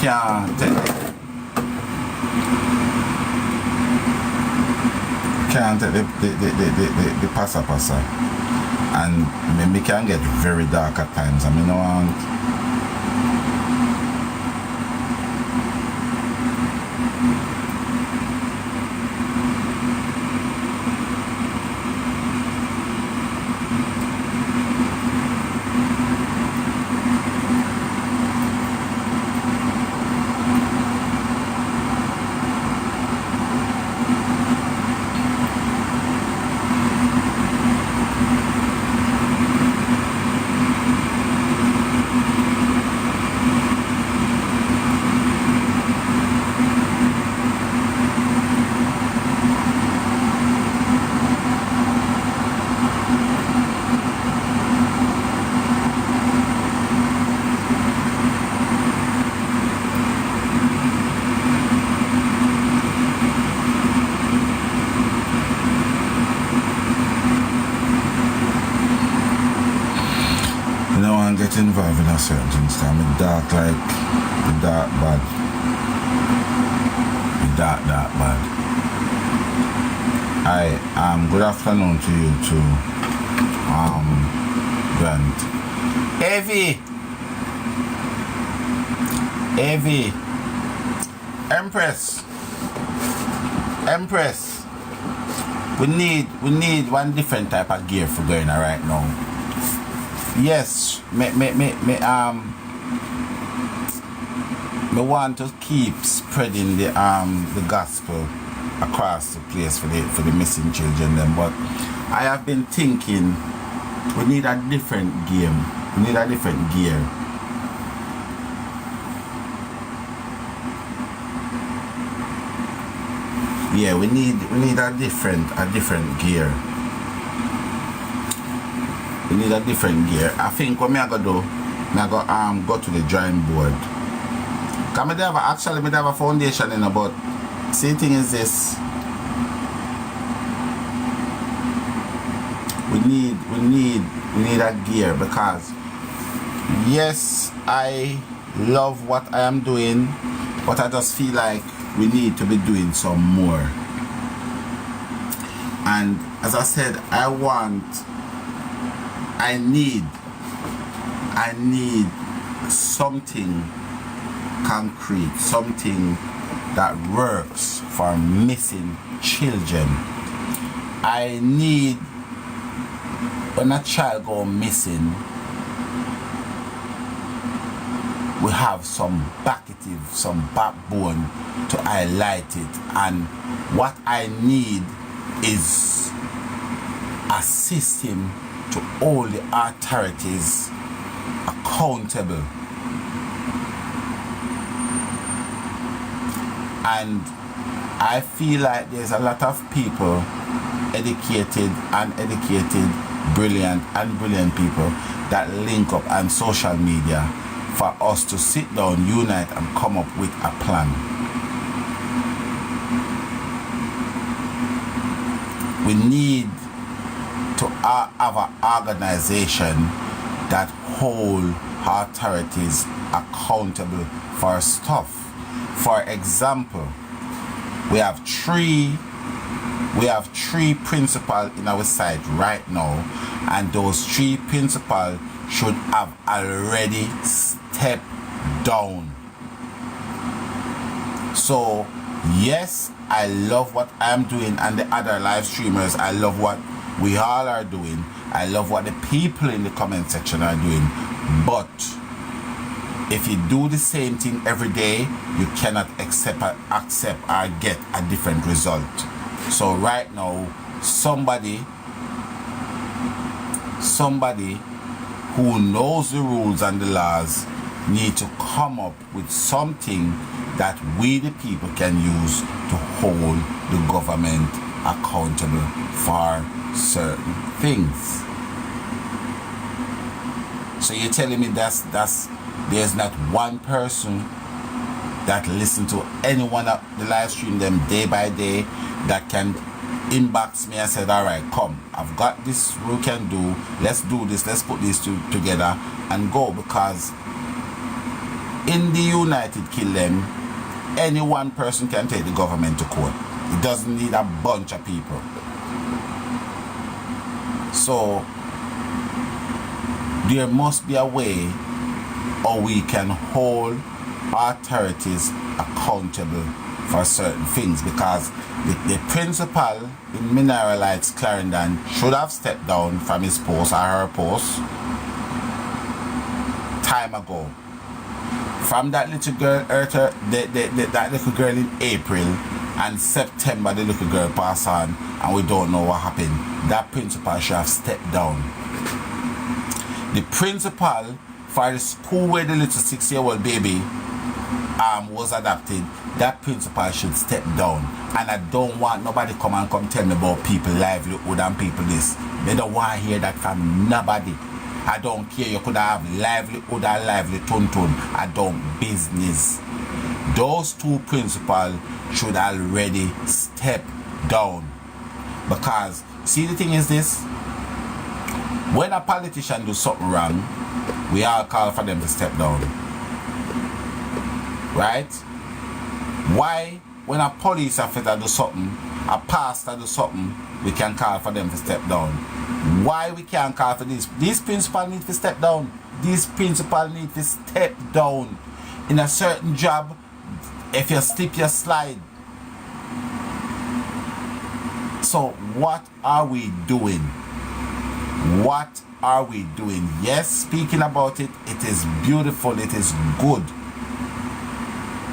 can't take the passa and me can get very dark at times. I mean, no want. Get involved in a certain things. I'm dark like the dark bad. The dark bad. Good afternoon to you too. Grant. Evie. Empress. We need one different type of gear for going right now. Yes, me want to keep spreading the gospel across the place for the missing children then, but I have been thinking we need a different game. We need a different gear. Yeah, we need a different gear. We need a different gear. I think what I go do, I go to the drawing board. Cause I have a foundation in about. See, the thing is this. We need a gear because yes, I love what I am doing, but I just feel like we need to be doing some more. And as I said, I need something concrete, something that works for missing children. I need, when a child go missing, we have some backbone to highlight it, and what I need is a system to all the authorities accountable. And I feel like there's a lot of people, educated, uneducated, brilliant people that link up on social media for us to sit down, unite, and come up with a plan. We need to have an organization that hold authorities accountable for stuff. For example, we have three principals in our site right now, and those three principals should have already stepped down. So yes, I love what I'm doing, and the other live streamers, I love what we all are doing. I love what the people in the comment section are doing. But if you do the same thing every day, you cannot accept or get a different result. So right now, somebody who knows the rules and the laws need to come up with something that we the people can use to hold the government accountable for certain things. So you're telling me that's there's not one person that listen to any one of the live stream them day by day that can inbox me and said, all right, come, I've got this we can do, let's do this, let's put these two together and go, because In the United Kingdom, any one person can take the government to court. It doesn't need a bunch of people. So there must be a way or we can hold authorities accountable for certain things, because the principal in Mineralites Clarendon should have stepped down from his post or her post time ago. From that little girl, that little girl in April, and September the little girl passed on and we don't know what happened. That principal should have stepped down. The principal for the school where the little 6-year-old baby was adopted, that principal should step down. And I don't want nobody come tell me about people livelihood and people this. They don't want to hear that from nobody. I don't care. You could have livelihood or lively tuntun. I don't business. Those two principals should already step down. Because see, the thing is this: when a politician do something wrong, we all call for them to step down. Right? Why, when a police officer do something, a pastor do something, we can call for them to step down? Why we can't call for this? These principals need to step down. These principals need to step down. In a certain job, if you slip, you slide. So what are we doing? What are we doing? Yes, speaking about it, it is beautiful, it is good.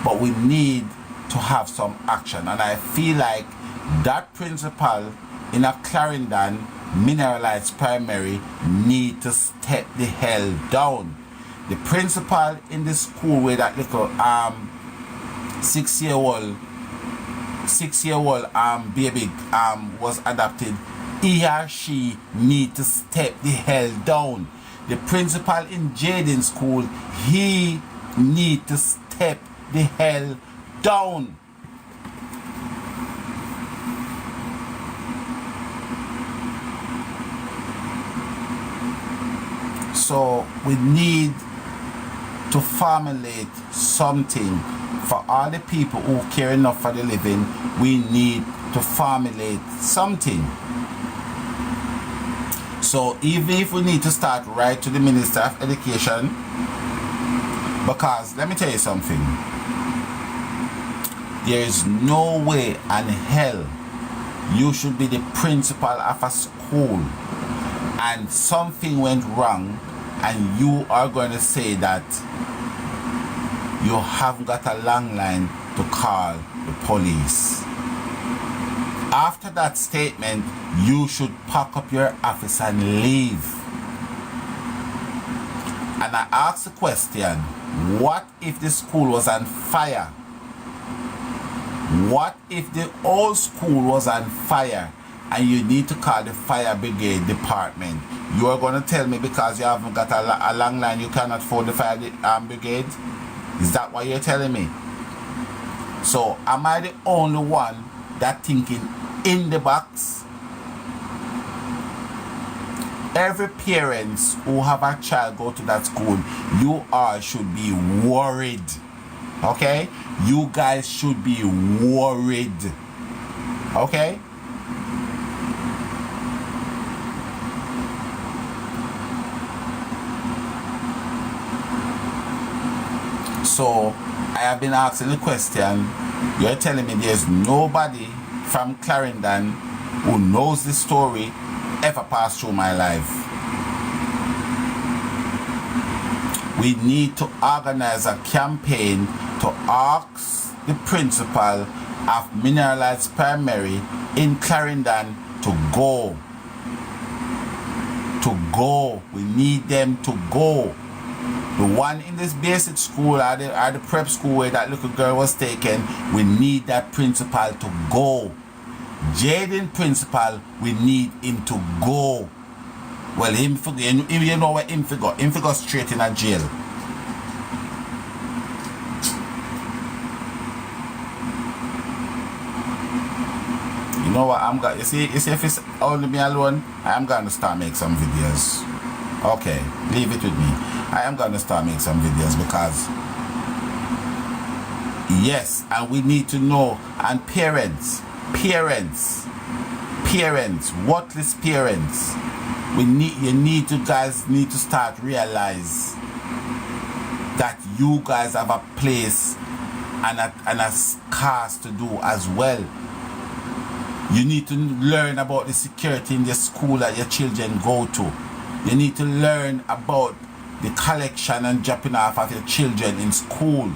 But we need to have some action. And I feel like that principal in a Clarendon Mineralites Primary need to step the hell down. The principal in the school where that little 6-year-old baby was adopted, he or she need to step the hell down. The principal in Jayden school, he need to step the hell down. So we need to formulate something for all the people who care enough for the living. We need to formulate something. So even if we need to start right to the Minister of Education, because let me tell you something, there is no way in hell you should be the principal of a school and something went wrong and you are going to say that you haven't got a long line to call the police. After that statement, you should pack up your office and leave. And I ask the question, what if the school was on fire? What if the old school was on fire and you need to call the fire brigade department? You are going to tell me because you haven't got a long line you cannot afford the fire brigade? Is that what you're telling me? So am I the only one that thinking in the box? Every parents who have a child go to that school, you all should be worried. Okay? You guys should be worried. Okay? So I have been asking the question. You're telling me there's nobody from Clarendon who knows the story ever passed through my life. We need to organize a campaign to ask the principal of Mineralites Primary in Clarendon to go. To go. We need them to go. The one in this basic school or the prep school where that little girl was taken, we need that principal to go. Jayden principal, we need him to go. Well, you know where him go? Him go straight in a jail. You know what? You see if it's only me alone, I'm gonna start make some videos. Okay, leave it with me. I am gonna start make some videos because Yes, and we need to know. And parents, worthless parents, you guys need to start realize that you guys have a place and a cause to do as well. You need to learn about the security in the school that your children go to. You need to learn about the collection and dropping off of your children in school.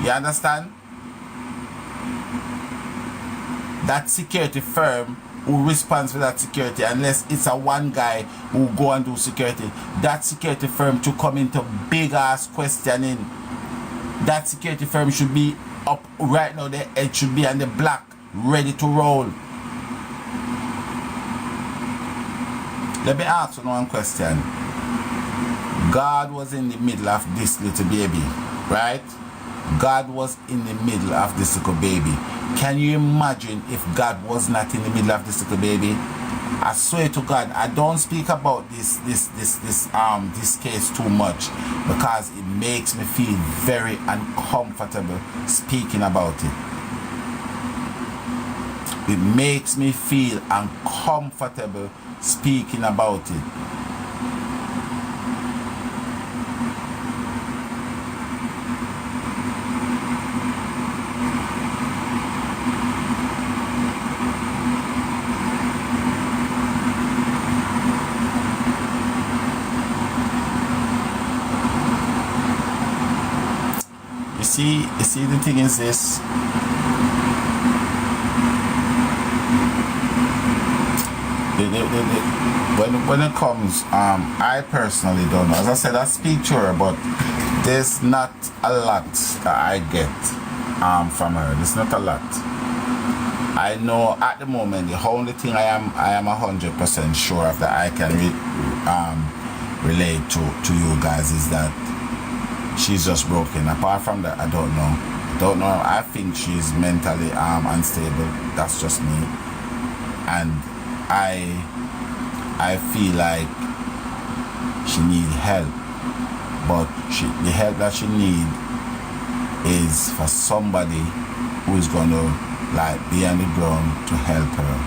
You understand? That security firm who responds for that security, unless it's a one guy who go and do security, that security firm to come into big ass questioning. That security firm should be up right now. It should be on the block, ready to roll. Let me ask you one question. God was in the middle of this little baby, right? God was in the middle of this little baby. Can you imagine if God was not in the middle of this little baby? I swear to God, I don't speak about this case too much because it makes me feel very uncomfortable speaking about it. It makes me feel uncomfortable speaking about it. You see, the thing is this. When it comes, I personally don't know. As I said, I speak to her, but there's not a lot that I get from her. There's not a lot. I know at the moment the only thing I am 100% sure of that I can relate to you guys is that she's just broken. Apart from that, I don't know. I think she's mentally unstable. That's just me. And I feel like she needs help. But the help that she needs is for somebody who is going to be on the ground to help her.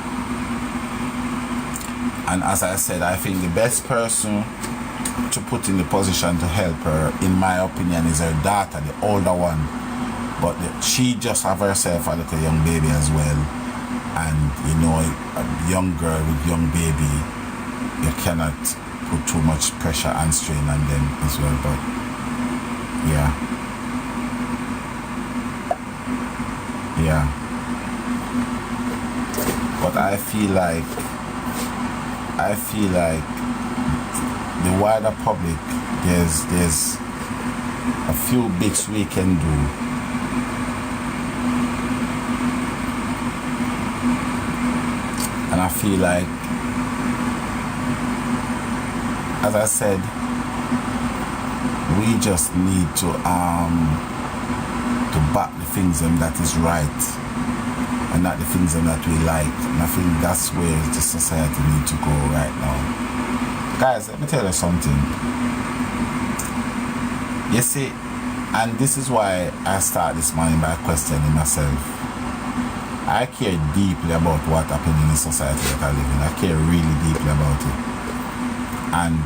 And as I said, I think the best person to put in the position to help her, in my opinion, is her daughter, the older one. But she just have herself a little young baby as well. And you know, a young girl with young baby, you cannot put too much pressure and strain on them as well. But yeah. But I feel like the wider public, there's a few bits we can do. And I feel like, as I said, we just need to back the things that is right and not the things that we like. And I think that's where the society needs to go right now. Guys, let me tell you something. You see, and this is why I start this morning by questioning myself. I care deeply about what happened in the society that I live in. I care really deeply about it. And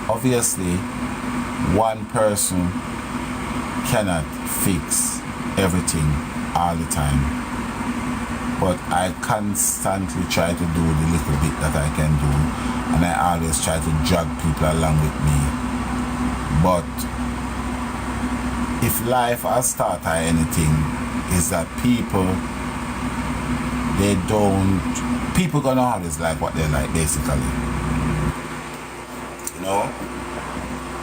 obviously, one person cannot fix everything all the time. But I constantly try to do the little bit that I can do. And I always try to drag people along with me. But if life has taught her anything, is that people gonna always like what they like, basically, you know.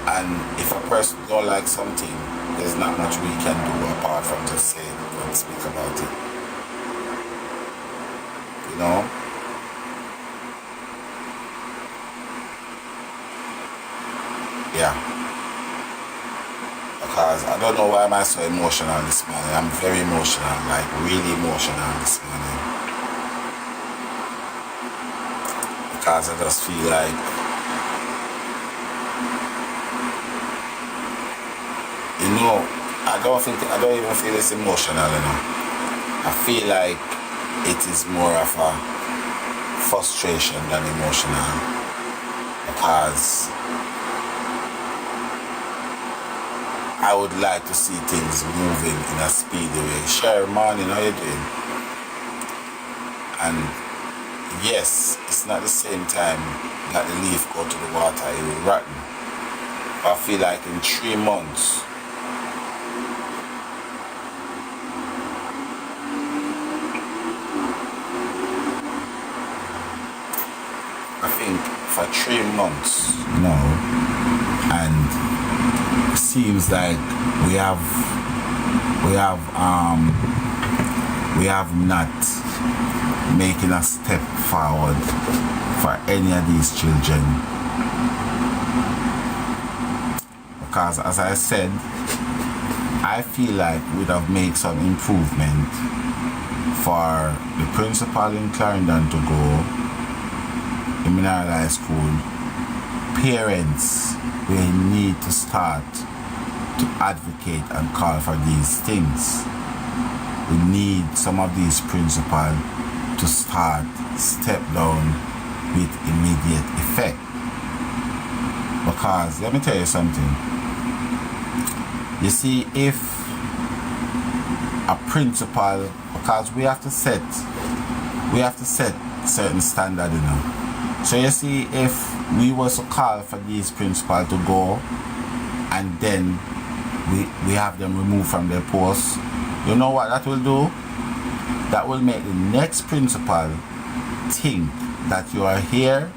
And if a person don't like something, there's not much we can do apart from just say and speak about it, you know. Yeah. Because I don't know why am I so emotional this morning. I'm very emotional, like really emotional this morning. Because I just feel like, in No, I don't even feel it's emotional, you know. I feel like it is more of a frustration than emotional, because I would like to see things moving in a speedy way. Sure, morning, how you doing? And yes, it's not the same time that the leaf go to the water, it will rotten. I feel like in 3 months, I think for 3 months now, and it seems like we have not making a step forward for any of these children, because as I said, I feel like we'd have made some improvement for the principal in Clarendon to go in Mineral High School. Parents will need to start to advocate and call for these things. We need some of these principals to step down with immediate effect. Because let me tell you something. You see, if a principal, because we have to set certain standard, you know. So you see, if we was to call for these principals to go and then we have them removed from their posts, you know what that will do? That will make the next principal think that you are here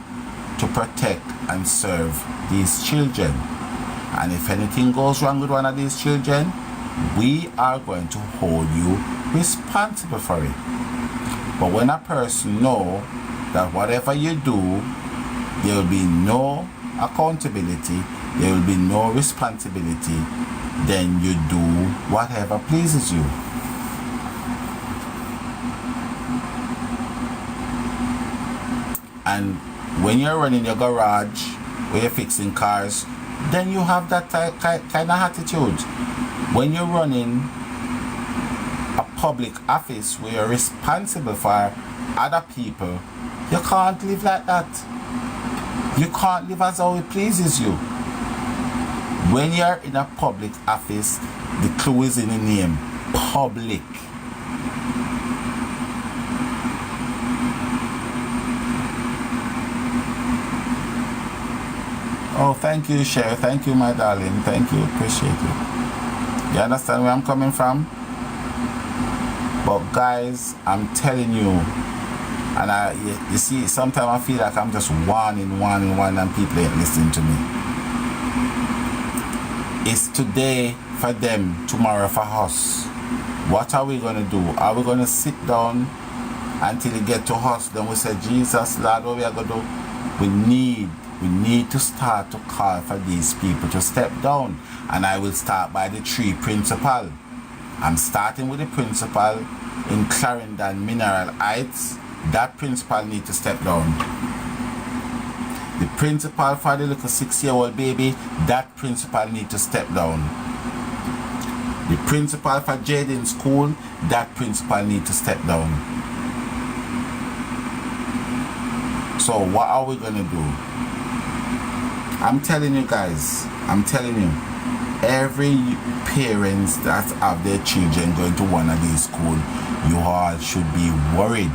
to protect and serve these children. And if anything goes wrong with one of these children, we are going to hold you responsible for it. But when a person knows that whatever you do, there will be no accountability, there will be no responsibility, then you do whatever pleases you. And when you're running your garage, where you're fixing cars, then you have that kind of attitude. When you're running a public office where you're responsible for other people, you can't live like that. You can't live as how it pleases you. When you're in a public office, the clue is in the name, public. Oh, thank you, Cher. Thank you, my darling. Thank you. Appreciate it. You understand where I'm coming from? But guys, I'm telling you, and you see, sometimes I feel like I'm just warning, and people ain't listening to me. It's today for them, tomorrow for us. What are we going to do? Are we going to sit down until it get to us? Then we say, Jesus, Lord, what we are going to do? We need to start to call for these people to step down. And I will start by the 3 principal. I'm starting with the principal in Clarendon Mineral Heights. That principal need to step down. The principal for the little 6-year-old baby, that principal need to step down. The principal for Jayden school, that principal need to step down. So what are we gonna do? I'm telling you guys, every parents that have their children going to one of these schools, you all should be worried,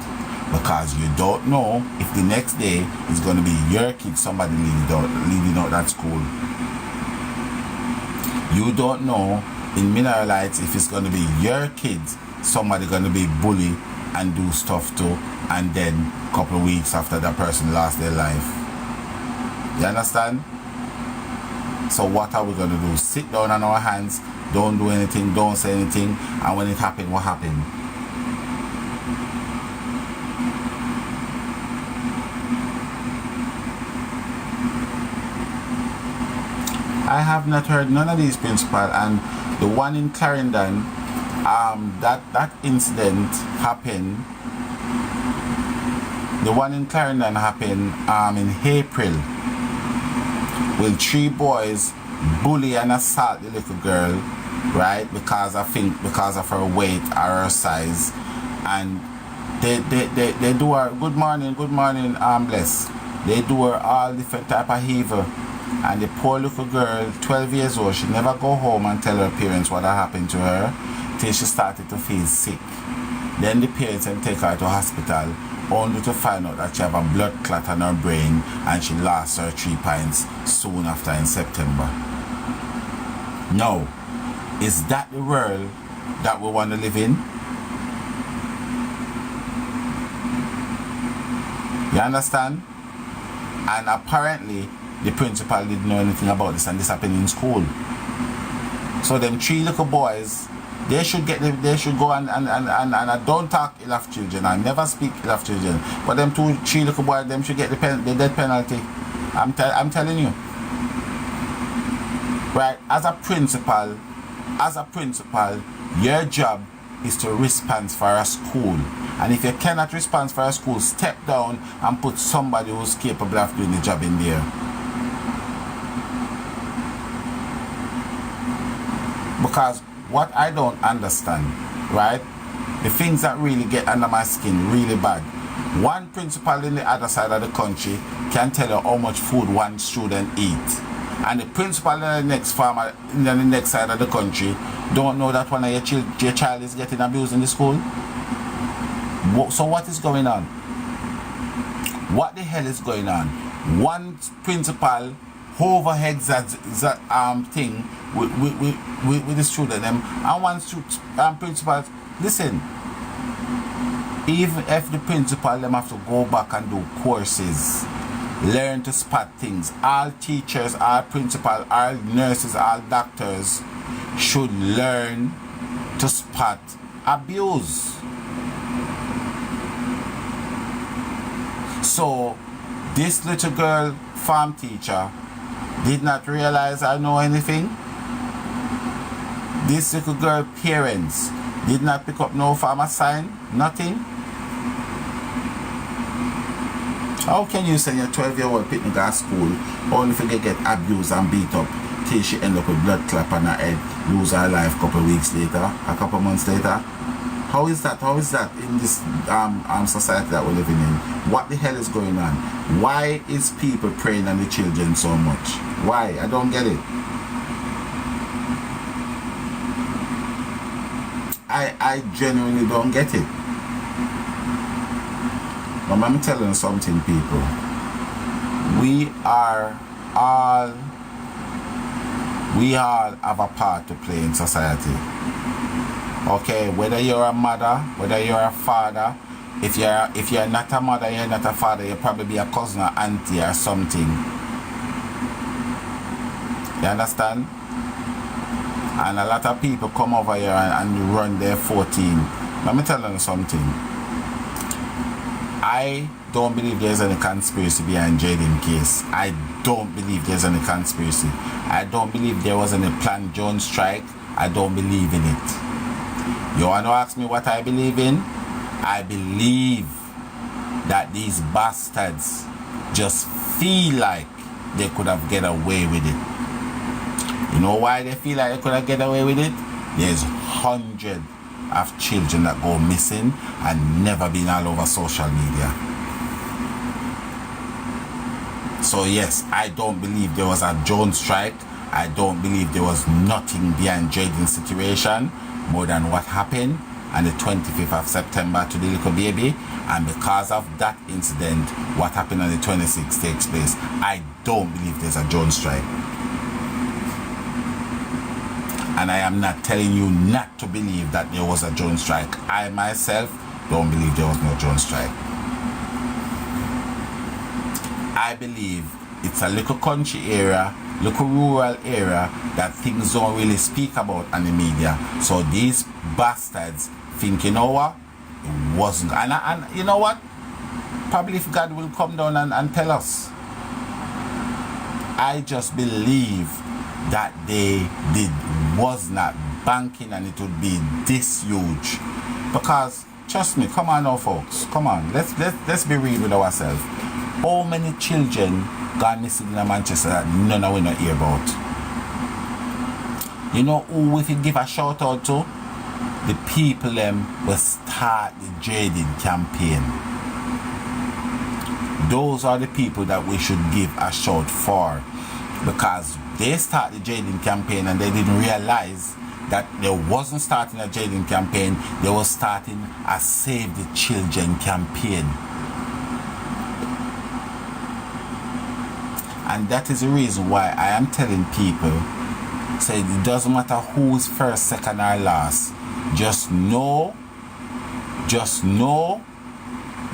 because you don't know if the next day is going to be your kid, somebody leading out that school. You don't know in Mineral Heights if it's going to be your kids, somebody going to be bullied and do stuff to, and then a couple of weeks after that person lost their life. You understand? So what are we going to do? Sit down on our hands, don't do anything, don't say anything, and when it happened, what happened? I have not heard none of these principals, and the one in Clarendon, that incident happened. The one in Clarendon happened in April. Will 3 boys bully and assault the little girl right? Because I think because of her weight or her size, and they do her good morning, bless. They do her all different type of evil, and the poor little girl, 12 years old, she never go home and tell her parents what had happened to her till she started to feel sick. Then the parents then take her to hospital, only to find out that she have a blood clot on her brain and she lost her 3 pints soon after in September. Now, is that the world that we want to live in? You understand? And apparently the principal didn't know anything about this, and this happened in school. So them 3 little boys, they should go and I don't talk ill of children, I never speak ill of children, but them 3 little boys, them should get the death penalty. I'm telling you. Right, as a principal, your job is to respond for a school. And if you cannot respond for a school, step down and put somebody who's capable of doing the job in there. Because what I don't understand, right, the things that really get under my skin really bad. One principal in the other side of the country can tell you how much food one student eats. And the principal in the next farmer in the next side of the country don't know that one of your child is getting abused in the school. So what is going on? What the hell is going on? One principal overheads that thing with the student them, and one principal, listen, even if the principal them have to go back and do courses, learn to spot things, all teachers, all principal, all nurses, all doctors should learn to spot abuse. So this little girl farm teacher did not realize I know anything. This little girl parents did not pick up no farmer sign, nothing. How can you send your 12-year-old picnic at school only for they get abused and beat up till she end up with blood clot on her head, lose her life a couple months later? How is that in this society that we're living in? What the hell is going on? Why is people preying on the children so much? Why? I don't get it. I genuinely don't get it. But I'm telling you something, people. We all have a part to play in society. Okay, whether you're a mother, whether you're a father, if you're not a mother, you're not a father, you're probably a cousin or auntie or something. You understand? And a lot of people come over here and run their 14. Let me tell you something. I don't believe there's any conspiracy behind Jayden case. I don't believe there's any conspiracy. I don't believe there was any planned drone strike. I don't believe in it. You want to ask me what I believe in? I believe that these bastards just feel like they could have get away with it. You know why they feel like they could have get away with it? There's hundreds of children that go missing and never been all over social media. So yes, I don't believe there was a drone strike. I don't believe there was nothing behind Jayden's situation more than what happened on the 25th of September to the little baby, and because of that incident, what happened on the 26th takes place. I don't believe there's a drone strike. And I am not telling you not to believe that there was a drone strike. I myself don't believe there was no drone strike. I believe it's a little country area, little rural area that things don't really speak about on the media. So these bastards think, you know what, it wasn't. And you know what, probably if God will come down and tell us. I just believe that they was not banking and it would be this huge. Because trust me, come on now folks, come on, let's be real with ourselves. How many children gone missing in Manchester that none of we not hear about? You know who we could give a shout out to? The people them will start the jayden campaign. Those are the people that we should give a shout for, because they start the jayden campaign and they didn't realize that they wasn't starting a jayden campaign, they were starting a Save the Children campaign. And that is the reason why I am telling people, say it doesn't matter who's first, second or last, just know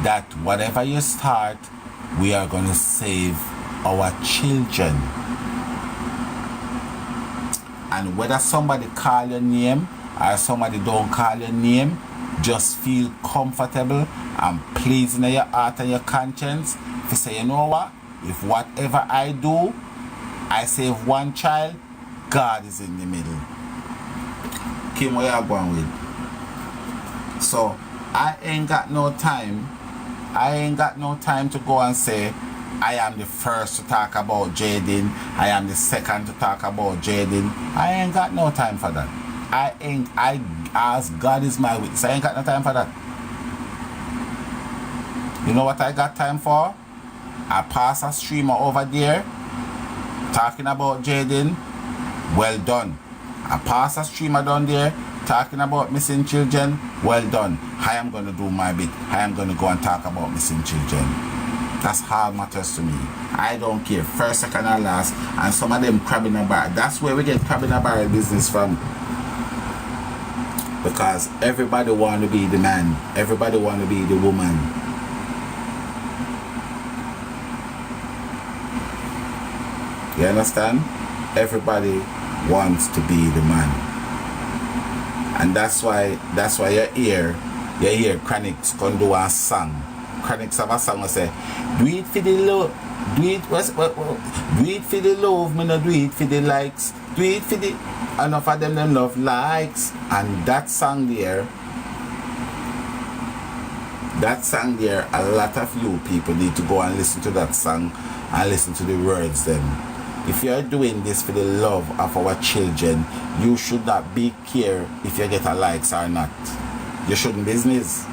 that whatever you start, we are going to save our children. And whether somebody call your name or somebody don't call your name, just feel comfortable and pleasing in your heart and your conscience to say, you know what, if whatever I do, I save one child, God is in the middle. Kim, where you going with? So I ain't got no time to go and say I am the first to talk about jayden, I am the second to talk about jayden. I ain't got no time for that. I as God is my witness, I ain't got no time for that. You know what I got time for? I pass a streamer over there talking about jayden. Well done. I pass a streamer down there talking about missing children. Well done. I am going to do my bit. I am going to go and talk about missing children. That's all matters to me. I don't care. First, second, or last. And some of them crabbing a barrel. That's where we get crabbing a barrel business from. Because everybody want to be the man. Everybody want to be the woman. You understand? Everybody wants to be the man. And that's why you hear Chronics gonna do a song. Chronics have a song that say, do it for the love, do it for the love, me no do it for the likes, do it for the, enough of them love likes. And that song there, a lot of you people need to go and listen to that song and listen to the words then. If you are doing this for the love of our children, you should not be care if you get a likes or not. You shouldn't business.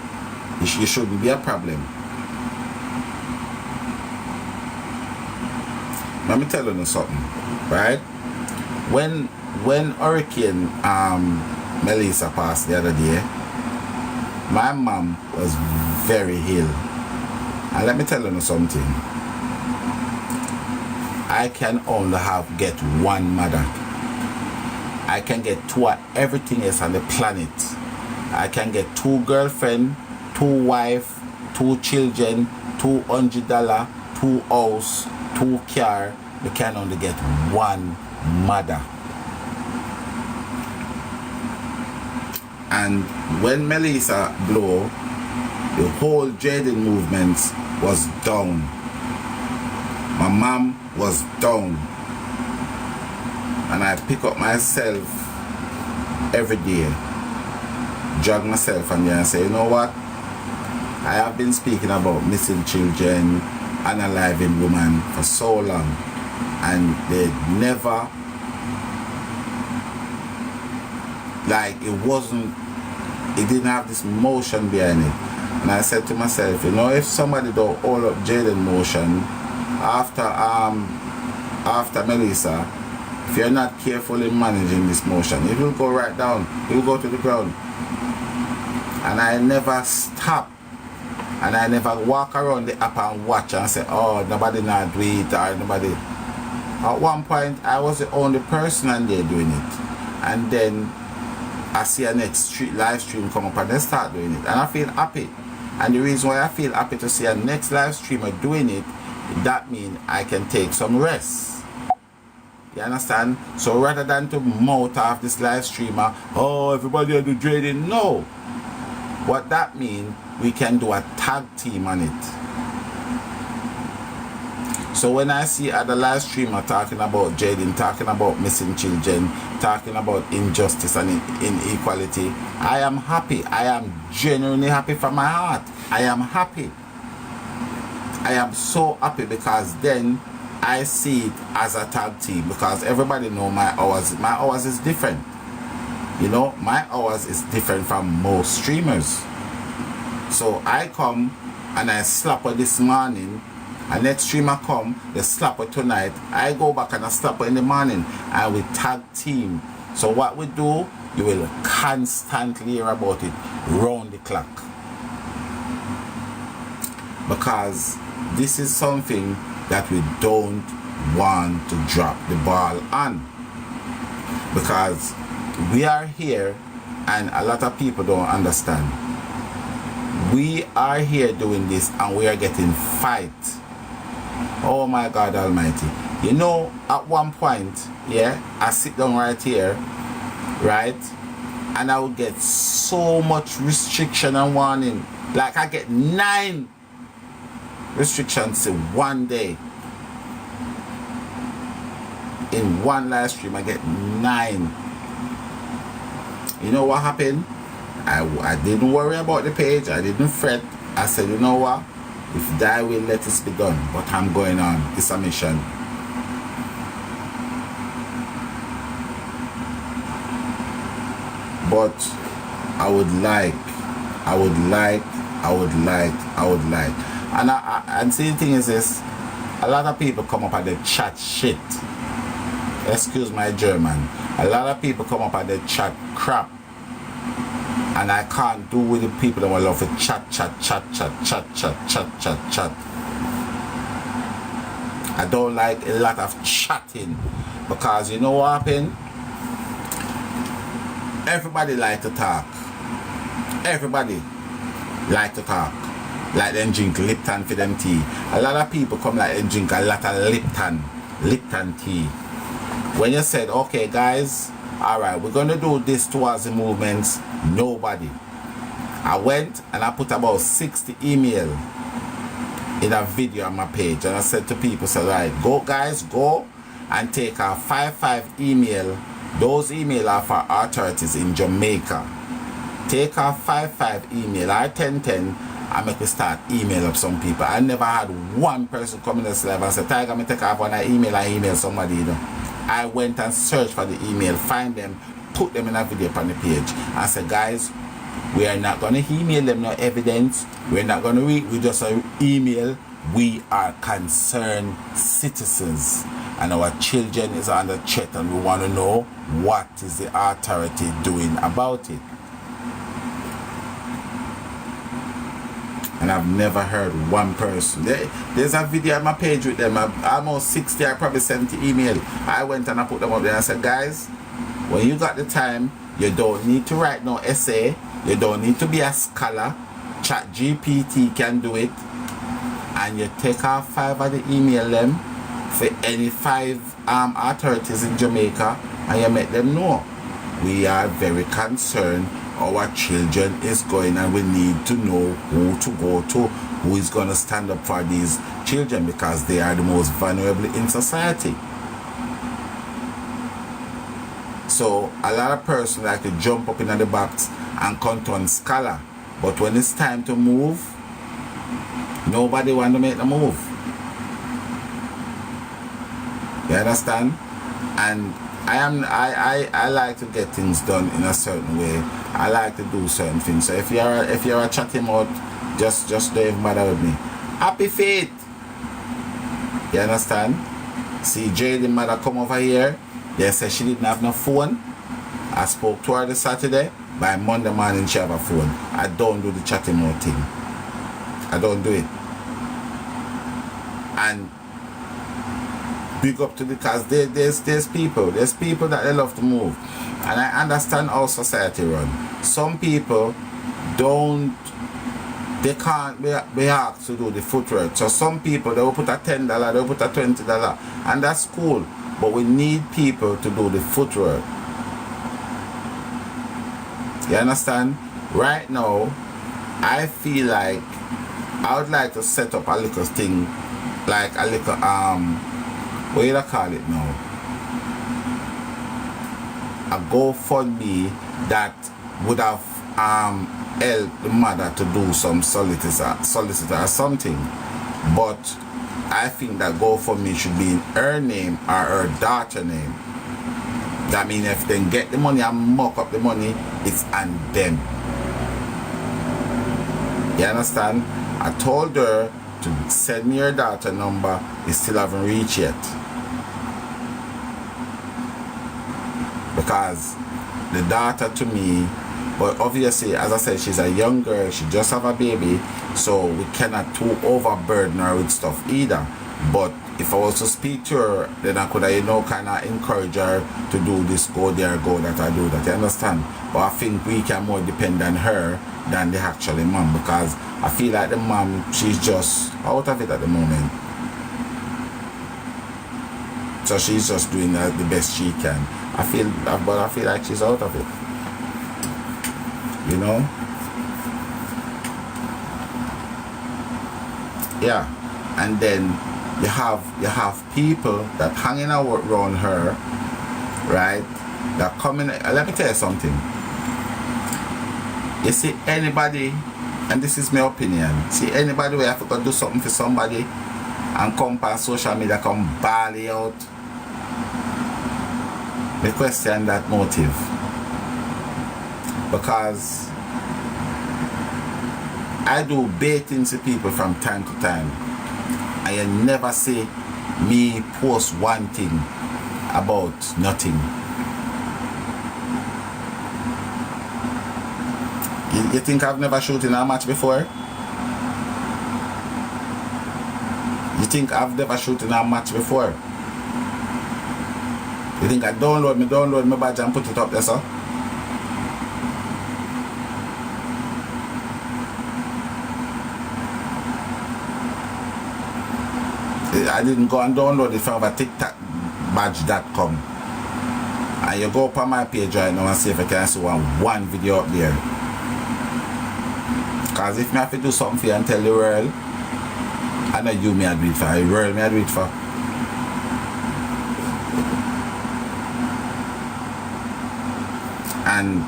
You shouldn't be a problem. Let me tell you something, right? When Hurricane Melissa passed the other day, my mom was very ill. And let me tell you something. I can only get one mother. I can get two of everything else on the planet. I can get 2 girlfriends, 2 wives, 2 children, $200, 2 house, 2 car. You can only get one mother. And when Melissa blew, the whole jayden movement was down. My mom was down, and I pick up myself every day, drag myself and there and say, you know what, I have been speaking about missing children, unaliving women for so long, and they never, like, it didn't have this motion behind it. And I said to myself, you know, if somebody don't hold up jayden motion after Melissa, if you're not careful in managing this motion, it will go right down. It will go to the ground. And I never stop. And I never walk around the app and watch and say, oh, nobody not do it, or nobody. At one point, I was the only person on there doing it. And then I see a next live stream come up and they start doing it. And I feel happy. And the reason why I feel happy to see a next live streamer doing it, that means I can take some rest. You understand? So rather than to mouth off this live streamer, oh, everybody will do jayden, no. What that means, we can do a tag team on it. So when I see other live streamer talking about jayden, talking about missing children, talking about injustice and inequality, I am happy. I am genuinely happy from my heart. I am happy. I am so happy, because then I see it as a tag team because everybody know my hours. My hours is different. You know, my hours is different from most streamers. So I come and I slap her this morning, and next streamer come, they slap her tonight. I go back and I slap her in the morning, and we tag team. So what we do, you will constantly hear about it round the clock. Because this is something that we don't want to drop the ball on. Because we are here and a lot of people don't understand. We are here doing this and we are getting fight. Oh my God Almighty. You know, at one point, yeah, I sit down right here, right? And I would get so much restriction and warning. Like I get 9 restrictions in one day. In one live stream, I get 9. You know what happened? I didn't worry about the page. I didn't fret. I said, you know what? If thy will, let it be done. But I'm going on. It's a mission. But I would like. And see, the thing is this. A lot of people come up and they chat shit. Excuse my German. A lot of people come up and they chat crap. And I can't do with the people that will love to chat. I don't like a lot of chatting. Because you know what happened? Everybody like to talk. Everybody like to talk. Like them drink Lipton for them tea. A lot of people come like them drink a lot of Lipton tea. When you said, okay guys, alright, we're gonna do this towards the movements, nobody. I went and I put about 60 email in a video on my page, and I said to people, so right, go guys, go and take a 5 email. Those email are for authorities in Jamaica. Take a 5 email or 10 and make me start email up some people. I never had one person come in this live and say, Tiger, me take off when I email somebody, you know. I went and searched for the email, find them, put them in a video on the page. I said, guys, we are not going to email them no evidence. We're not going to we just email. We are concerned citizens and our children is under threat and we want to know what is the authority doing about it. And I've never heard one person. There's a video on my page with them. Almost 60 or probably 70 email. I went and I put them up there and I said, guys, when you got the time, you don't need to write no essay. You don't need to be a scholar. ChatGPT can do it. And you take off 5 of the email them for any 5 authorities in Jamaica and you make them know. We are very concerned our children is going and we need to know who to go to, who is going to stand up for these children because they are the most vulnerable in society. So a lot of persons like to jump up in the box and count on scholar, but when it's time to move, nobody want to make the move. You understand? And I like to get things done in a certain way. I like to do certain things. So if you're a chatting out, just don't even bother with me. Happy Faith. You understand? See Jayden mother come over here. They said she didn't have no phone. I spoke to her this Saturday. By Monday morning she have a phone. I don't do the chatting out thing. I don't do it. And big up to because there's people that they love to move, and I understand how society run. Some people they can't be asked to do the footwork. So some people, they will put a $10, they will put a $20, and that's cool. But we need people to do the footwork. You understand? Right now, I feel like I would like to set up a little thing, like a little what do you call it now? A GoFundMe that would have helped the mother to do some solicitor or something. But I think that GoFundMe should be in her name or her daughter's name. That means if they get the money and muck up the money, it's on them. You understand? I told her to send me her daughter number. It still haven't reached yet. Because the daughter to me, but obviously, as I said, she's a young girl. She just have a baby. So we cannot too overburden her with stuff either. But if I was to speak to her, then I could, kind of encourage her to do this, go there, go that, I do that. You understand? But I think we can more depend on her than the actual mom, because I feel like the mom, she's just out of it at the moment. So she's just doing the best she can. I feel like she's out of it. You know? Yeah. And then you have people that hanging out around her, right? That coming. Let me tell you something. You see anybody, and this is my opinion. See anybody where I have to do something for somebody and come on social media, come bally out. Me question that motive, because I do baiting to people from time to time. And you never see me post one thing about nothing. You think I've never shot in a match before? You think I've never shot in a match before? You think I download my badge and put it up there, sir? I didn't go and download it from a TikTokBadge.com. And you go up on my page right now and see if I can see one video up there. Because if I have to do something for you and tell the world, I know you may do it for, the world may do it for. And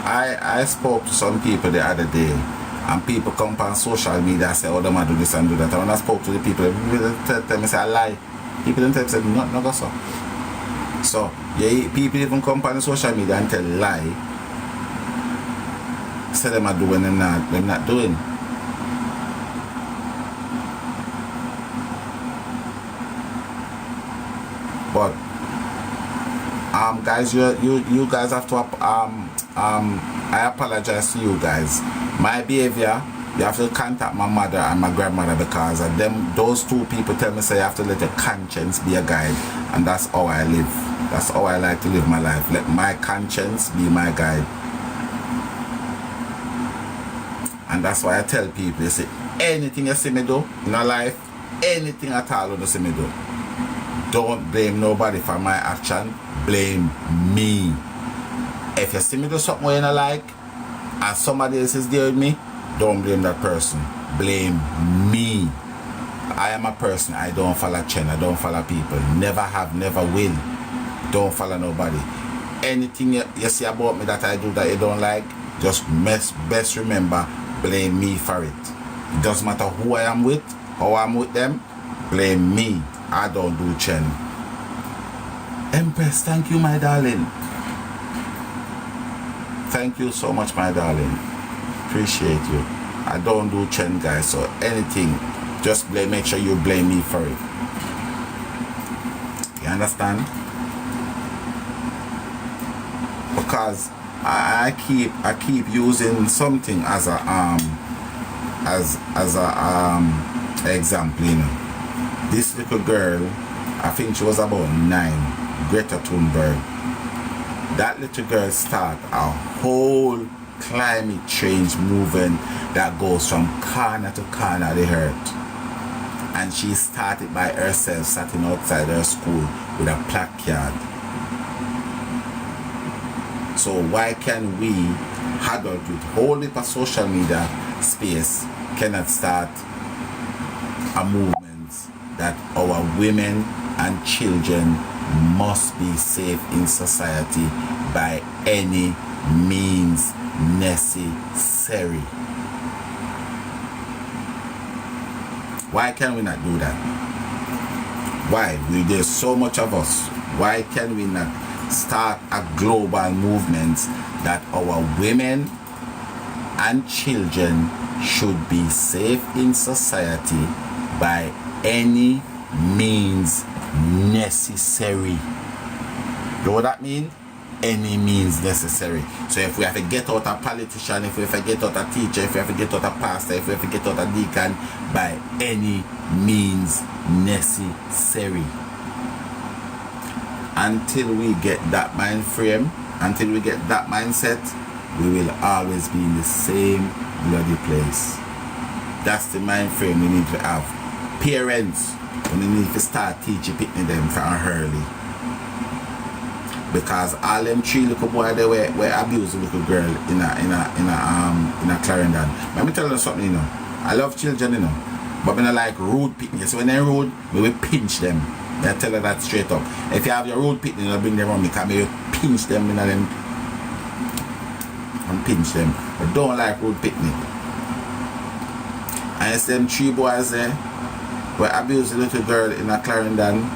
I spoke to some people the other day, and people come on social media and say, oh, they might do this and do that. And when I spoke to the people tell me, say, I lie. People don't tell me, no, go so. So, yeah, people even come on social media and tell lie. Say them are doing, they're not doing. But guys, you guys have to I apologize to you guys. My behavior, you have to contact my mother and my grandmother, because those two people tell me, say you have to let your conscience be a guide, and that's how I live. That's how I like to live my life. Let my conscience be my guide. And that's why I tell people, you see, anything you see me do in my life, anything at all you see me do, don't blame nobody for my action, blame me. If you see me do something you don't like, and somebody else is there with me, don't blame that person, blame me. I am a person, I don't follow trend, I don't follow people, never have, never will, don't follow nobody. Anything you see about me that I do that you don't like, just best remember, blame me for it. It doesn't matter who I am with, how I'm with them, blame me. I don't do trend. Empress, thank you, my darling. Thank you so much, my darling. Appreciate you. I don't do trend, guys, so anything, just make sure you blame me for it. You understand? Because I keep using something as a example, you know. This little girl, I think she was about 9, Greta Thunberg. That little girl started a whole climate change movement that goes from corner to corner of the earth. And she started by herself, sitting outside her school with a placard. So why can we, adults with whole heap of social media space, cannot start a movement that our women and children must be safe in society by any means necessary? Why can we not do that? Why? There's so much of us. Why can we not start a global movement that our women and children should be safe in society by any means necessary? You know what that means? Any means necessary. So if we have to get out a politician, if we have to get out a teacher, if we have to get out a pastor, if we have to get out a deacon, by any means necessary. Until we get that mind frame, until we get that mindset, we will always be in the same bloody place. That's the mind frame we need to have. Parents, we need to start teaching them from early. Because all them 3 little boys they were abused a little girl in a Clarendon. Let me tell you something, you know. I love children, you know. But I don't like rude picnic. So when they're rude, we will pinch them. I tell her that straight up. If you have your rude picnic, you bring them around me, because we will pinch them, you know, them and pinch them. But don't like rude picnic. And it's them 3 boys there were abused a little girl in a Clarendon.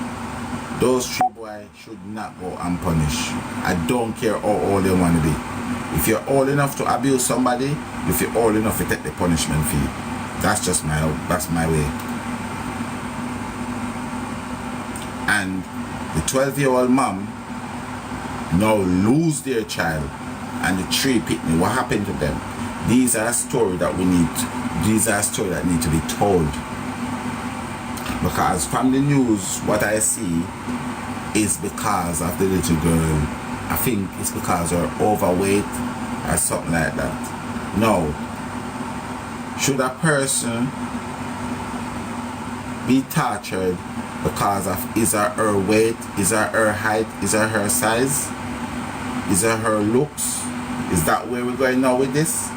Those 3 boys should not go unpunished. I don't care how old they want to be. If you're old enough to abuse somebody, if you're old enough to take the punishment fee. That's just my way. And the 12-year-old mom now lose their child, and the 3 picnic. What happened to them? These are stories that need to be told. Because from the news, what I see is because of the little girl. I think it's because of her overweight or something like that. No. Should a person be tortured because of his or her weight, his or her height, his or her size, his or her looks? Is that where we're going now with this?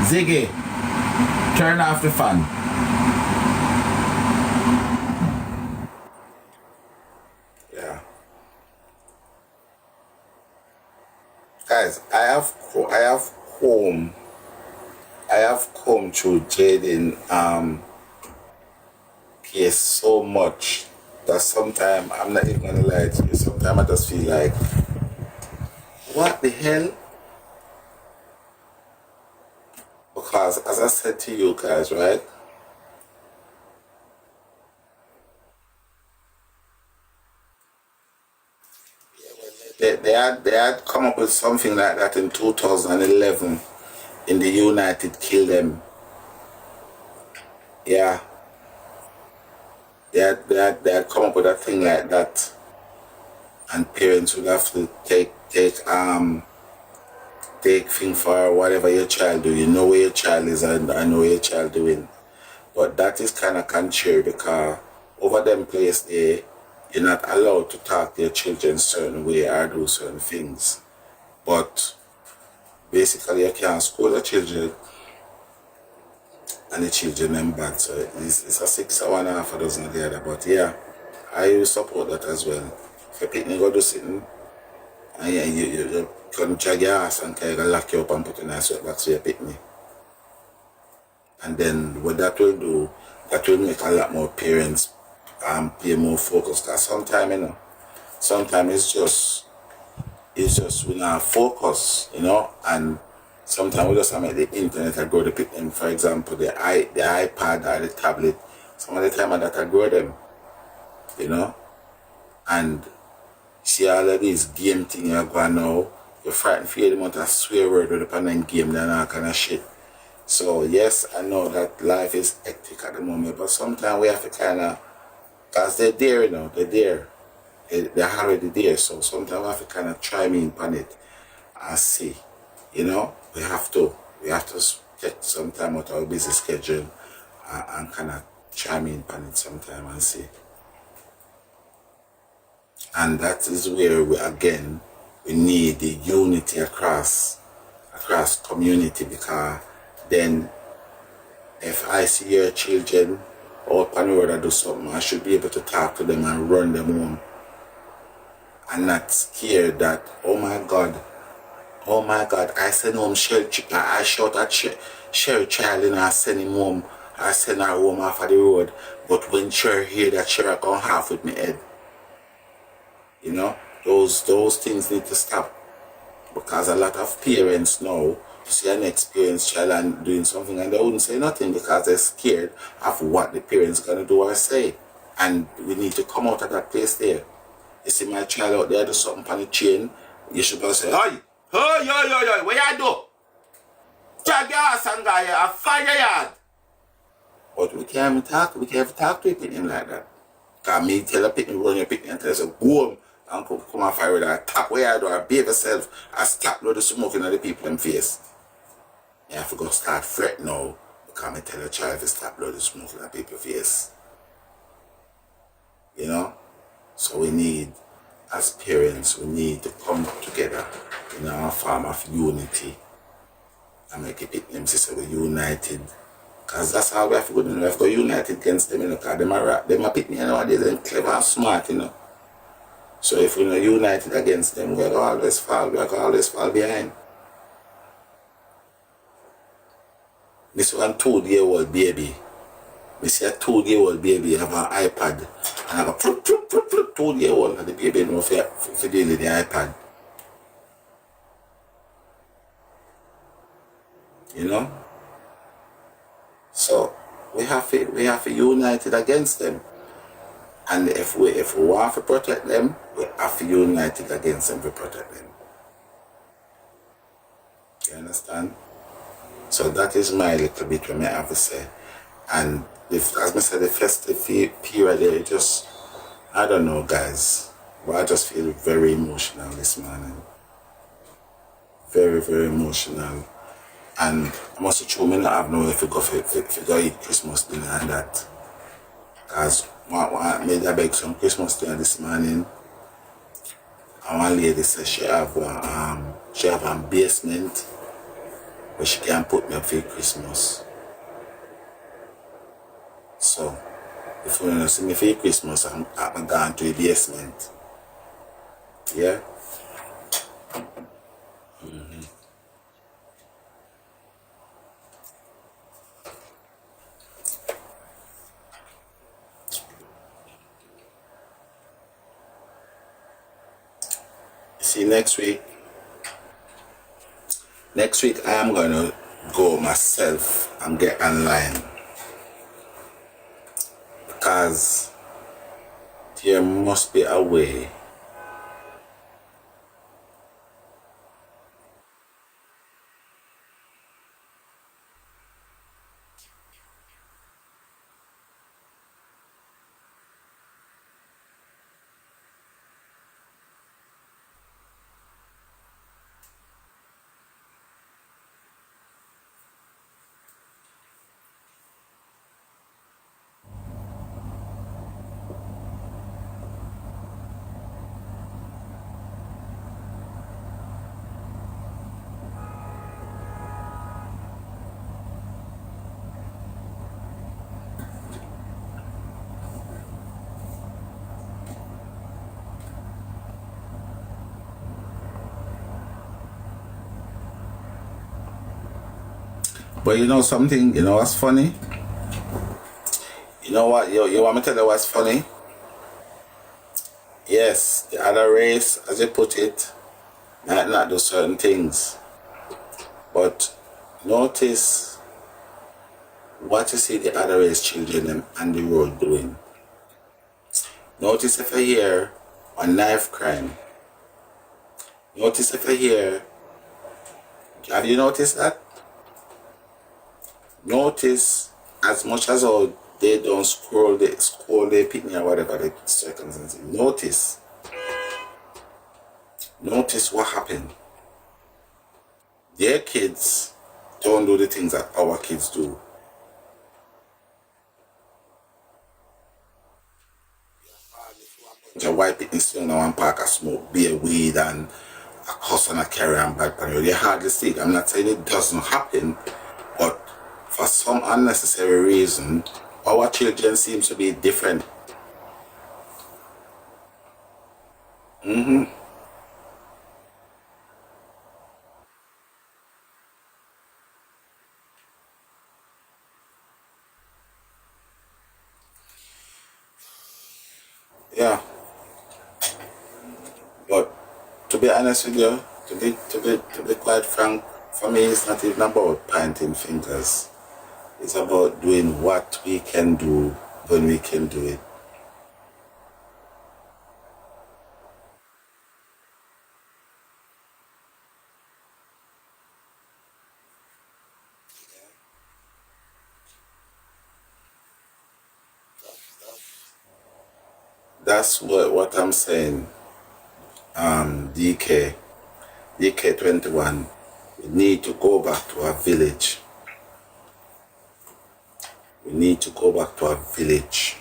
Ziggy, turn off the fan. Yeah. Guys, I have come through Jayden case so much that sometimes, I'm not even gonna lie to you, sometimes I just feel like, what the hell? Because as I said to you guys, right? They had come up with something like that in 2011 in the United Kingdom. Yeah. They had come up with a thing like that. And parents would have to take thing for whatever your child do. You know where your child is and I know what your child doing. But that is kind of contrary, because over them place there, you're not allowed to talk to your children certain way or do certain things. But basically you can't school the children and the children them bad. So it's a 6 or 1.5 dozen of the other. But yeah, I support that as well. If your picnic go do something, and yeah, you can drag your ass and kind of lock you up and put in a sweatbox for your picnic. And then what that will do, that will make a lot more parents pay more focus. Because sometimes, you know, sometimes it's just we not focus, you know, and sometimes we just make the internet I grow the picnic. For example, the iPad or the tablet, some of the time that I grow them, you know, and see all of these game thing you're going now, you're frightened for the amount of swear word with the pan game and all kind of shit. So yes, I know that life is hectic at the moment, but sometimes we have to kind of, because they're there, you know, they're there. They're already there, so sometimes we have to kind of try me in on it and see, you know, we have to take some time out of our busy schedule and kind of try me in on it sometime and see. And that is where we need the unity across across community, because then if I see your children out on the road or do something, I should be able to talk to them and run them home. And not scared that, oh my God, I send home I shot at Sherry child and I send him home. I send her home off of the road. But when Sherry hear that, Sherry come half with me head. You know, those things need to stop. Because a lot of parents now see an experienced child and doing something and they wouldn't say nothing because they're scared of what the parents gonna do or say. And we need to come out of that place there. You see my child out there do something on the chain, you should go say, hey, yo, what you do? Drag your ass and go here and find your yard. But we can't even talk to a picnic like that. Because me tell a picnic, run your picnic and tell us, go home and come and fire with a tap where you do or behave yourself and stop the smoking of the people in face. You have to go start fret now because I tell a child to stop the smoking of people face. You know? So we need, as parents, we need to come together in our form of unity and make a picnic say we're united. Because that's how we have to go. We have to go united against them, you know, because them are picnic nowadays, they're clever and smart, you know. So if we're not united against them, we're going to always fall behind. This one 2-year-old baby. We see a 2-year-old baby have an iPad and have a 2-year-old and the baby know for dealing with the iPad. You know? So we have to unite against them. And if we want to protect them, we have to unite against them to protect them. You understand? So that is my little bit what I have to say. And as I said, the festive period there, just, I don't know, guys, but I just feel very emotional this morning. Very, very emotional. And I must have told me not have no if you go eat Christmas dinner and that. Because I made a beg some Christmas dinner this morning. And one lady said she have a basement where she can put me up for Christmas. So, if you want to see me for Christmas, I'm going to a basement. Yeah? Mm-hmm. See, next week I am going to go myself and get online. Because there must be a way But you know something, you know what's funny? You know what, you want me to tell you what's funny? Yes, the other race, as you put it, might not do certain things. But notice what you see the other race children on the road doing. Notice if I hear a knife crime. Notice if I hear, have you noticed that? Notice as much as how they don't scold their picnic or whatever the circumstances. Notice what happened. Their kids don't do the things that our kids do. The white picnic still now and park a smoke, beer, weed and a cuss and a carry on bad pan. You hardly see it. I'm not saying it doesn't happen, but for some unnecessary reason, our children seems to be different. Yeah, but to be honest with you, to be quite frank, for me it's not even about pointing fingers. It's about doing what we can do when we can do it. That's what I'm saying. DK, DK21, we need to go back to our village. We need to go back to our village.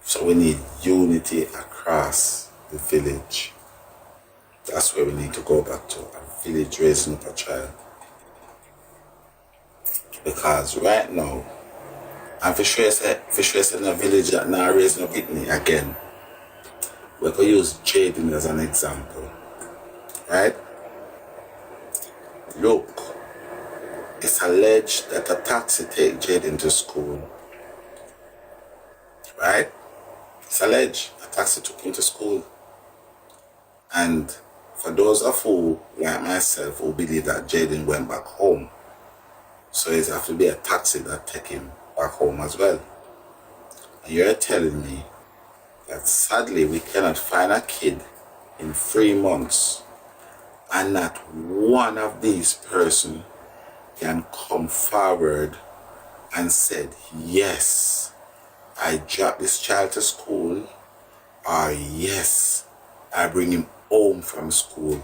So we need unity across the village. That's where we need to go back to, a village raising up a child. Because right now, I'm for sure in a village that now raising up Whitney again. We're going to use Jayden as an example. Right? Look, it's alleged that a taxi take Jayden to school. Right? It's alleged a taxi took him to school. And for those of you, like myself, who believe that Jayden went back home, so it has to be a taxi that take him back home as well. And you're telling me that sadly we cannot find a kid in 3 months and not one of these persons can come forward and said, yes, I dropped this child to school, or yes, I bring him home from school.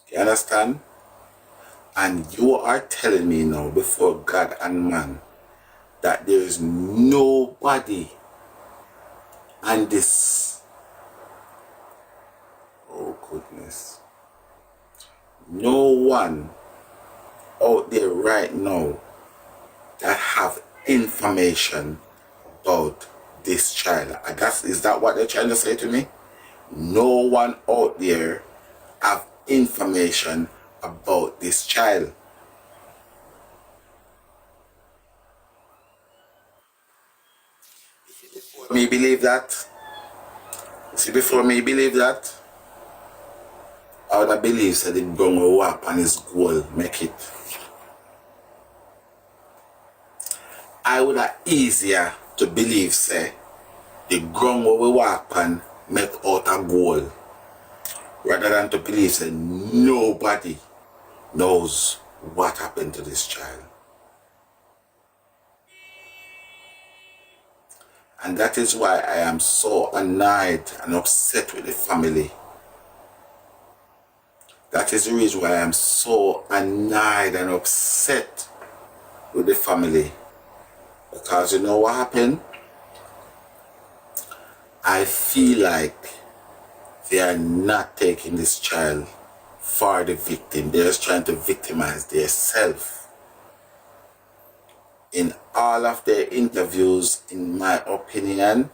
You understand? And you are telling me now before God and man that there is nobody on this, oh goodness, no one out there right now that have information about this child. I guess, is that what they're trying to say to me? No one out there have information about this child. Me believe that. See, before me believe that, I would have believed that the ground will walk and his goal make it. I would have easier to believe, say, the ground will walk and make out a goal, rather than to believe that nobody knows what happened to this child. And that is why I am so annoyed and upset with the family. That is the reason why I am so annoyed and upset with the family. Because you know what happened? I feel like they are not taking this child for the victim. They're just trying to victimize themselves. In all of their interviews, in my opinion,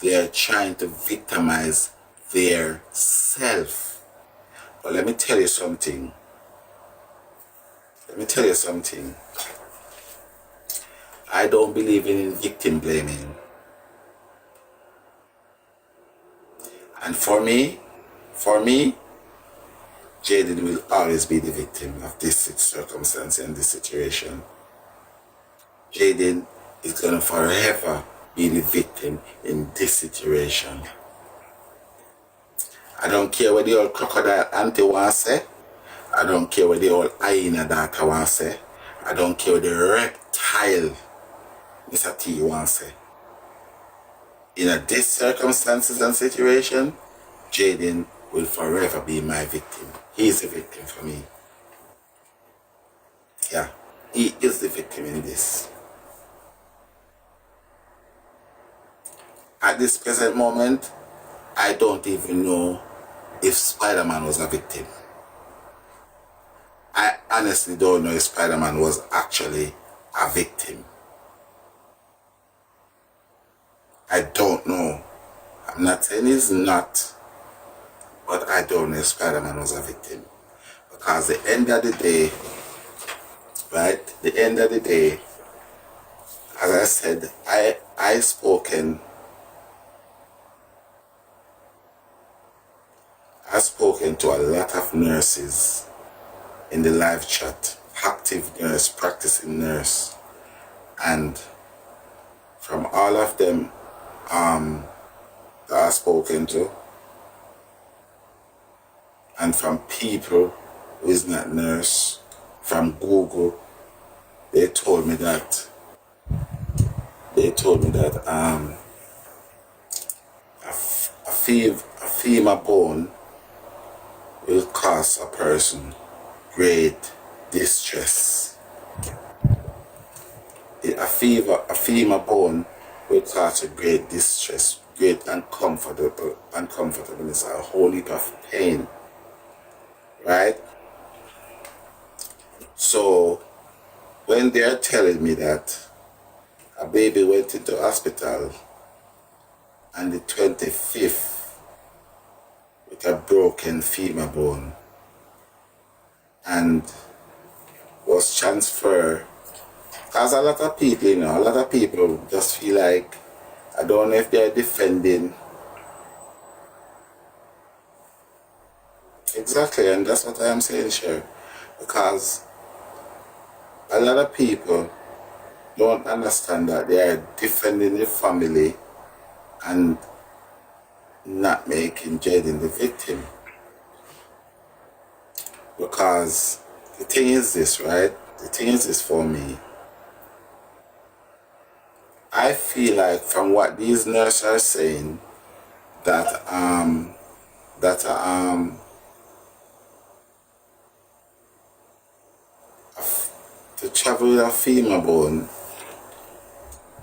they are trying to victimize their self. But let me tell you something. I don't believe in victim blaming. And for me, Jayden will always be the victim of this circumstance and this situation. Jayden is going to forever be the victim in this situation. I don't care what the old crocodile auntie wants to say. I don't care what the old hyena daughter wants to say. I don't care what the reptile Mr. T wants to say. In this circumstances and situation, Jayden will forever be my victim. He is the victim for me. Yeah, he is the victim in this. At this present moment, I don't even know if Spider-Man was a victim. I honestly don't know if Spider-Man was actually a victim. I don't know. I'm not saying he's not, but I don't know if Spider-Man was a victim. Because the end of the day, right? The end of the day, as I said, I spoken to a lot of nurses in the live chat, active nurse, practicing nurse, and from all of them that I've spoken to, and from people who is not nurse, from Google, they told me that a femur bone will cause a person great distress. A femur bone will cause a great distress, great uncomfortableness, a whole heap of pain, right? So when they're telling me that a baby went into hospital on the 25th with a broken femur bone and was transferred, because a lot of people just feel like, I don't know if they're defending. Exactly, and that's what I am saying, sure. Because a lot of people don't understand that they are defending the family and not making Jayden the victim. Because the thing is this, right? The thing is this for me. I feel like from what these nurses are saying, that to travel with a femur bone,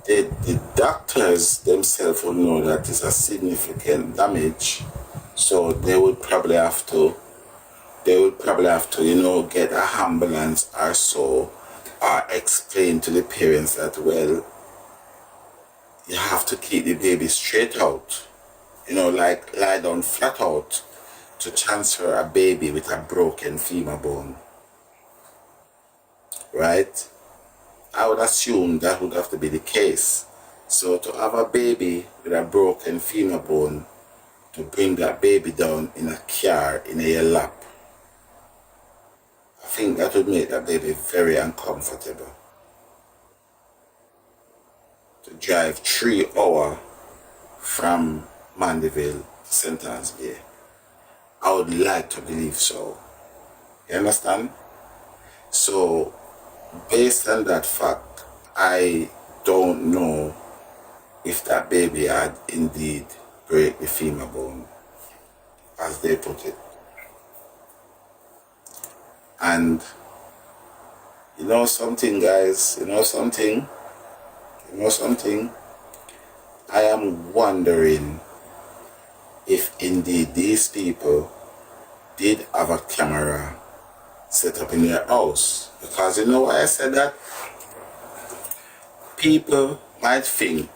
the doctors themselves will know that it's a significant damage, so they would probably have to, get a ambulance or so, or explain to the parents that, well, you have to keep the baby straight out, like lie down flat out to transfer a baby with a broken femur bone, right? I would assume that would have to be the case. So to have a baby with a broken femur bone, to bring that baby down in a car in a lap, I think that would make that baby very uncomfortable. To drive 3 hours from Mandeville to St. Anne's Bay. I would like to believe so. You understand? So, based on that fact, I don't know if that baby had indeed break the femur bone, as they put it. And you know something, guys, I am wondering if indeed these people did have a camera set up in their house. Because you know why I said that? People might think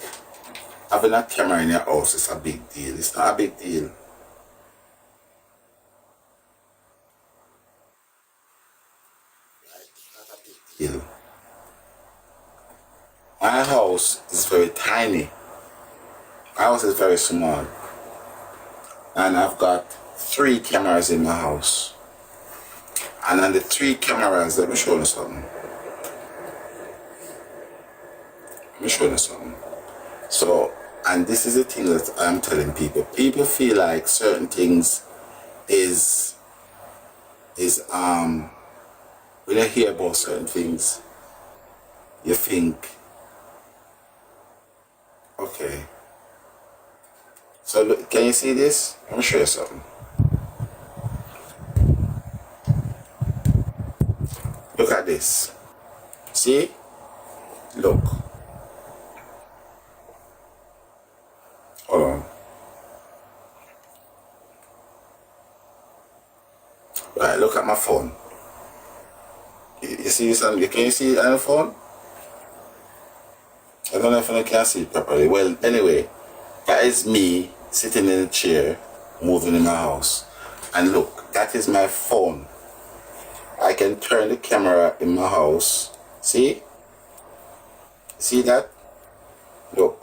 having a camera in your house is a big deal. It's not a big deal. It's not a big deal. My house is very tiny. My house is very small. And I've got 3 cameras in my house. And on the 3 cameras, let me show you something. So, and this is the thing that I'm telling people. People feel like certain things is when you hear about certain things, you think, okay. So look, can you see this? Let me show you something. Look at this. See? Look. Hold on. Right, look at my phone. You see something? Can you see it on the phone? I don't know if I can see it properly. Well, anyway, that is me sitting in a chair, moving in my house. And look, that is my phone. I can turn the camera in my house. See? See that? Look.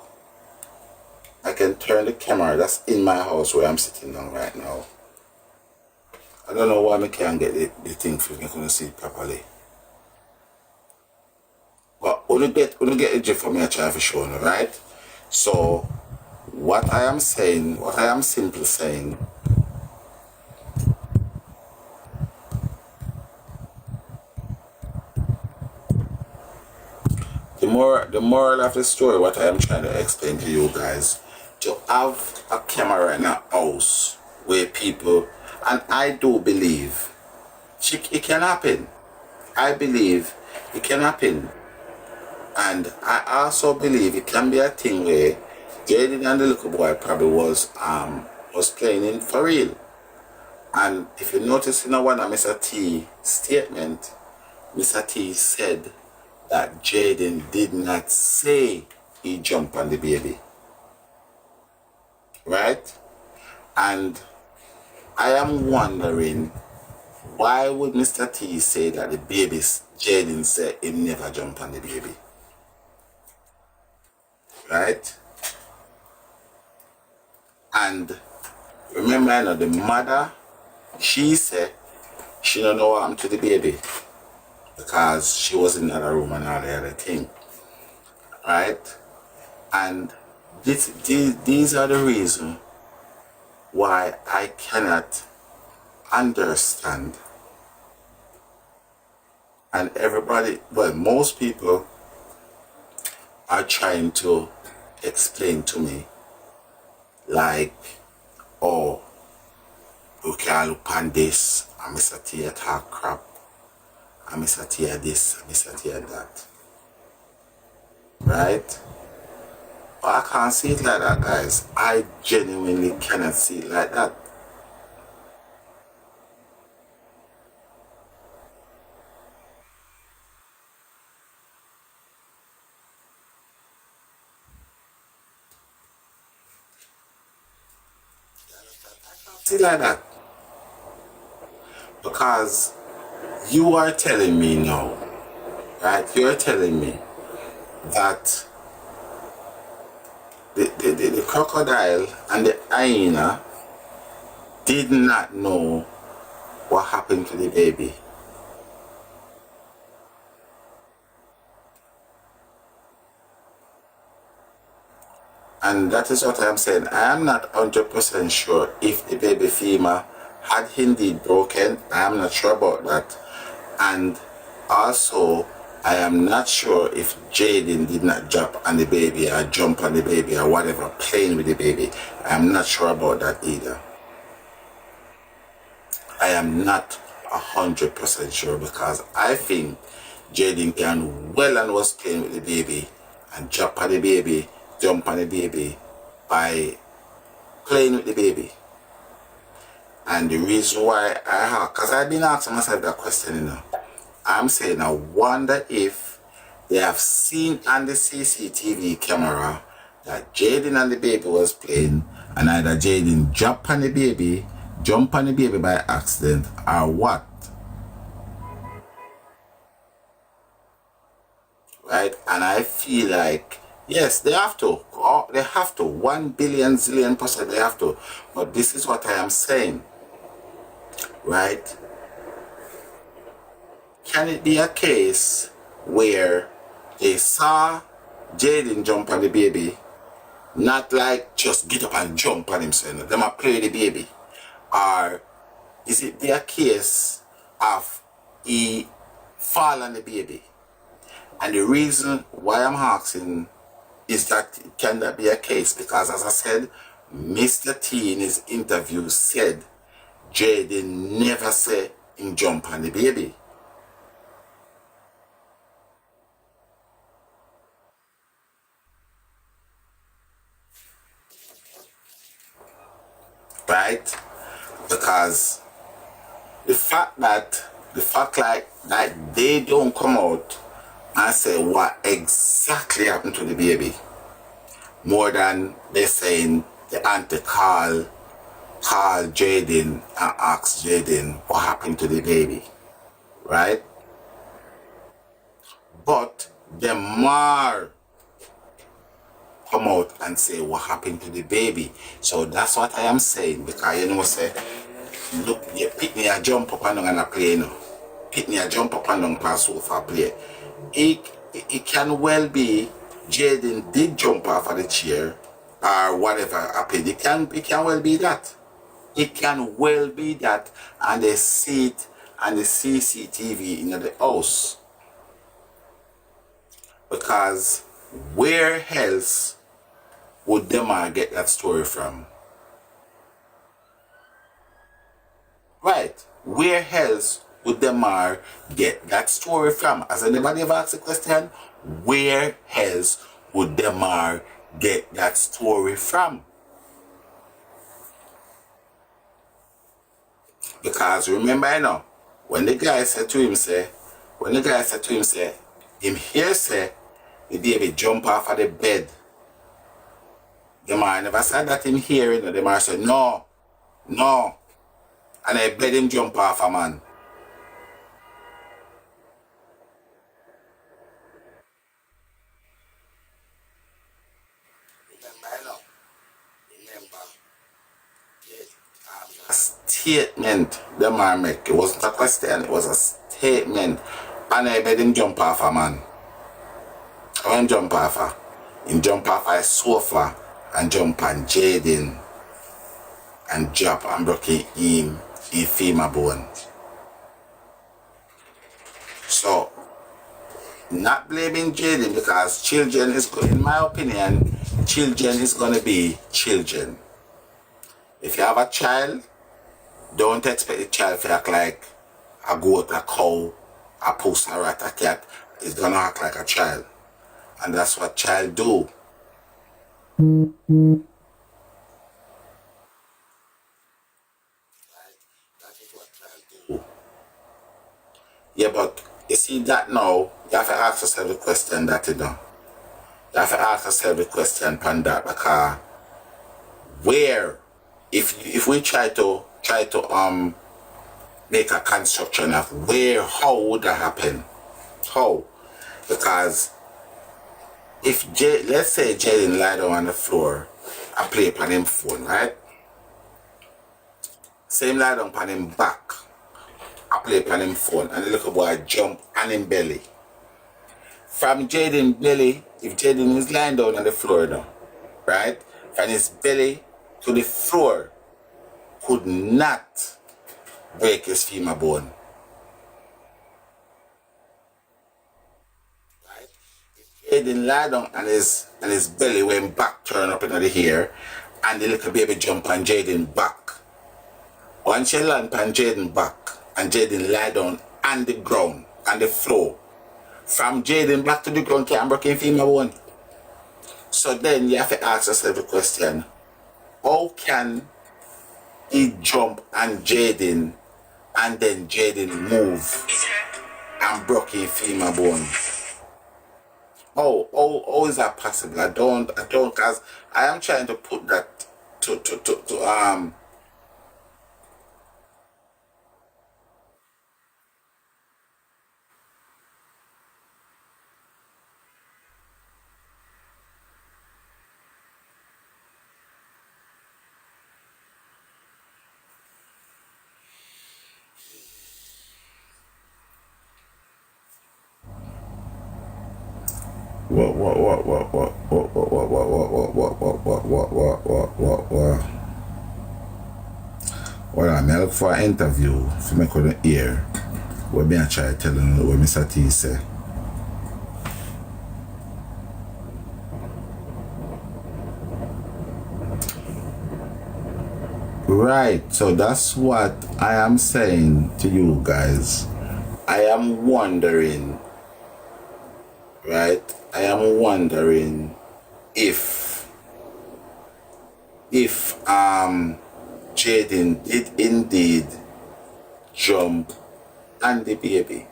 I can turn the camera. That's in my house where I'm sitting down right now. I don't know why I can't get the thing for me to see it properly. But only get the gist for me I try to show you, right? So what I am saying, what I am simply saying, the moral of the story, what I am trying to explain to you guys, to have a camera in a house where people, and I do believe it can happen. I believe it can happen. And I also believe it can be a thing where Jayden and the little boy probably was playing in for real. And if you notice in one of Mr. T's statement, Mr. T said that Jayden did not say he jumped on the baby. Right? And I am wondering, why would Mr. T say that the baby, Jayden said he never jumped on the baby? Right? And remember, the mother, she said she don't know what happened to the baby because she was in another room and all the other thing. Right? And these are the reasons why I cannot understand. And everybody, well, most people are trying to explain to me like, oh, you can't look on this, and Mr. T talk crap, and Mr. T this, and Mr. T that. Right? But I can't see it like that, guys. I genuinely cannot see it like that. See like that. Because you are telling me now, right? You're telling me that the crocodile and the hyena did not know what happened to the baby. And that is what I'm saying. I am not 100% sure if the baby femur had indeed broken. I am not sure about that. And also, I am not sure if Jayden did not drop on the baby or jump on the baby or whatever, playing with the baby. I am not sure about that either. I am not 100% sure because I think Jayden can well and was playing with the baby and drop on the baby, jump on the baby by playing with the baby. And the reason why I have, because I've been asking myself that question, you know. I'm saying, I wonder if they have seen on the CCTV camera that Jayden and the baby was playing, and either Jayden jump on the baby by accident, or what. Right? And I feel like, yes, they have to. They have to. 1 billion zillion percent they have to. But this is what I am saying. Right? Can it be a case where they saw Jayden jump on the baby, not like just get up and jump on him, so them a play the baby? Or is it be a case of he fall on the baby? And the reason why I'm asking is that can that be a case? Because as I said, Mr. T in his interview said Jayden never said him jump on the baby. Right? Because The fact like they don't come out and say what exactly happened to the baby, more than they saying the auntie call Jayden and ask Jayden what happened to the baby, right? But the more come out and say what happened to the baby. So that's what I am saying, because you know say, look, you pick me a jump up and down and a play, you know. Pick me a jump up and down pass sofa play. It can well be Jayden did jump off of the chair or whatever happened. It can well be that. It can well be that, and they see it and the CCTV in the house. Because where else would them get that story from? Right. Where else would them get that story from? Has anybody ever asked the question? Where else would them get that story from? Because remember, you know, when the guy said to him, him here say, the baby jump off of the bed. The man never said that him here, you know. The man said, no. And I bed him jump off a man. A statement the man make. It wasn't a question, it was a statement. And I bed him jump off a man. When him jump off a sofa and jump on Jayden and drop and broke him in femur bone. So, not blaming Jayden, because children is good. In my opinion, children is going to be children. If you have a child, don't expect the child to act like a goat, a cow, a puss, a rat, a cat. It's going to act like a child. And that's what child do. That is what child do. Yeah, but you see that now, you have to ask yourself the question that you know. You have to ask yourself the question on that, because where, if we try to make a construction of where, how would that happen? How? Because if let's say Jayden lie down on the floor and play upon him phone, right? Same lie down upon him back, I play upon him phone, and the little boy jump on him belly. From Jayden belly, if Jayden is lying down on the floor now, right? From his belly to the floor could not break his femur bone. Right? If Jayden lie down and his belly went back, turn up into the air, and the little baby jump on Jayden back. Once you land on Jayden back, and Jayden lie down on the ground, on the floor, from Jayden back to the ground can't break his femur bone. So then you have to ask yourself the question, how can he jump on Jayden and then Jayden move and broke his femur bone? How is that possible? I don't, because I am trying to put that to what well, I'm look for an interview for me couldn't hear what me I try telling you what Mr. T say. Right, so that's what I am saying to you guys. I am wondering, right? I am wondering if Jayden did indeed jump and the baby.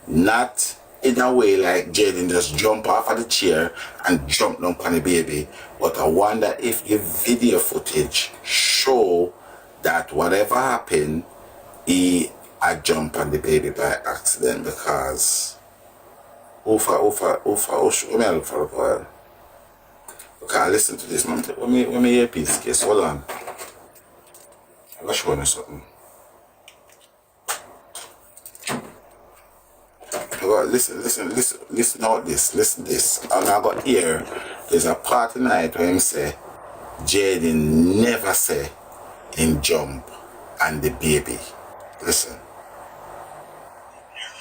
Not in a way like Jayden just jump off of the chair and jump down on the baby, but I wonder if the video footage show that whatever happened, he had jumped on the baby by accident, because let me look for a while. Okay, listen to this, man. Let me hear peace case. Hold on. I'm gonna show you something. Listen out this, listen this. And I got here, there's a part tonight where him say, Jayden never say him jump and the baby. Listen.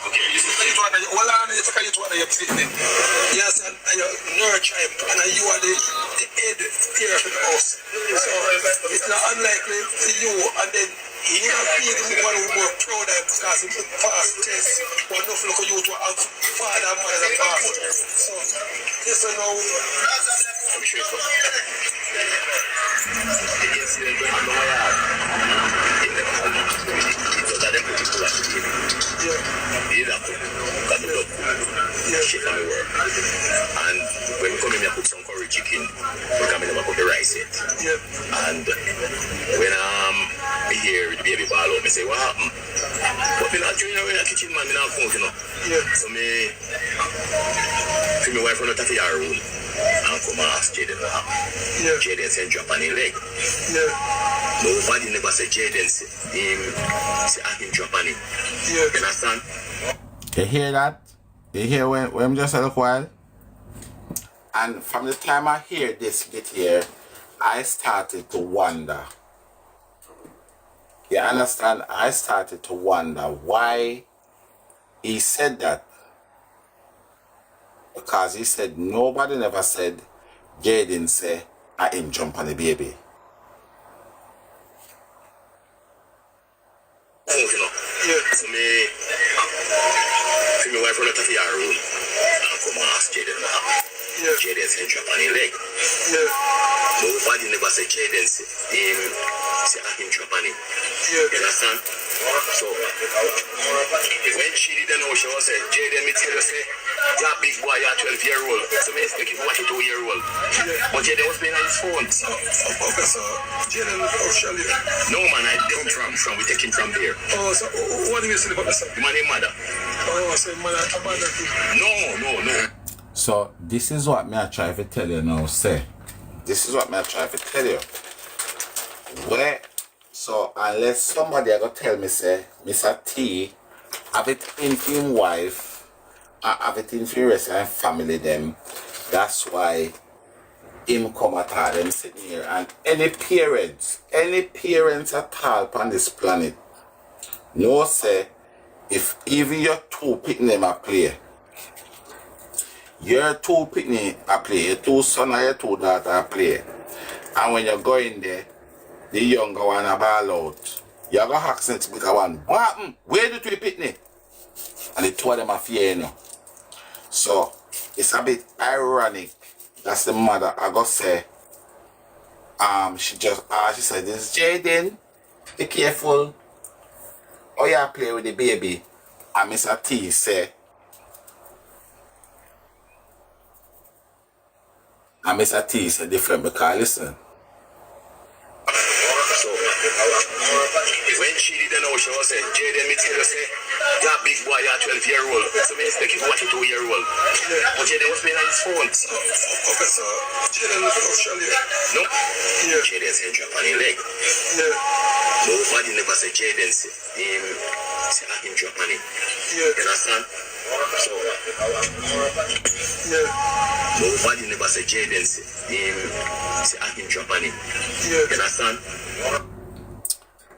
Okay, listen to it, hold on, it's kind of what you're saying. Yes, and you nurture him, and you are the head here of the house. So it's not unlikely for you, and then he will be the one who more proud of him because he put past test. But nothing for you to have father and mother past test. So, listen now. I'm sure it's up. The incident went on my yard. It never happened. So that them people are shooting. Yeah. They did happen. Got the blood. Yeah. Shit on the work. And when we come in, I put some curry chicken. We come in, I put the rice in. Yeah. And when me hear the baby ball out, me say, what happened? But me not doing it in the kitchen, man. Me not cook, you know. Yeah. So me, for my wife run out of the room. And come and ask Jayden what happened. Yeah. Jayden said drop on his leg. Yeah. Nobody never said Jayden say I can drop on him. Yeah. You understand? You hear that? You hear when just a little while? And from the time I hear this bit here, I started to wonder. You understand? I started to wonder why he said that. Because he said nobody never said Jayden say I him jump on the baby. Oh, you know. Yeah. So me wife run out of the room and come and ask Jayden what happened. Yeah. Jayden said jump on his leg. Yeah. Nobody never said Jayden say I him jump on him. Yeah. You understand? So when she didn't know, she was saying, Jayden, me tell you, say, you're a big boy, you're 12-year-old. So me expect you to watch a 2-year-old. Yeah. But Jayden was playing on his phone. Okay, so Jayden, how shall you? No, man, I don't from we take him from there. Oh, so what do you say about the son? The man named Mother. Oh, so mother, a mother too? No. So this is what me I try to tell you now, say. This is what me I try to tell you. Where? So unless somebody are gonna tell me, say, Mr. T have it in for him wife, have it in for the rest of his family them. That's why him come at all them sitting here. And any parents at all on this planet, no say, if even your two picnic a play, your two picnic a play, your two son or your two daughter a play, and when you go in there, the younger one a ball out, you go ask next bigger one, what happened? Where the two picnic? And the two of them are fear, you know. So it's a bit ironic. That's the mother. I go say, she said, this is Jayden, be careful. Oh yeah, play with the baby. And Mr. T say, different because listen. So when she didn't know, she was saying, Jayden, me tell you, say, you're a big boy, you're 12-year-old. So me expect you to watch a 2-year-old. But Jayden was playing on his phone. Okay, so Jayden was officially. No. Yeah. Jayden said drop on his leg. Yeah. Nobody never said Jayden say I can drop on him. Yeah. You understand? So yeah. Nobody never said Jayden say I can drop on him. Yeah. You understand?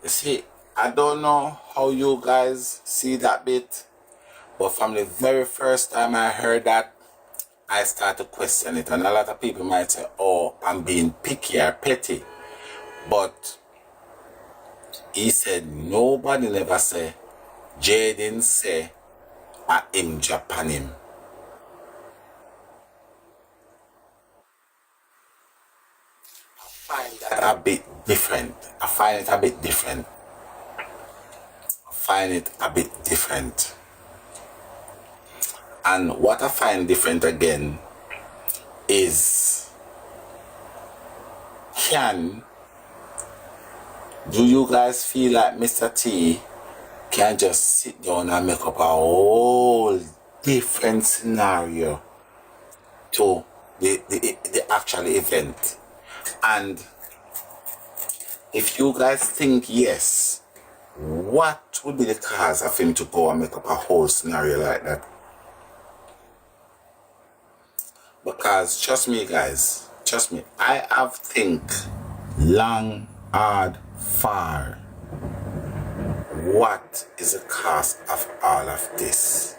You see, I don't know how you guys see that bit, but from the very first time I heard that, I started to question it. And a lot of people might say, oh, I'm being picky or petty. But he said nobody never say Jayden say I him Japan him. a bit different. I find it a bit different. And what I find different again is, do you guys feel like Mr. T can just sit down and make up a whole different scenario to the actual event? And if you guys think yes, what would be the cause of him to go and make up a whole scenario like that? Because trust me guys, trust me, I have think long, hard, far. What is the cost of all of this?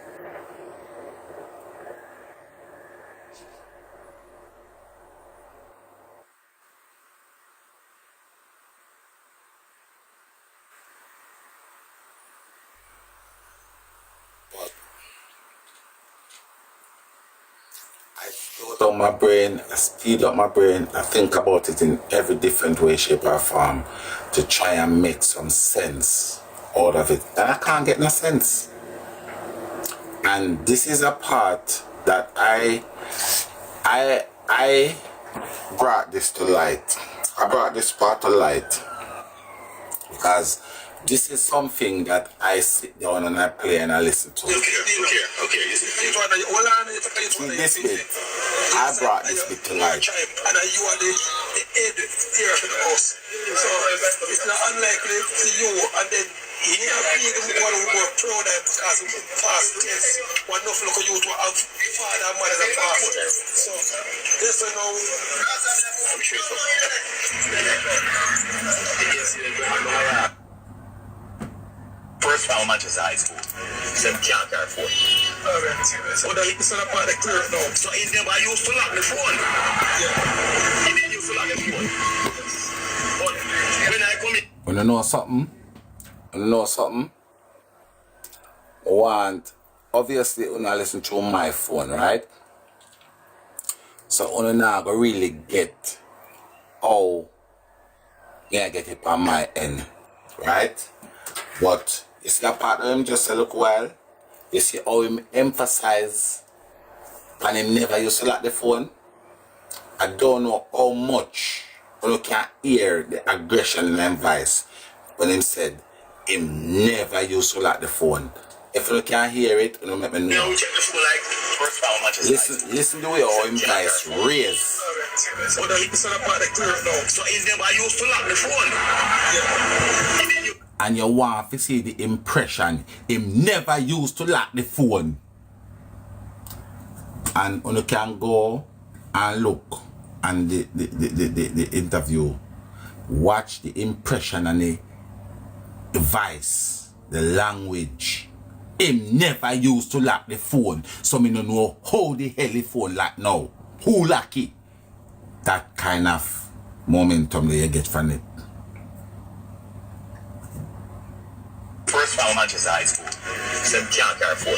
But I slow down my brain, I speed up my brain, I think about it in every different way, shape or form to try and make some sense out of it. And I can't get no sense. And this is a part that I brought this to light. I brought this part to light because this is something that I sit down and I play and I listen to. Okay. This bit, I brought this bit to light. And you are the head here of the house. So it's not unlikely to you and then you have people who go through that as fast test. One enough look at you to have father and mother that fast. So this is now. First round Manchester High School. Some can't carry phone. Alright. So that's not part of the clear now. So in them I used to lock the phone. Yeah. In them used to lock the phone. But when I come in. Wanna know something? Obviously I listen to my phone, right? So I now go really get how I get it on my end, right? But you see that part of him just a look while. You see how him emphasize and him never used to lock the phone. I don't know how much you can hear the aggression in him voice when him said him never used to lock the phone. If you can hear it, you let me know. We check the phone like first round Manchester. Listen the way how him voice raise. So that's not part of the clear now. So in them I used to lock the phone. And you want to see the impression him never used to lock the phone. And you can go and look and the interview, watch the impression and the voice, the language. Him never used to lock the phone, so me don't know how the hell the phone lock now. Who lock it? That kind of momentum that you get from it. First round Manchester High School. Some can't carry phone.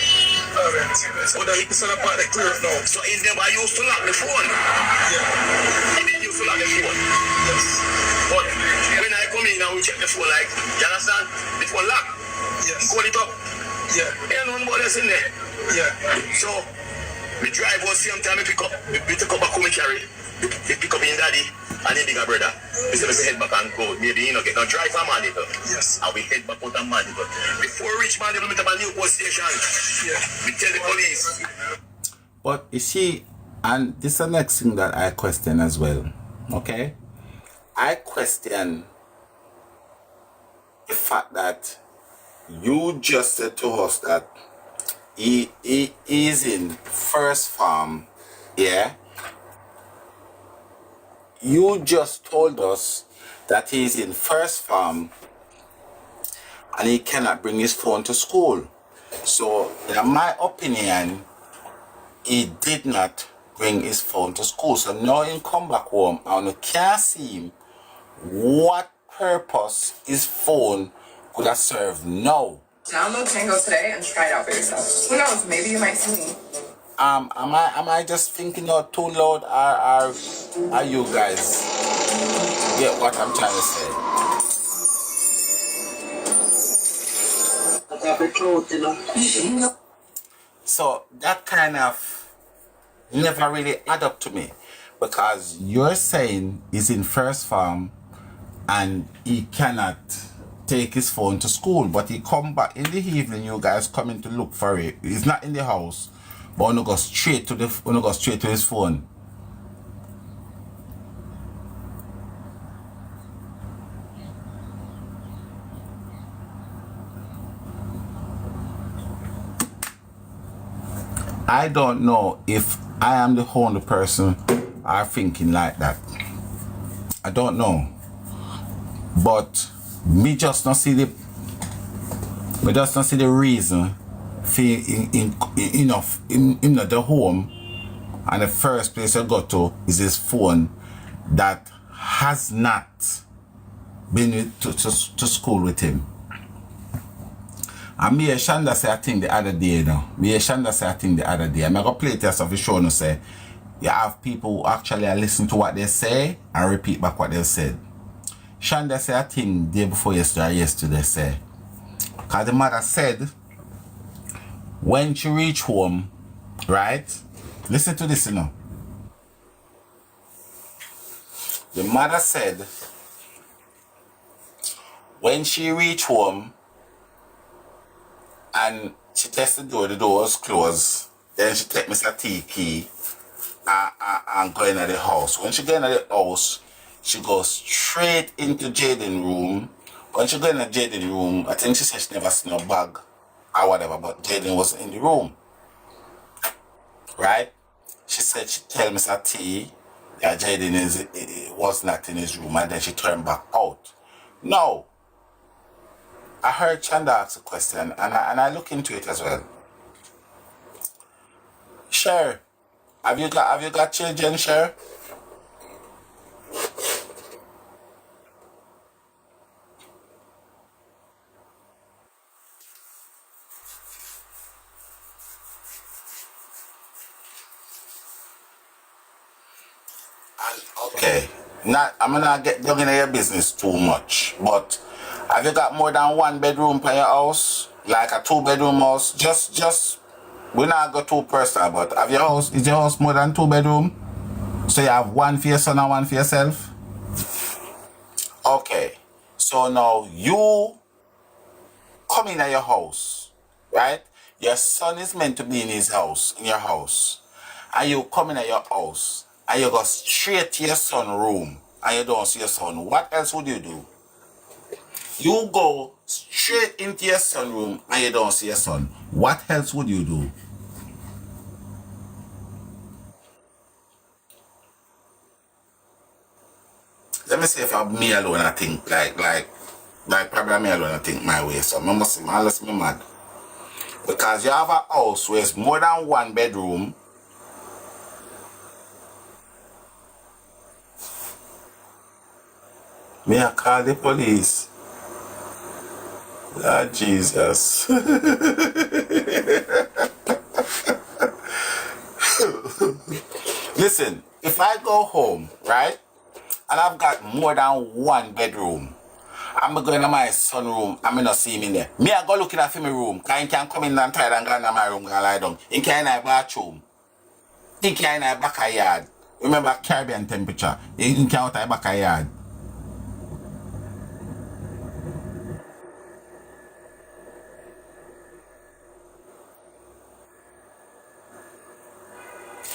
Alright. So that's not part of the clear now. So in them I used to lock the phone. In them used to lock the phone. But when I come in and we check the phone like, you understand? The phone lock. Call it up. Ain't none but us in there. So we drive out same time we pick up back home and carry. We pick up in daddy and in bigger brother. We say we head back and go. Maybe get no drive from Mandeville. And we head back out of Mandeville. Before we reach Mandeville, we meet up a new post station. We tell the police. But you see, and this is the next thing that I question as well. Okay? I question the fact that you just said to us that he is in first farm, yeah? You just told us that he's in first farm and he cannot bring his phone to school. So, in my opinion, he did not bring his phone to school. So now he come back home and you can't see him. What purpose his phone could have served now? Download Tango today and try it out for yourself. Who knows? Maybe you might see me. Am I just thinking out too loud, or are you guys get what I'm trying to say? So that kind of never really add up to me, because you're saying he's in first farm and he cannot take his phone to school, but he come back in the evening. You guys coming to look for it. He's not in the house, but wanna go straight to his phone. I don't know if I am the only person are thinking like that. I don't know, but me just not see the reason for in the home, and the first place I go to is his phone that has not been to school with him. And me and Shanda say I think the other day, I'm going to play it yourself, show and say, you have people who actually listen to what they say and repeat back what they said. Shanda say I think day before yesterday say, because the mother said, when she reach home, right? Listen to this, The mother said, when she reach home, and she tested the door was closed. Then she take Mr. T key and go into the house. When she go into the house, she goes straight into Jayden room. When she go into Jayden room, I think she said she never seen a bag or whatever, but Jayden was in the room. Right? She said she tell Mr. T that Jayden was not in his room, and then she turned back out. No. I heard Chanda ask a question, and I look into it as well. Cher, have you got children, Cher? Okay. I'm gonna get down into your business too much, but have you got more than one bedroom per your house? Like a 2-bedroom house? Just we not go too personal, but is your house more than 2 bedroom? So you have one for your son and one for yourself? Okay. So now you come in at your house, right? Your son is meant to be in your house. And you come in at your house and you go straight to your son's room and you don't see your son. What else would you do? You go straight into your son's room and you don't see your son. What else would you do? Let me see if I'm me alone. I think like probably me alone. I think my way. So I must be mad, because you have a house where it's more than 1 bedroom. Me I call the police. Lord Jesus. Listen, if I go home, right, and I've got more than 1 bedroom, I'm going to my son room, I'm not see him in there. Me I go looking at my room, because he can come in and try and go into my room and lie down. He can in my bathroom. He can in my backyard. Remember Caribbean temperature. He can out my backyard.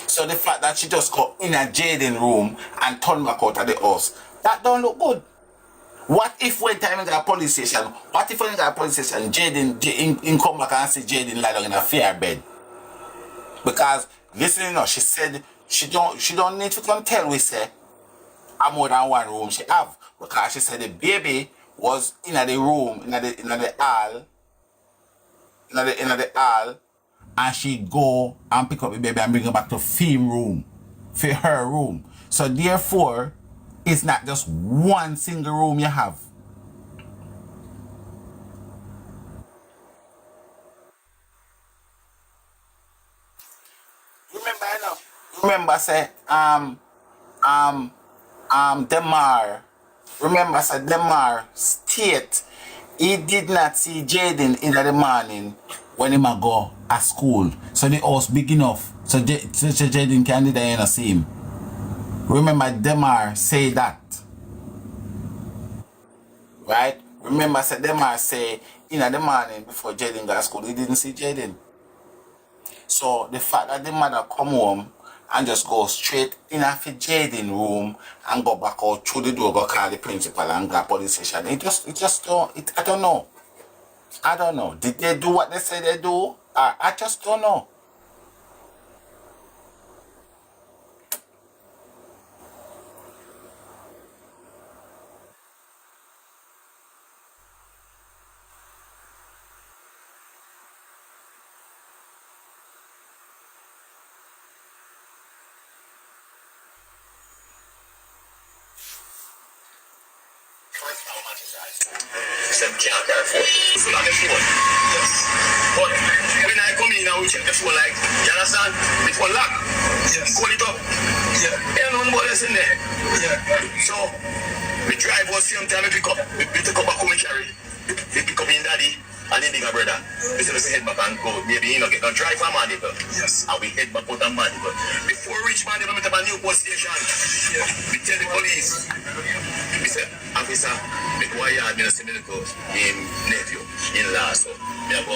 So the fact that she just got in a Jayden room and turned back out of the house, that don't look good. What if when time in the police station, Jayden come back and see Jayden lie down in a fair bed? Because listen, she said she don't need to come tell we say a more than 1 room she have. Because she said the baby was in the room, in the hall, and she go and pick up the baby and bring her back to film room, for her room. So therefore, it's not just 1 single room you have. Remember say Demar Remember, so Demar state he did not see Jayden in the morning when he might go at school. So the house big enough so Jayden can do that and see him. Remember, Demar say that. Right? Remember, so Demar say in the morning before Jayden got to school, he didn't see Jayden. So the fact that the mother come home and just go straight in after Jayden room and go back out through the door, go call the principal and go police station. I don't know. I don't know. Did they do what they say they do? I just don't know. Said can't carry phone. Full of the phone. Yes. But when I come in and we check the phone, like, you understand? The phone lock. Yes. Call it up. Yeah. Ain't no one else in there. Yeah. So we drive was same time we pick up. We take up a come and carry. We pick up in daddy and the bigger brother. We say we head back and go. Maybe get a drive from Mandeville. Yes. And we head back out of Mandeville. Before we reach Mandeville, we have a new post station. Yeah. We tell the police. We say, officer, why you had me to in nephew, in law, so me go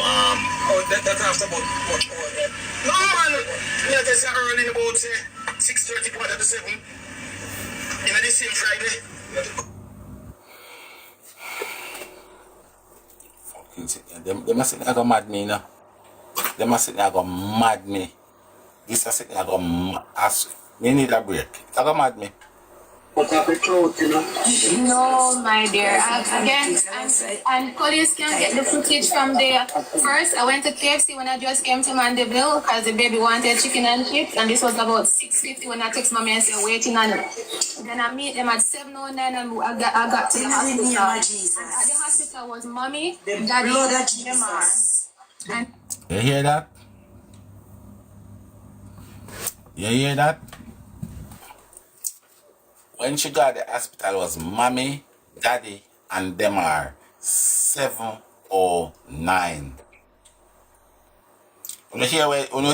that after about much more. No man, me just early about say 6:30 quarter to 7. In the same Friday. Fucking sit there. They must sit there go mad me now. They must sit there go mad me. This is sit there go ask. Me need a break. They go mad me. No, my dear. And police can get the footage from there. First, I went to KFC when I just came to Mandeville because the baby wanted chicken and chips, and this was about 6:50 when I text mommy and said waiting on it. Then I meet them at 7:09 and I got to the hospital. And at the hospital was mommy, daddy, Demar. And You hear that? You hear that? When she got to the hospital was mommy, daddy, and Demar. 7:09. When you hear, I don't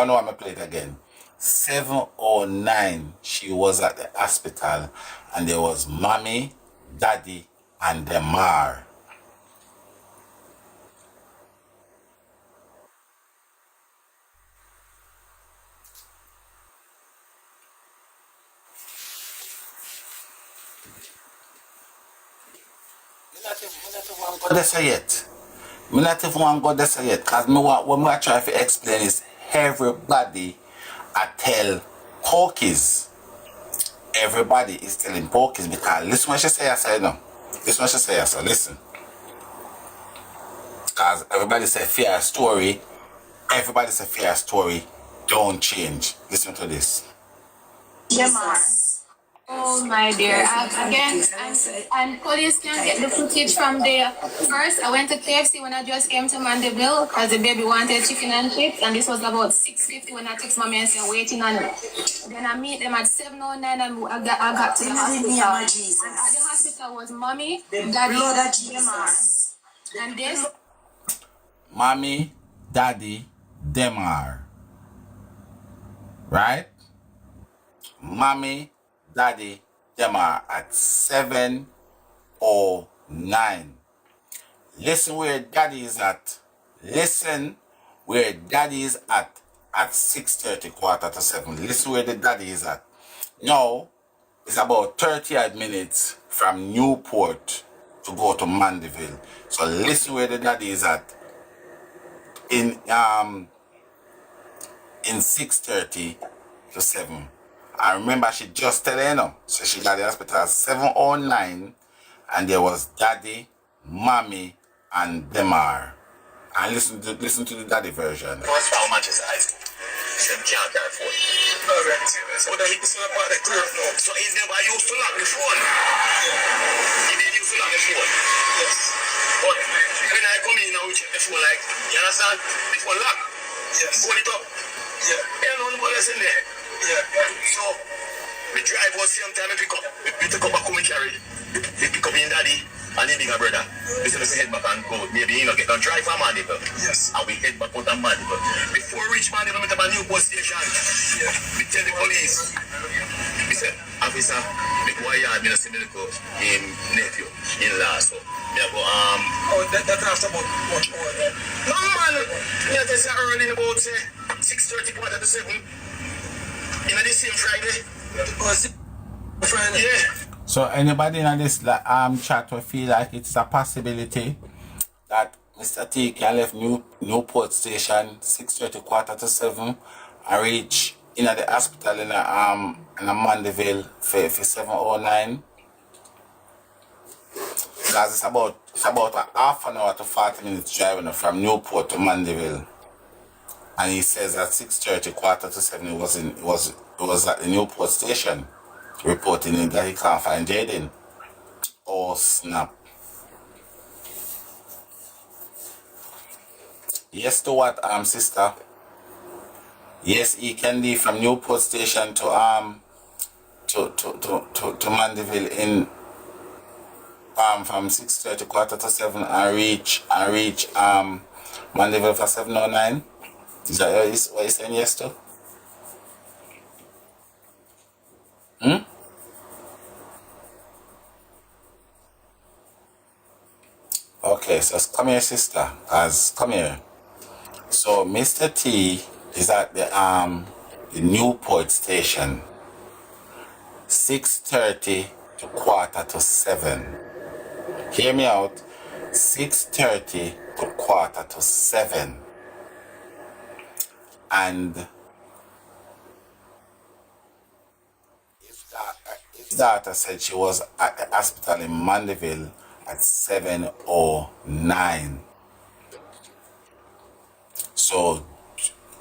know I'm gonna play it again. 7:09 she was at the hospital and there was mommy, daddy, and Demar. I not even want to go there yet. Because what I try to explain is everybody I tell pokies. Everybody is telling pokies because listen what she say I say no. Listen what she say I say, listen. Because everybody say fear story. Everybody say fear story. Don't change. Listen to this. Demar. Oh my dear. And police can get the footage from there. First, I went to KFC when I just came to Mandeville because the baby wanted chicken and chips, and this was about 6:50 when I text mommy and said waiting on it. Then I meet them at 7:09 and I got to the hospital. And at the hospital was mommy, daddy, Demar. And this Mommy, daddy, Demar. Right? Mommy, daddy, Demar at 7:09. Listen where daddy is at. Listen where daddy is at 6:30, quarter to 7. Listen where the daddy is at. Now, it's about 30 minutes from Newport to go to Mandeville. So listen where the daddy is at. In 6:30 to 7. I remember she just tell you know. So she got the hospital at 7:09 and there was daddy, mommy, and Demar. And listen to the daddy version. First how much is ice? Said can't carry phone. Alright. So that is not part of the clear now. So he's never used to lock the phone. He didn't used to lock the phone. Yes. But when I come in and we check the phone, like, you understand? The phone lock. Yes. Pull it up. Yeah. Ain't no one else in there. Yeah. So we drive was same time we pick up. We take up a come and carry. They pick up in daddy and the bigger brother. We say head back and go. Maybe you know get a drive from Mandeville. Yes. And we head back out of Mandeville. Before we reach Mandeville, we have a new post station. Yeah. We tell the police. We say, officer, make why you have been a similar in nephew, in law. So, yeah, but, Oh, that after about what hour then? no, man. Yeah, they say early about, say, 6:30, quarter to 7. In the same Friday. Friday. Yeah. So anybody in this chat will feel like it's a possibility that Mr. T can leave Newport Station 6:30 quarter to 7 and reach in the hospital in a Mandeville for 7:09. Because it's about a half an hour to 40 minutes driving from Newport to Mandeville. And he says at 6:30 quarter to 7 it was at the Newport Station reporting that he can't find Jayden. Oh snap. Yes to what, sister? Yes, he can leave from Newport Station to Mandeville in from 6:30 quarter to 7 and reach Mandeville for 7:09. Is that what you're saying yes to? Okay, so come here, sister. Come here. So Mr. T is at the Newport Station, 6:30 to quarter to 7. Hear me out. 6:30 to quarter to 7. And his daughter said she was at the hospital in Mandeville at 7:09. So,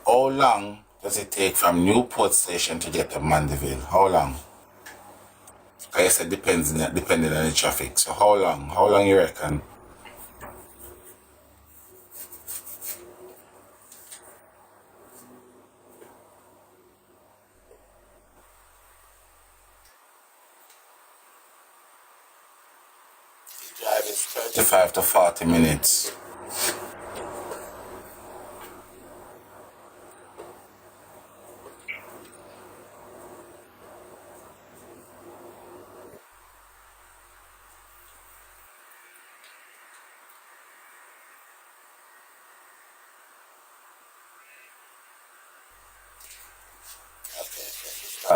how long does it take from Newport Station to get to Mandeville? How long? I guess it depending on the traffic. So, how long? How long you reckon? The drive is 35 to 40 minutes.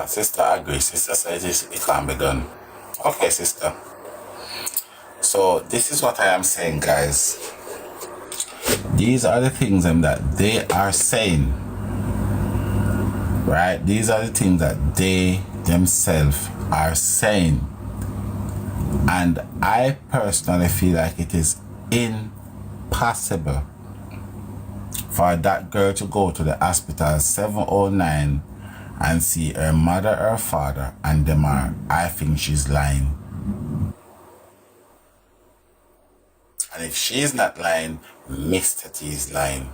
Sister agrees. Sister says it can't be done. Okay, sister. So this is what I am saying, guys. These are the things that they are saying. Right? These are the things that they themselves are saying. And I personally feel like it is impossible for that girl to go to the hospital at 7:09 and see her mother or father and them are, I think she's lying. And if she's not lying, Mr. T is lying.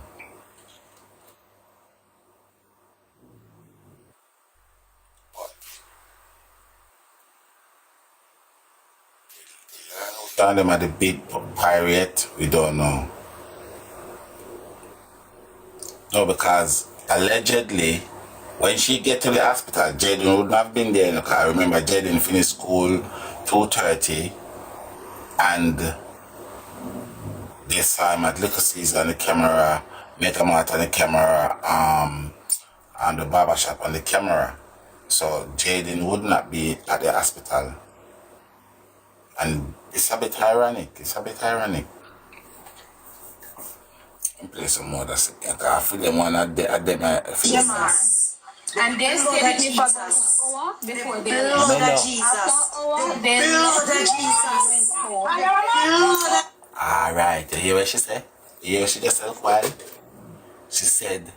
Found them at the big pirate, we don't know. No, because allegedly, when she get to the hospital, Jayden would not have been there. Because I remember Jayden finished school 2:30, and they saw him at Liquorsees on the camera, Metamart on the camera, and the barbershop on the camera. So Jayden would not be at the hospital. And it's a bit ironic. It's a bit ironic. Let me play some more. That's it. I feel them one at them. And they stayed with me for about an hour before they left. After an hour, they went home. Alright, you hear what she said? You hear what she just said a while? She said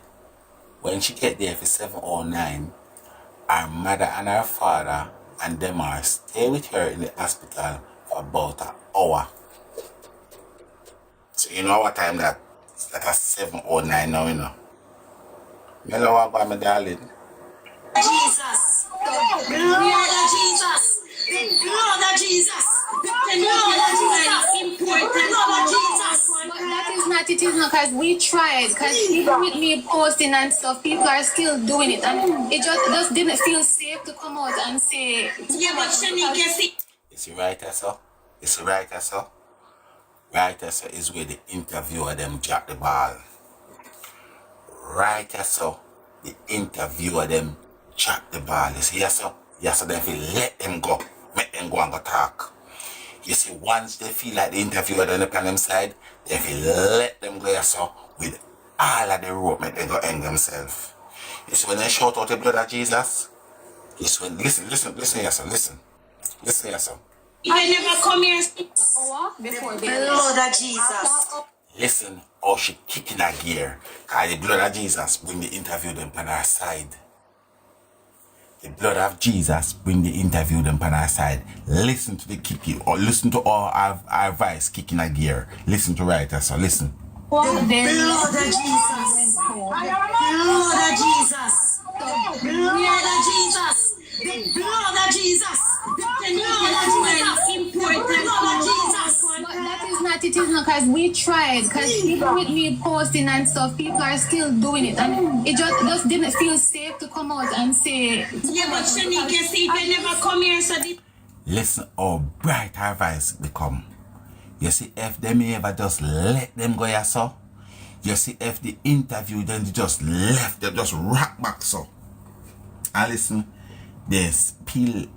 when she get there for 7:09, her mother and her father and them are stay with her in the hospital for about an hour. So you know what time that's 7:09 now, you know. You know what about my darling? Jesus. The blood of Jesus. The blood of Jesus. But that is not it, is not, because we tried, because even with me posting and stuff, people are still doing it, and it just didn't feel safe to come out and say. Yeah, but Shanique, you see. You see right there, sir? You see right there, sir? Right there, sir, is where the interviewer them drop the ball. Right there, sir, the interviewer them drop the ball. You see, yes, sir? Yes, sir, then if you let them go, make them go and go talk. You see, once they feel like the interviewer done up on them side, if you let them go, yes, sir, with all of the rope, make them go hang themselves. You see, when they shout out the blood of Jesus, you see, listen, yes, sir, listen, yes, sir. I never come here. Before The blood of Jesus. Listen, how she kicking her gear, cause the blood of Jesus bring the interview them on her side. The blood of Jesus bring the interview them on her side. Listen to the kicking, or listen to all our voice kicking her gear. Listen to right, so listen. The blood of Jesus. The blood of Jesus. The blood of Jesus. The blood of Jesus. The blood of Jesus. Important. But that is not it, is not, because we tried, because even with me posting and stuff, people are still doing it, and it just didn't feel safe to come out and say. Yeah, but Shanique, you see, they never come here, so the... Listen how bright her voice become. You see, if them ever just let them go, yes, so. You see, if the interview then they just left, they just rock back, so. And listen, they spill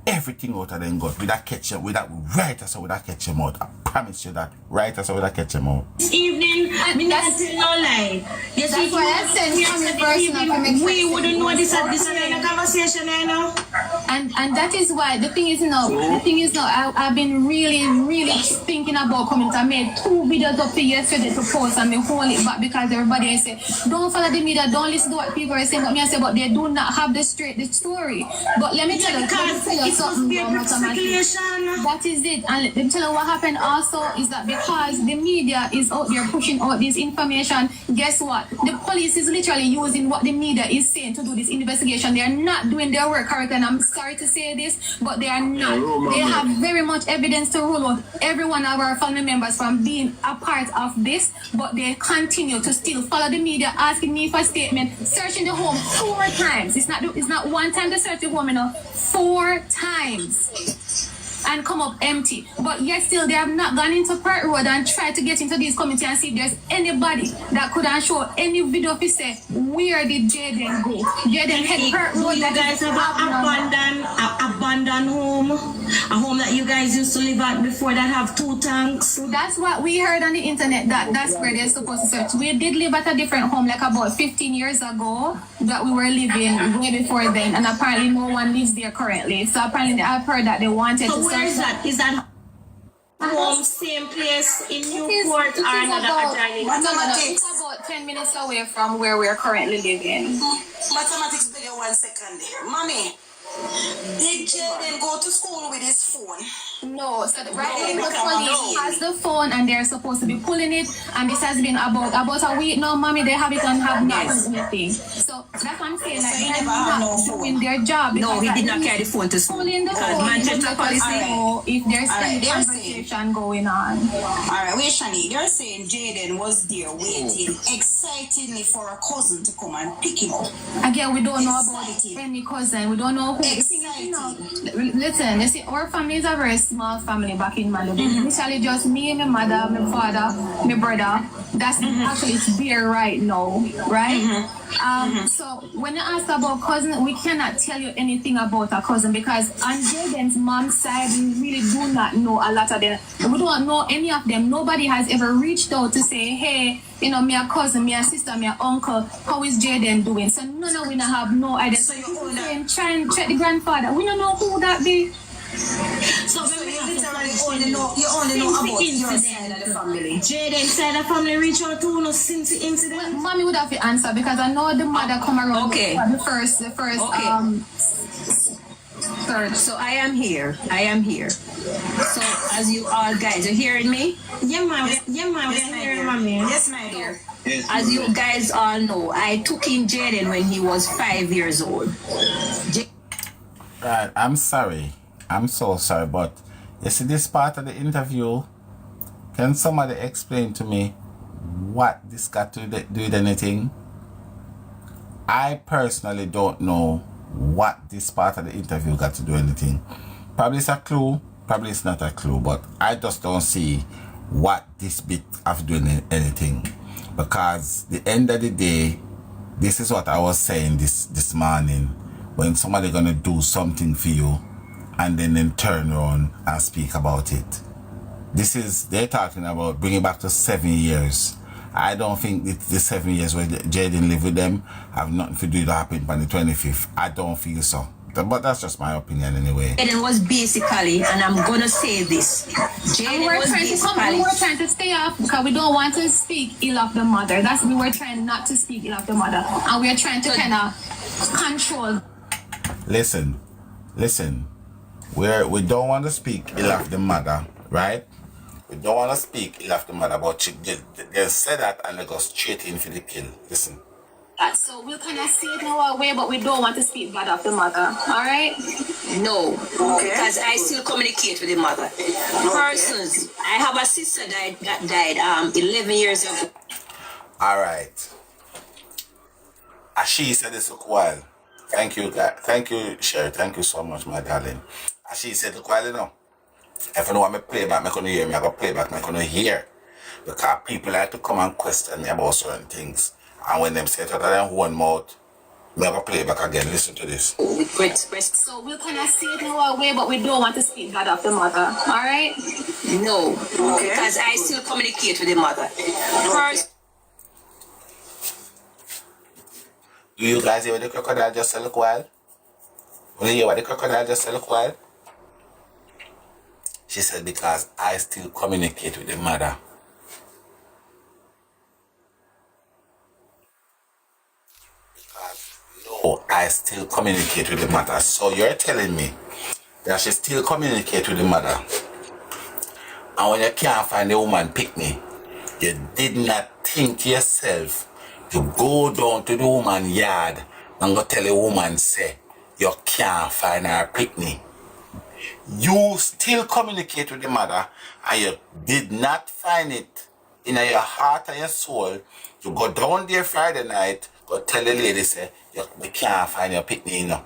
everything out of them gut with that ketchup, with that right or so with that ketchup out. I promise you that right or so with that ketchup out. This evening, me not tell no lie. Yes, That's why I said we wouldn't know this at this conversation, you know. And that is why the thing is now. I've been really thinking about coming. I made 2 videos up to yesterday to post and me hold it back because everybody I say don't follow the media, don't listen to what people are saying. But me I say, but they do not have the story. But let me tell you something about mathematics. That is it. And let me tell you what happened also is that because the media is out there pushing out this information, guess what? The police is literally using what the media is saying to do this investigation. They are not doing their work correctly, and I'm sorry to say this, but they are not. They have very much evidence to rule out every one of our family members from being a part of this, but they continue to still follow the media, asking me for a statement, searching the home 4 times. It's not one time they search the home, 4 times. And come up empty. But yet still they have not gone into Park Road and tried to get into this community and see if there's anybody that could show any video to say where did Jayden go. Jayden head Park Road. You guys have an abandoned home, a home that you guys used to live at before that have 2 tanks. That's what we heard on the internet, that's where they're supposed to search. We did live at a different home like about 15 years ago that we were living way before then, and apparently no one lives there currently. So apparently I've heard that they wanted to search. Where is that? Is that home same place in Newport or another adjoining? It's about 10 minutes away from where we're currently living. Mathematics, beg you 1 second there. Mommy, did Jayden go to school with his phone? No, so right now the police has the phone and they're supposed to be pulling it, and this has been about a week now, mommy. They have it and have not done anything. So that's what I'm saying, like So he they're never not doing their job. No, he did not carry the phone to school. Pulling the phone, Manchester police know if there's any conversation going on. Alright, wait, Shani. They're saying Jayden was there waiting excitedly for a cousin to come and pick him up. Again, we don't know about any cousin. We don't know who. Listen, you see, our family is a very small family back in Malibu. Initially, just me, my mother, my father, my brother. That's actually it's there right now, right? So when you ask about cousin, we cannot tell you anything about a cousin because on Jayden's mom's side, we really do not know a lot of them. We don't know any of them. Nobody has ever reached out to say, hey, me a cousin, me a sister, me a uncle, how is Jayden doing? So none of we have no idea. So you try and check the grandfather. We don't know who that be. So you literally only know about your side of the family. Jayden's side of the family reach out to us since the incident. Mommy would have to answer because I know the mother come around. Okay. The first search. So I am here. So as you all guys are hearing me? Yeah, ma'am. We're hearing mommy. Yes, my dear. As you guys all know, I took in Jayden when he was 5 years old. Right, I'm sorry. I'm so sorry, but You see this part of the interview? Can somebody explain to me what this got to do with anything? I personally don't know what this part of the interview got to do anything. Probably it's a clue, probably it's not a clue, but I just don't see what this bit of doing anything. Because the end of the day, this is what I was saying this morning. When somebody gonna do something for you and then turn around and speak about it. They're talking about bringing back to 7 years. I don't think the 7 years where Jayden live with them have nothing to do with what happened on the 25th. I don't feel so. But that's just my opinion anyway. Jayden was basically, and I'm gonna say this, We were trying to stay off because we don't want to speak ill of the mother. We were trying not to speak ill of the mother. And we are trying to kind of control. Listen. We don't want to speak ill of the mother, right? We don't want to speak ill of the mother, but they said that and they go straight in for the kill. Listen. So we'll kind of see it in our way, but we don't want to speak bad of the mother. All right? No, because I still communicate with the mother. Persons, I have a sister that died 11 years ago. All right. She said this a while. Thank you, guys. Thank you, Sherry. Thank you so much, my darling. She said a while, you know. If you know what me play back, I'm going to hear me. I go play back, I'm going to hear. Because people like to come and question me about certain things. And when them say it out of them one mouth, I'm going to play back again. Listen to this. So we'll kind of see it in our way, but we don't want to speak bad of the mother. All right? No, because I still communicate with the mother. First, do you guys hear what the crocodile just said a while? Will you hear what the crocodile just said a while? She said, because I still communicate with the mother. Because, no, I still communicate with the mother. So you're telling me that she still communicate with the mother. And when you can't find the woman pick me, you did not think to yourself to go down to the woman's yard and go tell the woman, say, you can't find her pick me. You still communicate with the mother and you did not find it in your heart and your soul to go down there Friday night, go tell the lady, say, you can't find your picnic, you know.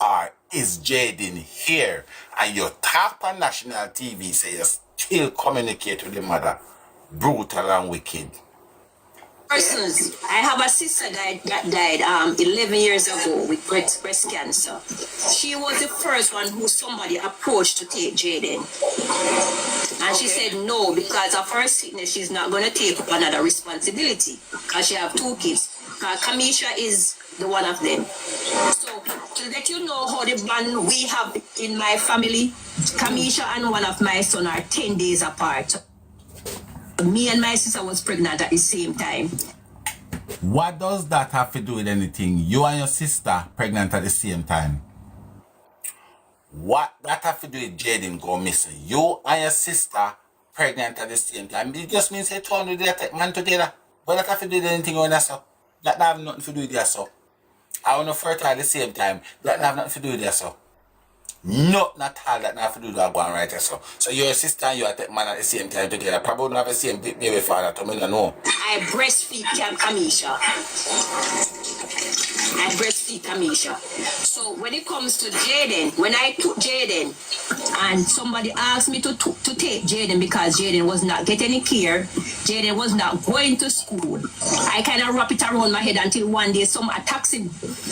Or is Jayden here? And you talk on national TV, say you still communicate with the mother. Brutal and wicked. persons, I have a sister that died 11 years ago with breast cancer. She was the first one who somebody approached to take Jayden. And she said no, because of her sickness, she's not going to take up another responsibility because she have 2 kids. Kamisha is the one of them. So to let you know how the bond we have in my family, Kamisha and one of my sons are 10 days apart. Me and my sister was pregnant at the same time. What does that have to do with anything? You and your sister pregnant at the same time? What that have to do with Jayden go missing? You and your sister pregnant at the same time? It just means they 200 take man together. But that have to do with anything on that, so? That have nothing to do with that, so? I want to fertile at the same time. That have nothing to do with that, so? Not all that have to do with that going right, so. So your sister and you are take man at the same time together. Probably don't have the same baby father, to me, no. I breastfeed Kamisha. So when it comes to Jayden, when I took Jayden and somebody asked me to take Jayden because Jayden was not getting any care, Jayden was not going to school, I kind of wrap it around my head until one day a taxi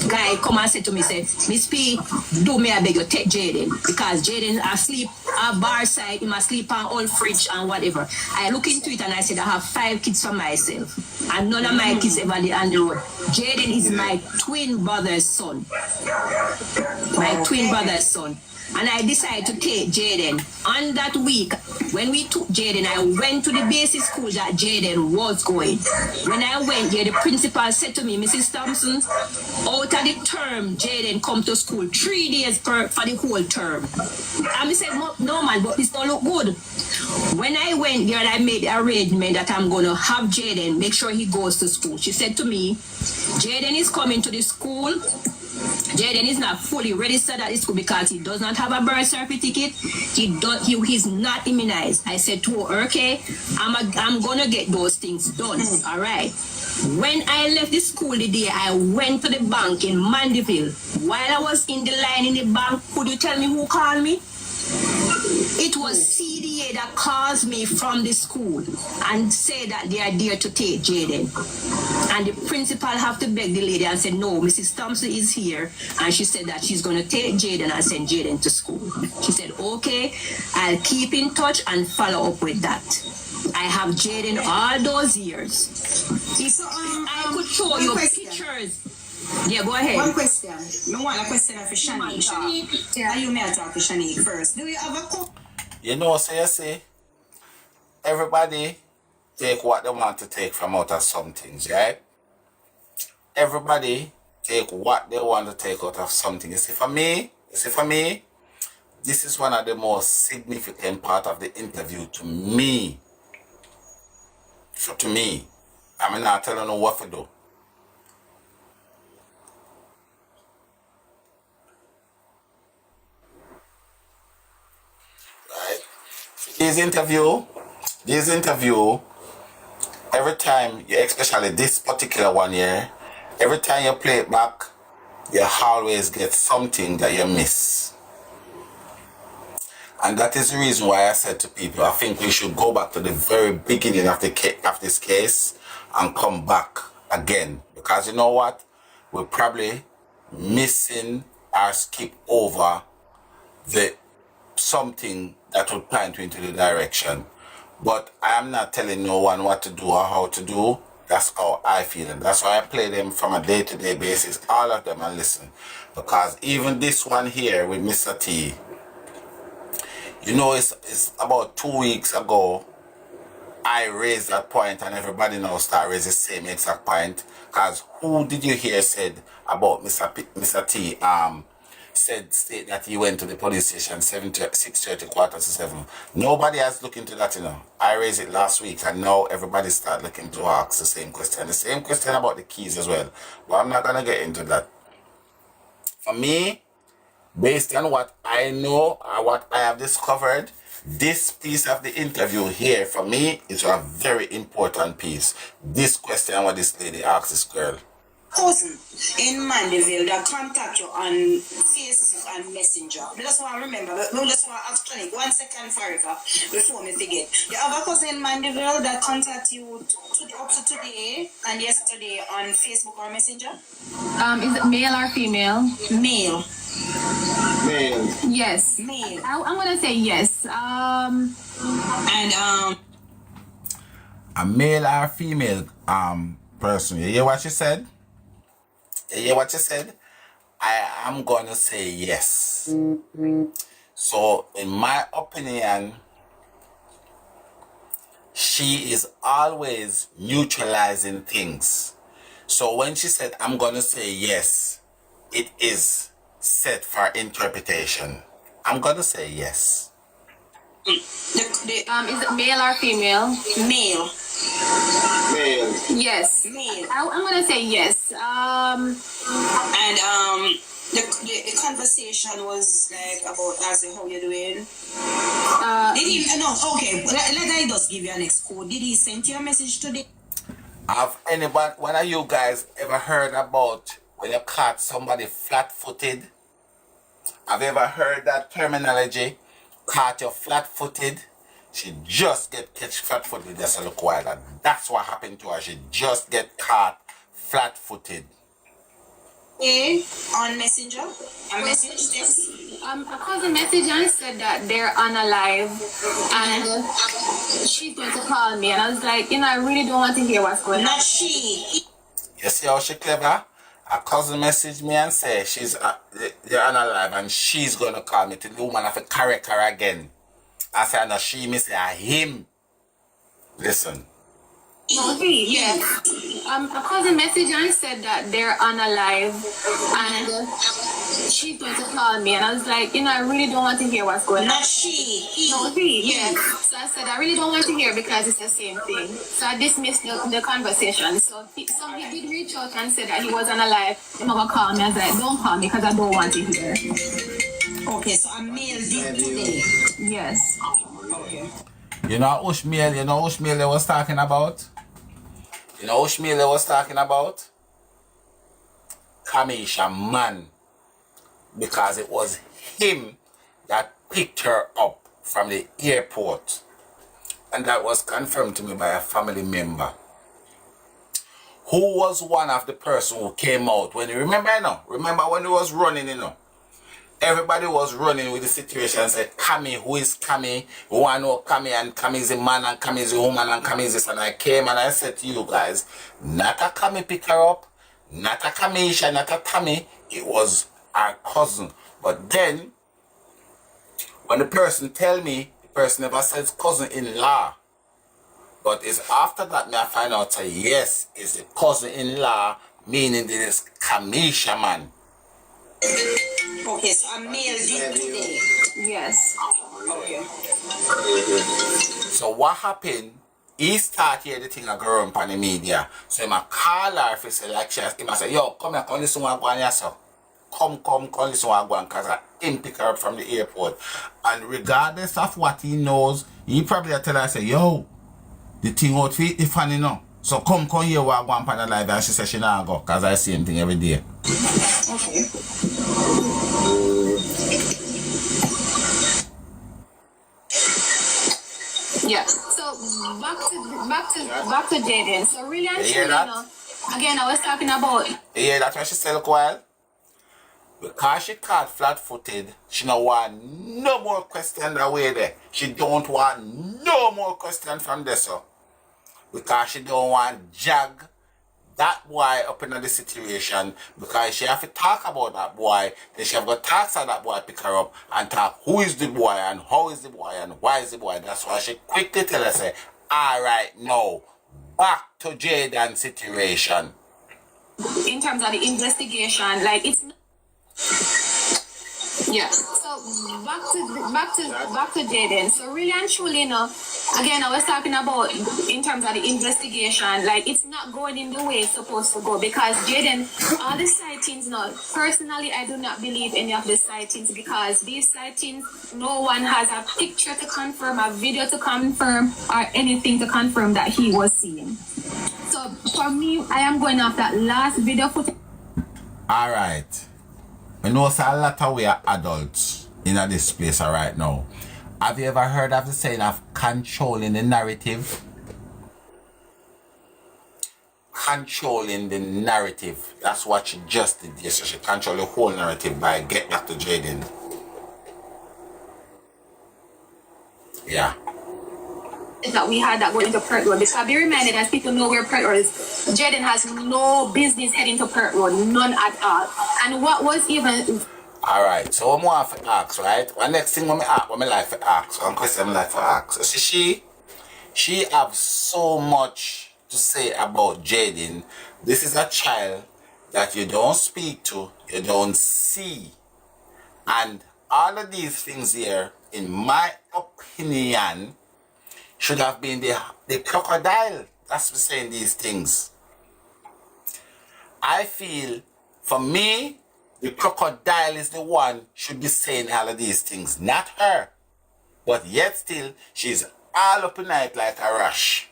guy come and said to me, say, Miss P, do me a beg you take Jayden because Jayden asleep at bar side, he must sleep on old fridge and whatever. I look into it and I said I have 5 kids for myself and none of my kids ever did on the road. Jayden is my twin brother's son. And I decided to take Jayden. On that week, when we took Jayden, I went to the basic school that Jayden was going. When I went there, the principal said to me, Mrs. Thompson, out of the term, Jayden come to school 3 days for the whole term. And I said, no man, but this don't look good. When I went there and I made the arrangement that I'm going to have Jayden, make sure he goes to school, she said to me, Jayden is coming to the school Jayden is not fully registered at the school because he does not have a birth certificate. He's not immunized. I said to her, okay, I'm gonna get those things done. All right. When I left the school the day, I went to the bank in Mandeville. While I was in the line in the bank, could you tell me who called me? It was CDA that calls me from the school and say that they are there to take Jayden. And the principal have to beg the lady and say, no, Mrs. Thompson is here. And she said that she's going to take Jayden and send Jayden to school. She said, okay, I'll keep in touch and follow up with that. I have Jayden all those years. If I could show you pictures. Yeah, go ahead. One question. I want a question for Shanique. Yeah. You may talk to Shanique first. Do you have a You know, so you see, everybody take what they want to take from out of some things, right? Everybody take what they want to take out of something. You see, for me, this is one of the most significant part of the interview to me. So to me, I'm not telling you what to do. Right? This interview, every time, especially this particular one here, every time you play it back, you always get something that you miss. And that is the reason why I said to people, I think we should go back to the very beginning of this case and come back again. Because you know what? We're probably missing or skip over something that would point you into the direction. But I am not telling no one what to do or how to do. That's how I feel. And that's why I play them from a day-to-day basis, all of them, and listen. Because even this one here with Mr. T, you know, it's about 2 weeks ago, I raised that point and everybody now start raising the same exact point. Because who did you hear said about Mr. T, state that he went to the police station 6:30, 6:45. Nobody has looked into that, you know. I raised it last week and now everybody start looking to ask the same question. The same question about the keys as well. But I'm not going to get into that. For me, based on what I know or what I have discovered, this piece of the interview here for me is a very important piece. This question what this lady asked this girl. Cousin in Mandeville that contact you on Facebook and Messenger. That's what I remember. That's what I asked Tony. 1 second forever before me forget. You have a cousin in Mandeville that contact you up to today and yesterday on Facebook or Messenger? Is it male or female? Male. Male. Yes. Male. I'm gonna say yes. And A male or female person. You hear what she said? You hear what she said? I am gonna say yes. So in my opinion, she is always neutralizing things. So when she said I'm gonna say yes, it is set for interpretation. I'm gonna say yes. Is it male or female? male. Male. Yes. Male. I'm gonna say yes. And the conversation was like about asking how you doing. Did he no okay, let I just give you an next code. Did he send you a message today? Have anybody, one of you guys ever heard about when you caught somebody flat-footed? Have you ever heard that terminology? Caught you flat-footed? She just get catch flat-footed just a little while. And that's what happened to her. She just get caught flat-footed. Yeah, on Messenger. A message text. A cousin messaged and said that they're unalive and she's going to call me, and I was like, you know, I really don't want to hear what's going on. Not she. You see how she clever? A cousin messaged me and said they're unalive and she's gonna call me to the woman have to correct her again. I said no, she me say him. Listen. Okay, yeah. A cousin messaged and said that they're unalive and she's going to call me, and I was like, I really don't want to hear what's going on. Not she. No, he, yes. So I said, I really don't want to hear because it's the same thing. So I dismissed the conversation. So he did reach out and said that he wasn't alive. He never called me. I was like, don't call me because I don't want to hear. Okay, so a male did today. Yes. Okay. You know Ushmail they was talking about? You know Ushmail they was talking about? Kamisha man. Because it was him that picked her up from the airport. And that was confirmed to me by a family member. Who was one of the person who came out when you remember when he was running, everybody was running with the situation and said, Kami, who is Kami? We want to know Kami, and Kami is a man, and Kami is a woman, and Kami is this. And I came and I said to you guys, not a Kami pick her up, not a Kamisha, not a Kami, it was our cousin. But then, when the person tell me, the person never says cousin-in-law. But it's after that me I find out that yes, it's a cousin-in-law, meaning that it's Kamisha man. Okay, so a male did today. Yes. Okay. So what happened? He started the thing a girl on the media. So he might call her if he say like she he might say, yo, come here, come listen what I'm going on. Come listen what I'm going because I him pick her up from the airport. And regardless of what he knows, he probably tell her, say, yo, the thing out fit the funny now. So come here what I'm going on the live. And she said she not go because I see him thing every day. Okay. Yeah. So back to Jayden. So really and You hear truly, that? again, I was talking about. Yeah, that's what she said look while. Because she caught flat-footed, she don't want no more questions away there. She don't want no more questions from there, so. Because she don't want jag that boy up in the situation, because she have to talk about that boy, then she have got to talk to that boy, pick her up and talk who is the boy and how is the boy and why is the boy. That's why she quickly tell her, say, alright, now, back to Jayden situation. In terms of the investigation, like it's yeah. So back to Jayden. So really and truly, again, I was talking about in terms of the investigation, like it's not going in the way it's supposed to go because Jayden, all the sightings personally, I do not believe any of the sightings because these sightings, no one has a picture to confirm, a video to confirm, or anything to confirm that he was seen. So for me, I am going off that last video footage. All right. I know it's a lot of we are adults in this place right now. Have you ever heard of the saying of controlling the narrative? Controlling the narrative. That's what she just did. Yes, she controlled the whole narrative by Get Back to Jayden. Yeah. That we had that going to Perth Road. Because be reminded, as people know where Perth Road is, Jayden has no business heading to Perth Road, none at all. And what was even... Alright, so what more to ask, right? One next thing what I like to ask, one question I like to ask. So she have so much to say about Jayden. This is a child that you don't speak to, you don't see. And all of these things here, in my opinion, should have been the crocodile that's saying these things. I feel, for me, the crocodile is the one should be saying all of these things, not her. But yet still, she's all up in night like a rush.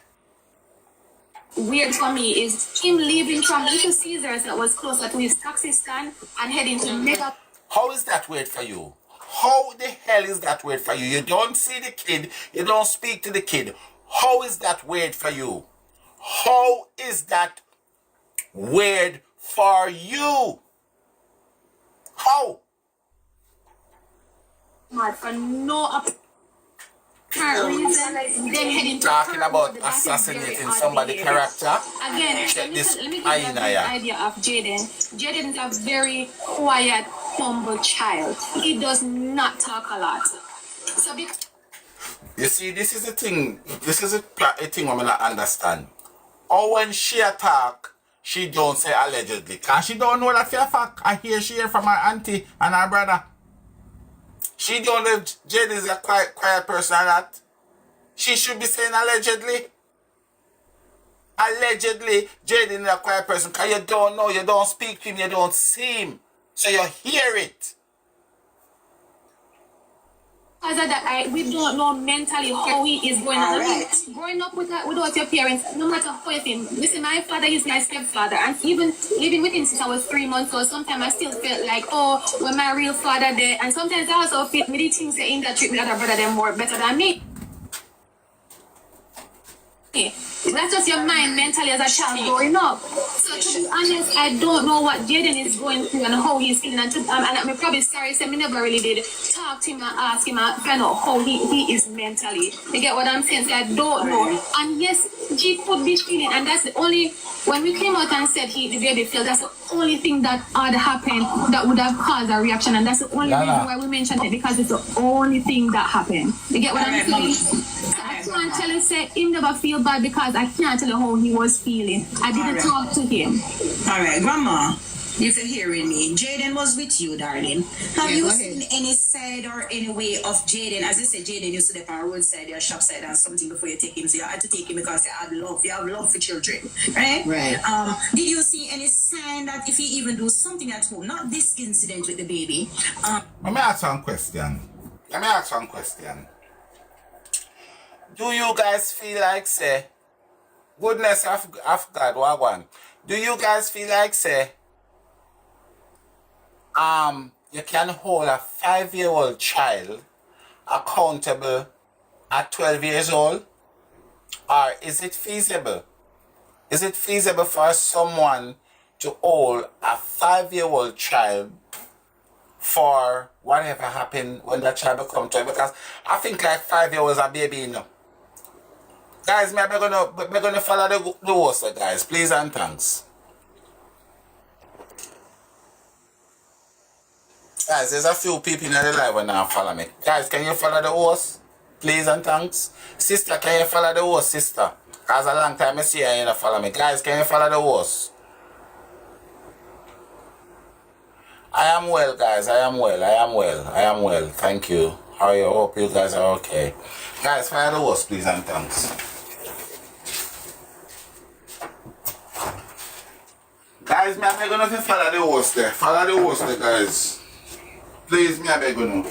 Weird for me is him leaving from Little Caesars that was closer to his taxi stand and heading to Mega. How is that weird for you? How the hell is that weird for you? You don't see the kid, you don't speak to the kid. How is that weird for you? How is that weird for you? How? Mad for no apparent reason. Then heading to Talking Perth about Road, that is assassinating very odd somebody's behavior. character. Again, Check let me this give you hyena, the yeah. idea of Jayden. Jayden is a very quiet, humble child. He does not talk a lot. So You see, this is the thing. This is a thing I'm not understand. Or when she attack, she don't say allegedly. Cause she don't know that for a fact. I hear she hear from her auntie and her brother. She don't know if Jayden is a quiet person or not. She should be saying allegedly. Allegedly, Jayden is a quiet person because you don't know, you don't speak to him, you don't see him. So you hear it. Because of that, we don't know mentally how he is going on. Right. Growing up without your parents, no matter how you feel. Listen, my father is my stepfather, and even living with him since I was 3 months old, sometimes I still felt like, oh, when my real father there. And sometimes I also feel me the things that in that treat me other brother them more better than me. That's just your mind mentally as a child growing up. So to be honest, I don't know what Jayden is going through and how he's feeling. And I'm probably sorry, so I never really did talk to him and ask him and find out how he is mentally. You get what I'm saying? So I don't know. And yes, he could be feeling, and that's the only, when we came out and said the baby felt, that's the only thing that had happened that would have caused a reaction. And that's the only reason why we mentioned it, because it's the only thing that happened. You get what I'm saying? So I can't tell you, say, him never feel bad because I can't tell you how he was feeling. I didn't talk to him. All right, Grandma, if you're hearing me, Jayden was with you, darling. Have you seen any side or any way of Jayden? As you said, Jayden used to live on the roadside, your shop side, and something before you take him. So you had to take him because you had love. You have love for children, right? Right. Did you see any sign that if he even do something at home, not this incident with the baby? Let me ask one question. Do you guys feel like, say, goodness of God, Wagwan, do you guys feel like, say, you can hold a 5-year-old child accountable at 12 years old? Or is it feasible? Is it feasible for someone to hold a 5-year-old child for whatever happened when that child become 12? Because I think like 5-year-olds a baby, you know. Guys, we're gonna follow the host, guys. Please and thanks. Guys, there's a few people in the live when now follow me. Guys, can you follow the host? Please and thanks. Sister, can you follow the host, sister? Cause a long time I see you ain't follow me. Guys, can you follow the host? I am well, guys. I am well. Thank you. How are you? Hope you guys are okay. Guys, follow the host, please and thanks. Guys, me I beg you to follow the host there. Follow the host there, guys. Please, me I beg you.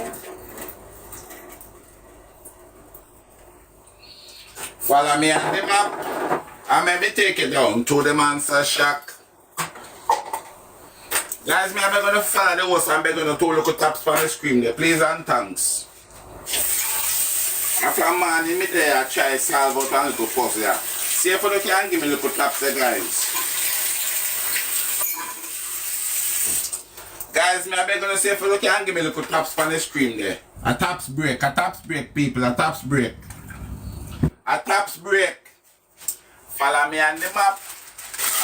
Follow me on the map and let me take it down to the Monster Shack. Guys, me I beg you to follow the host and beg you to look at taps on the screen there. Please and thanks. After a man in me there, I try to solve out a little puzzle there. See if you can give me a little taps there, guys. Guys, me I beg you to see if you can give me a little taps on the screen there. A taps break, people, a taps break. A taps break. Follow me on the map.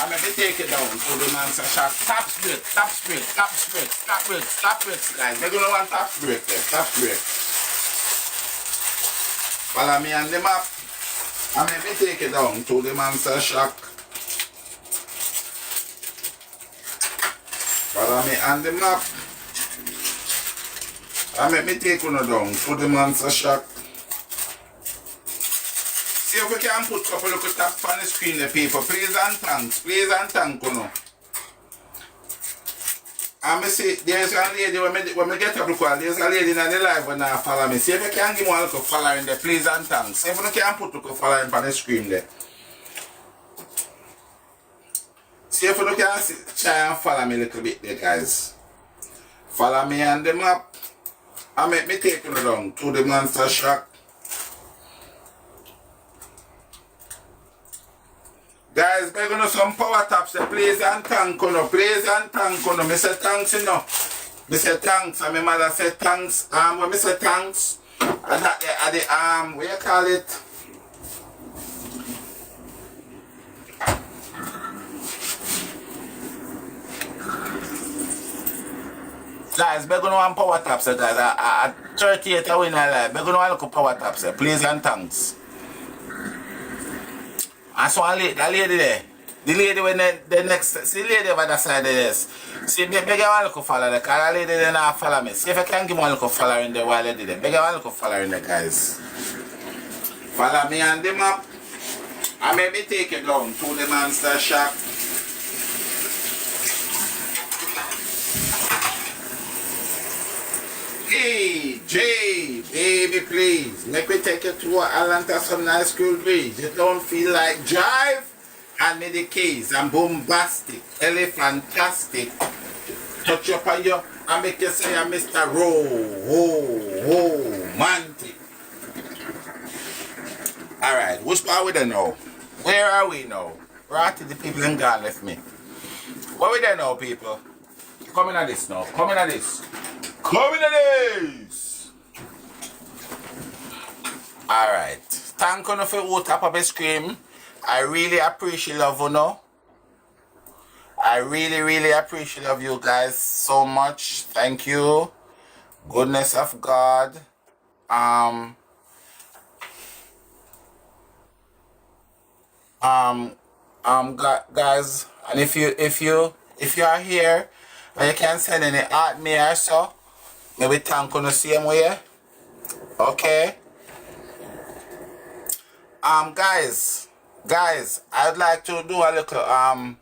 And let me take it down to the Monster Shack. Taps break, guys. We're gonna want taps break there. Taps break. Follow me on the map. And let me take it down to the Monster Shack. Follow me on the map. And let me take you down to the Monster Shack. See if we can put a couple of taps on the screen there, people. Please and thanks. You know. And I see there's a lady when we get up the call, there's a lady in the live when I follow me. See if you can give me a little following there, please and thanks. See if you can put a little following on the screen there. See if you can try and follow me a little bit there, guys. Follow me on the map. And make me take you down to the Monster Shack. Guys, we're going to some power taps. Please and thank you. Please and thank you. I say thanks, you know. I say thanks. And my mother said thanks. When I say thanks, and at the what you call it? Guys, we're going to want power taps, guys. At 38 I win a live. We're going to want power taps. Please and thanks. I saw that lady there. The lady when the next, see the lady over the side of this. See, beg you one look follow the car. The lady then not follow me. See if I can give one look follow in there while I did it. Beg you one look follow in there, guys. Follow me on the map. And maybe take you down to the monster shop. Hey, Jay, baby, please. Make me take you to Atlanta some nice cool breeze. You don't feel like drive? Hand me the keys. I'm bombastic, fantastic. Touch up on you and make you say I'm Mr. Romantic. Alright, which part we don't know? Where are we now? Right to the people in God left me. What we don't know, people? Come in at this now. Come in at this. Come in at this. Alright. Thank you for who tap up a scream. I really appreciate love you know. I really appreciate love you guys so much. Thank you. Goodness of God. Guys, and if you are here and you can send any art me or so, maybe thank you the same way. Okay. Guys, I'd like to do a little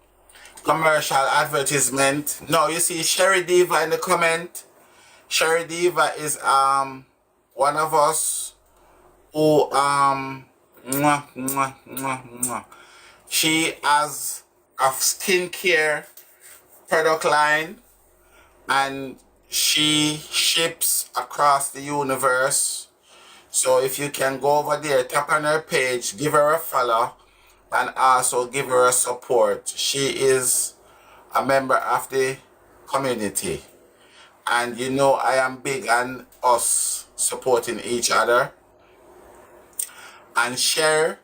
commercial advertisement. No, you see Sherry Diva in the comment. Sherry Diva is one of us who she has a skincare product line and she ships across the universe. So if you can go over there, tap on her page, give her a follow and also give her a support. She is a member of the community. And you know I am big on us supporting each other. And share,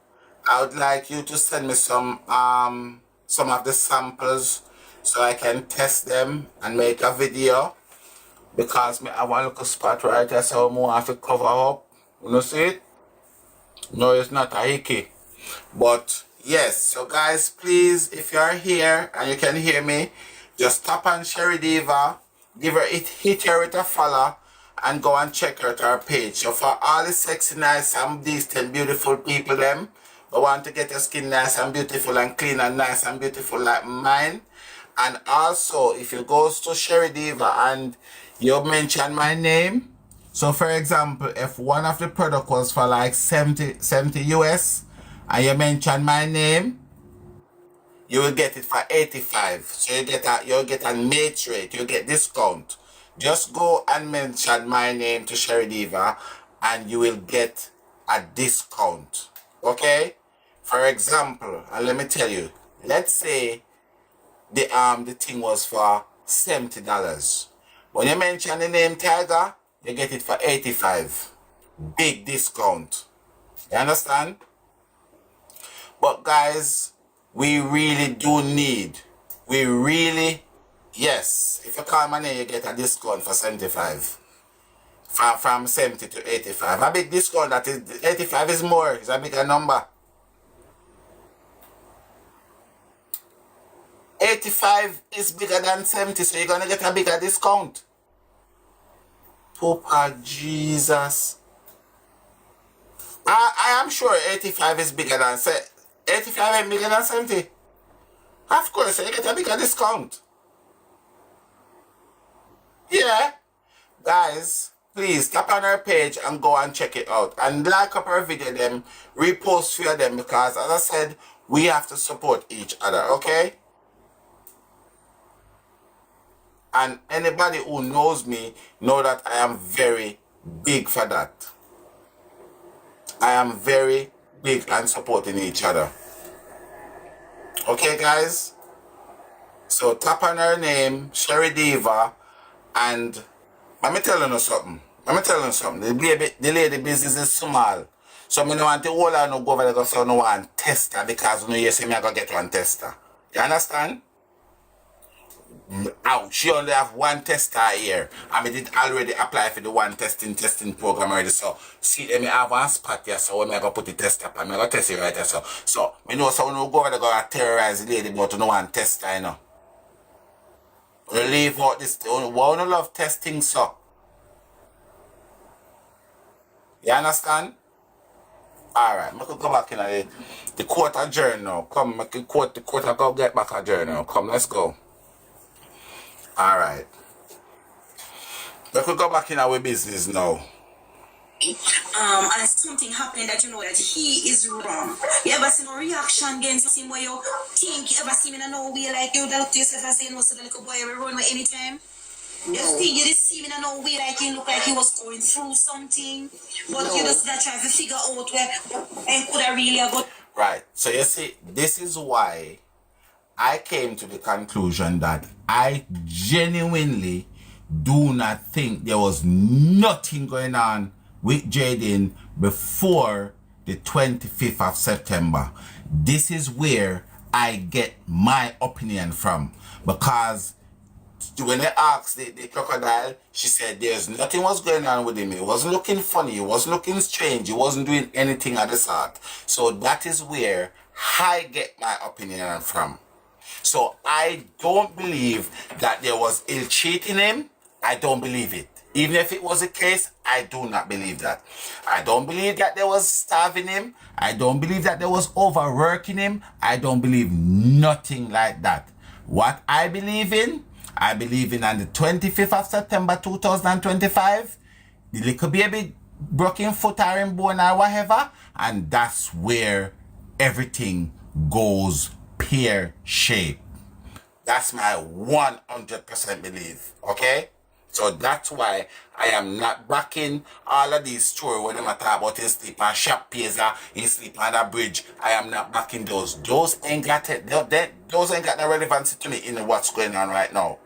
I would like you to send me some of the samples so I can test them and make a video. Because me have one little spot right there so I have to cover up. You know see it? No, it's not a hickey. But yes, so guys, please, if you are here and you can hear me, just tap on Sherry Diva, hit her with a follow, and go and check out our page. So for all the sexy, nice and decent, beautiful people them, who want to get your skin nice and beautiful and clean and nice and beautiful like mine. And also, if you go to Sherry Diva and you mention my name, so for example, if one of the product was for like 70 US and you mention my name, you will get it for 85. So you'll get a mate rate, you get discount. Just go and mention my name to Sherry Diva and you will get a discount. Okay? For example, and let me tell you, let's say the thing was for $70. When you mention the name Tiger, you get it for 85. Big discount. You understand? But guys, we really do need, yes, if you call my name, you get a discount for 75. From 70 to 85. A big discount, that is, 85 is more, it's a bigger number. 85 is bigger than 70, so you're gonna get a bigger discount. Papa Jesus. I am sure 85 is bigger than 85 ain't bigger than 70. Of course, you get a bigger discount. Yeah. Guys, please tap on our page and go and check it out. And like up our video them, repost for them because as I said, we have to support each other, okay? And anybody who knows me know that I am very big for that. I am very big and supporting each other. Okay, guys? So tap on her name, Sherry Diva, and let me tell you something. The lady business is small. So I don't want to hold her no go over there because I don't want to test her because you know you see me I go get one tester. You understand? Out. She only have one tester here. I mean, it already apply for the one testing program already. So see, let me have one spot here. So when I go put the test up, I'm gonna test it right there. So me know so when we go over there, go terrorize the lady, but no one tester, you know. We leave out this. We only love testing, so. You understand? Alright, I could go back in the court adjourn now. Come, I can quote the court and go get back adjourn now. Come, let's go. Alright. We could go back in our business now. And something happening that you know that he is wrong. You ever seen a reaction against him where you think you ever see him in no way like you look to yourself and say, no, so the little boy will run away anytime? You think you just see him in no way like he look like he was going through something, but you just that trying to figure out where and could I really go. Right. So you see, this is why I came to the conclusion that I genuinely do not think there was nothing going on with Jayden before the 25th of September. This is where I get my opinion from, because when they asked the crocodile, she said there's nothing was going on with him. He wasn't looking funny. He wasn't looking strange. He wasn't doing anything of the sort. So that is where I get my opinion from. So I don't believe that there was ill cheating him. I don't believe it. Even if it was the case, I do not believe that. I don't believe that there was starving him. I don't believe that there was overworking him. I don't believe nothing like that. What I believe in on the 25th of September 2025, the little baby broken foot or in bone or whatever, and that's where everything goes pear-shaped. That's my 100% belief, okay? So that's why I am not backing all of these stories when they talk about him sleep on shop pizza, him sleep on a bridge. I am not backing those. Those ain't got it. Those ain't got no relevancy to me in what's going on right now.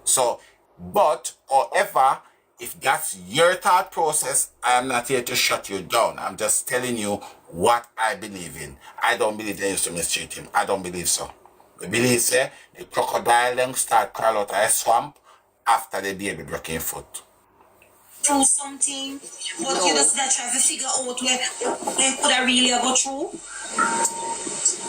So, but, however, if that's your thought process, I am not here to shut you down. I'm just telling you what I believe in. I don't believe they used to mistreat him. I don't believe so. I believe, say, the crocodile then start crawl out of a swamp after the baby broke his foot. Through something, but you just that trying to figure out where could I really go through?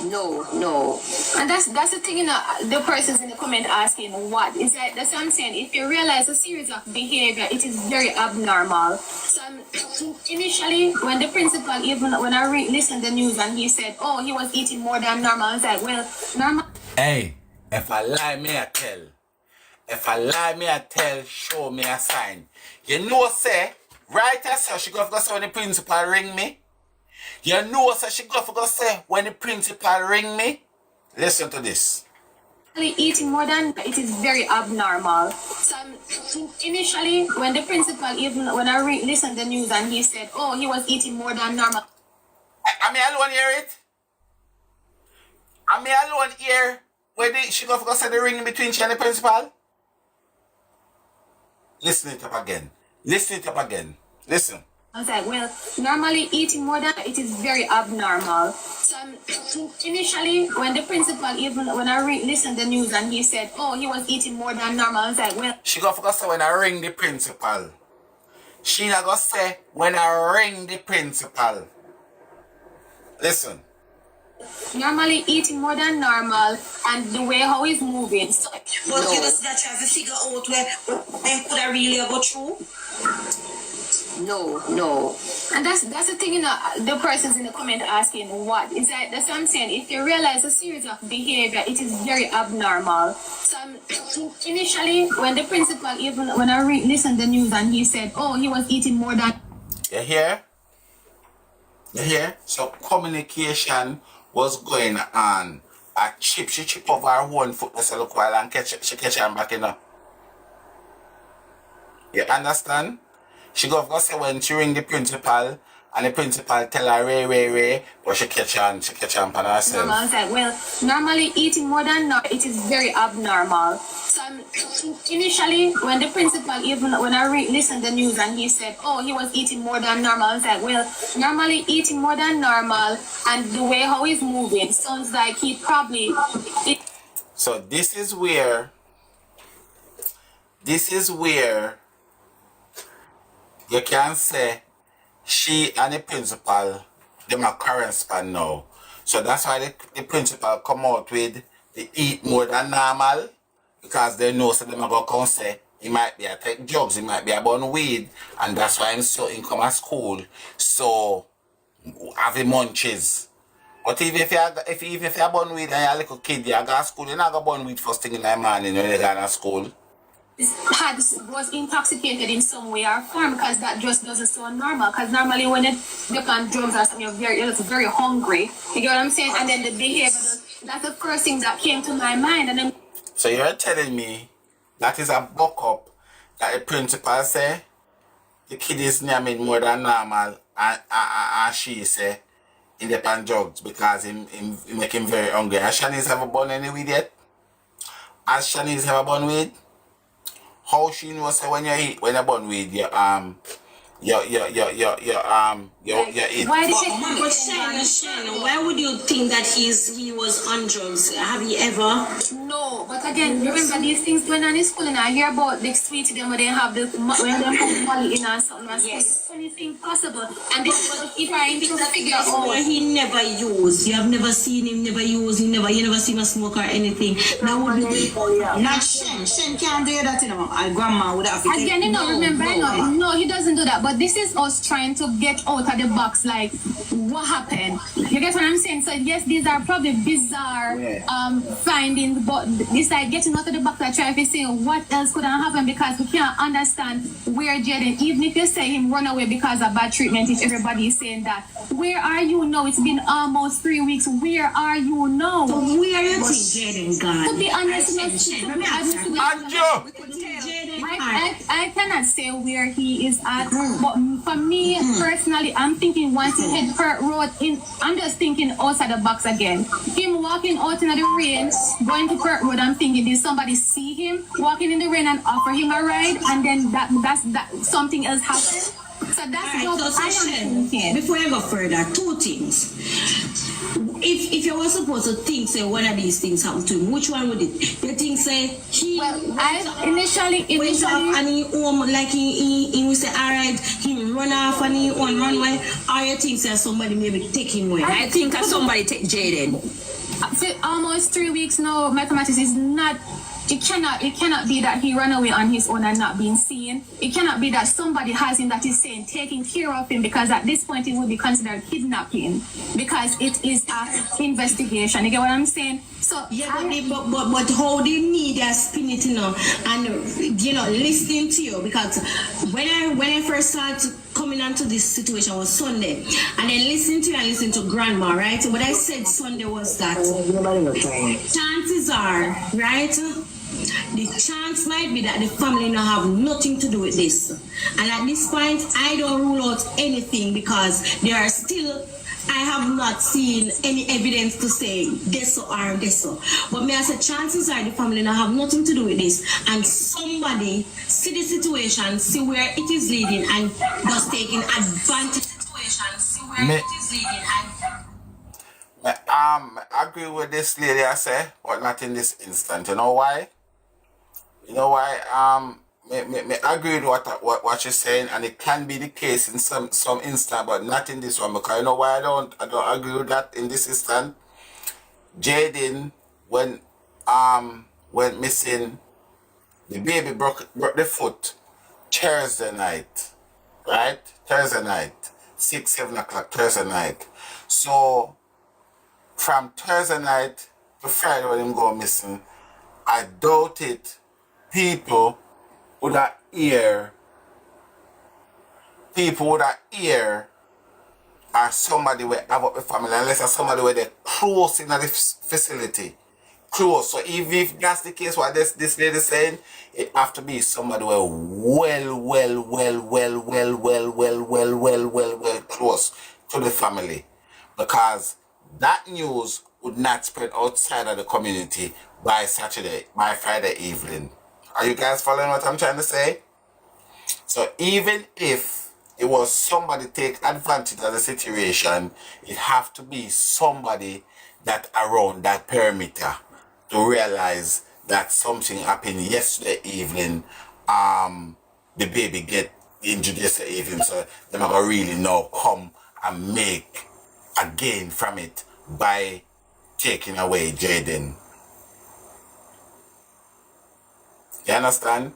No. And that's the thing, you know, the person's in the comment asking what is that. That's what I'm saying. If you realize a series of behavior, it is very abnormal. So initially, when the principal, even when I listened to the news and he said, oh, he was eating more than normal, I was like, well, normal. Hey, if I lie, me I tell. If I lie, me I tell, show me a sign. You know, say, right as so she go for say when the principal ring me. You know, say she go for say when the principal ring me. Listen to this. Eating more than it is very abnormal. So initially, when the principal, even when I listened to the news and he said, oh, he was eating more than normal. I mean, alone hear it. I mean, alone hear when she go for say the ring between she and the principal. Listen it up again. Listen. I was like, well, normally eating more than it is very abnormal. So initially, when the principal, even when I listened to the news and he said, oh, he was eating more than normal, I was like, well. She go for say when I ring the principal. She not go say when I ring the principal. Listen. Normally eating more than normal and the way how he's moving. So, but you just that trying to figure out where could I really go through? No. And that's the thing, you know, the person's in the comment asking what is that. That's what I'm saying. If you realize a series of behavior, it is very abnormal. So initially, when the principal, even when I listened to the news and he said, oh, he was eating more than. You hear? So communication was going on. She chip over her one foot, let's look while and she catch her back, you know. You understand? She go say when she ring the principal and the principal tell her Ray, but she catch on by herself. I was like, well, normally eating more than normal, it is very abnormal. So initially, when the principal, even when I listened to the news and he said, oh, he was eating more than normal, I was like, well, normally eating more than normal and the way how he's moving sounds like he probably. So this is where this is where you can say she and the principal, them are current span now. So that's why the principal come out with the eat more than normal, because they know so them are going to come say he might be a take drugs, he might be a burn weed, and that's why I'm so in come at school. So having munches. But even if you burn weed and you're a little kid, you go to school, you're not going to burn weed first thing in the morning when you go to school. Was intoxicated in some way or form, because that just doesn't sound normal. Because normally when you get on drugs or something, you're very hungry. You get what I'm saying? And then the behavior, that's the first thing that came to my mind. And then So you're telling me that is a buck up that the principal say the kid is namming more than normal, and she say in the pan drugs because he make him very hungry. Has Shanice ever born any weed yet? Has Shanice ever born weed? How she know say when you eat, when you born weed, you eat. why did But Shana, why would you think that he was on drugs? Have you ever? No, but again, remember these things going on in school, and I hear about the sweet them when they have the when they put money in and something. Yes, anything possible. And this was if I need to figure out. He never used. You have never seen him never use. You never seen him smoke or anything. That would be not Shen. Shen can't do that, you know. Our grandma would have. Again, you know, remember, no, he doesn't do that. But this is us trying to get out of the box, like what happened. You get what I'm saying? So yes, these are probably bizarre findings, but this like getting out of the box, I try to say what else could have happened, because we can't understand where Jayden, even if you say him run away because of bad treatment, if everybody is saying that, where are you now? It's been almost 3 weeks. Where are you now? So where you think Jayden gone? To be honest, I cannot say where he is at, but for me personally, I'm thinking once he hit Perth Road, I'm just thinking outside the box again. Him walking out in the rain, going to Perth Road, I'm thinking, did somebody see him walking in the rain and offer him a ride, and then that something else happened? So that's what I am thinking. Before I go further, two things. If you were supposed to think, say, one of these things happened to him, which one would it? You think, say, he I initially went off and he like he would say, all right, he run off and he run away, or you think, say, somebody maybe take him away? I think somebody take Jayden. Almost 3 weeks now, mathematics is not. It cannot be that he ran away on his own and not being seen. It cannot be that somebody has him that is saying taking care of him, because at this point it would be considered kidnapping, because it is an investigation. You get what I'm saying? So yeah, but how the media spin it, you know, and you know, listening to you, because when I first started coming onto this situation was Sunday, and then listening to you and listening to grandma, right? So what I said Sunday was that chances are, right? The chance might be that the family now have nothing to do with this. And at this point, I don't rule out anything, because there are still, I have not seen any evidence to say this or this. But me, I said, chances are the family now have nothing to do with this, and somebody see the situation, see where it is leading, and just taking advantage of the situation, see where it is leading, and I agree with this lady, I say, but not in this instant. You know why? Me agree with what you're saying, and it can be the case in some instant, but not in this one, because you know why I don't agree with that in this instant. Jayden, when went missing, the baby broke the foot Thursday night, right? Thursday night, 6-7 o'clock Thursday night. So from Thursday night to Friday when him go missing, I doubt it. People would have ear or somebody will have up the family, unless it's somebody where they're close in the facility. Close. So even if that's the case, what this lady saying, it have to be somebody where well close to the family. Because that news would not spread outside of the community by Friday evening. Are you guys following what I'm trying to say? So even if it was somebody take advantage of the situation, it have to be somebody that around that perimeter to realize that something happened yesterday evening the baby get injured yesterday evening, so them are gonna really now come and make a gain from it by taking away Jayden. You understand?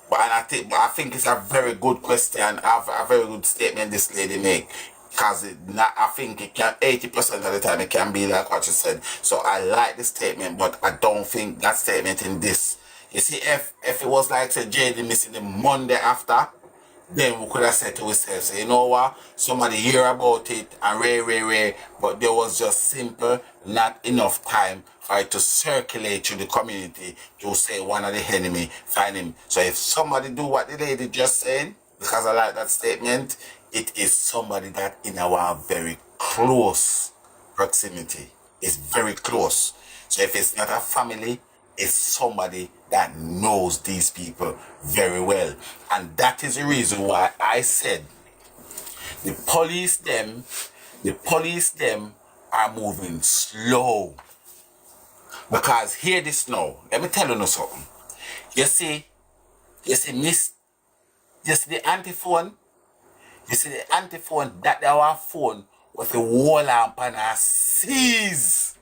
But I think it's a very good question, a very good statement this lady make. Because I think it can 80% of the time it can be like what she said. So I like the statement, but I don't think that statement in this. You see, if it was like say Jayden missing the Monday after, then we could have said to ourselves, you know what, somebody hear about it and ray, but there was just simple, not enough time for it to circulate through the community to say one of the enemy find him. So if somebody do what the lady just said, because I like that statement, it is somebody that in our very close proximity. It's very close. So if it's not a family, it's somebody that knows these people very well. And that is the reason why I said the police them are moving slow. Because hear this now. Let me tell you something. You see the antiphone? You see the antiphone that our phone with the wall lamp and a seize.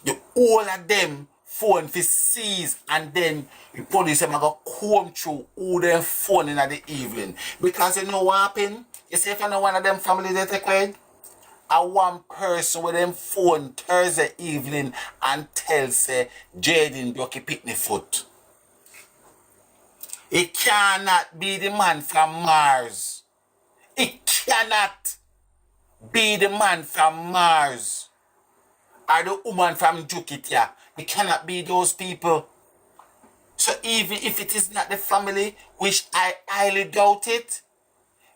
The all of them phone for seize, and then the police are going to comb through all their phone in the evening. Because you know what happened? You see if I know one of them family they take away, a one person with them phone Thursday evening and tell say Jayden broke a picnic foot. It cannot be the man from Mars. It cannot be the man from Mars. Or the woman from Jukitia. It cannot be those people. So even if it is not the family, which I highly doubt it,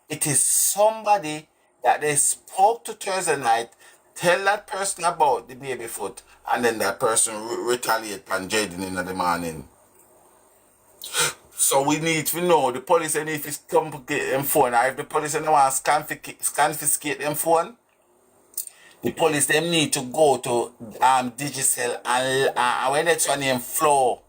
it is somebody that they spoke to Thursday night, tell that person about the baby foot, and then that person retaliate on Jayden in the morning. So we need to know the police, and if it's confiscate them phone, or if the police don't want to confiscate them phone, the police them need to go to Digicel and when that's your name Flow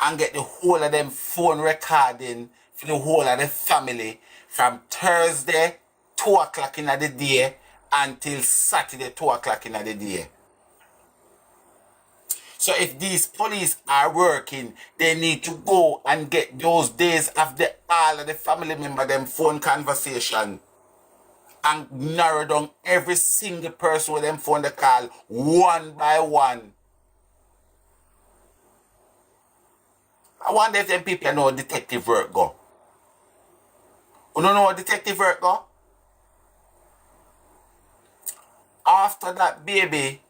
and get the whole of them phone recording for the whole of the family from Thursday 2 o'clock in the day until Saturday 2 o'clock in the day. So if these police are working, they need to go and get those days of all of the family member them phone conversation and narrow down every single person with them phone the call one by one. I wonder if them people know detective work go. You don't know what detective work go? After that baby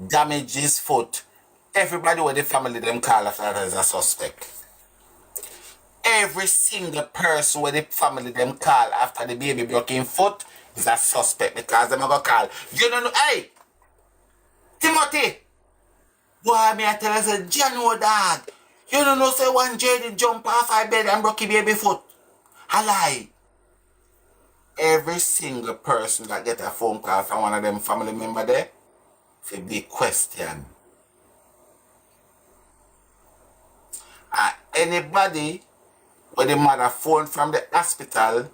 damaged his foot, everybody with the family them call after that is a suspect. Every single person with the family them call after the baby broke his foot is a suspect, because them are going to call. You don't know, hey, Timothy, boy, me I tell you, say, Jano dog, you don't know, say, one Jayden jump off my bed and broke his baby foot. I lie. Every single person that get a phone call from one of them family member there, it's a big question. Anybody with the mother phone from the hospital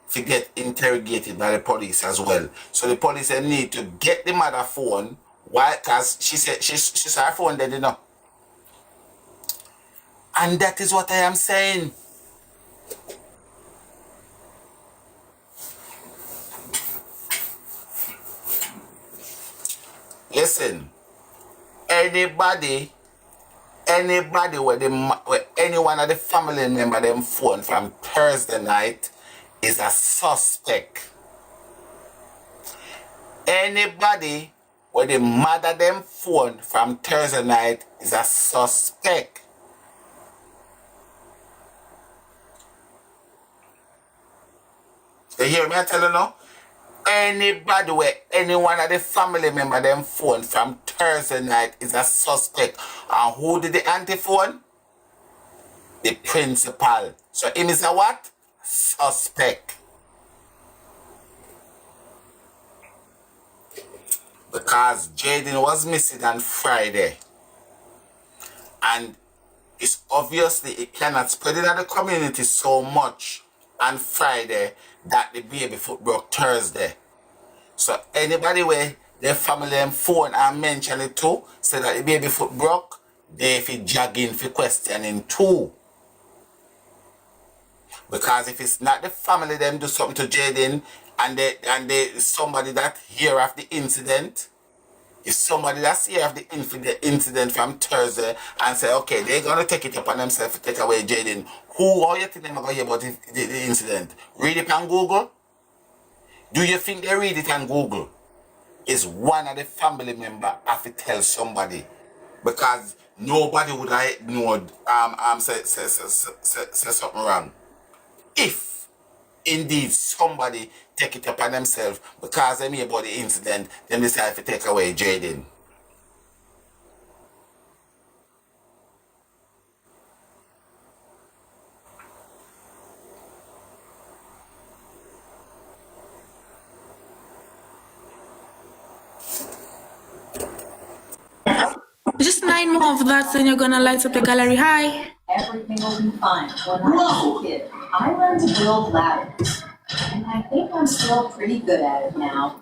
to get interrogated by the police as well. So the police need to get the mother phone. Why? Because she said she saw her phone dead, you know. And that is what I am saying. Listen, anybody with any one of the family member them phone from Thursday night is a suspect. Anybody with the mother them phone from Thursday night is a suspect. You hear me? I tell you now. Anybody with any one of the family member them phone from Thursday night is a suspect. And who did the anti-phone? The principal. So him is a what? Suspect. Because Jayden was missing on Friday. And it's obviously it cannot spread it in the community so much on Friday that the baby foot broke Thursday. So anybody where their family and phone and mention it too, say that the baby foot broke, they fi jogging for questioning too. Because if it's not the family them do something to Jayden and they somebody that hear of the incident, if somebody that's here of the incident from Thursday and say, okay, they're gonna take it upon themselves to take away Jayden, who are you think they're gonna hear about the incident? Read it on Google? Do you think they read it on Google? Is one of the family member have to tell somebody, because nobody would have ignored say something wrong. If indeed somebody take it upon themselves because they hear about the incident, then decide to take away Jayden. Just 9 more of that, then you're gonna light up the gallery. Hi. Everything will be fine. When I was a kid, I learned to build ladders. And I think I'm still pretty good at it now.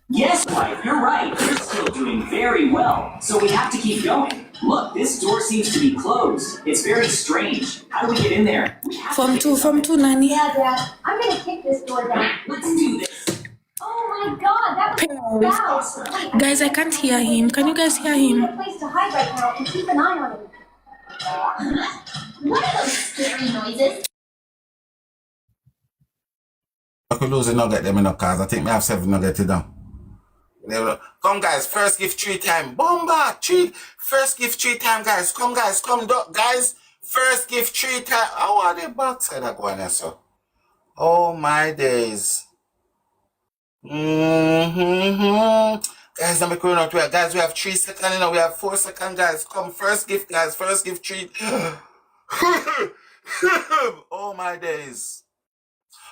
Yes, wife, you're right. You're still doing very well. So we have to keep going. Look, this door seems to be closed. It's very strange. How do we get in there? From two, Nani. Yeah, Dad. I'm gonna kick this door down. Let's do this. Oh my God, that was loud. Wait, Guys, I can't hear him. Can you guys hear I need him? a place to hide right now and keep an eye on him. What are those scary noises? I could lose a nugget them in the cars. I think me have 7 nuggets down. Come guys, first gift 3 time. Bomba! 3. First gift 3 time, guys. Come guys, come guys. First gift 3 time. How are the backside that going there, so? Oh my days. Guys, I'm going out here. Guys, we have 3 seconds, you know, we have 4 seconds, guys. Come, first gift, guys. First gift 3. Oh my days.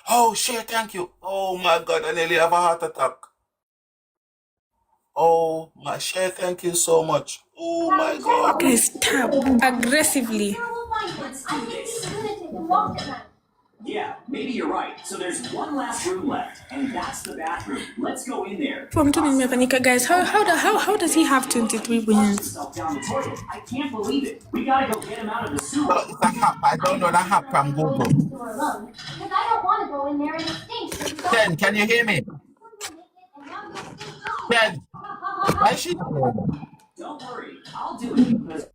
Oh shit, thank you. Oh my God, I nearly have a heart attack. Oh my shit, thank you so much. Oh my God. Guys, tap aggressively. Let's do this. Yeah, maybe you're right. So there's one last room left, and that's the bathroom. Let's go in there. From tuning Mechanica, guys, how does he have 23 wins? Down the toilet. I can't believe it. We gotta go get him out of the sewer. Well, it's a hap. I don't know the hap from Google. Because I don't want to go in there and it stinks. Ken, can you hear me? Ken, why is she? Don't worry, I'll do it because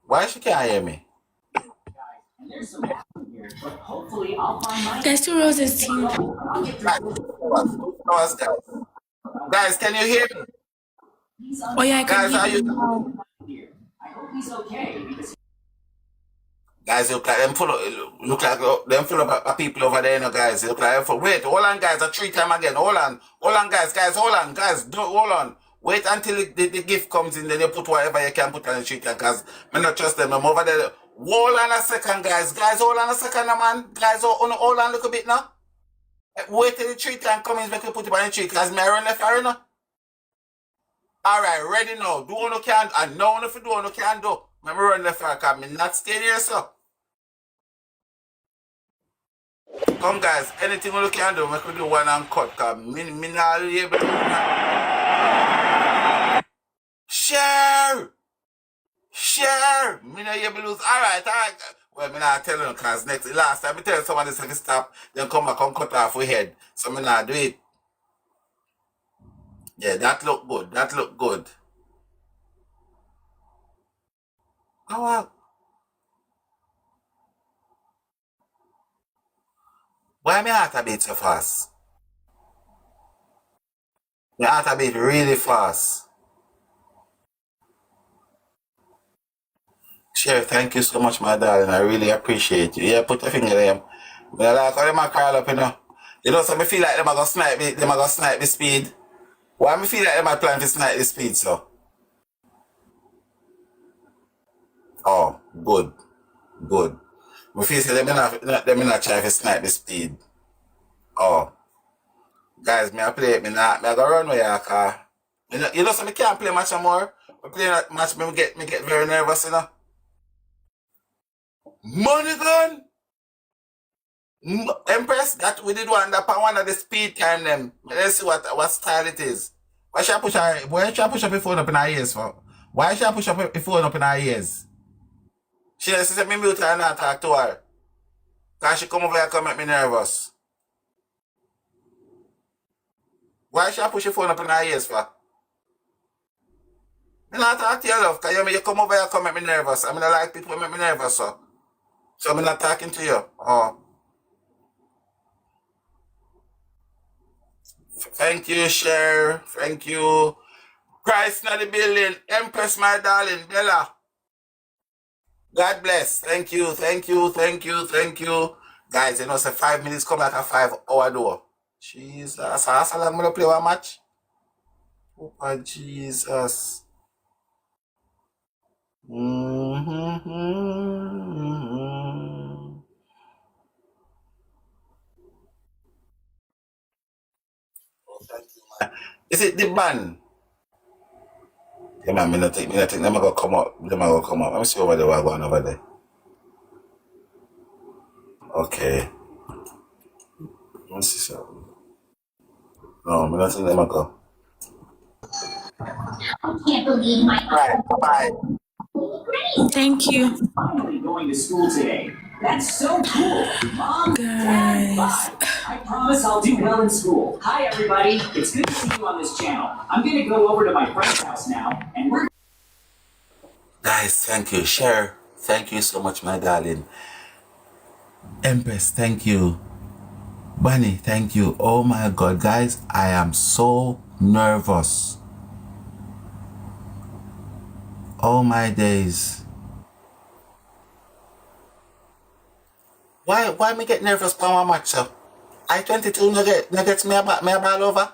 Why she can't hear me? there's some bathroom here, but hopefully I'll find my. Guys, 2 roses team. Guys, can you hear me? Oh yeah, I can Guys, are hear you? Here. I hope he's okay because Guys, look like them full of, them full of people over there, you know, guys. Look like them full. Wait, hold on, guys. A 3 time again. Hold on, guys. Hold on, guys. Don't hold on. Wait until the gift comes in, then you put whatever you can put on the 3 time, because I not trust them. I'm over there. Hold on a second, guys. Guys, hold on a second, man. Guys, hold on a little bit now. Wait till the 3 time comes in, make you put it on the 3, because me run left arena. Alright, ready now. Do what you can, and now if you do what you can do. Me run left arena, because me not staying here, so. Come guys, anything you can do, make we do one and cut, because me not able to. Share! Me not able to lose. Alright. Well, me not telling you, because last time I tell somebody to stop, then come back and cut off your head. So me not do it. Yeah, that look good. Oh, wow. Why my heart a beat so fast? My heart a beat really fast. Sure, thank you so much, my darling. I really appreciate you. Yeah, put your finger there. I like how them a crawl up, you know. You know, so me feel like them a go snipe the speed. Why me feel like them a plan to snipe the speed, so? Oh, good. Me feel say them not try to snipe the speed. Oh. Guys, me a play it, me go run with your car. You know, so me can't play much more. I play that match, me get very nervous, you know. Money gun! Empress, that we did one of the speed time them. Let's see what style it is. Why should I push her phone up in her ears for? Why should I push up her phone up in her ears? She said me mute her and not talk to her. Cause she come over here and come make me nervous. Why should I push your phone up in her ears for? Me not talk to you, love, cause you come over here and come make me nervous. I mean, I like people who make me nervous, so I'm not talking to you. Oh. Thank you, Cher. Thank you. Christ in the building. Empress, my darling. Bella. God bless. Thank you. Guys, you know, say 5 minutes come like a 5-hour door. Jesus. That's how long I'm going to play one match? Oh, Jesus. Oh, thank you, man. Is it the band? Yeah, man, I think them are going to come up. Let me see over there what going over there. Okay. Let me see something. No, I don't think them are go. I can't believe my Right, bye. Thank you. Finally going to school today. That's so cool. Mom, Dad, bye. I promise I'll do well in school. Hi, everybody. It's good to see you on this channel. I'm going to go over to my friend's house now, and we're... Guys, thank you. Cher, thank you so much, my darling. Empress, thank you. Bunny, thank you. Oh my God, guys, I am so nervous. Oh my days. Why me get nervous for my match, sir? I-22 no get me a ball over.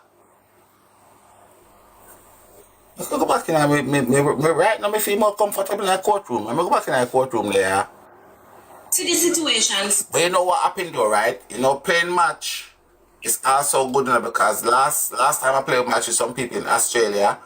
I go back in me right now, me feel more comfortable in the courtroom. I go back in the courtroom there. See the situations. But you know what happened though, right? You know, playing match is also good enough because last time I played a match with some people in Australia,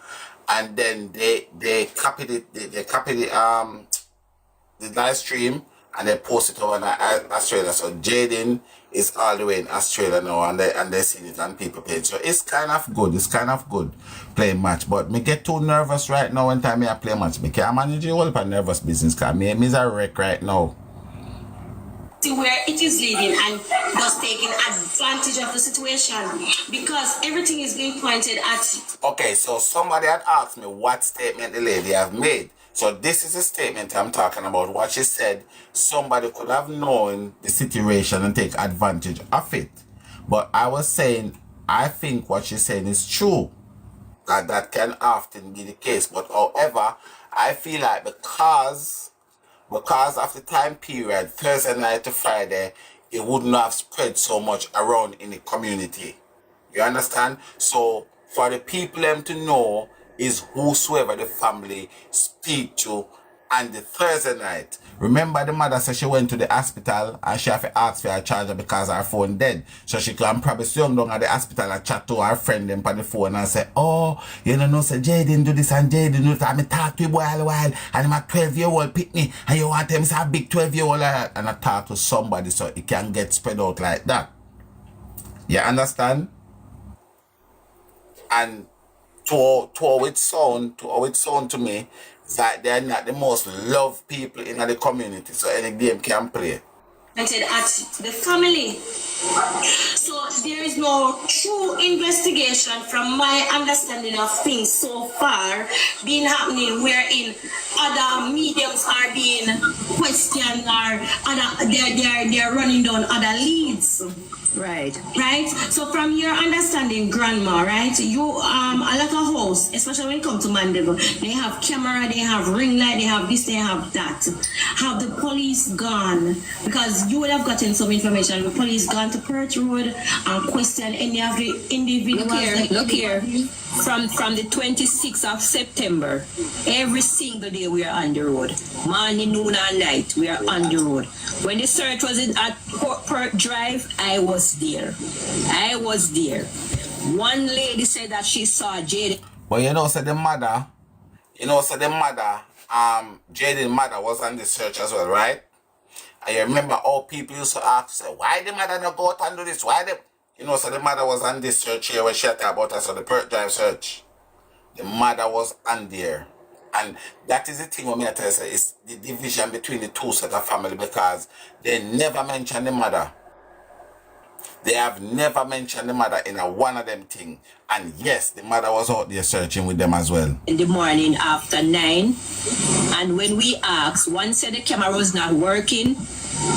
and then they copied it, they copied the live stream and they post it over in Australia. So Jayden is all the way in Australia now, and they see it on people page. So it's kind of good playing match. But me get too nervous right now when time I play match. Me can't manage the whole nervous business because me's a wreck right now. See where it is leading and just taking advantage of the situation because everything is being pointed at. Okay, so somebody had asked me what statement the lady have made. So this is a statement I'm talking about. What she said, somebody could have known the situation and take advantage of it. But I was saying, I think what she's saying is true. That can often be the case. But however, I feel like because of the time period, Thursday night to Friday, it wouldn't have spread so much around in the community. You understand? So for the people them to know is whosoever the family speak to on the Thursday night. Remember the mother said she went to the hospital and she have to ask for her charger because her phone dead. So she can probably swing down at the hospital and chat to her friend them on the phone and say, oh, you know, say Jayden do this and Jayden do that. I talk to you boy all the while and I'm a 12-year-old pick me and you want them to say a big 12-year-old and I talk to somebody so it can get spread out like that. You understand? And to how it sound to me that they're not the most loved people in the community, so any game can play. At the family. So there is no true investigation from my understanding of things so far being happening wherein other mediums are being questioned or they're running down other leads. Right. So from your understanding, grandma, right? You a lot of hosts, especially when it comes to Mandeville, they have camera, they have ring light, they have this, they have that. Have the police gone? Because you would have gotten some information. The police gone to Perth Road and questioned any of the individuals. Look here. From the 26th of September, every single day we are on the road. Morning, noon, and night, we are on the road. When the search was at Perth Drive, I was there. One lady said that she saw Jayden. But you know, said the mother, You know, so the mother, Jayden's mother was on the search as well, right? And you remember all people used to ask, say, why the mother not go out and do this? Why the... You know, so the mother was on this search here when she talked about us, so the Perth Drive search. The mother was on there. And that is the thing when I tell you, it's the division between the two set of family, because they never mention the mother. They have never mentioned the mother in a one of them thing. And yes, the mother was out there searching with them as well. In the morning after 9. And when we asked, one said the camera was not working.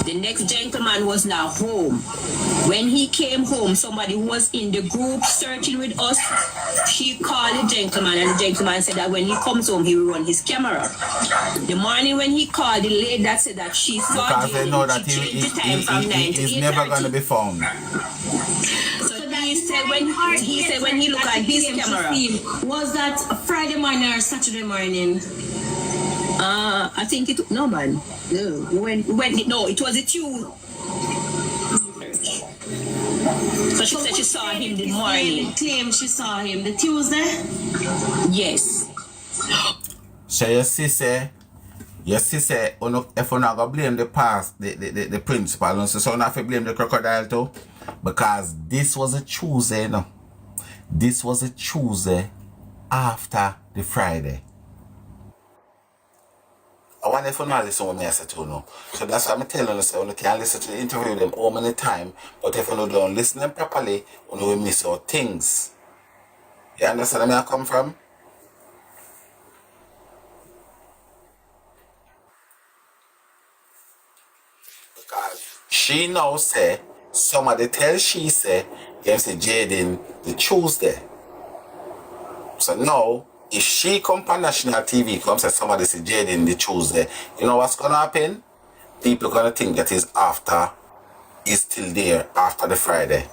The next gentleman was not home. When he came home, somebody who was in the group searching with us, he called the gentleman, and the gentleman said that when he comes home, he will run his camera. The morning when he called, the lady that said that she saw because they know that he's never going to be found. So he said when he looked at his camera. Was that Friday morning or Saturday morning? I think it no man. No. No, it was a Tuesday. So she said she saw him the morning. Claim she saw him the Tuesday? Yes. So you see say, if you not gonna blame the past, the principal, you so not to blame the crocodile too, because this was a Tuesday, no. This was a Tuesday after the Friday. I wonder if you not listen to what I say to you. So that's why I'm telling you, so you can listen to the interview them how many times, but if you don't listen them properly, you will miss out things. You understand where I come from? Because she now say, somebody tell she say, you say Jayden the Tuesday. So now, if she come on national TV, come say somebody say Jayden the Tuesday, you know what's gonna happen? People gonna think that is still there after the Friday.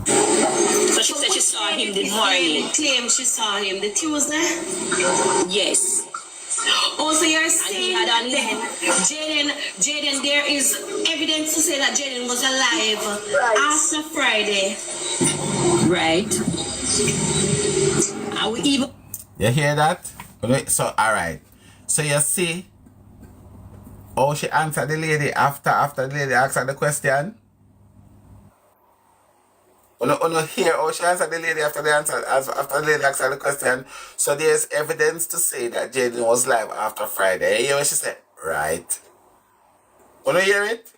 So she said she saw him the morning. Claim she saw him the Tuesday? Yes. Also, you're saying Jayden, there is evidence to say that Jayden was alive after Friday. Right. I will even. You hear that? So, alright. So, you see, how she answered the lady after the lady asked her the question? You hear how she answered the lady after the lady asked her the question? So, there's evidence to say that Jayden was live after Friday. You hear what she said? Right. You hear it?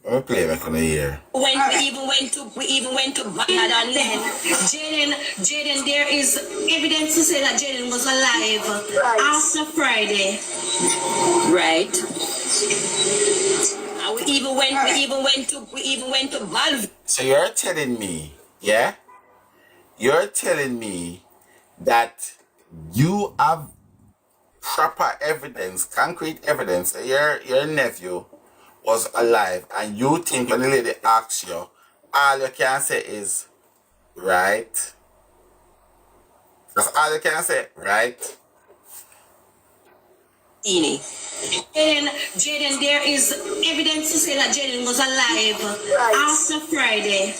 Let me play it, I hear. We even went to Baghdad and then Jayden, there is evidence to say that Jayden was alive after Friday. Right. And we even went to Balv. So you're telling me, yeah? You're telling me that you have proper evidence, concrete evidence that your nephew was alive, and you think when the lady asks you, all you can say is, right? That's all you can say, right? Jayden, there is evidence to say that Jayden was alive after Friday.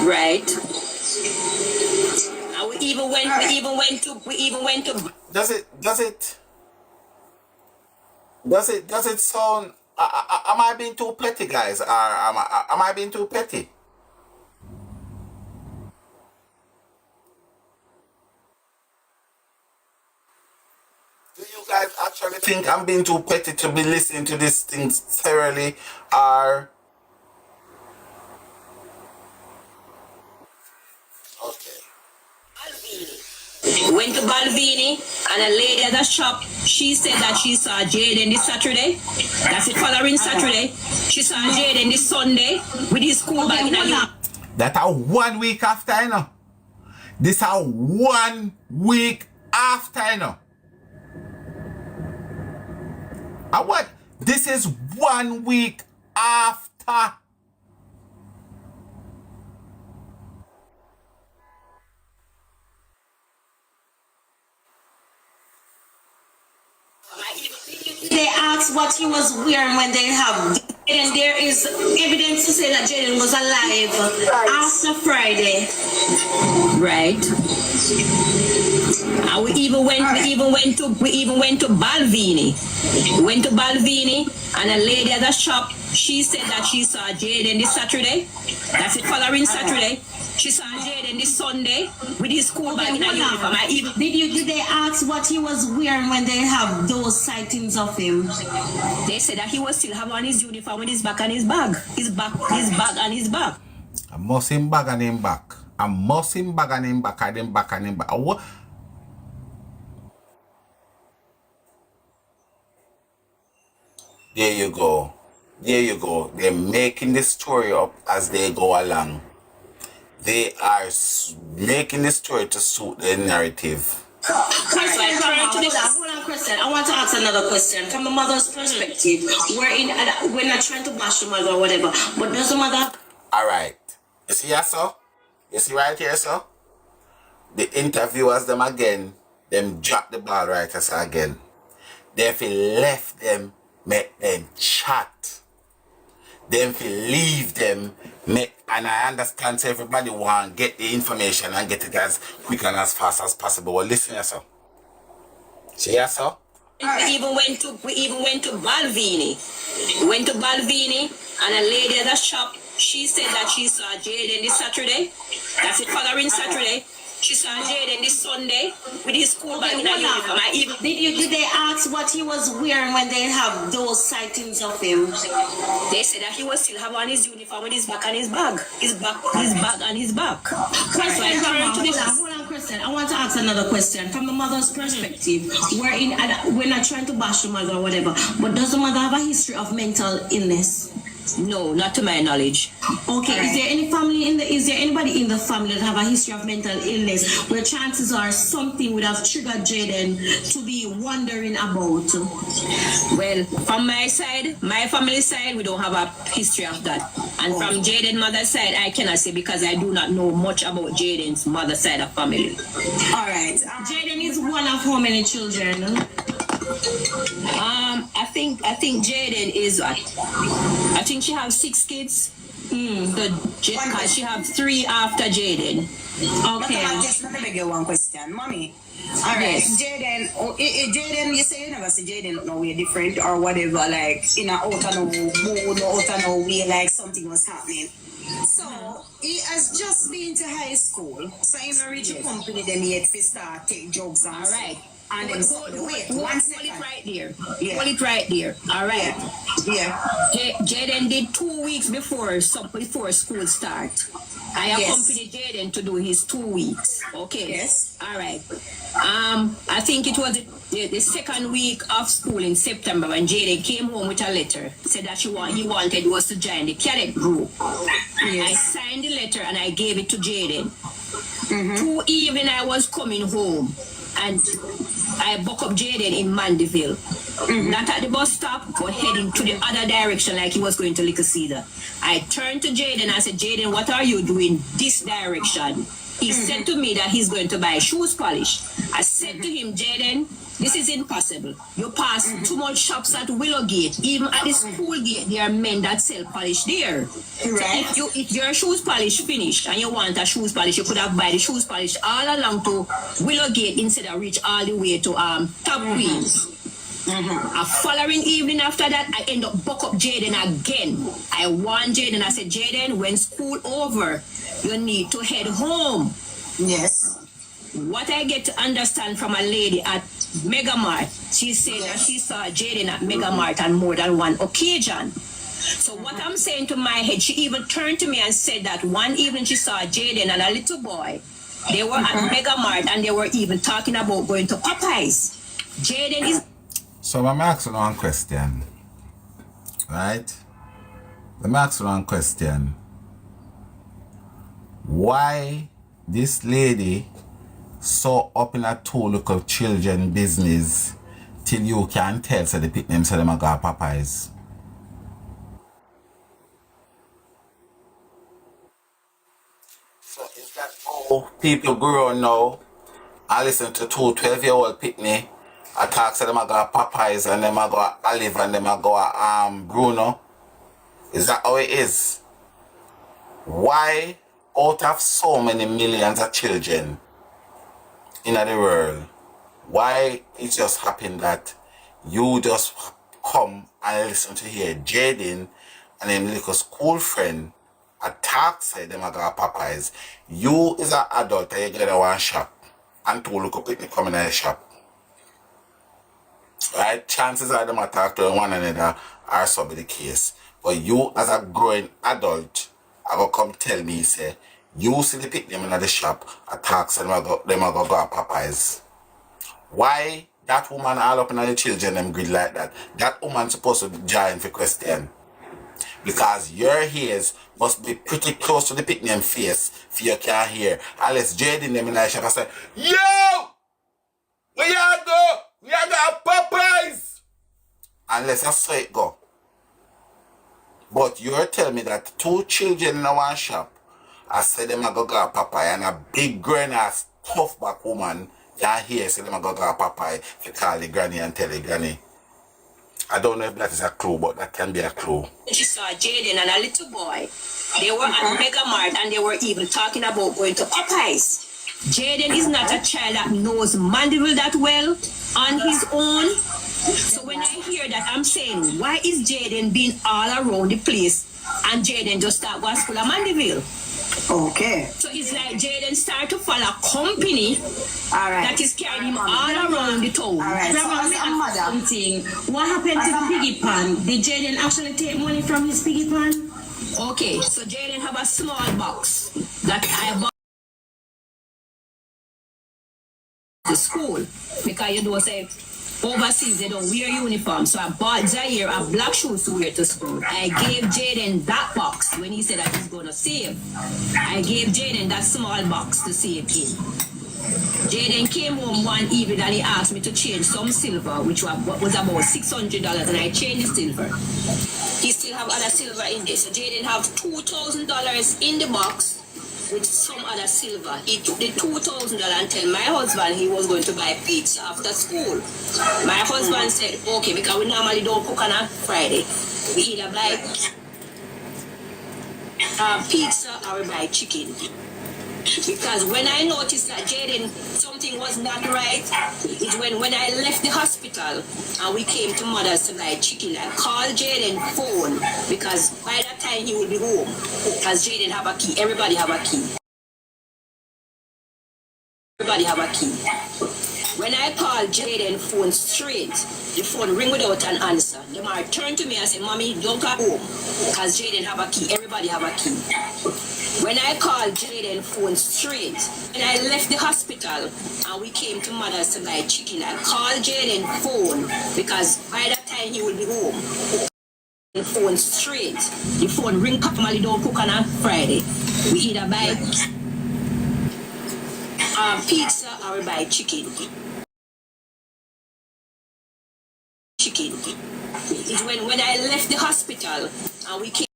Right. And we even went to. Does it sound? Am I being too petty, guys? Or am I being too petty? Do you guys actually think I'm being too petty to be listening to these things thoroughly, or? Okay. Went to Balvini, and a lady at the shop, she said that she saw Jayden this Saturday. That's the following Saturday. She saw Jayden this Sunday with his school bag in a. That are 1 week after, you know. This are 1 week after, you know. And what? This is 1 week after. They asked what he was wearing when they have And there is evidence to say that Jayden was alive after Friday. Right. And we even went to Balvini. We went to Balvini, and a lady at the shop, she said that she saw Jayden this Saturday. That's the following Saturday. She saw Jayden this Sunday with his school bag in a uniform. Did they ask what he was wearing when they have those sightings of him? They said that he was still have on his uniform with his back and his bag. His bag and his bag. I must him bag and him back. I must him bag and him back and him back and him back. What? There you go. There you go. They're making the story up as they go along. They are making the story to suit the narrative. Hold on, question. I want to ask another question from the mother's perspective. We're not trying to bash the mother or whatever, but does the mother? All right. You see here, sir? You see right here, sir? The interviewers them again. Them drop the ball right as again. They if left them, make them chat. Then if leave them, and I understand so everybody want to get the information and get it as quick and as fast as possible. Well, listen here, sir. See here, sir? We even went to Balvini. We went to Balvini, and a lady at the shop, she said that she saw Jayden this Saturday. That's the following Saturday. She saw Jayden this Sunday with his school bag in a uniform. Did they ask what he was wearing when they have those sightings of him? They said that he was still have on his uniform with his back and his bag. His bag and his back. Hold on, Kristen. I want to ask another question from the mother's perspective. We're not trying to bash the mother or whatever, but does the mother have a history of mental illness? No, not to my knowledge. Okay, is there anybody in the family that have a history of mental illness where chances are something would have triggered Jayden to be wondering about? Well, from my side, my family side, we don't have a history of that. And from Jayden's mother's side, I cannot say because I do not know much about Jayden's mother's side of family. All right. Jayden is one of how many children? I think Jayden is I think she has 6 kids. So she have 3 after Jayden. Okay. Let me beg you one question, mommy. All right, yes. Jayden, you say you never see Jayden no way different or whatever, like in a out of no mood, out of no way, like something was happening. So he has just been to high school, so he not reach a company them yet to start take drugs and all right. And then hold it right there. Yeah. Hold it right there. All right. Yeah. Jayden did 2 weeks before school start. I accompanied Jayden to do his 2 weeks. Okay. Yes. All right. I think it was the second week of school in September when Jayden came home with a letter. Said that he wanted was to join the cadet group. Yes. I signed the letter and I gave it to Jayden. 2 evening I was coming home and I buck up Jayden in Mandeville. Not at the bus stop, but heading to the other direction like he was going to Little Cedar. I turned to Jayden and I said, Jayden, what are you doing this direction? He said to me that he's going to buy shoes polish. I said to him, Jayden, this is impossible. You pass too much shops at Willowgate. Even at the school gate, there are men that sell polish there. Right. So if your shoes polish finished and you want a shoes polish, you could have buy the shoes polish all along to Willowgate instead of reach all the way to Top Queens. A following evening after that, I end up buck up Jayden again. I warned Jayden. I said, Jayden, when school over, you need to head home. Yes. What I get to understand from a lady at Megamart, she said that she saw Jayden at Megamart on more than one occasion. So what I'm saying to my head, she even turned to me and said that one evening she saw Jayden and a little boy. They were at Megamart and they were even talking about going to Popeyes. Jayden is... So I'm asking one question, right? I'm asking one question. Why this lady so up in a 2 little children business till you can tell so they pick them so them go Popeyes? So is that all people grow now? I listen to 2 12-year-old picnic. I talk to them I go Popeyes and them I go Olive and them I go Bruno. Is that how it is? Why, out of so many millions of children in the world, why it just happened that you just come and listen to hear Jayden and him little school friend attack say them a got Popeyes. You is an adult and you get a one shop and two look up at me coming in the shop. Right? Chances are them attack to one another are so be the case. But you as a growing adult I go come tell me say you see the pick them in the shop attack say them a go Popeyes. Why that woman all up in the children them grid like that? That woman supposed to be giant for question. Because your ears must be pretty close to the picnic face for you can hear. Unless Jayden them in the shop and say, yo! Where you go? We are got Popeyes! Unless I saw it go. But you're telling me that two children in one shop, I said them a go got Popeye and a big grown ass tough back woman, you hear say them a go got Popeye to call the granny and tell the granny. I don't know if that is a clue, but that can be a clue. She saw Jayden and a little boy. They were at Mega Mart and they were even talking about going to Popeyes. Jayden is not a child that knows Mandeville that well on his own. So when I hear that, I'm saying, why is Jayden being all around the place and Jayden just start going to school at Mandeville? Okay. So it's like Jayden start to follow company that is carrying him all around the town. Alright. So Grandma, me ask something. What happened to the piggy pan? Did Jayden actually take money from his piggy pan? Okay, so Jayden have a small box that I bought to school because you know say overseas they don't wear uniform, so I bought Zaire a black shoes to wear to school. I gave Jayden that box when he said that he's gonna save. I gave Jayden that small box to save him. Jayden came home one evening and he asked me to change some silver, which was about $600, and I changed the silver. He still have other silver in there, so Jayden have $2,000 in the box with some other silver. He took the $2,000 and tell my husband he was going to buy pizza after school. My husband said, okay, because we normally don't cook on a Friday. We either buy pizza or we buy chicken. Because when I noticed that Jayden, something was not right, is when I left the hospital and we came to Mother's to buy chicken. I called Jayden phone because by that time he will be home. Because Jayden have a key. Everybody have a key. Everybody have a key. When I called Jayden phone straight, the phone ring without an answer. The man turned to me and said, Mommy, don't come home. Because Jayden have a key. Everybody have a key. When I called Jayden phone straight, when I left the hospital and we came to Mother's to buy chicken, I called Jayden phone because by that time he will be home. The phone straight. The phone ring normally don't cook on a Friday. We either buy pizza or we buy chicken. It's when I left the hospital and we came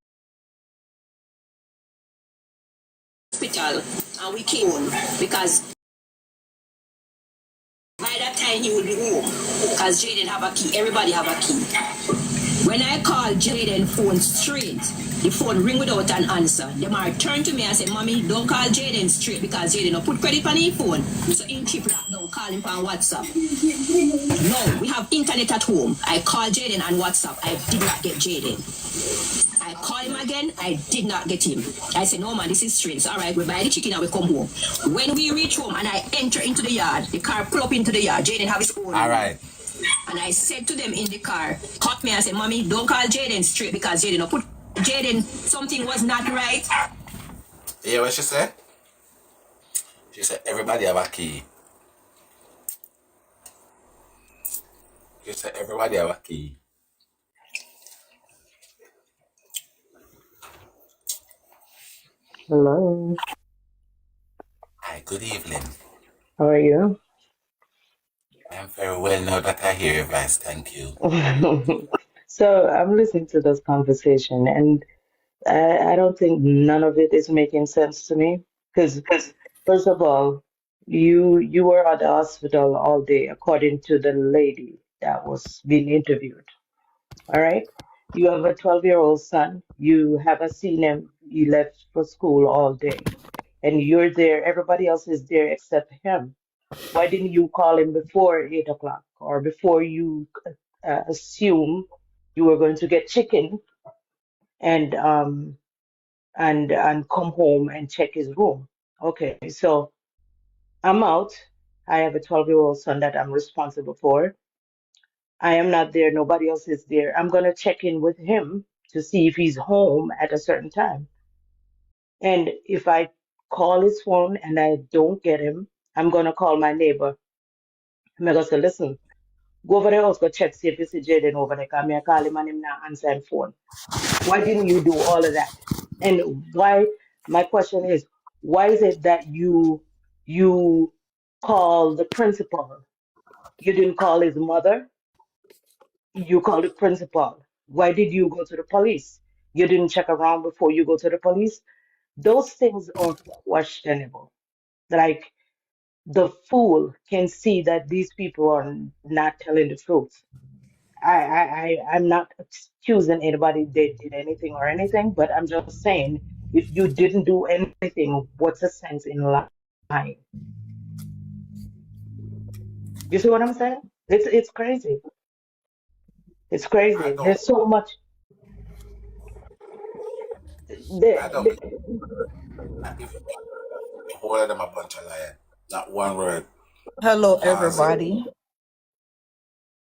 home because by that time he will be home because Jayden have a key. Everybody have a key. When I called Jayden phone straight, the phone ring without an answer. The man turned to me and said, Mommy, don't call Jayden straight because Jayden don't put credit on his phone. So in keep that, don't call him on WhatsApp. No, we have internet at home. I called Jayden on WhatsApp. I did not get Jayden. I called him again. I did not get him. I said, no man, this is strange. So, all right, we buy the chicken and we come home. When we reach home and I enter into the yard, the car pull up into the yard. Jayden have his own. All right. And I said to them in the car, caught me and said, Mommy, don't call Jayden straight because Jayden put Jayden, something was not right. Yeah, what she said? She said, everybody have a key. She said, everybody have a key. Hello. Hi, good evening. How are you? I'm very well now that I hear your voice. Thank you. So I'm listening to this conversation, and I don't think none of it is making sense to me. Because first of all, you were at the hospital all day, according to the lady that was being interviewed. All right. You have a 12-year-old son. You haven't seen him. He left for school all day. And you're there. Everybody else is there except him. Why didn't you call him before 8 o'clock or before you assume you were going to get chicken and come home and check his room? Okay, so I'm out. I have a 12-year-old son that I'm responsible for. I am not there. Nobody else is there. I'm going to check in with him to see if he's home at a certain time. And if I call his phone and I don't get him, I'm going to call my neighbor. I'm going to say, listen, go over the house, go check, see if you see Jaden over there. Come here, call him and him not answer him phone. Why didn't you do all of that? And why, my question is, why is it that you call the principal? You didn't call his mother, you called the principal. Why did you go to the police? You didn't check around before you go to the police? Those things are questionable. Like the fool can see that these people are not telling the truth. I'm not accusing anybody they did anything or anything, but I'm just saying if you didn't do anything, what's the sense in lying? You see what I'm saying? It's crazy. It's I crazy. don't. There's so much. I don't believe the whole of them a bunch of liars. Not one word. Hello, Because everybody.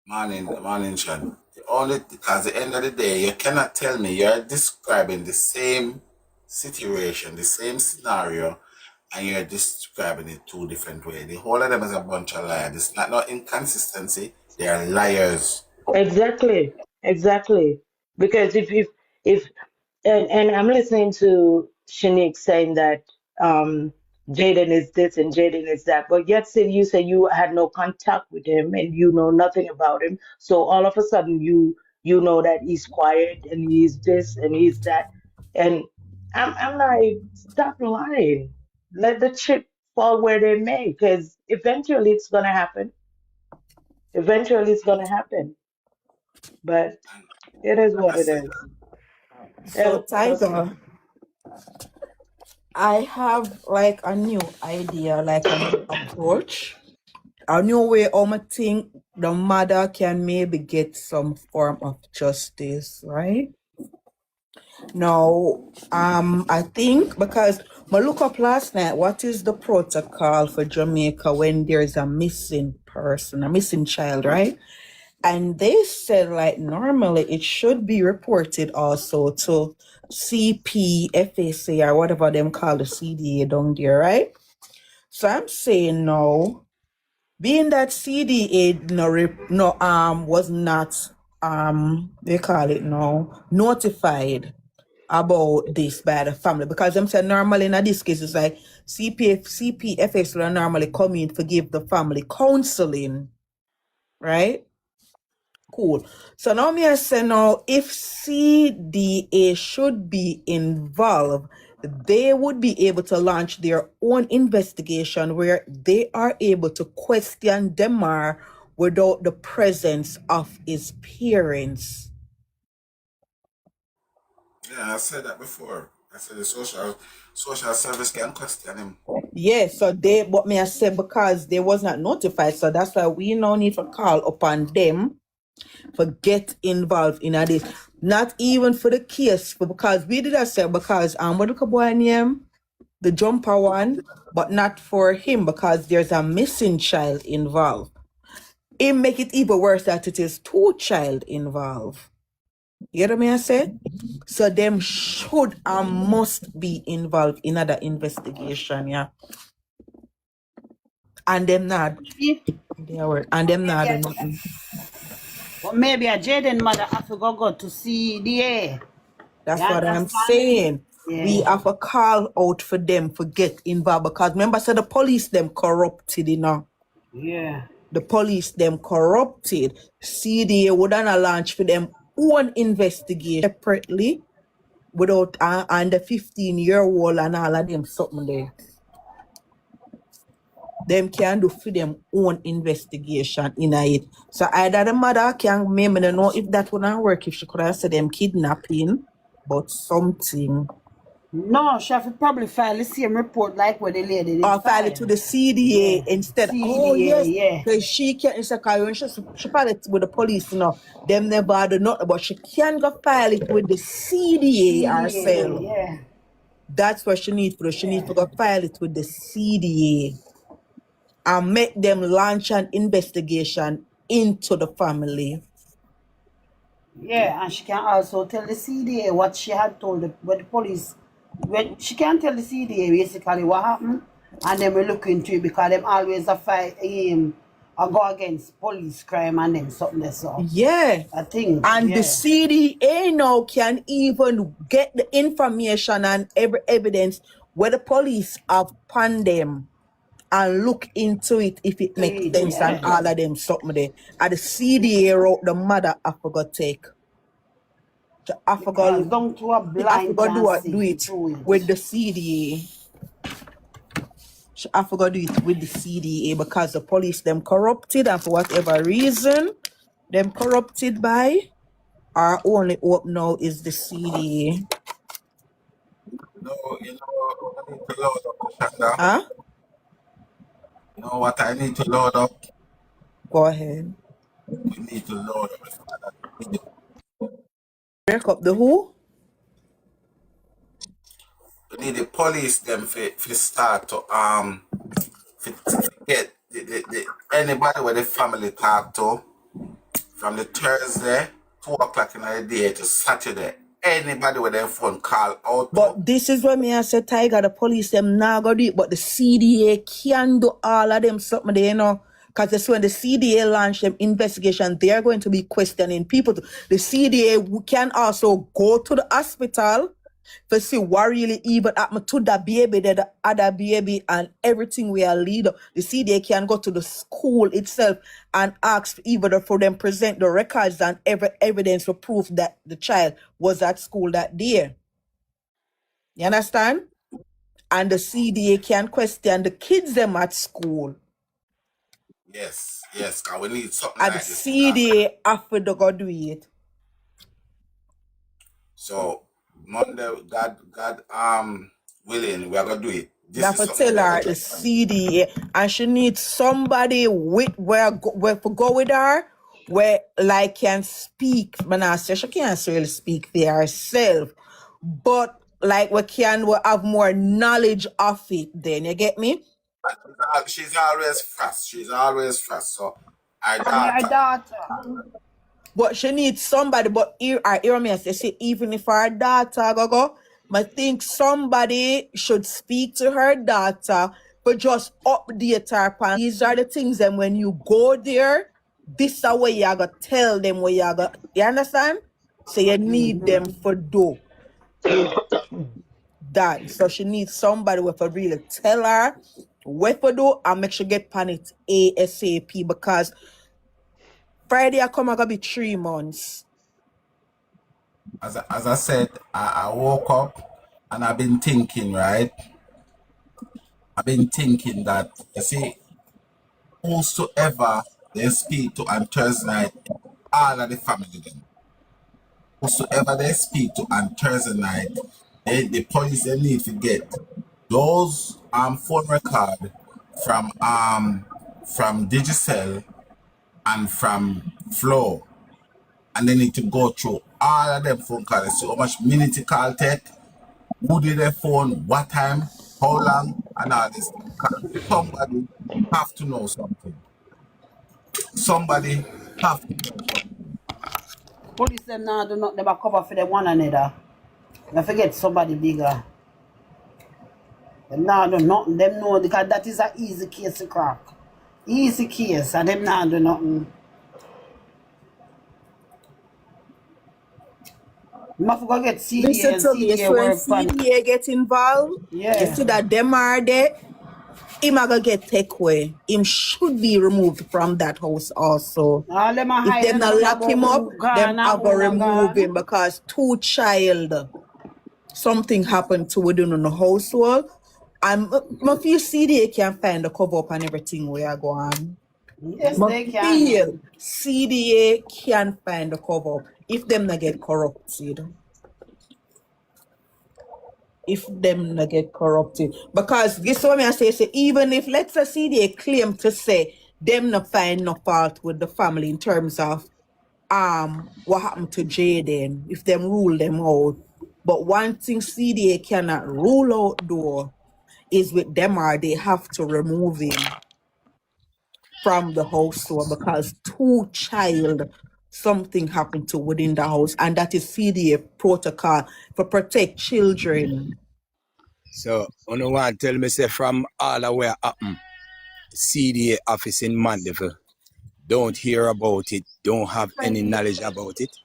morning, Sean. Only because at the end of the day, you cannot tell me you're describing the same situation, the same scenario, and you're describing it two different ways. The whole of them is a bunch of liars. It's not no inconsistency. They are liars. Exactly, exactly. Because if and I'm listening to Shanique saying that Jaden is this and Jaden is that, but yet still you say you had no contact with him and you know nothing about him. So all of a sudden you know that he's quiet and he's this and he's that, and I'm like, stop lying. Let the chip fall where they may, because eventually it's gonna happen. Eventually it's gonna happen. But And it is like I what it said, is. So, Else, Tiger, I have like a new idea, like a new approach, a new way how I think the mother can maybe get some form of justice, right? Now, I think because I look up last night, what is the protocol for Jamaica when there's a missing person, a missing child, right? And they said like normally it should be reported also to CPFAC or whatever them call the CDA down there, right? So I'm saying no, being that CDA was not they call it no notified about this by the family, because I'm saying normally in this case it's like CPFS will normally come in to give the family counseling, right? Cool. So now me I say now if CDA should be involved, they would be able to launch their own investigation where they are able to question Demar without the presence of his parents. yeah, I said that before. I said the social service can question him. Yes, so but me I say because they was not notified, so that's why we now need to call upon them for get involved in this. Not even for the case, but because we did that say because what the boy name, the jumper one, but not for him because there's a missing child involved. It make it even worse that it is two child involved. You get what me I say? So them should and must be involved in other investigation, yeah. And them not and them not do nothing. But maybe a Jaden mother have to go to see the air. That's You what I'm understand? saying. We Yeah. have a call out for them for get involved because remember, so the police them corrupted, you know. Yeah. The police them corrupted. CDA would not launch for them own investigation separately without and the 15-year-old and all of them something there. them can do for them own investigation in it. So either the mother can maybe don't know if that wouldn't work if she could have said them kidnapping, but something. No, she have to probably file the same report like what the lady did. Or file it to the CDA instead. Oh yes, yeah. because she can instead of she file it with the police, them never do nothing, but she can go file it with the CDA herself. Yeah. That's what she needs to do. She needs to go file it with the CDA and make them launch an investigation into the family. Yeah, and she can also tell the CDA what she had told the police. She can tell the CDA basically what happened, and then we look into it because them always a fight or go against police crime and then something that's all. Yeah. I think. And the CDA now can even get the information and every evidence where the police have upon them and look into it if it makes sense and all of them something there. And the CDA wrote the mother I forgot take. I forgot don't to a blind do it with the CDA. I forgot do it with the CDA because the police them corrupted and for whatever reason them corrupted by our only hope now is the CDA. No, you know what I need to load up, Shanda? Huh? You know what I need to load up? Go ahead. We need to load up. Break up the who? We need the police them for start to get the anybody with the family talk to from the Thursday 2 o'clock in the day to Saturday. Anybody with their phone call out. But this is what me I say, Tiger, the police them now go do it, but the CDA can do all of them something there, because that's when the CDA launch them investigation, they're going to be questioning people. The CDA can also go to the hospital to see what really even happened to the baby, the other baby, and everything we are leader. The CDA can go to the school itself and ask either for them present the records and every evidence for proof that the child was at school that day. You understand? And the CDA can question the kids them at school. Yes, because we need something And like the this. CDA after they go do it. So Monday, God willing, we are gonna do it. You have to tell her the CDA, and she needs somebody with where to go with her, where like can speak. But I say she can't really speak for herself, but like we have more knowledge of it. Then you get me? She's always fast. So Her daughter. But she needs somebody. But hear me, I say even if her daughter go, I think somebody should speak to her daughter, but just update her. These are the things, and when you go there, this is what you gotta tell them what you gotta. You understand? So you need them for do that. So she needs somebody with a really tell her what to do and make sure get pan it ASAP, because Friday I come, I gonna be 3 months. As I said, I woke up and I've been thinking, right? I've been thinking that, you see, whosoever they speak to on Thursday night, all of the family them. Whosoever they speak to on Thursday night, the police they need to get those phone record from Digicel and from Flow, and they need to go through all of them phone calls, see how much minute it call take, who did their phone, what time, how long, and all this. Somebody have to know something. Somebody have to know something. Police them now do not never cover for them one another. I forget somebody bigger. Them now do nothing. Them know because that is an easy case to crack. Easy case, and them now do nothing. You must go get CDA Listen and to me, CDA so when work on it. CDA get involved, Yeah. you see that them are there, him a go get take away. Him should be removed from that house also. All them are If hide they and not know lock about him up, who gone them and have to who not remove gone. him because 2 child, something happened to within the household. And I feel CDA can find the cover up and everything where I go on. Yes, I they can. feel CDA can find the cover up if them not get corrupted. If them not get corrupted. Because this one I say, even if let's say CDA claim to say them not find no fault with the family in terms of what happened to Jayden, if them rule them out. But one thing CDA cannot rule out though is with them or they have to remove him from the household because two child something happened to within the house, and that is CDA protocol for protect children. So, on the one tell me say from all the way happen, CDA office in Mandeville, don't hear about it, don't have any knowledge about it.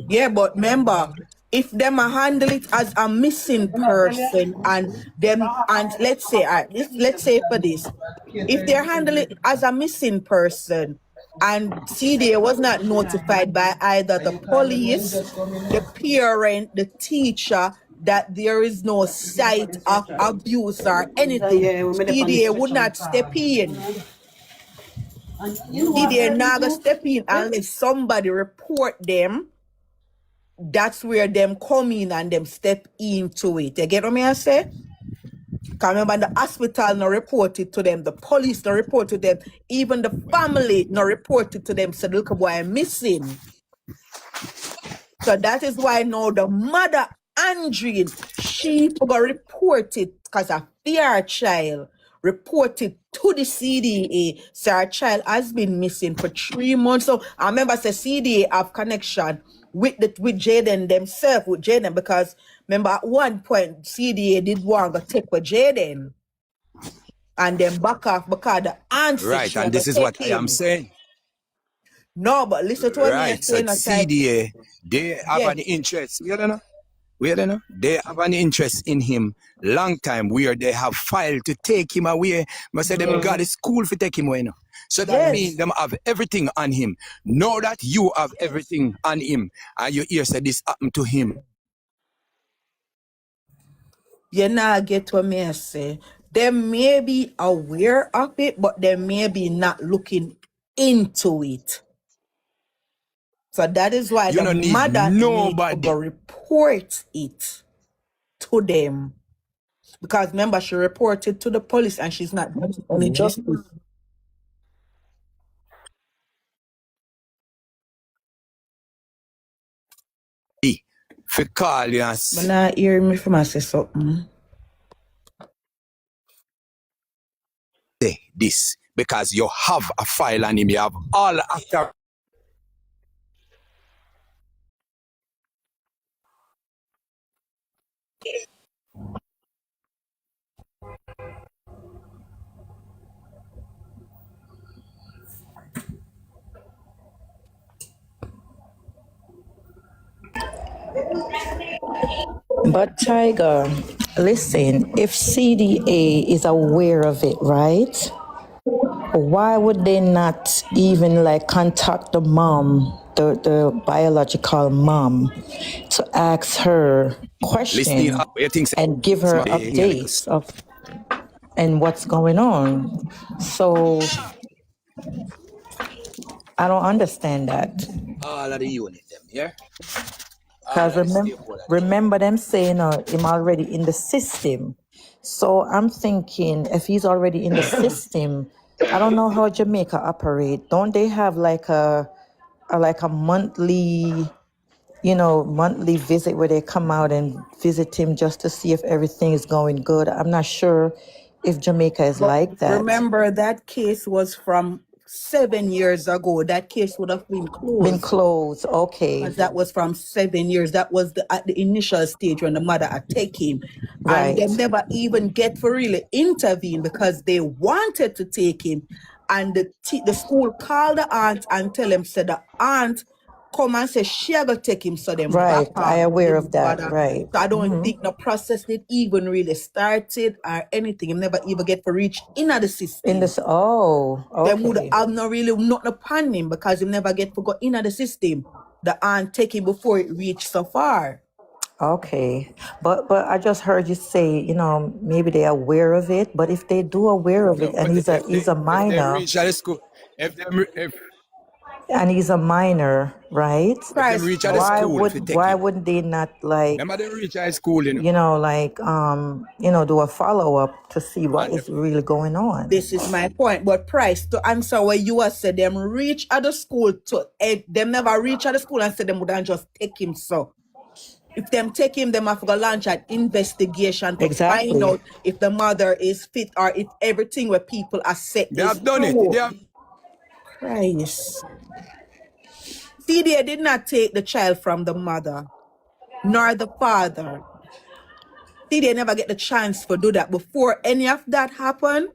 Yeah, but remember, if them handle it as a missing person and them and let's say let's say for this, if they handle it as a missing person and CDA was not notified by either the police, the parent, the teacher that there is no sight of abuse or anything, CDA would not step in. CDA not gonna step in unless somebody report them. That's where them come in and them step into it. You get what me I say? Because remember, the hospital no reported to them, the police no reported to them, even the family no reported to them, said, look, boy, I'm missing. So that is why now the mother, Andrine, she got reported because of fear child, reported to the CDA. So our child has been missing for 3 months. So I remember the CDA have connection with Jayden themselves, with Jayden, because remember at one point CDA did want to take with Jayden and then back off because the aunt said Right, she and was going this to is what take I am him. saying. No, but listen to what me Right, so saying. CDA, they have Yeah. an interest, you know? They have an interest in him long time where they have filed to take him away. But say them got a school for take him away now. So that means them have everything on him. Know that you have everything on him. And you hear say this happened to him. You now get what me I say. They may be aware of it, but they may be not looking into it. So that is why You the don't need mother need to nobody. go report it to them. Because remember, she reported to the police and she's not getting any justice. For call you and But now hear me from I say something. say this because you have a file on him. You have all after. But Tiger, listen, if CDA is aware of it, right? Why would they not even like contact the mom, the biological mom, to ask her Listening question up, you think and give her updates of and what's going on? So I don't understand that. all of the unit them, yeah? All Because of the stakeholders. remember them saying him already in the system. So I'm thinking if he's already in the system, I don't know how Jamaica operate. Don't they have like a monthly, monthly visit where they come out and visit him just to see if everything is going good? I'm not sure if Jamaica is But like that. remember, that case was from 7 years ago. That case would have been Been closed. closed, okay. Because that was from 7 years. That was at the initial stage when the mother attacked him. And they Right. never even get for really intervene because they wanted to take him. And the school called the aunt and tell him, said the aunt come and say she gonna take him, so them back Right. I off. aware Didn't of that. bother. Right. So I don't think the process did even really started or anything. Him never even get for reach into the system. In this, oh, Them would okay. have no really nothing upon him because he never get for go into the system. The aunt take him before it reached so far. Okay, but I just heard you say, maybe they're aware of it. But if they do aware of it, No, and but he's a if they minor, reach at the school, if right? them reach at the Why school, if you take him, wouldn't they not like, remember they reach high school, do a follow up to see what and is really going on? This is my point. But Price, to answer what you have said, them reach at the school them never reach at the school and say them wouldn't just take him. So if them take him, them have to launch an investigation to find out if the mother is fit or if everything where people are set they is have done it. true. They have. Christ. CDA did not take the child from the mother, nor the father. CDA never get the chance to do that. Before any of that happened,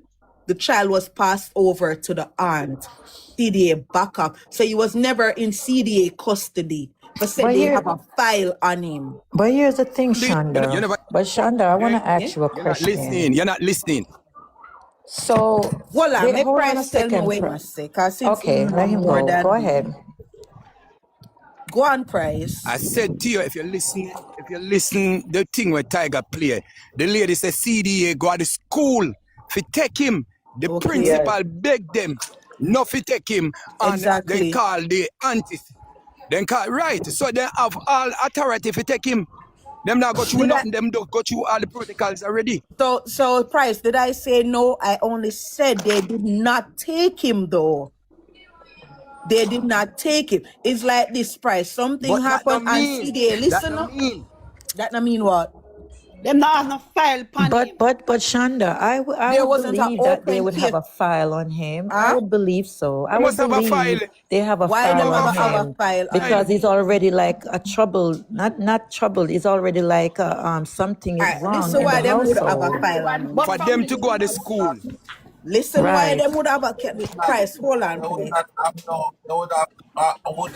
the child was passed over to the aunt. CDA backup. So he was never in CDA custody. But said they have a file on him. But here's the thing, Shonda. But Shonda, I want to ask you a You're not question. listening. You're not listening. So, well, make hold on a Price tell me second. what he must say, because since Okay, he know let him more go. than Go me. ahead. Go on, Price. I said to you, if you listen, the thing where Tiger play, the lady said CDA go to the school. If you take him, the principal beg them not to take him, and then call the aunties. Then call, right, so they have all authority if you take him. Them not go through nothing, them don't go through all the protocols already. So Price, did I say no? I only said they did not take him though. They did not take him. It's like this, Price. Something happened and CDA. Listen up. That don't mean what? Them not have no file on him. But Shonda, I There would wasn't an believe that they open would have case. a file on him. I would believe so. I They would must have a file. believe they have a Why file they on must have a him file on because him? he's already like a trouble, not troubled. He's already like something is wrong Listen in why the them would have a household. file on him. For them to go to the school. Listen why them would have a Price. Hold on, They would Price. not have no. They would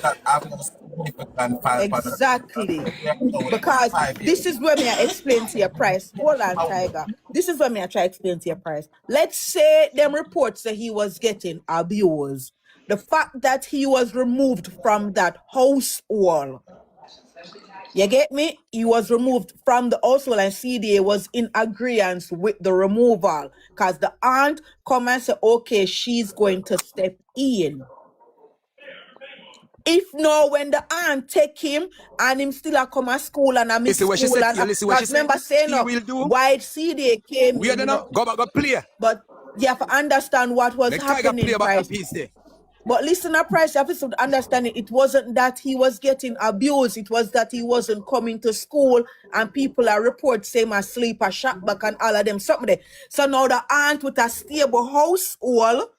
not have no significant file. Exactly. Because this is where me I explain to your Price. Hold on, Tiger. This is where me I try to explain to your Price. Let's say them reports that he was getting abused. The fact that he was removed from that household. You get me? He was removed from the household and CDA was in agreement with the removal. Because the aunt come and say, okay, she's going to step in. If no, when the aunt take him and him still a come at school and I miss school and because remember saying no, white CDA came We in, don't know. Go back, go play. But you have to understand what was happening, Price. But listen to Price, you have to understand it wasn't that he was getting abused, it was that he wasn't coming to school and people are report saying asleep, a shot back and all of them something there. So now the aunt with a stable household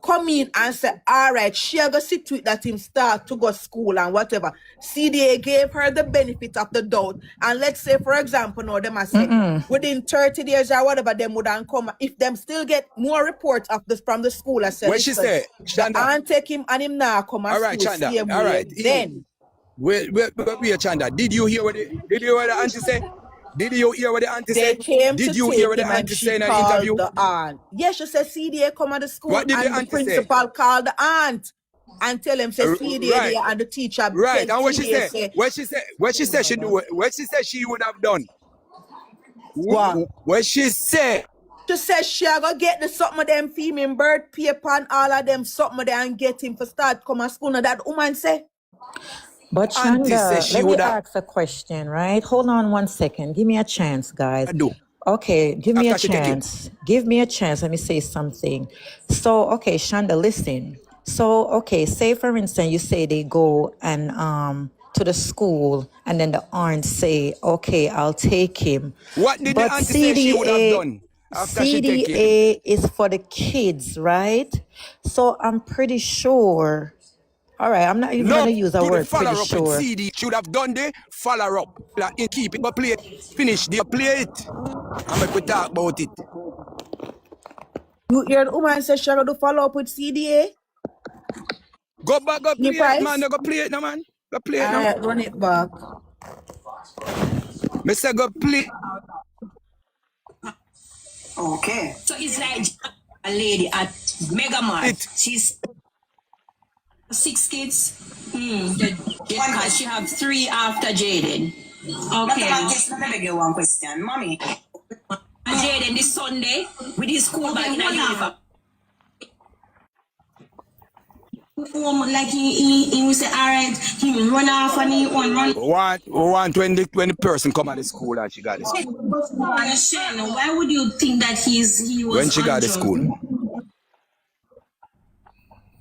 come in and say, all right, she go sit with that him start to go school and whatever. CDA gave her the benefit of the doubt. And let's say, for example, now them I say, within 30 days or whatever, them would come. If them still get more reports of this from the school, I said, what she say? The aunt take him and him now come and all right, school. Chanda. All right. Then. Wait, Chanda. Did you hear what the auntie say? Did you hear what the auntie they said? Came Did to you take hear what him the auntie and said in she an called interview? the aunt. Yes, she said CDA come at the school what did and the the principal say? called the aunt and tell him say CDA right. there and the teacher. Right, and what she CDA said? What she said she do? What she said she would have done? What she said? She said she go get the something of them female bird paper and all of them something there and get him for start come at school. Now that woman say. But Shonda, let me ask a question, right? Hold on 1 second. Give me a chance, guys. Okay, give me a chance. Give me a chance. Let me say something. So, okay, Shonda, listen. So, okay, say for instance, you say they go and to the school, and then the aunt say, "Okay, I'll take him." What did the auntie say she would have done after she take him? CDA is for the kids, right? So I'm pretty sure. All right, I'm not even going to use a word pretty sure. CD should have done the follow up. Keep it, but play it. Finish the play it. I'm going to talk about it. You hear the woman say she going to follow up with CDA? Go back, go play it, man. Go play it now, man. Go play it now. Alright, run it back. Mr. Go play. Okay. So it's like a lady at Megamart. She's 6 kids. Because she have 3 after Jayden. Okay. Let me beg you one question, mommy. Jayden this Sunday with his school bag in a uniform. Like he will say, all right, he will run off and he won't run. We want 20 person come at the school and she got the school. Why would you think that he was when she got the school?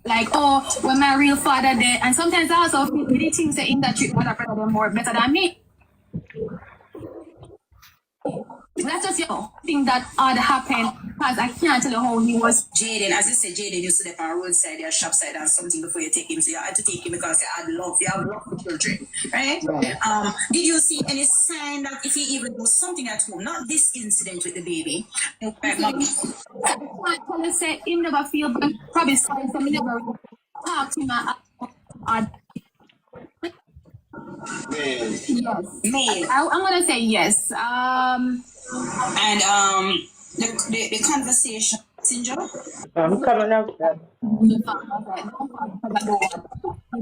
Like, oh, when my real father there, and sometimes I also feel many things that in that trip other brother them more better than me. That's just thing that odd happened because I can't tell you how he was. Jayden, as you said, Jayden used to live on roadside or shop side or something before you take him. So you had to take him because you had love. You have love for children, right? Did you see any sign that if he even do something at home, not this incident with the baby? I can't tell you say he never feel but probably sorry for me never talk to him. Yes. I'm gonna say yes. And the conversation, Sinjo? I'm coming up.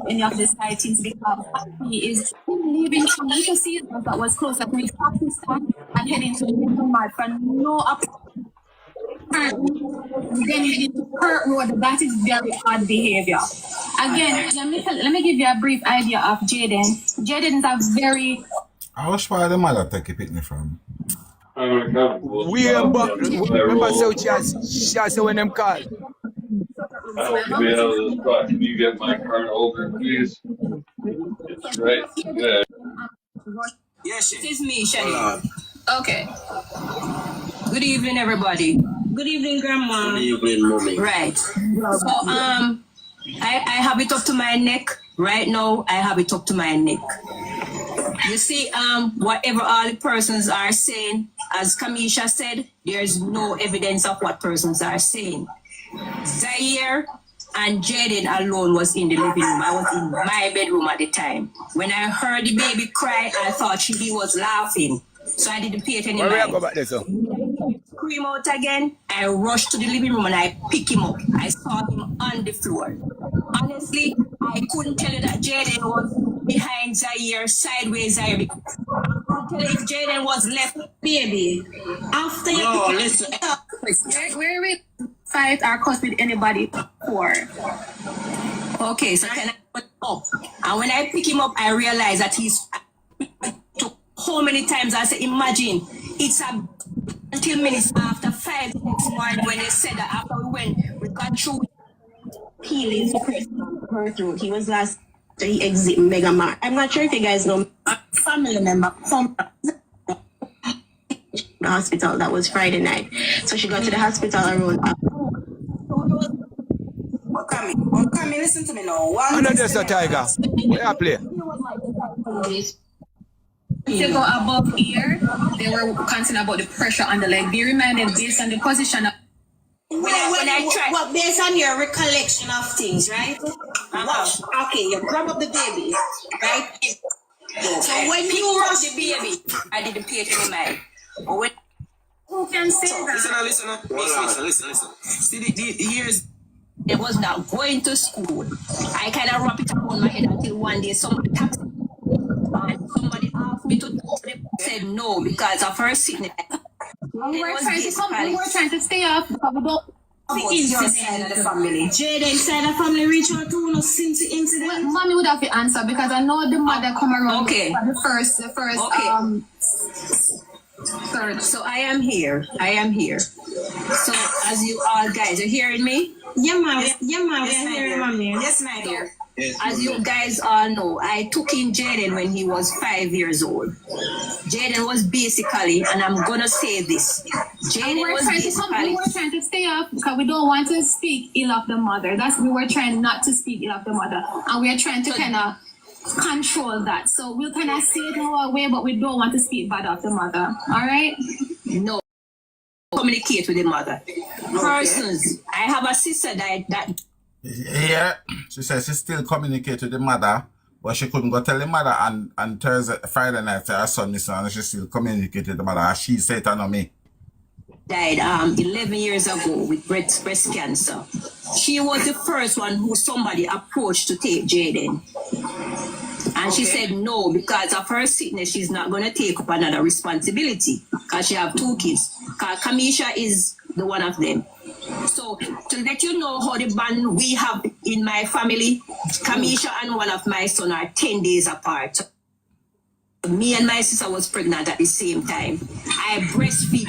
Any of the sightings because he is leaving from little seasons that was closer to his Pakistan and heading to the Mart for no then heading to Perth Road. That is very odd behavior. Again, let me give you a brief idea of Jayden. Jayden is a very. I was where the mother take a picnic from. We remember so she has when them call. I hope to be able to talk. Can you get my card holder, please? It's right there. Yes, it is me, Shani. Okay. Good evening, everybody. Good evening, Grandma. Good evening, Mommy. Right. So, I have it up to my neck. Right now, I have it up to my neck. You see, whatever all the persons are saying, as Kamisha said, there's no evidence of what persons are saying. Zaire and Jayden alone was in the living room. I was in my bedroom at the time. When I heard the baby cry, I thought he was laughing. So I didn't pay it any mind. Scream out again. I rushed to the living room and I picked him up. I saw him on the floor. Honestly, I couldn't tell you that Jayden was behind Zaire, sideways Zaire. I couldn't tell you if Jayden was left, baby. After you listen. Where we fight or cuss with anybody for? Okay, so can I put him up? And when I pick him up, I realize that he's took how many times I said, imagine it's until minutes after 5 the next morning when they said that after we got through healing through. He was last he exit Mega Mart. I'm not sure if you guys know a family member from the hospital. That was Friday night. So she got to the hospital around. Come listen to me now. I'm not just a tiger. Where I play? To go above here, they were concerned about the pressure on the leg. Be reminded based on the position of when I try. Well, based on your recollection of things, right? Okay, you grab up the baby, right? So when you rush the baby, I didn't pay it any mind. But when who can say that? Listen. See the years. It was not going to school. I kind of wrap it around my head until one day somebody asked me, and somebody asked me to talk to them. I said no because of her sickness. We were trying to stay off because we don't. Your side of the family. Jayden side of the family reach out to us since the incident. Mommy would have to answer because I know the mother come around. Okay. For the first. Okay. Third. So I am here. So as you all guys are hearing me? Yeah, ma'am. We're hearing mommy. Yes, my dear. As you guys all know, I took in Jayden when he was 5 years old. Jayden was basically, and I'm gonna say this, we were trying to stay up because we don't want to speak ill of the mother. We were trying not to speak ill of the mother, and we are trying to kind of control that. So we'll kind of say it our way, but we don't want to speak bad of the mother. All right? No. Communicate with the mother. Persons. I have a sister that. Yeah, she says she still communicates with the mother, but she couldn't go tell the mother on Thursday, Friday night, her son missing, and she still communicated with the mother, and she said it on me. Died 11 years ago with breast cancer. She was the first one who somebody approached to take Jayden. And she said no, because of her sickness, she's not going to take up another responsibility because she have 2 kids. Because Kamisha is the one of them. So to let you know how the bond we have in my family, Kamisha and one of my son are 10 days apart. Me and my sister was pregnant at the same time. I breastfeed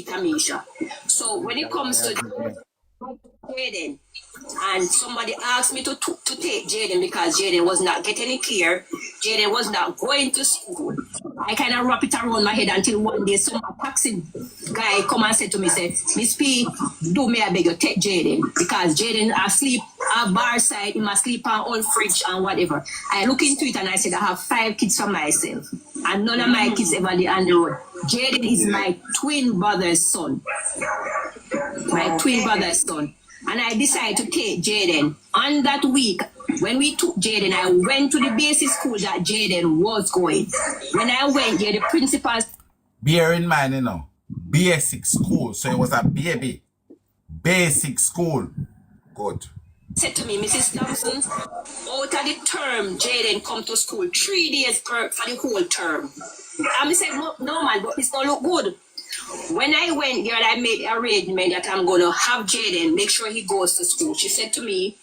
Kamisha. So when it comes to Jayden, and somebody asked me to take Jayden because Jayden was not getting it clear. Jayden was not going to school. I kind of wrap it around my head until one day some taxi guy come and said to me, say, Miss P, do me I beg you, take Jayden because Jayden asleep at bar side, he must sleep on old fridge and whatever. I look into it and I said I have 5 kids for myself. And none of my kids ever did on the road. Jayden is my twin brother's son. And I decided to take Jayden. On that week, when we took Jayden, I went to the basic school that Jayden was going. When I went there, the principal... Bear in mind, basic school. So it was a baby. Basic school. Good. Said to me, Mrs. Thompson, out of the term, Jayden come to school 3 days for the whole term. And I said, no man, but it's not look good. When I went there, I made arrangement that I'm going to have Jayden make sure he goes to school. She said to me,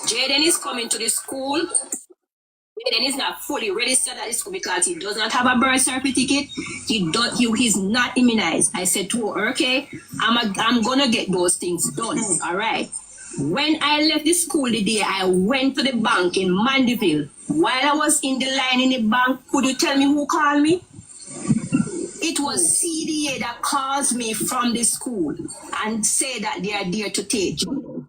Jayden is coming to the school. Jayden is not fully registered at the school because he does not have a birth certificate. He's not immunized. I said to her, okay, I'm going to get those things done. All right. When I left the school the day, I went to the bank in Mandeville. While I was in the line in the bank, could you tell me who called me? It was CDA that calls me from the school and say that they are there to take Jayden.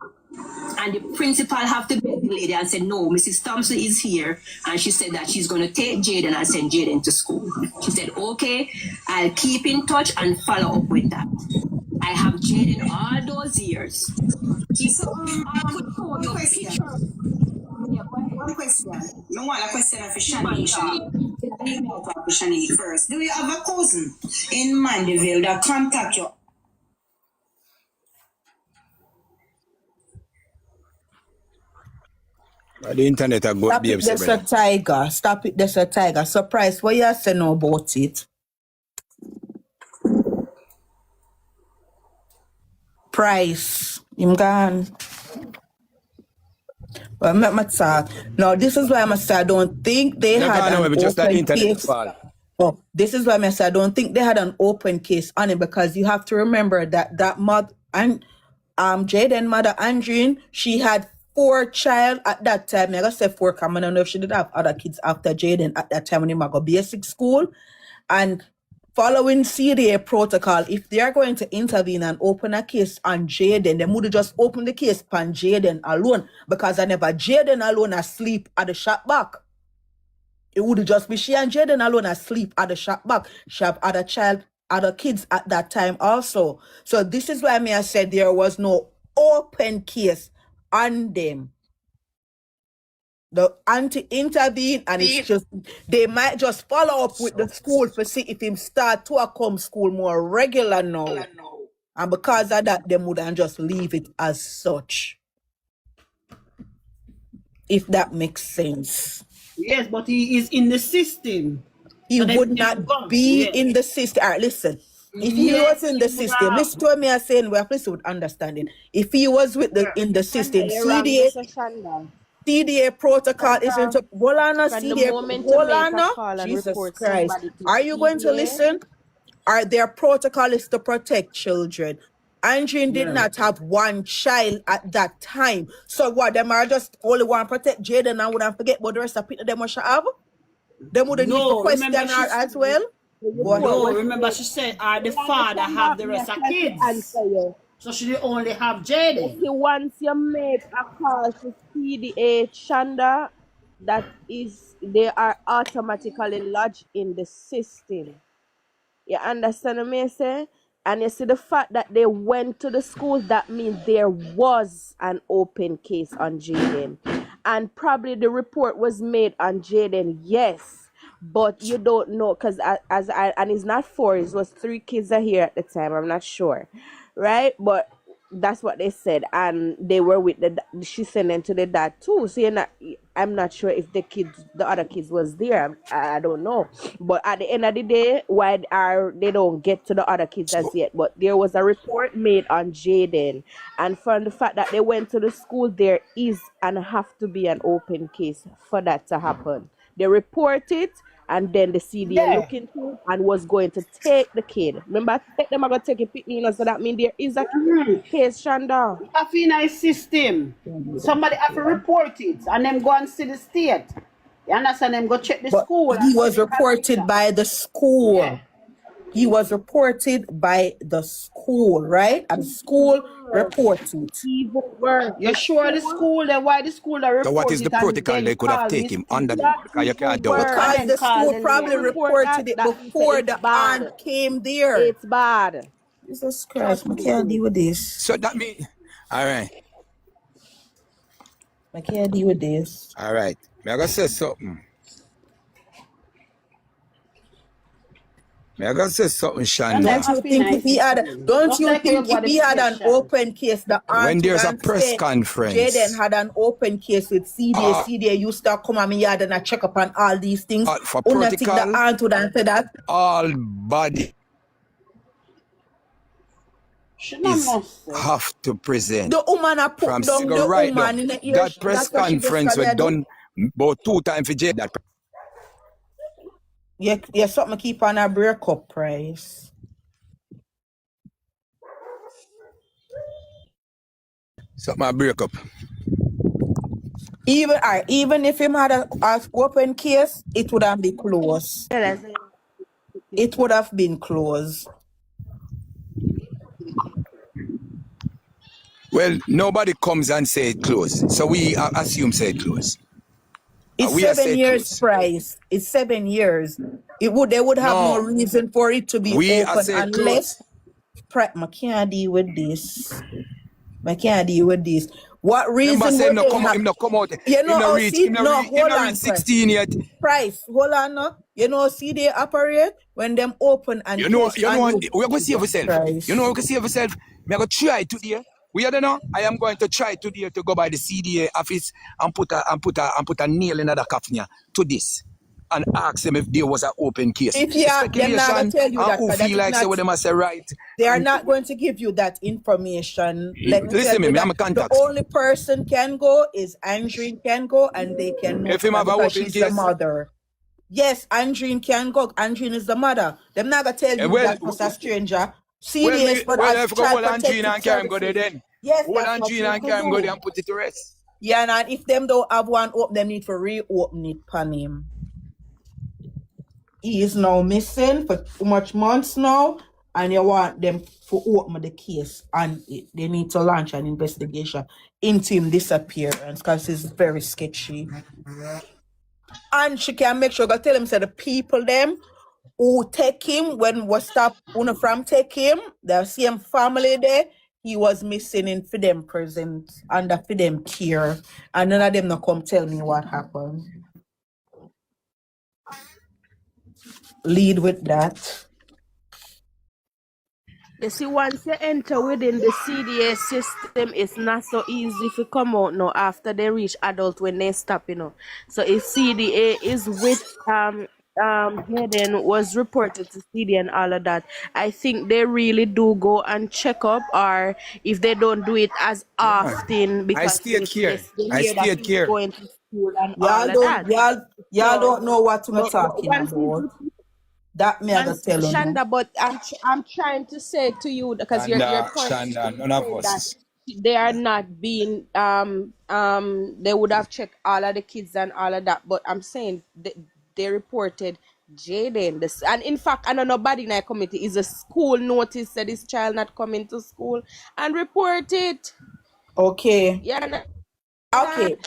And the principal have to beg the lady and said, no, Mrs. Thompson is here. And she said that she's going to take Jayden and send Jayden to school. She said, okay, I'll keep in touch and follow up with that. I have Jayden all those years. I could show you pictures. One question. No one a question for Shanique. For Shanique first. Do you have a cousin in Mandeville that contact you? The internet are good. Stop it, there's a tiger. Stop it, there's a tiger. Surprise, what you say now about it? Price. Him gone. But I'm not talk. Now, this is why I say I don't think they had an open case. Oh, this is why I say I don't think they had an open case on it, because you have to remember that mother and Jayden mother Andrine, she had 4 child at that time. I gotta say 4 because I don't know if she did have other kids after Jayden at that time when he go basic school. And following CDA protocol, if they are going to intervene and open a case on Jayden, they would have just open the case on Jayden alone, because I never Jayden alone asleep at the shop back. It would just be she and Jayden alone asleep at the shop back. She have other kids at that time also. So this is why I said there was no open case on them. The auntie intervene, and it's just they might just follow up with the school to see if him start to come school more regular now. And because of that, they wouldn't just leave it as such. If that makes sense. Yes, but he is in the system. He So would not be in the system. All right, listen. If he was in the system, listen to me as saying we have to listen with understanding. If he was with in the system, CDA protocol isn't a CDA. Jesus Christ. Are you going to listen? Are their protocol is to protect children? Andrine did not have 1 child at that time. So what, them are just only want to protect Jayden and wouldn't forget about the rest of people them what she have? They wouldn't need to question her as well? No, remember she said the father have the rest of kids. So she only have Jayden. Once you make a call to CDA Chanda, they are automatically lodged in the system. You understand what I say? And you see the fact that they went to the schools, that means there was an open case on Jayden. And probably the report was made on Jayden, yes. But you don't know, because and it's not 4, it was 3 kids are here at the time, I'm not sure. Right? But That's what they said, and they were with she sent them to the dad too. So I'm not sure if the other kids was there. I don't know. But at the end of the day, why they don't get to the other kids as yet? But there was a report made on Jayden, and from the fact that they went to the school, there is and have to be an open case for that to happen. They report it, and then the CDA look into it and was going to take the kid. Remember, take them, I got to take a picnic, so that means there is a case, Shonda. Have in a system. Somebody have to report it and them go and see the state. You understand? Them go check the But school. he was reported by the school. Yeah. He was reported by the school, right? And the school reported. Even worse. You sure the school? Then why the school that report So what is the it and protocol then they could have call taken him Miss under People? because you can't do it. Because the school probably reported it that means before it's the bad. aunt came there. It's bad. Jesus Christ, I can't deal with this. So that means, all right. I can't deal with this. All right. I gotta say something. I gotta say something, Shonda. Don't you think if he had an open case, the aunt when there's a would press say conference, Jayden had an open case with CDA. CDA used to come at me yard and I check up on all these things. For Think the protocol, aunt would answer that. all body have to present. The woman I put from down the right woman in the ear. that press conference was done about 2 times for Jayden. Yeah, something keep on a breakup price. Something a breakup. Even if him had a open case, it would have been closed. It would have been closed. Well, nobody comes and say it closed, so we assume say it closed. It's 7 years price. It's 7 years. They would have no reason for it to be open unless I can't deal with this. I can't deal with this. What reason would they have? Him not come out. You know, him not reach 16 yet. Price, hold on, no. You know, see they operate when them open and we're going to save yourself. You know, we can save yourself. I'm going to try today. We don't know. I am going to try today to go by the CDA office and put a nail in the coffin to this and ask them if there was an open case. If they're not going to tell you that. Who feel like say what they must say right. They are not going to give you that information. Listen to me, I'm a contact. The only person can go is Andreen can go and they can know if him have a open she's case. the mother. Yes, Andreen can go. Andreen is the mother. They're not going to tell you that was a stranger. If Andreen and Karen go there then. Yes, Andreen and Karen go there and put it to rest. Yeah, and if them don't have one open, them need to reopen it for him. He is now missing for too much months now, and you want them to open the case, and they need to launch an investigation into him disappearance because it's very sketchy. And she can make sure, tell him, say the people them who take him when we stop from take him, the same family there, he was missing in for them present under for them care, and none of them not come tell me what happened. Lead with that. You see, once you enter within the CDA system, it's not so easy to come out now after they reach adult when they stop, you know. So if CDA is with Jayden was reported to CDA and all of that, I think they really do go and check up, or if they don't do it as often because I stayed here. Going to school and all of that. Y'all don't know what we're talking about. That me I tell you. Shonda, but I'm trying to say to you because your point Shonda, none of us. They are not being they would have checked all of the kids and all of that, but I'm saying they reported Jayden. And in fact, I know nobody in our committee is a school notice that this child not coming to school and report it. Okay. Yeah. Okay.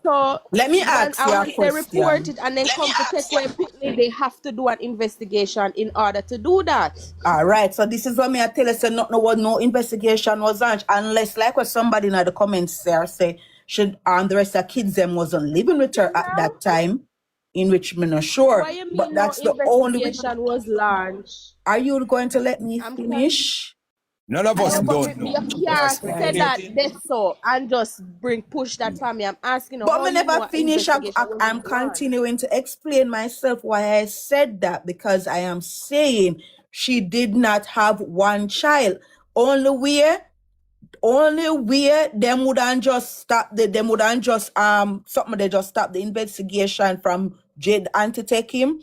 So let me ask you a question. They report it and then come to take away picnic, they have to do an investigation in order to do that. All right. So this is what me I tell us, no investigation was launched unless, like what somebody in the comments there say, should the rest of the kids them wasn't living with her at that time, in which me not sure. What you mean but that's the only investigation was launched? Are you going to let me finish? None of I us know, but don't know. you We are can't say that speculating. this so and just push that for me. I'm asking you But how me you never know an finish. investigation will I'm go on. continuing to explain myself why I said that, because I am saying she did not have one child. Only where them wouldn't just stop them wouldn't just something they just stop the investigation from Jayden to take him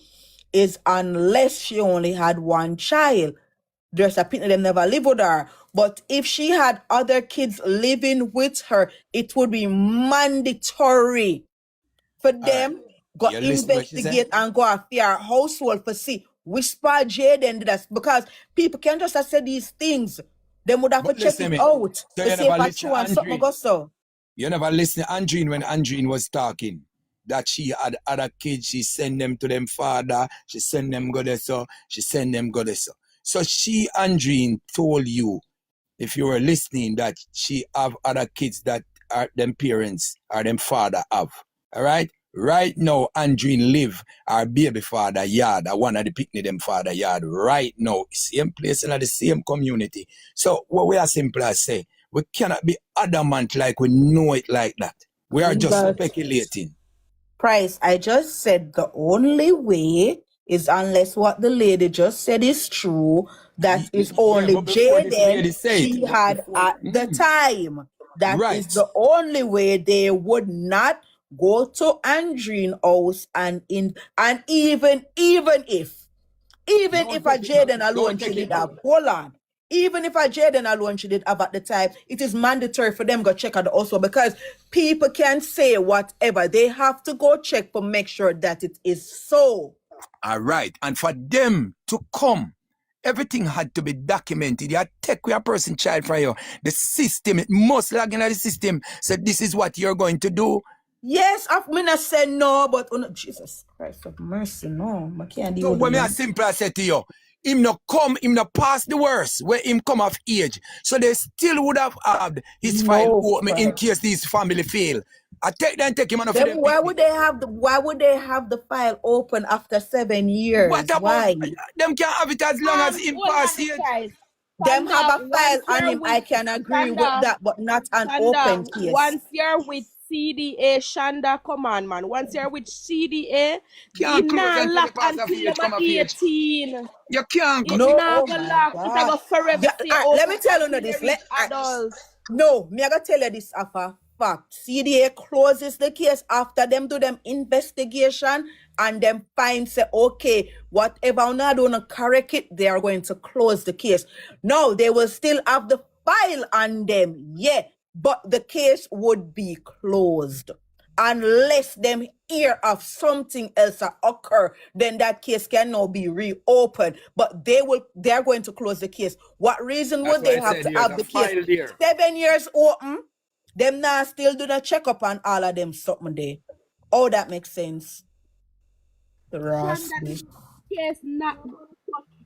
is unless she only had one child. There's a people them never live with her. But if she had other kids living with her, it would be mandatory for All right. them go You listen to what she said? investigate and go after her household for see whisper Jayden did that, because people can't just say these things. They would have to But check listen it me. out So to you see if never it's listen true to and something Andrine. go so. You never listen to Andrine when Andrine was talking. That she had other kids, she send them to them father, she send them go there so, she send them go there so. So she, Andrine, told you, if you were listening, that she have other kids that are them parents or them father have. All right? Right now, Andrine live our baby father yard, or one of the picnic them father yard right now. Same place in the same community. So what we are simply say, we cannot be adamant like we know it like that. We are just But speculating. Price, I just said the only way is unless what the lady just said is true. That is Yeah, only but before this Jayden lady said she it, had at the time. That is right. the only way. They would not go to Andrine house and even if a Jayden alone Don't she take it did back. have, hold on. Even if a Jayden alone she did have at the time, it is mandatory for them go check out the also, because people can say whatever. They have to go check to make sure that it is so. All right. And for them to come, everything had to be documented. You take your person child from you. The system, it must log into the system. So this is what you're going to do. Yes, I've not say no, but Jesus Christ of mercy, no. I can't deal So with when me a them. simple I say to you, him no come, him no pass the worst where him come of age. So they still would have had his file No, open in Christ. case this family fail. I take him on for Then them why picnic. would they have the file open after 7 What years? about Why? them can't have it as long as him Hold pass on, age? guys. Them have Shanda, a file once on you're him. with I can agree with Shanda, that, but not an open Shanda, case. once you're with CDA, Shanda, come on, man. Once you're with CDA, Can't it close not until the lock pass of until age them come are of age. 18. You can't go. It No, not oh go my lock. It a God. go forever Yeah, stay let me open tell you until this. they reach adults. No, me I gotta tell you this of a fact. CDA closes the case after them do them investigation and them find say okay, whatever not gonna correct it, they are going to close the case. No, they will still have the file on them, yeah, but the case would be closed. Unless them hear of something else occur, then that case can now be reopened. But they are going to close the case. What reason That's would why they I have said to there's have a the case file there. 7 years open? Them now still do the check up on all of them something there. Oh, that makes sense. Shanda, Rascal. case not.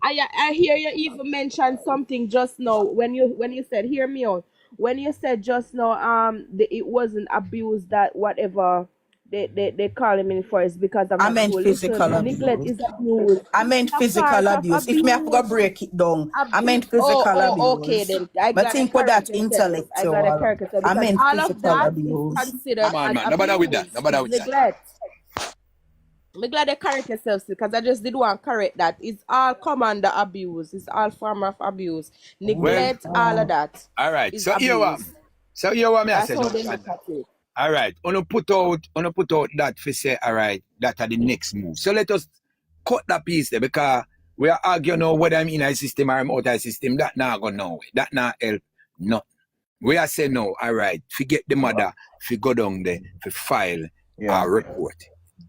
I hear you even mention something just now when you said hear me out, when you said just now it wasn't abuse that whatever they call him in for is because of I not meant true. Listen, physical neglect abuse. is abuse. I meant It's a part physical of abuse. If me have to go abuse. break it down, I meant Oh, physical okay abuse. then. I But got to think with that correct yourself. I got to intellectual. correct yourself I because meant all of physical that is abuse. considered Come on, as man. No bother with that. No abuse. bother It's with that. neglect. I'm glad they correct yourself because I just did want to correct that. It's all come under abuse. It's all form of abuse. Well, Neglect, all of that all right. is So here what? abuse. So here what me I That's say how now, they look Shanda. at it. All right. Wanna put out that for say, all right, that are the next move. So let us cut that piece there because we are arguing now whether I'm in a system or I'm out of a system. That not go nowhere. That not help. No. We are saying no, all right, forget the mother, if you go down there, for file a report.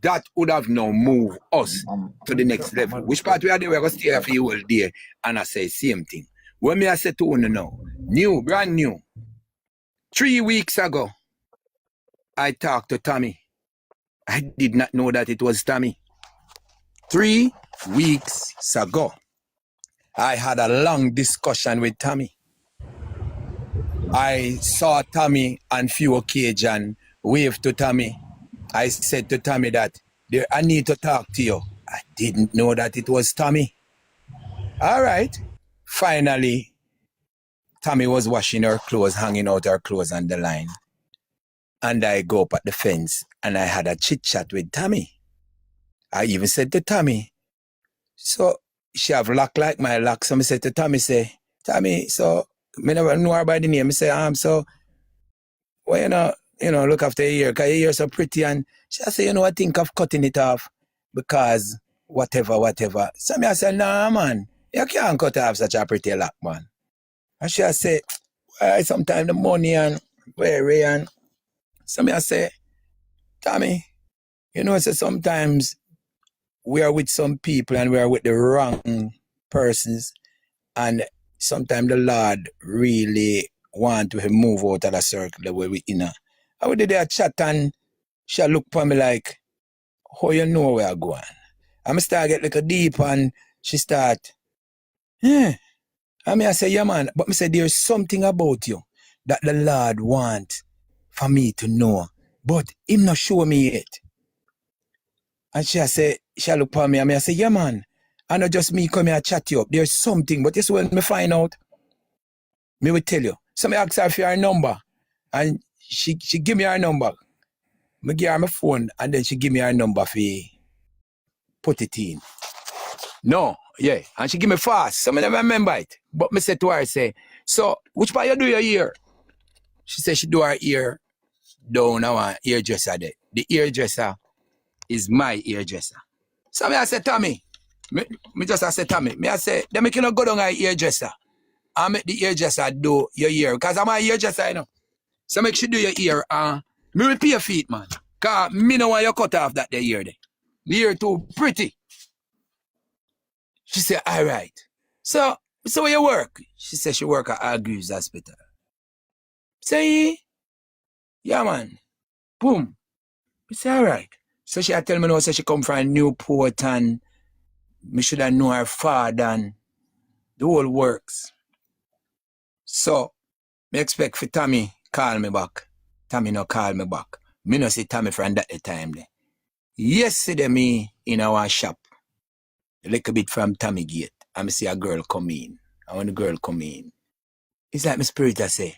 That would have now moved us to the next level. Which part we are there, we're going to stay here for you all day and I say same thing. When me I say to you now, new, brand new, 3 weeks ago, I talked to Tommy. I did not know that it was Tommy. 3 weeks ago, I had a long discussion with Tommy. I saw Tommy on few occasions, waved to Tommy. I said to Tommy that I need to talk to you. I didn't know that it was Tommy. All right. Finally, Tammy was washing her clothes, hanging out her clothes on the line. And I go up at the fence and I had a chit chat with Tammy. I even said to Tammy, so she have lock like my lock. So I said to Tammy, say, Tammy, so me never know her by the name. I say, so well, look after your hair, because your hair so pretty. And she say, I think of cutting it off because whatever. So I say, nah, man, you can't cut off such a pretty lock, man. And she say, well, sometimes the money and weary and so I say, Tommy, so sometimes we are with some people and we are with the wrong persons, and sometimes the Lord really want to move out of the circle the way we in. I would there chat and she look for me like, how you know where I'm going? I start get like a deep and she start, I say, yeah man, but I say there's something about you that the Lord want for me to know, but him not show me yet. And she look for me and I say, yeah man, I not just me come here and chat you up. There's something, but this when me find out, me will tell you. So I ask her for her number and she give me her number. I give her my phone and then she give me her number for put it in. No, yeah, and she give me fast. So I never remember it. But me say to her, so which part you do your ear? She said she do her ear down our hairdresser there. The hairdresser is my hairdresser. So I say, Tommy, me just say, Tommy, I say, then me cannot go down a hairdresser and make the hairdresser do your ear. Because I'm a hairdresser, So make she do your ear me will pay your feet, man. Because me no want you cut off that the ear there. The ear too pretty. She said, all right. So where you work? She said she work at Agri's Hospital. Say, yeah, man. Boom. I say, all right. So she tell me now, say she come from Newport and me should have know her father and the whole works. So, me expect for Tommy call me back. Tommy no call me back. Me no see Tommy from that time there. Yesterday me in our shop, a little bit from Tommy gate, and me see a girl come in. And when the girl come in, it's like my spirit I say,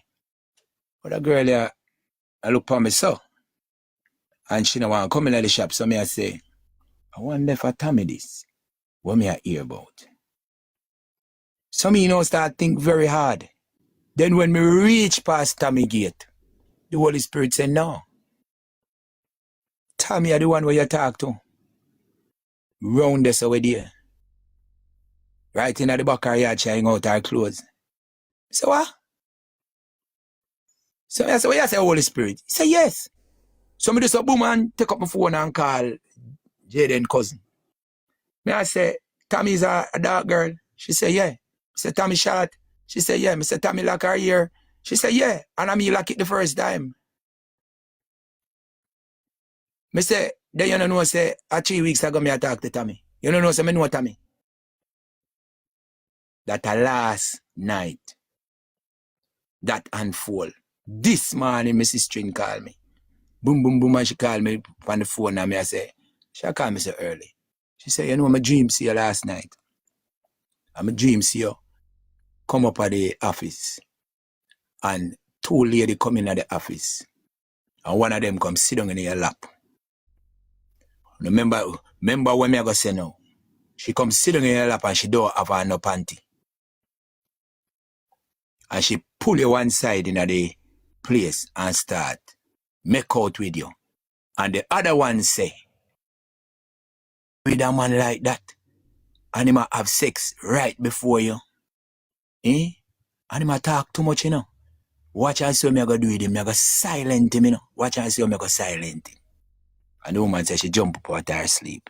but a girl here, I look for me so. And she no want to come in the shop, so me I say, I wonder if I Tommy this. What me I hear about? So me start think very hard. Then when me reach past Tommy gate, the Holy Spirit say, no. Tommy are the one where you talk to. Round this over there. Right in at the back of her yard, trying out her clothes. So what? So I say, what you say, Holy Spirit? He say, yes. So me just a boom and take up my phone and call Jayden cousin. Me I say, Tommy is a dark girl. She say, yeah. I say, Tommy short. She say, yeah. I say, Tommy lock her ear. She say, yeah. And I me lock it the first time. Me say, then you know say, 3 weeks ago me I talk to Tommy. You know say me know Tommy. That last night, that unfold. This morning, Mrs. String called me. Boom, boom, boom, and she called me on the phone and I say, she called me so early. She said, you know, my dream see you last night. And my dream see you come up at the office and 2 ladies come in at the office and one of them come sit down in your lap. Remember when I go say no? She come sit down in your lap and she don't have her no panty. And she pull you one side in the place and start make out with you. And the other one say, with a man like that, and he might have sex right before you. And he might talk too much, Watch and see what I go do with him. I go silent him, Watch and see what I go silent him. And the woman says she jump up out of her sleep.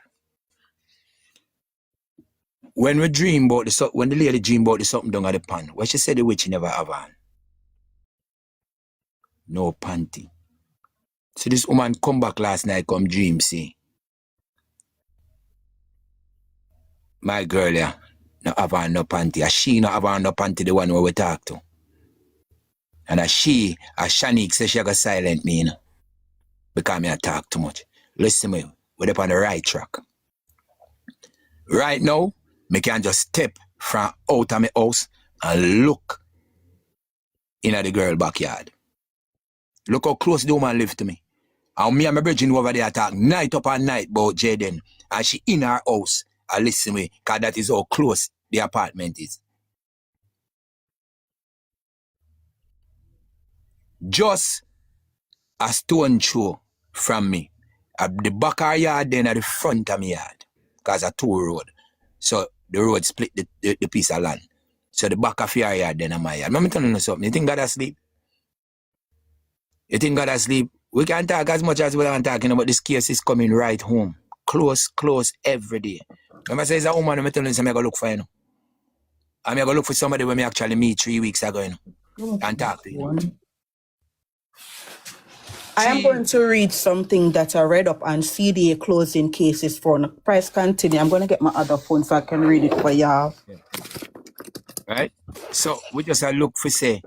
When the lady dream about the something down at the pan, what she said the witch never have on. No panty. So this woman come back last night, come dream, see. My girl, yeah, not have on no panty. She not have on no panty, the one where we talk to. And Shanique says she got silent me, because I talk too much. Listen me, we're up on the right track. Right now, I can just step from out of my house and look in the girl backyard. Look how close the woman live to me. And me and my virgin over there talk night up and night about Jayden. And she in her house. I listen to me, because that is how close the apartment is. Just a stone throw from me. At the back of her yard, then at the front of my yard. Because a two road. So the road split the piece of land. So the back of your yard, then at my yard. Let me tell you something. You think God asleep? You think God asleep? We can talk as much as we are talking about. This case is coming right home. Close every day. Remember, I say, it's a woman, I'm telling you, I'm going to look for you. I'm going to look for somebody when I actually meet 3 weeks ago, and talk to you. I am going to read something that I read up on CDA closing cases for price continue. I'm going to get my other phone so I can read it for y'all. Right? So we just look for say,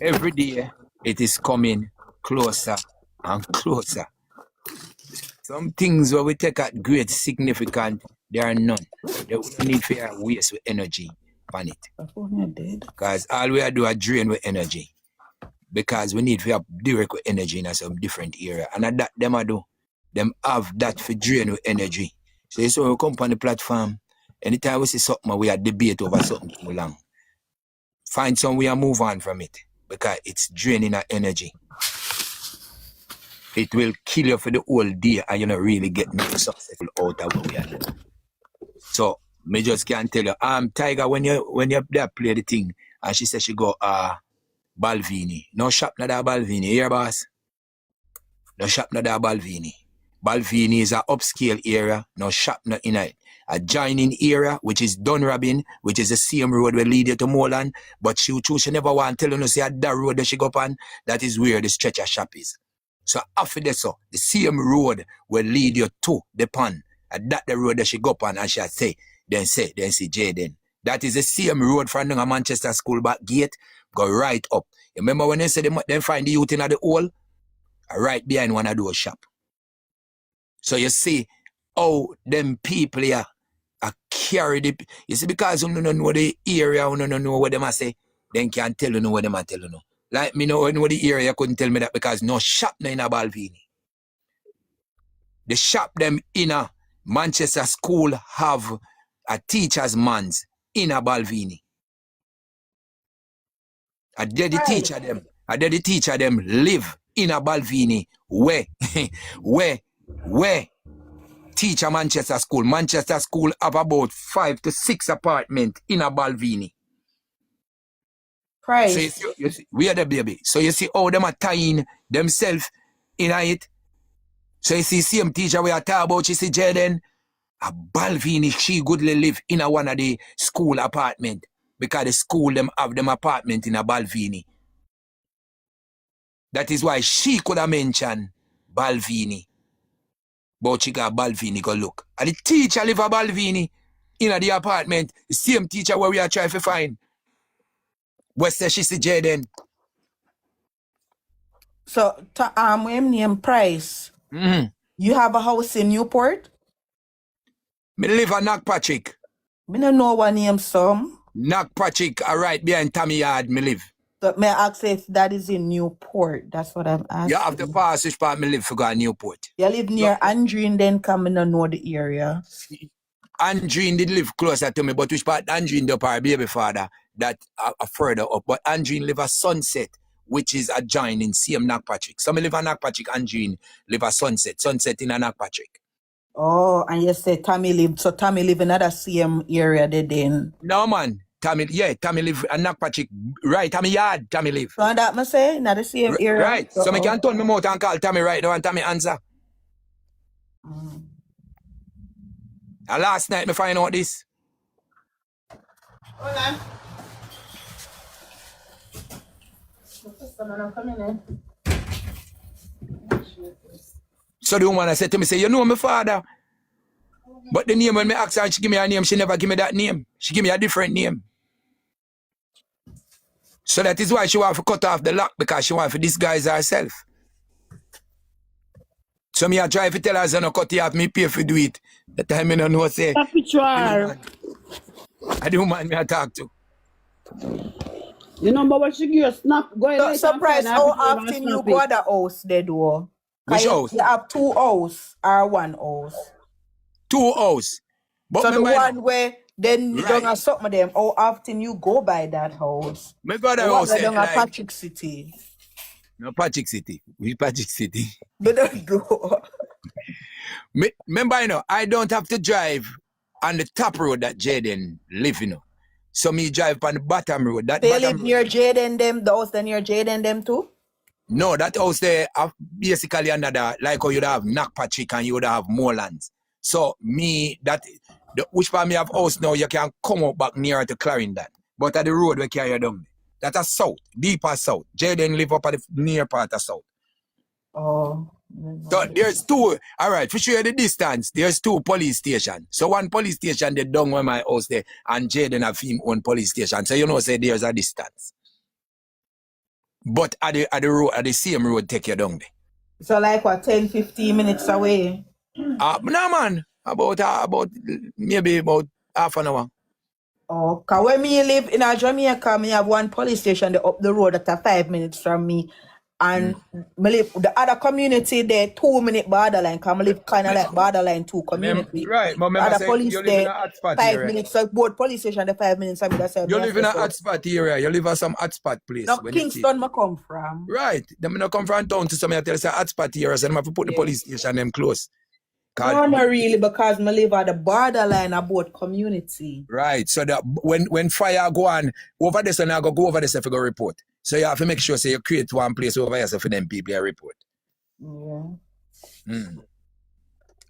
every day it is coming closer and closer. Some things where we take at great significant, there are none. There we don't need to waste with energy on it. Because all we do is drain with energy. Because we need to have direct with energy in some different area. And that them I do. Them have that for drain with energy. So it's when we come on the platform, anytime we see something, we are debate over something too long. Find some way and move on from it. Because it's draining our energy. It will kill you for the whole day and you don't really get no successful out of what we are doing. So, me just can't tell you, Tiger, when you there play the thing, and she said she go, Balvini. No shop na da Balvini, here boss? No shop na da Balvini. Balvini is a upscale area, no shop na in it. A joining area, which is Dunrabin, which is the same road will lead you to Moreland, but she never want to tell you, say, that road that she go up on, that is where the stretcher shop is. So after this, so the same road will lead you to the pond. And that the road that she go up on, and she say Jayden. That is the same road from the Manchester School back gate, go right up. You remember when they say they find the youth in the hole? Right behind one of those shop. So you see how them people here are carry the... You see, because you don't know the area, you don't know what them are say, then can't tell you what them are telling you. Like me know the area, you couldn't tell me that because no shop in a Balvini. The shop them in a Manchester School have a teacher's man's in a Balvini. I did the teacher them live in a Balvini where teacher Manchester School have about 5 to 6 apartments in a Balvini. Price. So you see, we are the baby. So you see how them are tying themselves in it. So you see same teacher we are talking about, she see Jayden, a Balvini, she goodly live in a one of the school apartment. Because the school them have them apartment in a Balvini. That is why she could have mentioned Balvini. But she got Balvini go look. And the teacher live a Balvini in the apartment. The same teacher where we are trying to find. West says she see Jayden. So, name Price. Mm-hmm. You have a house in Newport? Me live at Knockpatrick. Me don't know what name some. Knockpatrick, right behind Tommy Yard, me live. So, may I ask if that is in Newport? That's what I'm asking. You have to pass which part me live for go Newport. You live near Andreen, then come in and know the area. Andreen did live closer to me, but which part Andreen do our baby father that are further up. But Andreen live a Sunset, which is adjoining same Knockpatrick. Some live in Knockpatrick, Andreen live a Sunset in a Knockpatrick. Oh, and you say Tommy live in another same area they then. No man, Tommy live in Knockpatrick, right? Tommy yard, Tommy live. So that must say not the same area. Right. So I can turn my mouth and call Tommy right now and Tommy answer. And last night me find out this. Hold on. So the woman said to me, say, you know my father. But the name when me ask her, she give me a name, she never give me that name. She give me a different name. So that is why she want to cut off the lock, because she want to disguise herself. So me I try to tell her, so no cut it off, me pay for do it. The time I don't know say. Picture. I the woman me I talk to. You know, but when she give a snap, go ahead So, later and find surprise, her how picture and often you snap go it. to the house, they do? Which house? You have 2 house or 1 house. 2 house. But So the remember, one where then you right. don't have something of them, how often you go by that house? My brother The one house where don't have like Patrick City. no Patrick City. We Patrick City. They don't do. Remember, you know, I don't have to drive on the top road that Jayden live, you know. So me drive on the bottom road. That They bottom live near Jayden them, the house near Jayden them too? No, that house there basically another, like how you'd have Patrick and you would have Morelands. So me, which part me have house now, you can come up back nearer to Clarendon. But at the road we carry you down. That's a south, deeper south. Jayden live up at the near part of south. Oh. So there's 2, all right, for sure the distance, there's 2 police stations. So one police station they down where my house there, and Jayden have him own police station. So you know, say there's a distance. But at the same road take you down there. So like what, 10-15 minutes away? No man, about maybe about half an hour. Oh, cause when me live in Jamaica, me have one police station up the road that's 5 minutes from me. And me live the other community there 2-minute borderline. Cause me live kind of like borderline 2 community. Right, but remember say police you live in a there hotspot 5 area. minutes. So both police station the 5 minutes. I mean that's you live in a hotspot area. You live at some hotspot place. No, Kingston I come from. Right. Them not come from town to some tell us a hotspot area, so them have to put the police station them close. No, not really, because me live at the borderline of both community. Right. So that when fire go on over this and I go over this if you go report. So you have to make sure say you create one place over here so for them people to report. Yeah.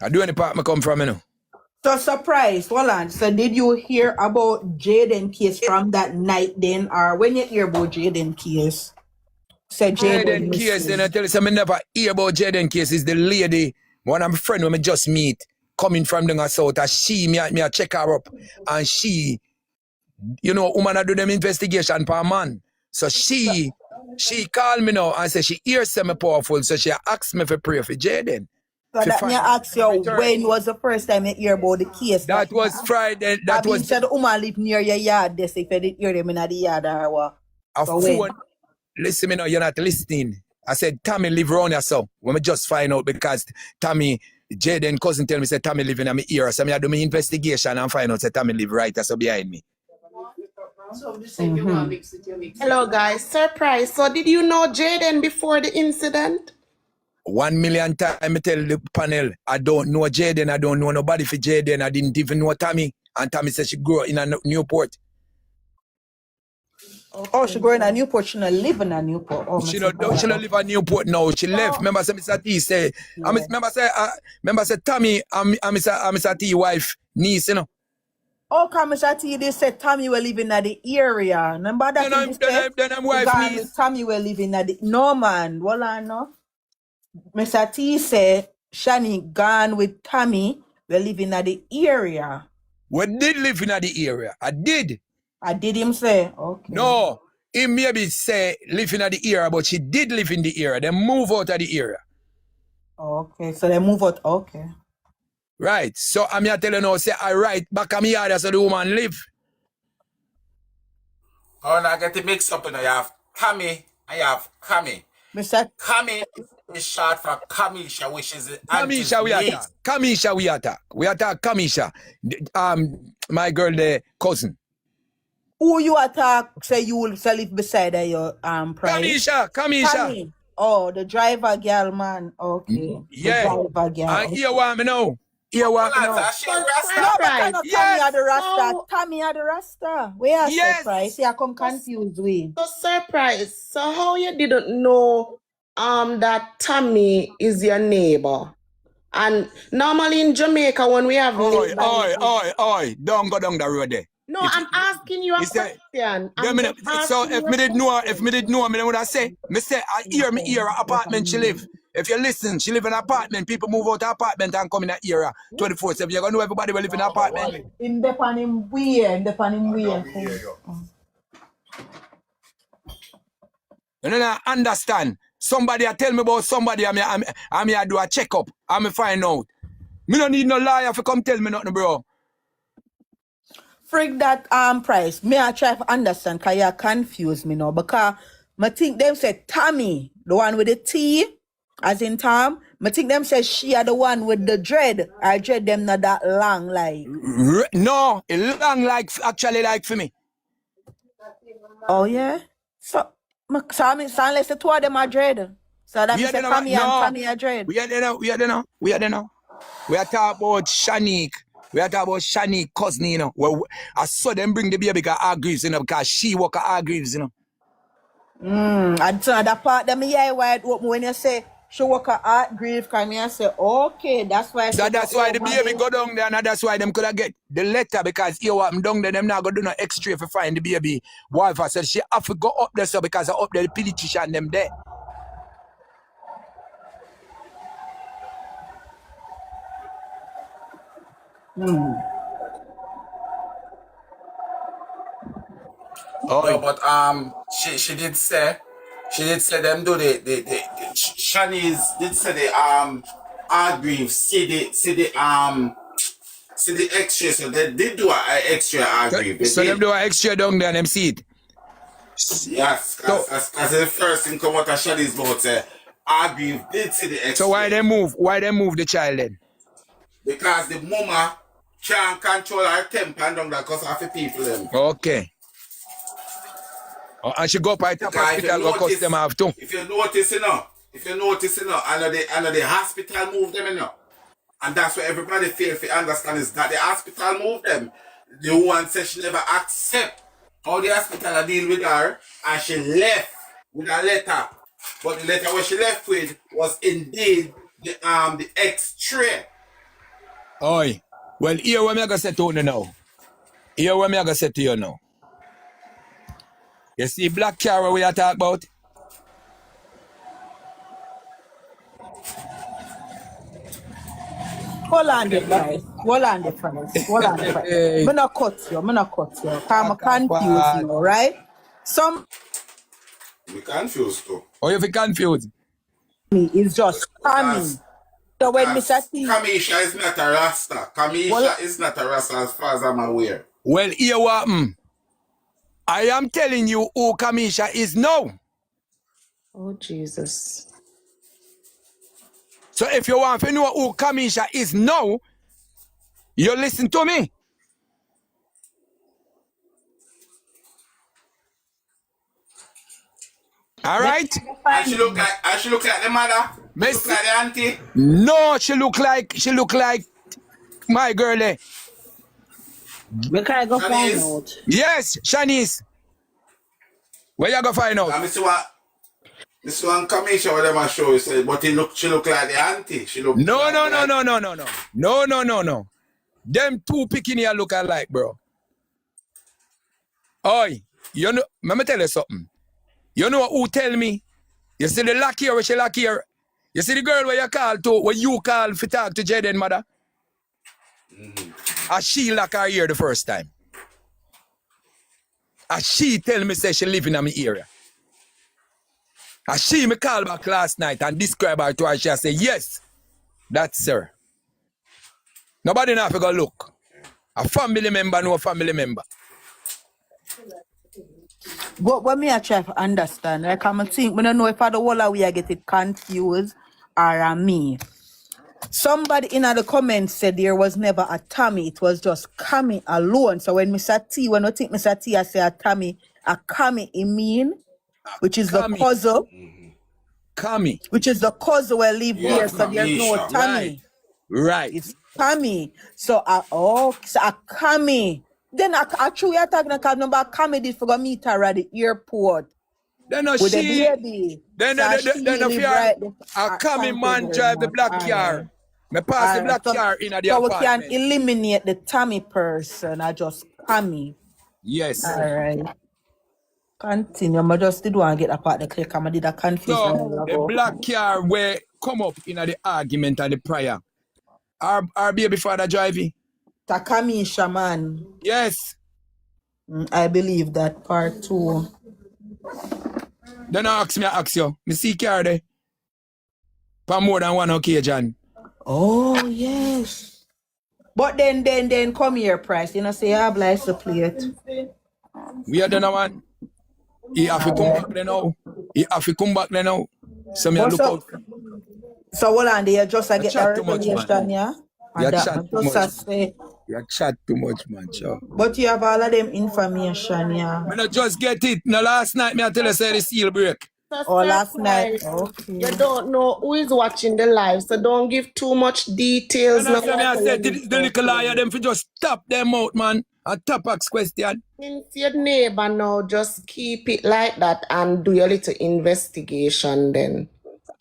I do any part I come from, you know. So surprise, hold on. So did you hear about Jayden case from that night then, or when you hear about Jayden case? Said Jayden case, then I tell you something, I never hear about Jayden case. Is the lady, one of my friend when I just meet, coming from the south, and she, me I check her up, and she, you know, woman I do them investigation per man. So she called me now and said she hears semi powerful, so she asked me for pray for Jayden. So that me ask you, when was the first time you hear about the case? That was Friday. That was. Said the woman live near your yard. They say if you didn't hear them in the yard or what. A phone. Listen, me now, you're not listening. I said, Tommy live around here, so when me just find out because Tommy, Jayden cousin tell me, say Tommy live in my ear. So I do my investigation and find out say Tommy live right so behind me. Hello guys, surprise. So did you know Jayden before the incident? 1 million times I tell the panel, I don't know Jayden, I don't know nobody for Jayden, I didn't even know Tommy. And Tommy said she grew up in a Newport. Oh, she grew in a Newport, she don't live in a Newport. Oh, she don't live in Newport now. She left. Remember say Mr. T say, remember say Tommy, I'm Mr. T wife, niece, you know. Oh, come Mr. T, they said Tommy will live in the area. Remember that? Then I'm wife, niece. Tommy will live in the, no man, well I know. Mr. T said, Shani gone with Tommy, we live in the area. We did live in the area. I did. I did him say, okay. No, he maybe say live in the area, but she did live in the area. They move out of the area. Okay, so they move out, okay. Right, so I'm here telling you, say, I right back at me yard so the woman live. Oh, now get it mixed up, you know, you have Tommy and you have Kami. Kami is short for Kamisha, which is Kamisha we attack. Kamisha we attack. We attack Kamisha. My girl, the cousin. Who you attack, say you will live beside your price? Kamisha. Oh, the driver girl, man. Okay. Yeah. The driver girl. And here what me know. Here what me know. No, but Tommy had the Rasta. Tommy had the Rasta. Where is surprise? Yeah, come confused we. So surprise. So how you didn't know that Tommy is your neighbor? And normally in Jamaica when we have Oi, don't go down the road there. No, I'm asking you a question. So if me did know, me would have say, me say, I hear me here apartment she live. If you listen, she live in an apartment. People move out of apartment and come in that era 24/7. You're gonna know everybody will live in an apartment. In the pan him weird, the pan him weird. You know, understand. Somebody tell me about somebody. I'm here do a checkup. I'm find out. Me don't need no liar to come tell me nothing, bro. frig that price. Me I try to understand because you confuse me now. Because I think them say Tommy, the one with the T, as in Tom. I think them say she are the one with the dread. I dread them not that long like. No, it long like actually like for me. Oh yeah? So I mean, so unless the two of them are dread. So that means Tommy and Tommy are dread. We are there now. We are talking about Shanique. We are talking about Shanique cousin, you know. Well, I saw them bring the baby because Hargreaves, you know, because she work at Hargreaves, you know. And so that part that me eye wide open when you say she work at Hargreaves, can me say, okay, that's why That's why the baby go down there, and that's why them could have get the letter because here what I'm down there, them not gonna do no X-ray for find the baby wife. I said she have to go up there so because I up there the pediatrician them there. No, but she did say them do the Shanice did say the Hargreaves see the X-ray, so they did do an X-ray Hargreaves. So them do an X-ray down there and them see it. Yes, because the first thing come out of Shanice's mouth say Hargreaves did see the X-ray. So why they move the child then? Because the mama can't control her temper and down there because of the people them. Okay. And she go up at top hospital go cuss them off too. If you notice, I know the hospital move them, you know. And that's what everybody fail to understand is that the hospital move them. The one says she never accept how the hospital deal with her, and she left with a letter. But the letter what she left with was indeed the X-ray. Oi. Well, here what me gonna say to you now. Here what me gonna say to you now. You see black car we are talking about? Hold on the price. Hold on the price. Hold on the price. I'm not cut you. I'm confused now, right? Some We confused too. Oh, you feel confused? It's just Tommy. So when Mr. T Kamisha is not a Rasta. Kamisha is not a Rasta as far as I'm aware. Well, here what I am telling you who Kamisha is now. Oh, Jesus. So if you want to know who Kamisha is now, you listen to me. All right? And she look like the mother. She look like the auntie. No, she look like my girl there. We can go find out. Yes, Shanice. Where you go find out? This one Kamisha what them show you say, but she look like the auntie. She look No. Them two picking here look alike, bro. Oi, you know, let me tell you something. You know who tell me? You see the lock here, where she lock here? You see the girl where you call to, where you call for talk to Jayden mother? And she lock her ear the first time. And she tell me say she live in my area. And she me call back last night and describe her to her. She say, yes, that's her. Nobody know if you go look. A family member know a family member. But what me I try to understand, like I'm think, I don't know if I the whole of we I get it confused or me. Somebody in the comments said there was never a Tommy, it was just Kami alone. So when Mr. T, when I think Mr. T I say a Tommy, a Kami it mean, which is the cousin. Kami. Which is the cousin where live there, so there's no Tommy. Right. It's Kami. So a Kami. Then I truly talking about number Kami did for meet her at the airport. Then no with she, the baby. Then a Kami man drive the black car. Me pass the black car in the apartment. So we can eliminate the Tommy person. I just Kami. Yes. All right. Continue. I just did want to get a part of the click. I did a confusion. So the black car where come up in the argument and the prayer. Our baby father driving. Takami Shaman. Yes. I believe that part too. Then I ask you. Me see car there. For more than one occasion. Oh yes. But then come here, Price. You know, say I obliged to play it. We are done, man. He have to come back there now. He have to come back there now. So me look out. So hold on, they just get the Too much, regulation, man. yeah? You And that chat man too just much. say. You chat too much, man. Sure. But you have all of them information, yeah. Me not just get it. No, last night me I tell you say the seal break. So last night. Okay. You don't know who is watching the live, so don't give too much details. And that's me I said the little liar them for just stop them out, man. A top ask question. Since your neighbor now, just keep it like that and do your little investigation then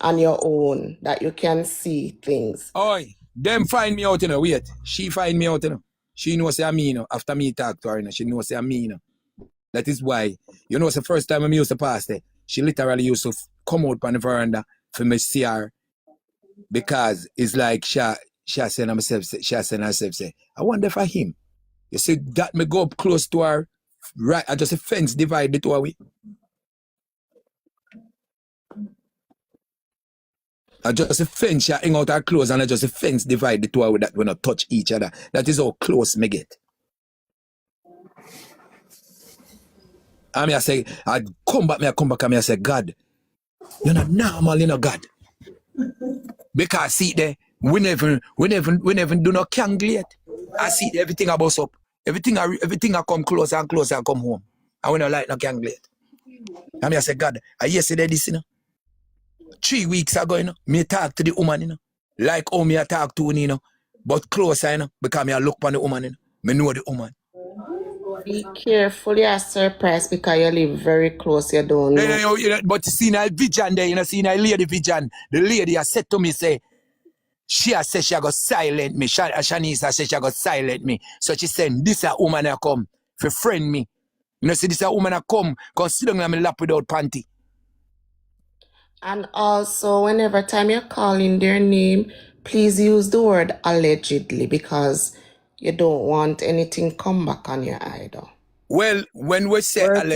on your own that you can see things. Oi, them find me out, you know. Wait, she find me out, you know. She knows say I'm me, you know. After me talk to her, you know, she knows say I'm me, you know. That is why, you know, it's the first time I used to pass there. She literally used to come out on the veranda for me to see her because it's like she said herself, say, I wonder for him. You see that me go up close to her, right? I just a fence divide the two away. I just a fence, she hang out her clothes and I just a fence divide the two away that we not touch each other. That is how close me get. I mean, I say, I come back and I say, God, you're not normal, you know, God. Because see there, we never do no cangle yet. I see everything I bust up. Everything I come closer and closer and come home. I want to like no cangle yet. I mean, I say, God, I yesterday this, you know. 3 weeks ago, you know, me talk to the woman, you know. Like how me I talk to you know. But closer, you know, because me I look on the woman, you know. Me know the woman. Be careful, you're surprised because you live very close, you don't know. But see now vision there, you know, see now lady vision. The lady has said to me, say, she has said she got silent me. Shanice has said she got silent me. So she said, this a woman I come for friend me. You know, see this a woman I come, cause sit down on my lap without panty. And also, whenever time you're calling their name, please use the word allegedly because you don't want anything come back on your either. Well, when we say whenever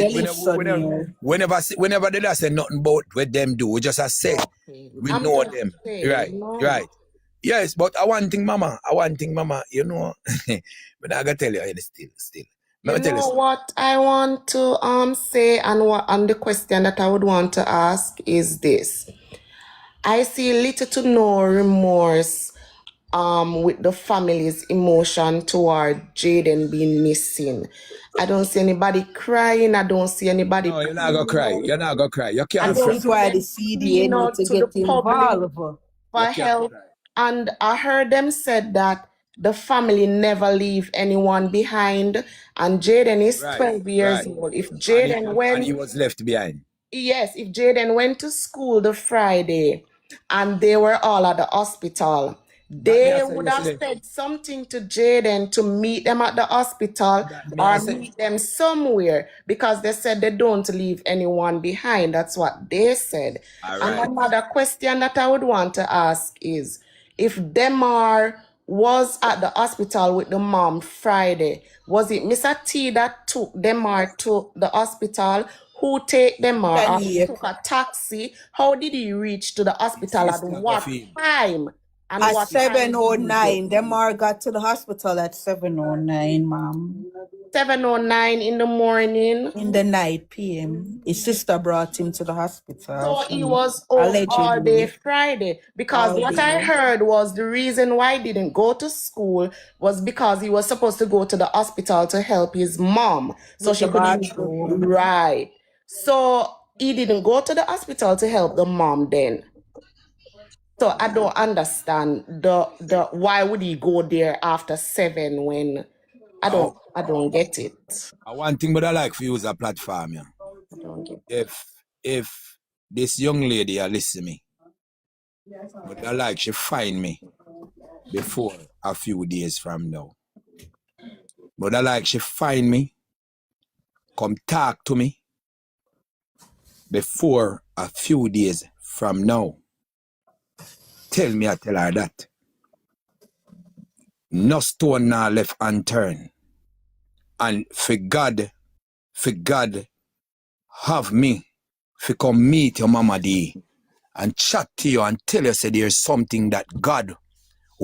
they don't say nothing about what them do, we just say we know them. Right. Yes, but I want thing, mama, you know. But I gotta tell you still. You know what I want to say and the question that I would want to ask is this. I see little to no remorse with the family's emotion toward Jayden being missing. I don't see anybody crying. I don't see anybody. No, you're not gonna cry. You're not gonna cry. You can't cry. That's why the CDA need to get involved for help. And I heard them said that the family never leave anyone behind. And Jayden is 12 years old. If Jayden went, and he was left behind. Yes, if Jayden went to school the Friday and they were all at the hospital, they would have said something to Jayden to meet them at the hospital or meet them somewhere because they said they don't leave anyone behind. That's what they said. And another question that I would want to ask is, if Demar was at the hospital with the mom Friday, was it Mr. T that took Demar to the hospital? Who take Demar or took a taxi? How did he reach to the hospital at what time? And at 7:09. Demar got to the hospital at 7:09, ma'am. 7:09 in the morning? In the night, PM. His sister brought him to the hospital. So he was off all day Friday. Because what I heard was the reason why he didn't go to school was because he was supposed to go to the hospital to help his mom. So she couldn't. Right. So he didn't go to the hospital to help the mom then. So I don't understand the why would he go there after 7 when I don't get it. One thing but I like for you is a platform, yeah. I don't get it. If this young lady listen me, but I like she find me before a few days from now. But I like she find me, come talk to me before a few days from now. Tell me I tell her that. No stone now left unturned. And for God have me for come meet your mama day and chat to you and tell you say there's something that God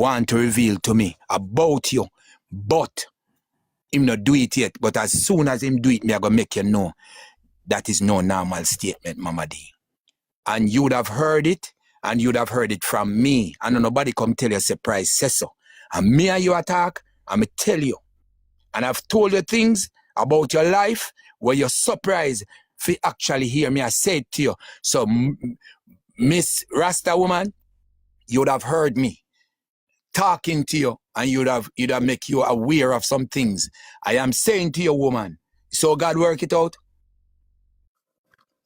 want to reveal to me about you, but him not do it yet. But as soon as him do it, me I gonna make you know that is no normal statement, Mama D. And you would have heard it, and you'd have heard it from me. And nobody come tell you surprise say so. And me and you attack, I'ma tell you. And I've told you things about your life where you're surprised if you actually hear me. I say it to you. So, Miss Rasta woman, you would have heard me talking to you, and you'd have make you aware of some things. I am saying to you, woman, so God work it out.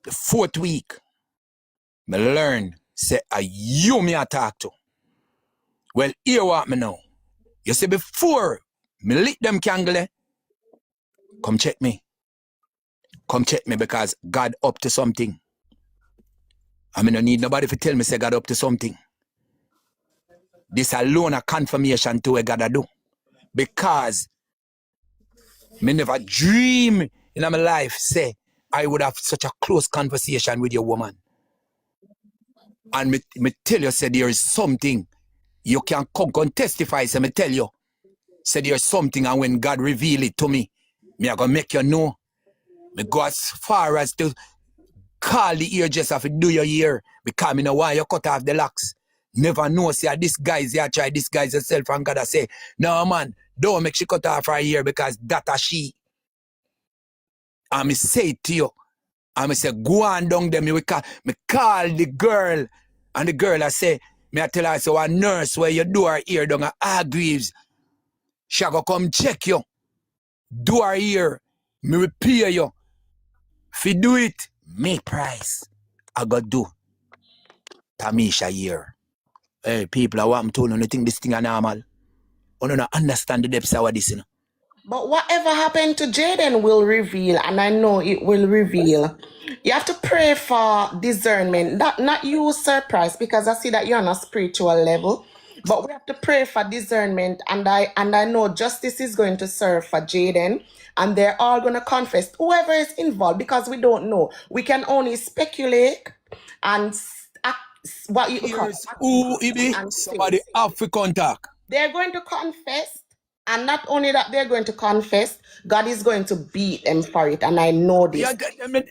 The 4th week, me learn, say, you me a talk to. Well, hear what me now. You see, before me lit them candle, come check me. Come check me, because God up to something. I mean, I need nobody to tell me say God up to something. This alone a confirmation to what God a do. Because me never dream in my life say I would have such a close conversation with your woman. And me tell you, say there is something. You can come testify, say me tell you. Say there's something, and when God reveal it to me, me I gonna make you know. Me go as far as to call the hairdresser to do your hair, because me no want you cut off the locks. Never know, say this guy's here, try this guy's herself, and God I say, no man, don't make she cut off her hair, because that a she. And me say it to you. And me say, go on down there, me call the girl. And the girl I say, me I tell her, so a nurse where you do her hair down at Hargreaves, she go come check you. Do her hair. Me will pay you. If you do it, me price. I go do. Tamisha here. Hey, people, I want to know, you think this thing is normal? You don't understand the depths of this, you know? But whatever happened to Jayden will reveal, and I know it will reveal. You have to pray for discernment, not you surprise, because I see that you're on a spiritual level. But we have to pray for discernment, and I know justice is going to serve for Jayden, and they're all going to confess, whoever is involved, because we don't know. We can only speculate and what you call Who it be? Somebody have to contact. They're going to confess. And not only that, they're going to confess, God is going to beat them for it. And I know this. Something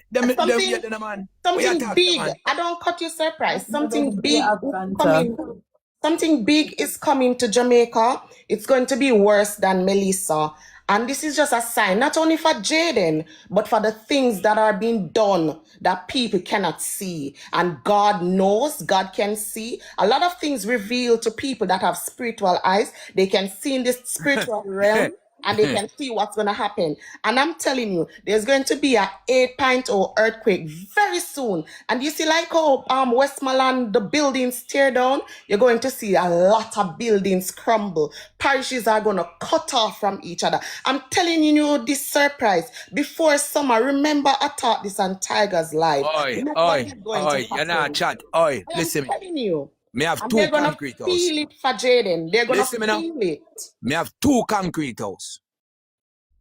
big. I don't cut you surprise. Something big is coming. Something big is coming to Jamaica. It's going to be worse than Melissa. And this is just a sign, not only for Jayden, but for the things that are being done that people cannot see. And God knows, God can see. A lot of things revealed to people that have spiritual eyes. They can see in this spiritual realm. And they can see what's going to happen. And I'm telling you, there's going to be a 8.0 earthquake very soon. And you see, like how Westmoreland, the buildings tear down, you're going to see a lot of buildings crumble. Parishes are going to cut off from each other. I'm telling you this surprise. Before summer, remember I taught this on Tiger's Live. You're not chat. Oi, listen. I'm telling you. Me have And two they're gonna concrete house. feel it for Jayden. They're gonna Listen me now. feel it. Me have 2 concrete house.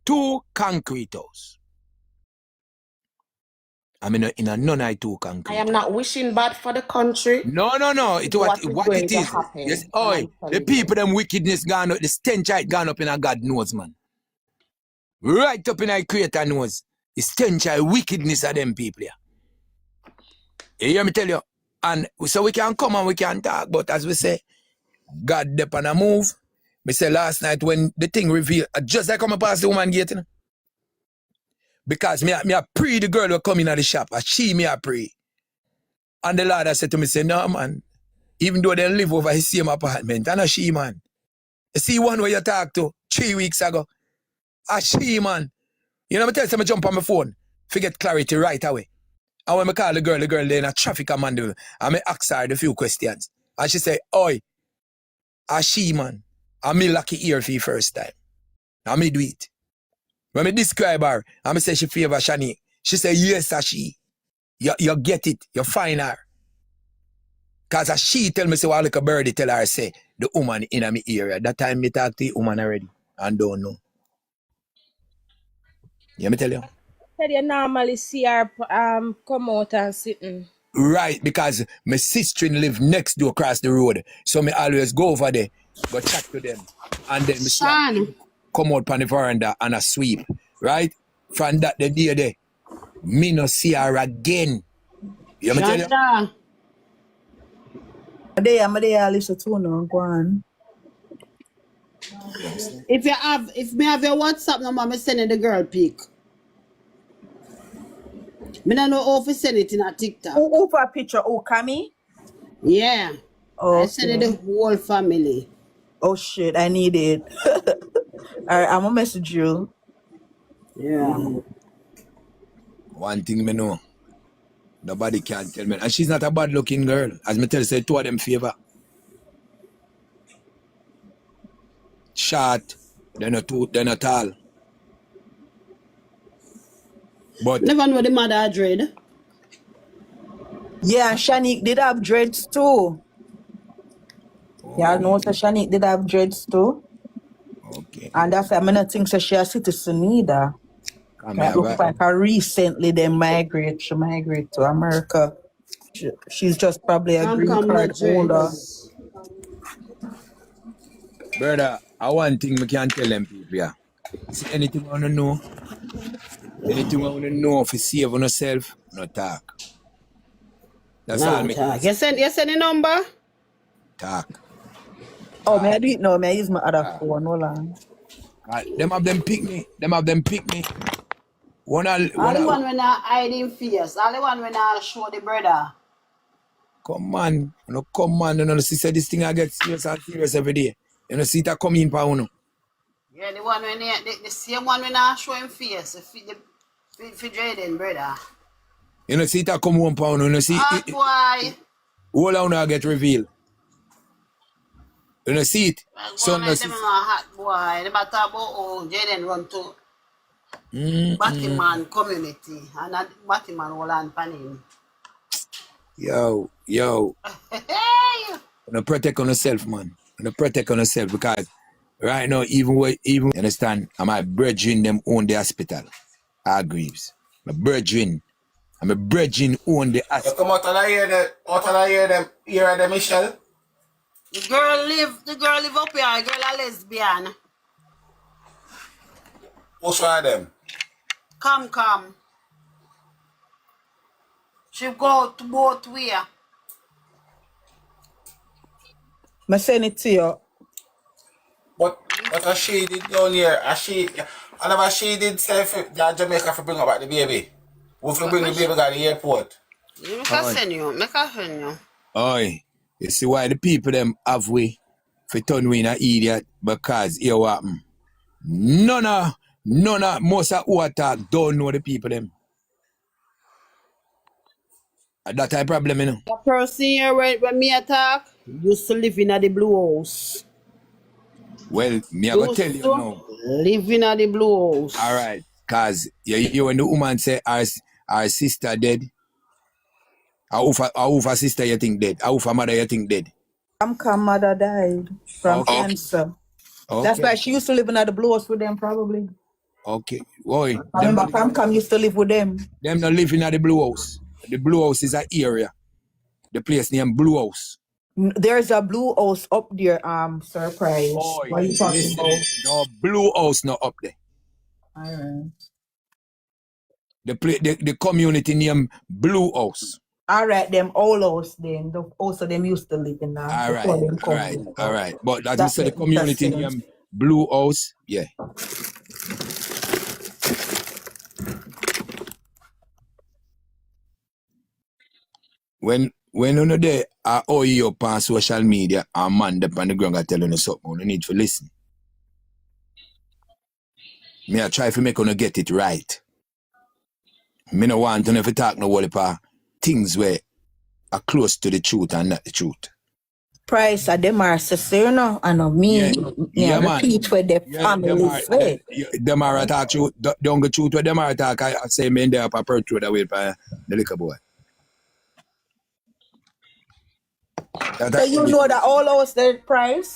2 concrete house. I mean, in a none I 2 concrete. I am not wishing bad for the country. No. It what it is. Yes, oi, the people them wickedness gone up, the stench it gone up in a God knows, man. Right up in a creator knows. The stench wickedness of them people here. You hear me tell you? And so we can come and we can talk, but as we say, God dep on a move. Me say last night when the thing revealed, just like come past the woman gate, you know? Because me a pray the girl will come in at the shop, and she me a pray. And the Lord said to me, say, no man, even though they live over his same apartment, I know she man. You see one where you talk to 3 weeks ago, a she man. You know me tell you, me jump on my phone, forget clarity right away. And when I call the girl there in a traffic commando, and I ask her a few questions. And she say, oi, a she man, and me lucky ear for the first time. And me do it. When me describe her, and me say she favor Shani, she say, yes, a she. You get it, you find her. Because as she tell me, say, well, like a birdie tell her, say, the woman in my area. That time me talk to the woman already, and don't know. You me tell you? Said you normally see her come out and sitting. Right, because my sister live next door across the road. So me always go over there go chat to them. And then me see her Sean. come out on the veranda and a sweep. Right? From that the day there, me no see her again. You me tell you? Shanda. I'm there, listen to no, go on. If me have your WhatsApp number, me send you the girl pic. Me don't know how to send it in a TikTok. Who for a picture? Oh, Kami? Yeah. Okay. I send you the whole family. Oh shit, I need it. Alright, I'm gonna message you. Yeah. One thing me know. Nobody can tell me. And she's not a bad looking girl. As me tell you, say two of them favor. Short, they're not tall. But never know the mother dread. Yeah, Shanique did have dreads too. Y'all know that Shanique did have dreads too. Okay. And that's why I'm not think so she a citizen either. That looks like her recently they she migrate to America. She's just probably a green card holder. Brother, I one thing we can tell them people, yeah. See anything I wanna know? Anything I wanna know for save on yourself, no talk. That's all me talk. You send the number? Talk. Oh, may I do it now? May I use my other phone? Hold on. Them have them pick me. All the one when I hide in face. All the one when I show the brother. Come on. You know, see say this thing I get serious and serious every day. You know, see that come in for you. Yeah, the one when the same one when I show him face. For Jayden, brother. You know, see that come home for you know, see Hot boy. all I wanna get revealed. You know, see it. So no see. Hot boy. They talk about how Jayden run to Batman community and that Batman will land pan him. Yo. Hey. You protect on yourself, man. You protect on yourself because right now, even you understand, I'm a brethren them own the hospital. Hargreaves. My brethren. I'm a brethren own the hospital. You come out and I hear them, Michelle? The girl live up here, the girl a lesbian. What's wrong with them? Come. She go to both ways. I send it to you. But as she did down here, I never she did say that Jamaica for bring up the baby. We for bring the baby to the airport. Make her send you. Oi, you see why the people them have we for turn we an idiot because here what happen. None of most of who attack don't know the people them. That type of problem, you know. The person here when me attack used to live in the blue house. Well, me I go tell you now. Living at the blue house. Alright, cause you when the woman say our sister dead. How her sister you think dead? How her mother you think dead? Mother died from cancer. Okay. That's why she used to live in the blue house with them probably. Okay. Boy. I remember Cam used to live with them. Them not living at the blue house. The blue house is an area. The place named Blue House. There's a blue house up there, surprise. Oh, what are you talking about? No, blue house not up there. Alright. The community named Blue House. Alright, them old house then. Also them used to live in that. Alright. But that is the community named Blue House, yeah. When you there are all you up on social media and man up on the ground I tell you something, you need to listen. Me I try to make you get it right. Me no want to never talk no whole heap of things where are close to the truth and not the truth. Price of them are sister, you know, and me. Yeah, repeat where the family say. Them are talk truth, don't go truth where them are talk. I say me in there up a per through the way for the liquor boy. So you know that all house the price?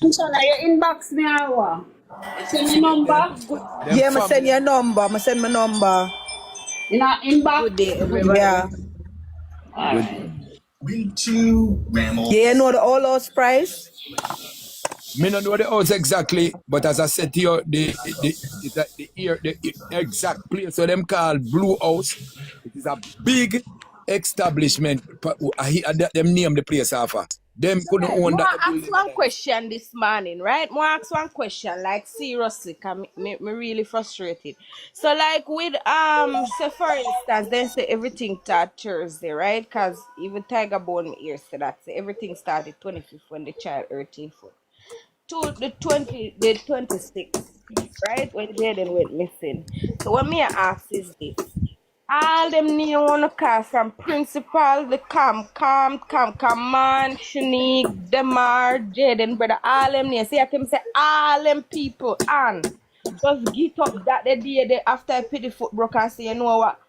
Shall you inbox me or what? Send me number? Yeah, I send your number. I send my number. In a inbox? Good day, everybody. Yeah. Alright. Yeah, you know the all house price? Me don't know the house exactly, but as I said to you, the exact place so them called Blue House. It is a big establishment. Them name the place after. Them couldn't Right. own More that ask building. one question this morning, right? More ask one question, like seriously, cause me really frustrated. So like with say for instance, they say everything start Thursday, right? Cause even Tiger Bone me ears say that say everything started 25th when the child 13th foot. To the 26th, right? When Jaden went missing. So what me I ask is this. All them name wanna call from principal, the man, Shanique, Demar, Jaden, brother, all them names. See, I can say all them people and just get up that the day they after I put the foot broke and say, you know what?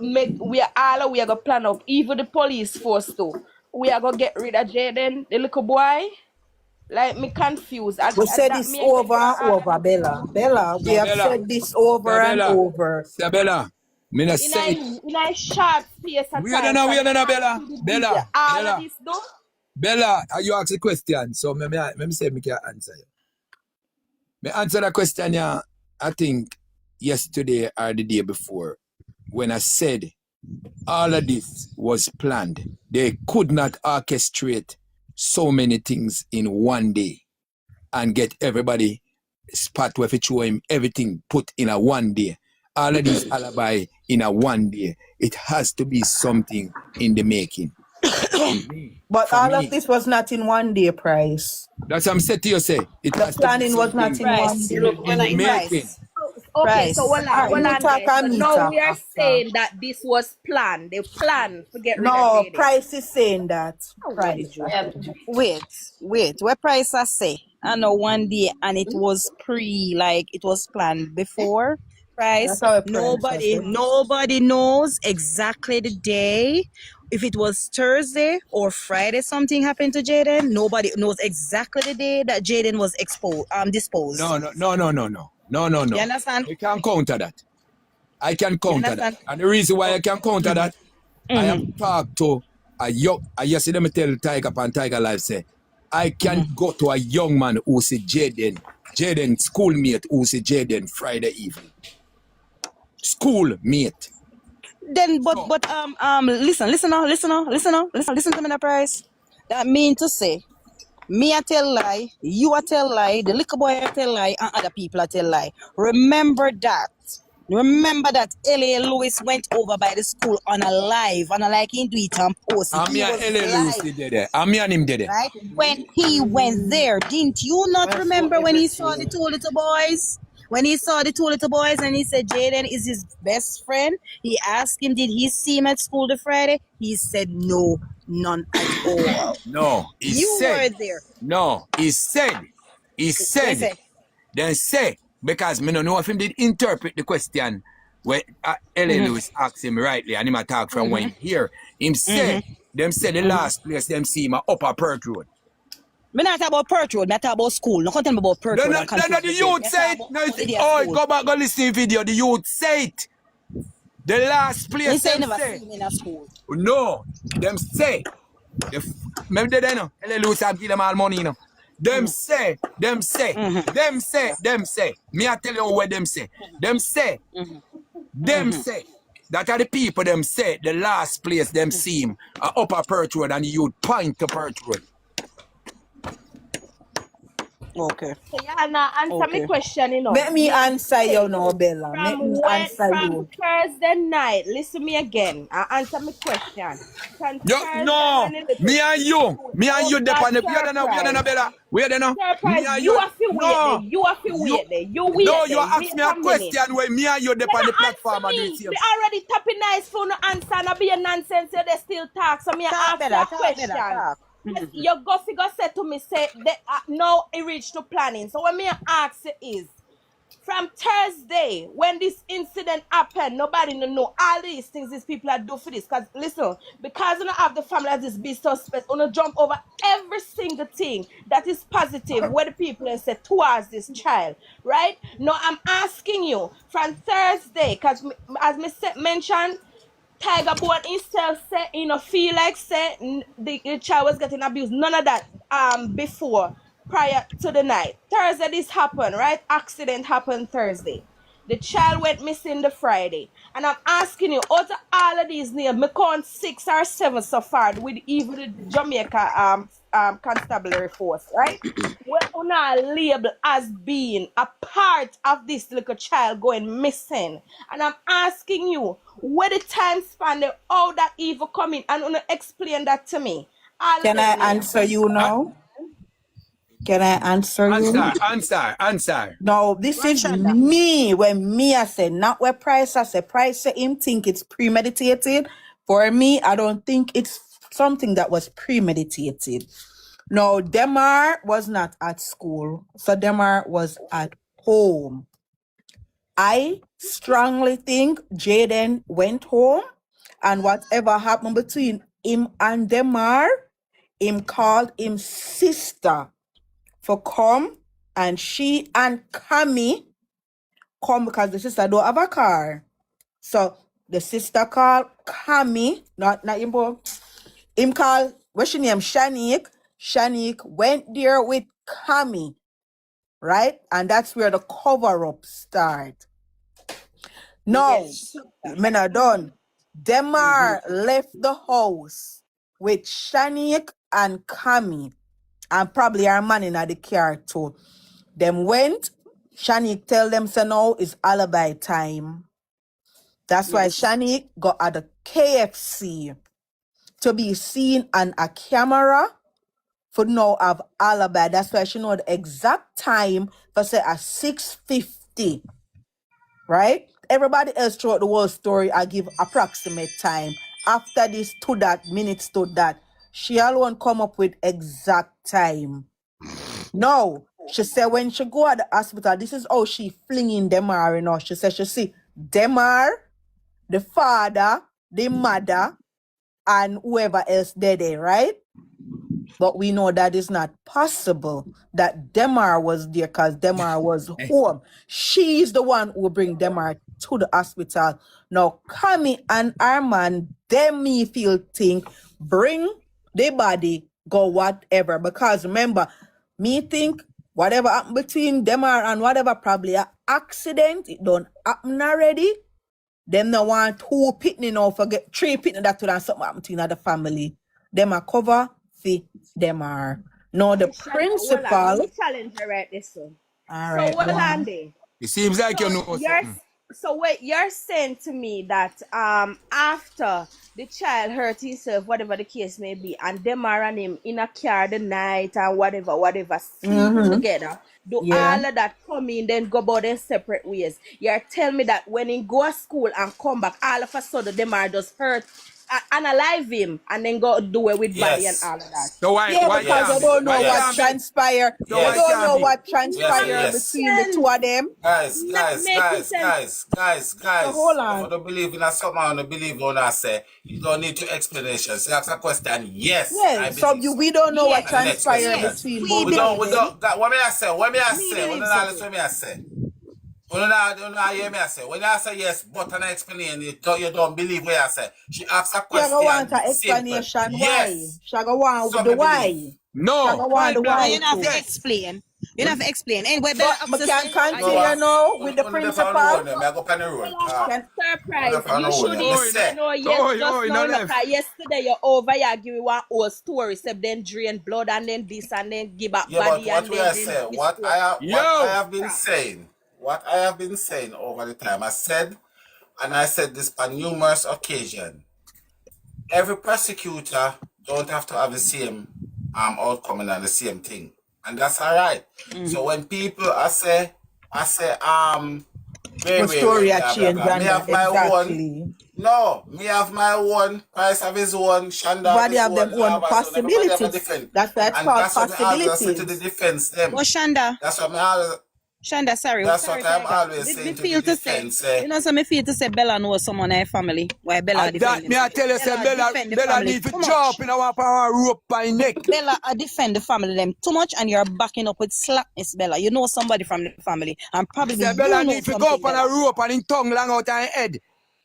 We are gonna plan up, even the police force too. We are gonna get rid of Jaden, the little boy. Like me confused. We said That this me and over and over, Bella. Bella, we have Sabella, said this over and Sabella, over. Sabella. Me not in say it. a short space of time from Wait on, start Bella. to the day. Bella, All of Bella. this though. Bella, you ask a question, so me say me can answer you. Me answer that question, yeah, I think yesterday or the day before, when I said all of this was planned. They could not orchestrate so many things in one day and get everybody spot where show him everything put in a one day. All of these alibi in a one day. It has to be something in the making. But For all of me, this was not in one day, Price. that's what I'm saying to you, say. It The has to be planning was not something in one Price. in the, day. in the making. Okay, so Price. hold You on talk there. So and me now talk we are after. saying that this was planned. They planned to get rid of No, Jaden. Price is saying that. Oh, what Price. is wrong? Wait. What Price I say? I know one day and it was like it was planned before. Price. That's how Price has Nobody it. nobody knows exactly the day. If it was Thursday or Friday something happened to Jaden, nobody knows exactly the day that Jaden was disposed. No. You understand? You can't counter that. I can You counter that. understand? And the reason why I can counter that, I have talked to a young, yesterday me tell Tiger Pan Tiger Life say, I can go to a young man who say Jaden schoolmate who say Jaden Friday evening. Schoolmate. Then listen to me now, Price. That mean to say me I tell lie, you I tell lie, the little boy I tell lie, and other people I tell lie. Remember that. Remember that L.A. Lewis went over by the school on a live, and I like him do it and post it. And me He and was L.A. Lewis live, there. And me and him there. right? When he went there, didn't you not remember when he saw the two little boys? When he saw the two little boys and he said Jaden is his best friend, he asked him, did he see him at school the Friday? He said no, none at all. No, You were there. No, he said. Then say, because me don't know if him did interpret the question when L.A. Lewis asked him rightly and him attack from when here. Him say, them say the last place them see him Upper Perth Road. Me not talk about Perth Road, me talk about school. No tell me about Perth Road and No, the youth say it. No, go back, go listen to the video. The youth say it. The last place he say them never say. see him in a school. No, them say. Maybe they know. L.A. Lewis have give them all money, you know. Them say. Me I tell you what them say. Them say. That are the people them say the last place them see him Upper Perth Road and the youth point to Perth Road. Okay. So yeah, now answer me question, you know. Let me answer you now, Bella. Let me answer From Thursday night, listen me again. Answer me question. From No, me and you depend. Where then, Bella? Where then? Me and you have to wait there. You have to wait there. You wait No, there. you ask me a question where me and you depend the platform and do it We already tapping nice for no answer and be a nonsense. They still talk. So me ask you a question. Your go figure said to me, say that now it reached to planning. So what me ask is, from Thursday, when this incident happened, nobody know all these things these people are do for this. Because listen, because you don't have the family as this be suspect, you jump over every single thing that is positive where the people say towards this child. Right? Now I'm asking you from Thursday, because as me mentioned, Tiger Bone himself said, feel like say the child was getting abused. None of that before prior to the night. Thursday this happened, right? Accident happened Thursday. The child went missing the Friday. And I'm asking you, out of all of these names, me count 6 or 7 so far with even the Jamaica constabulary force, right? Where una label as being a part of this little child going missing. And I'm asking you, where the time span, how that evil coming, and una explain that to me. All Can of I them names. answer you now? Can I answer you? Answer. No, this is Shonda. me. When me I say, not where Price I say. Price say him think it's premeditated. For me, I don't think it's something that was premeditated. No, Demar was not at school. So Demar was at home. I strongly think Jayden went home, and whatever happened between him and Demar, him called him sister for come, and she and Cammy come because the sister don't have a car. So the sister called Cammy, not him, but him called, what's your name, Shanique. Shanique went there with Cammy, right? And that's where the cover-up start. No, men are done. Demar left the house with Shanique and Cammy, and probably our man in the car too. Them went, Shanique tell them, say no, it's alibi time. That's why Shanique got at the KFC to be seen on a camera for now have alibi. That's why she know the exact time for say at 6:50. Right? Everybody else throughout the whole story, I give approximate time. After this to that, minutes to that. She alone come up with exact time. No, she said when she go at the hospital, this is how she flinging Demar, you know. She said she see Demar, the father, the mother, and whoever else there, right? But we know that is not possible. That Demar was there because Demar was home. She's the one who bring Demar to the hospital. Now, Cammy and Arman, them me feel think, bring the body, go whatever. Because remember, me think whatever happened between Demar and whatever, probably an accident, it don't happen already. Them no want 2 pitney now, forget 3 pitney that would have something happen to the family. Them a cover fi Demar. No, the Hold on, let principal. me challenge you right this one. All So right, what go on on. there? It seems like you know something. So wait, you're saying to me that after the child hurt himself, whatever the case may be, and them and him in a car the night and whatever, sleep together, do Yeah. all of that come in, then go about their separate ways. You're telling me that when he go to school and come back, all of a sudden them are just hurt and alive him and then go do it with body and Yes. all of that. So why Because you can't be? don't know Why what can't be? transpired. So You why don't can't know be? what Yes and transpired yes. between the two of them. Guys, So hold if on. you don't believe in a something and you believe on I say, you don't need to explanation. So ask a question, yes, Yeah, I so believe so. we don't know what And the next transpired question. between both We of them. don't, what may I say, what may I say, believe what may I say? You don't hear me I say. When I say yes, but and I explain, you don't believe what I say. She asks a She go want question, an simple. explanation why. Yes. She go want So the me why. believe. No. She go want the No, why you don't have too. to explain. You don't have to explain. Anyway, But Bella we can upstairs. continue now with the principal. I go on the road. Can, Surprise. On You the road. should Me say. know no now left. yesterday you over here give me one whole story, except then drain blood and then this and then give back Yeah, body but what and we then are saying, what I have been saying, over the time, I said, and I said this on numerous occasions. Every prosecutor don't have to have the same outcome and the same thing, and that's all right. So when people I say my story blah a blah change blah. Me and have my own. exactly. No, me have my own. Price have his own. Shanda have Everybody his have own. them own Have his own. Everybody have a possibilities. different. That's why it's And called that's what I always say to the possibilities. defense them. But Shonda, That's what me always. Shonda, sorry That's to what I'm interrupt. always Me saying to the feel to say, defense. you know, so me feel to say Bella knows someone in her family. Why Bella defend That me I himself? tell you, say Bella defend the Bella family need to too jump much. in our power rope by neck. Bella defend the family them too much, and you're backing up with slackness, Bella. You know somebody from the family, and probably Say you Bella know need to go something, up on a Bella. rope and in tongue long out her head.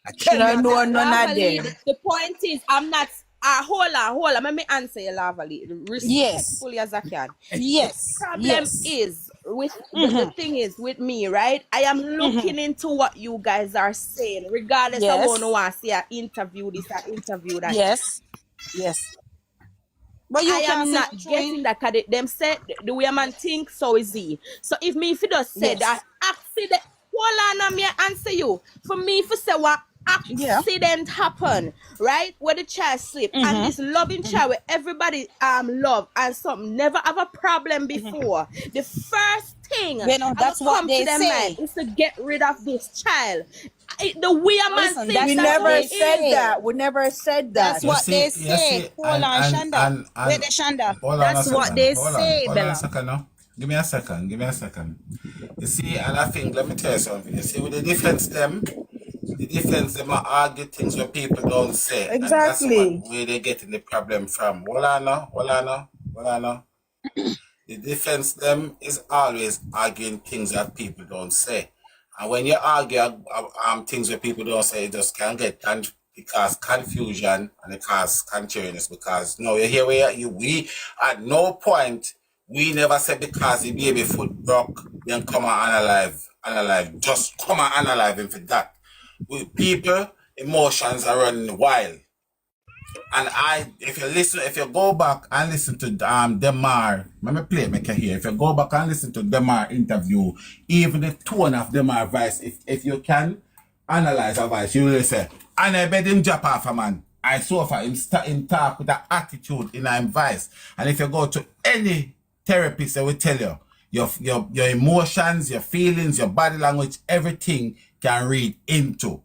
I She tell me, don't know I tell you. none of Waverly, them. the point is I'm not hold on. Let me answer you, Lavally, respectfully as I can. Yes. Problem is with the thing is with me, right? I am looking into what you guys are saying, regardless of what no one say. I interview this, I interview that. Yes. But you I can't am say not no true. getting that. Cause them said the way a man think, so is he. So if me if you just say that accident, hold on, me answer you. For me, if you say what accident happened, right? Where the child sleep and this loving child where everybody love and something never have a problem before. The first thing You know, I will that's what come to they their mind say. is to get rid of this child. The way a man Listen, think that's We that what how never they it said is. say. that. We never said That's that. You what see, they say. Hold on, Shonda. Wait, Shonda. hold on a That's what second. they say, Hold on a Bella. second now. Give me a second. You see, and I think, let me tell you something. You see, with the defense them are argue things where people don't say, and that's what Exactly. where they getting the problem from. Hold on now. The defense them is always arguing things that people don't say. And when you argue things that people don't say, it just can get it cause confusion and it cause contrariness because no, you hear where we at no point we never said because the baby foot broke, then come and analyze. Just come and analyze him for that. People, emotions are running wild. And if you go back and listen to Demar, let me play it, make you hear. If you go back and listen to Demar interview, even the tone of Demar voice, if you can analyze a voice, you will say, and I bet him drop off a man. I saw for him talk with that attitude in his voice. And if you go to any therapist, they will tell you, your emotions, your feelings, your body language, everything can read into.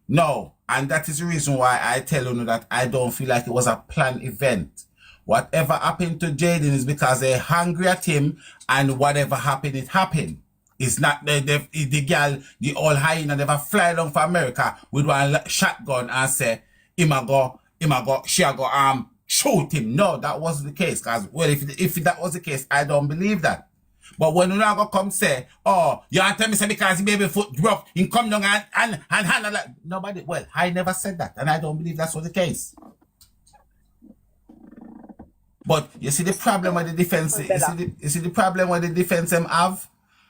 No, and that is the reason why I tell you that I don't feel like it was a planned event. Whatever happened to Jayden is because they're hungry at him, and whatever happened, it happened. It's not the girl, the old hyena, never fly down for America with one shotgun and say, she go shoot him. No, that wasn't the case. Because, well, if that was the case, I don't believe that. But when you now go come say, oh, you want to tell me say because the baby foot broke, he come down and handle like nobody. Well, I never said that, and I don't believe that's what the case. But you see the problem with the defense. You see the problem with the defense them have.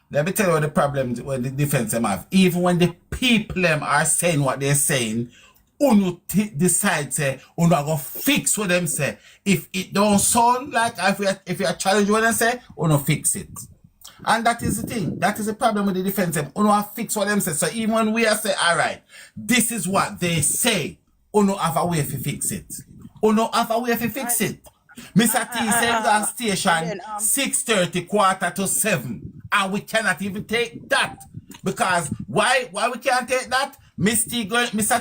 Let me tell you what the problem with the defense them have. Even when the people them are saying what they're saying, Uno decide say Uno go fix what them say. If it don't sound like if you challenge what them say, Uno fix it. And that is the thing. That is the problem with the defense. Uno have fix what them say. So even when we are say, all right, this is what they say, Uno have a way to fix it. Uno have a way to fix it. Mr. T said we on station 6:30, 6:45, and we cannot even take that. Because why we can't take that? Mr.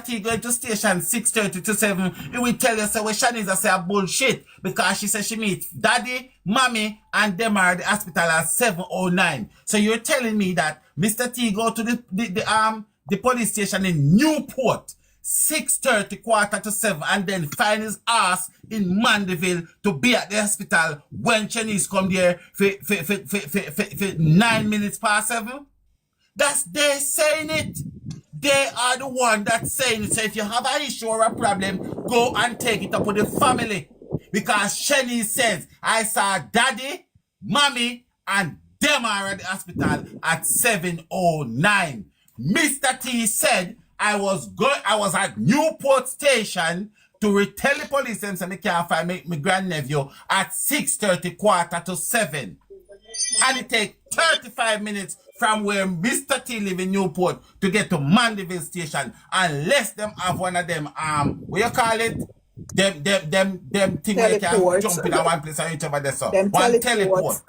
T going to station 6:30 to 7. He will tell you, say, well, Shanice say a bullshit. Because she said she meet daddy, mommy, and them are at the hospital at 7:09. So you're telling me that Mr. T go to the police station in Newport 6:30, 6:45, and then find his ass in Mandeville to be at the hospital when Chinese come there for 9 minutes past 7? That's they saying it. They are the one that's saying it. So if you have an issue or a problem, go and take it up with the family. Because Shenny says, I saw daddy, mommy, and them are at the hospital at 7:09. Mr. T said, I was at Newport Station to tell the police them so I can't find my grandnephew at 6:30, 6:45. And it take 35 minutes from where Mr. T live in Newport to get to Mandeville Station, unless them have one of them what you call it? Them thing where you can jump in at one place and reach over there. So one teleport.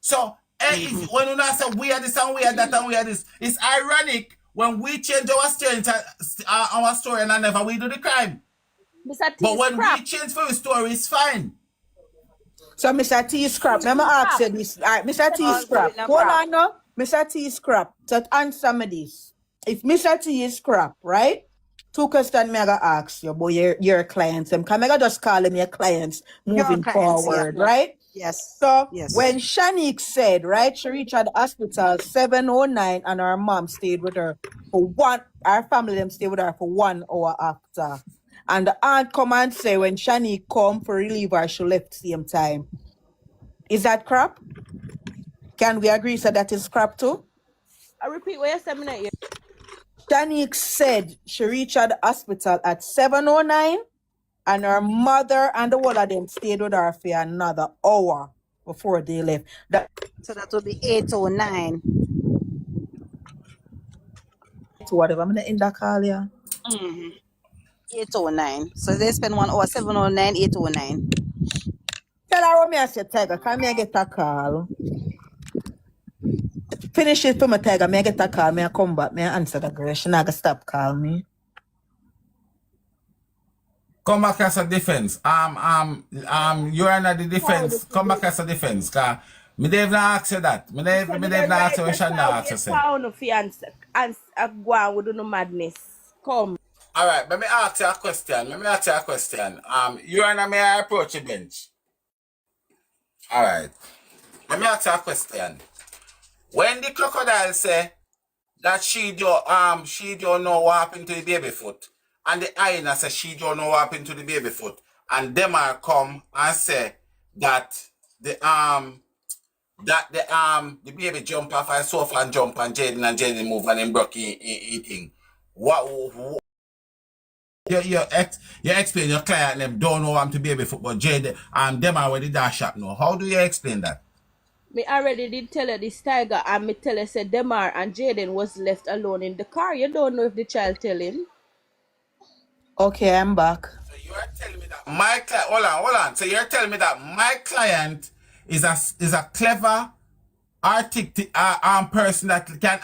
So if, when you say we are this and we are that and we are this, it's ironic when we change our story and never we do the crime. But when we change for the story, it's fine. So Mr. T scrap. Let me ask you this. All right, Mr. T scrap. Hold on now. Mr. T scrap. So answer me this. If Mr. T is scrap, right? Two questions me I gotta ask you about your clients. Can I just call them your clients moving forward, right? Yes. So when Shanique said, right, she reached at the hospital 7:09 and her mom stayed with her for our family them stayed with her for 1 hour after. And the aunt come and say when Shani come for relieve her, she left same time. Is that crap? Can we agree so that is crap too? I repeat what you said me not. Shanique said she reached at the hospital at 7:09 and her mother and the one of them stayed with her for another hour before they left. So that would be 8:09. Whatever, I'm gonna end that call, yeah. 8:09. So they spend 1 hour, 7:09, 8:09. Tell her what me I say, Tiger, can me I get a call? Finish it for me, Tiger, me I get a call, me I come back, me I answer the girl. She not gonna stop calling me. Come back as a defense. You're under the defense. Come back as a defense. Cause me Dave not ask you that. Me Dave not ask you when Shanda ask you say. Town of and go on with no madness. Come. Alright, let me ask you a question. You're under me I approach the bench. Alright. Let me ask you a question. When the crocodile say that she don't know what happened to the baby foot, and the hyena say she don't know what happened to the baby foot, and them are come and say that the baby jump off and sofa and jump and Jayden move and then broke eating. What you explain your client them don't know what happened to baby foot, but Jayden them are where the dash shop now. How do you explain that? Me already did tell her this Tiger and me tell her said Demar and Jayden was left alone in the car. You don't know if the child tell him. Okay, I'm back. So you are telling me that my client hold on. So you're telling me that my client is a clever person that can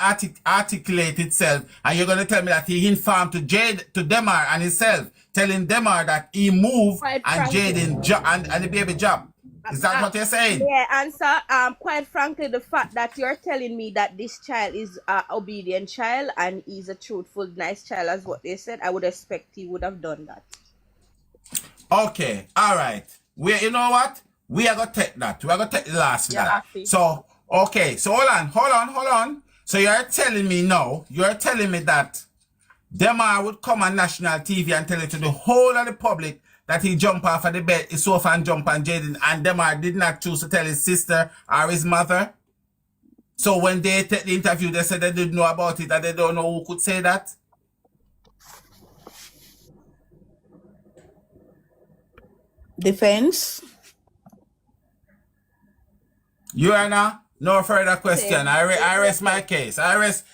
articulate itself, and you're gonna tell me that he informed to Demar and himself, telling Demar that he moved Quite and frankly. Jayden and the baby job. Is that what you're saying? Yeah, answer. Quite frankly, the fact that you're telling me that this child is an obedient child and is a truthful, nice child, as what they said, I would expect he would have done that. Okay, all right. You know what? We are gonna take that. We are gonna take the last Yeah, that. happy. So okay, so hold on. So you're telling me that Demar would come on national TV and tell it to the whole of the public that he jumped off of the bed, his sofa and jump on Jayden, and Demar did not choose to tell his sister or his mother. So when they take the interview, they said they didn't know about it and they don't know who could say that. Defense? Your Honor, no further question. I rest my case. I rest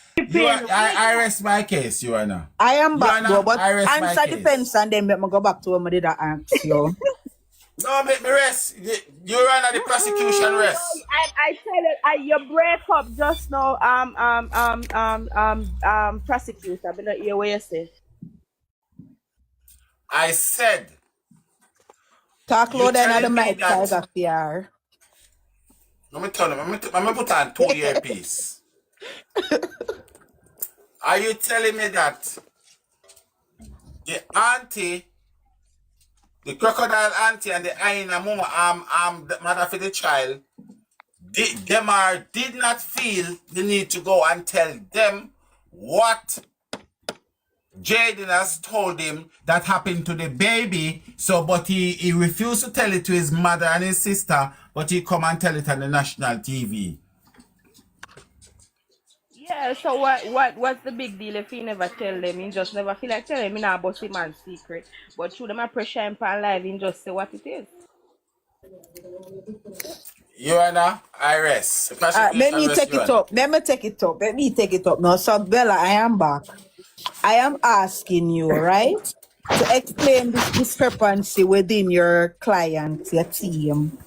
my case, Your Honor. I am back, Honor, though, but I rest my answer case. defense and then let me go back to what I did ask you. No, make me rest. Your Honor, the prosecution rest. I tell you, you break up just now. Prosecutor, I don't hear what you say. I said. Talk louder than the mic, that. Tiger PR. Let me tell him. Let me put on 2 earpiece. Are you telling me that the auntie, the crocodile auntie and the hyena mama, the mother for the child, Demar did not feel the need to go and tell them what Jayden has told him that happened to the baby, but he refused to tell it to his mother and his sister, but he come and tell it on the national TV. Yeah, so what's the big deal if he never tell them? He just never feel like telling him not about the man's secret. But through them I pressure him for live, he just say what it is. Your Honor, I rest. Let me take it up. Let me take it up now. So Bella, I am back. I am asking you, right, to explain this discrepancy within your client, your team.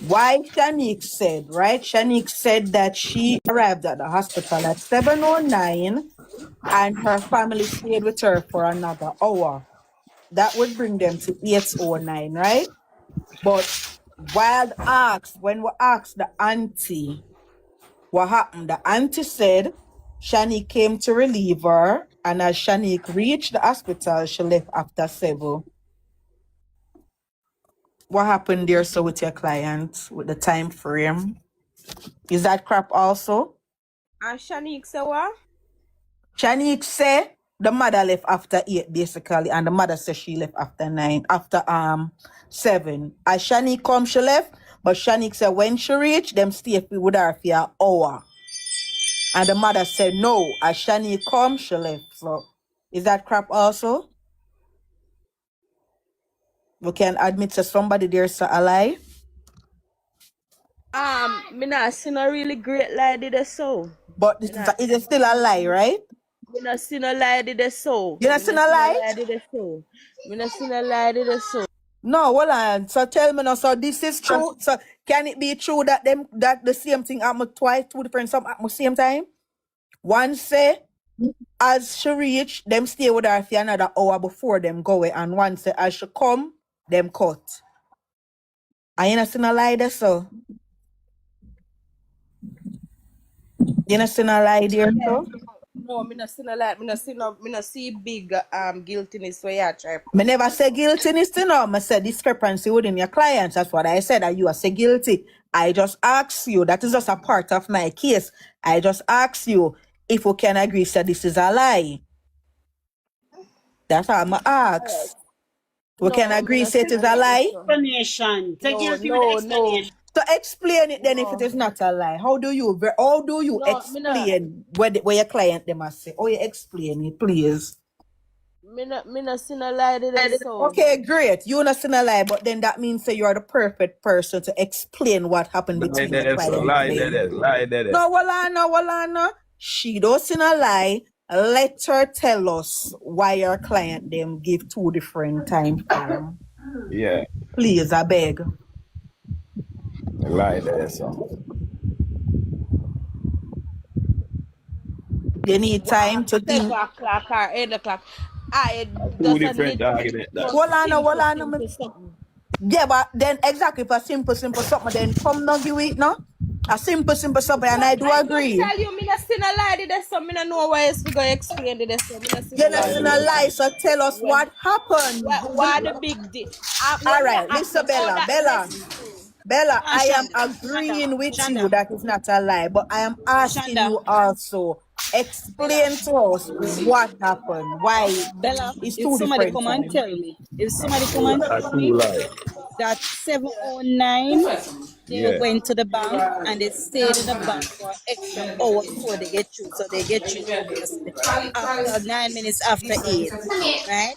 Why Shanique said, right? Shanique said that she arrived at the hospital at 7:09 and her family stayed with her for another hour. That would bring them to 8:09, right? But when we asked the auntie what happened, the auntie said Shanique came to relieve her, and as Shanique reached the hospital, she left after 7. What happened there, so with your client, with the time frame? Is that crap also? And Shanique say what? Shanique say The mother left after 8, basically, and the mother says she left after 9, after 7. As Shanique come, she left, but Shanique said when she reached, them stay with her for an hour. And the mother said no. As Shanique come, she left. So is that crap also? We can admit to somebody there's a lie. Me not see no really great lie did it so. But is it still a lie, right? Me not see no lie did it so. You not see no lie? Me not see no lie did it so. No, hold on. So tell me now, so this is true. So can it be true that the same thing happened twice, 2 different some at the same time? One say as she reach, them stay with her for another hour before them go away, and one say as she come, them cut. I ain't seen a lie there, so. You not seen a lie there, so? No, me not see no lie. Me not see big guiltiness where you try. Me never say guiltiness, you know. I said discrepancy within your clients. That's what I said, that you are say guilty. I just ask you, that is just a part of my case. I just ask you if we can agree that this is a lie. That's all I'm ask. We can agree say it is a lie? Explanation. Take your explanation. So explain it then if it is not a lie. How do you explain where your client them must say? Oh, you explain it, please. Me not see no lie did it so. Okay, great. You not seen a lie, but then that means that you are the perfect person to explain what happened between the client. Lie there. No, Walana. She don't see a lie. Let her tell us why her client them give 2 different time frame. Yeah. Please, I beg. Lie there, so. You need time to think. 7 o'clock or 8 o'clock. Two different arguments. Walana. Yeah, but then exactly for simple something, then come no give it, no? A simple something, and I do agree. I tell you, me not see no lie did it so. Me not know why you going to explain it so. Me not see You're not seeing a lie, so tell us what happened. Why the big deal? All right, listen, Bella, I am agreeing with you that it's not a lie, but I am asking you also, explain to us what happened, why Bella, it's if 2 somebody different come and times. tell me, that 7:09 they went to the bank and they stayed in the bank for an extra hour before they get through. So they get through obviously after 9 minutes after 8, right?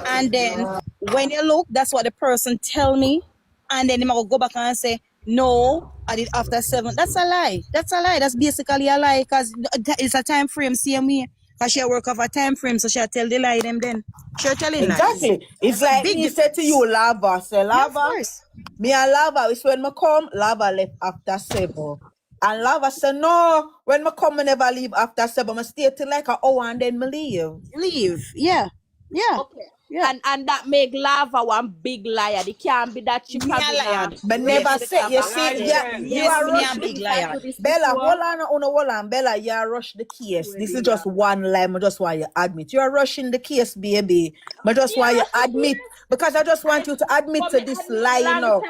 And then when you look, that's what the person tell me, and then they might go back and say, no, I did after 7. That's a lie. That's basically a lie, because it's a time frame, same way. Because she work off a time frame, so she'll tell the lie them then. She'll telling lies. Exactly. It's like me said to you, Lava. Say, Lava, me and Lava, it's when me come, Lava left after 7. And Lava said, no, when me come, me never leave after 7. I stay till like an hour and then me leave. Yeah. Okay. Yeah. And that make Lava one big liar. It can't be that she probably not. But never say, you see, you are rushing. big liar. Bella, hold on, Bella, you are rush the case. This is just one lie, I just want you admit. You are rushing the case, baby. I just want you admit, because I just want you to admit to this lie, you know.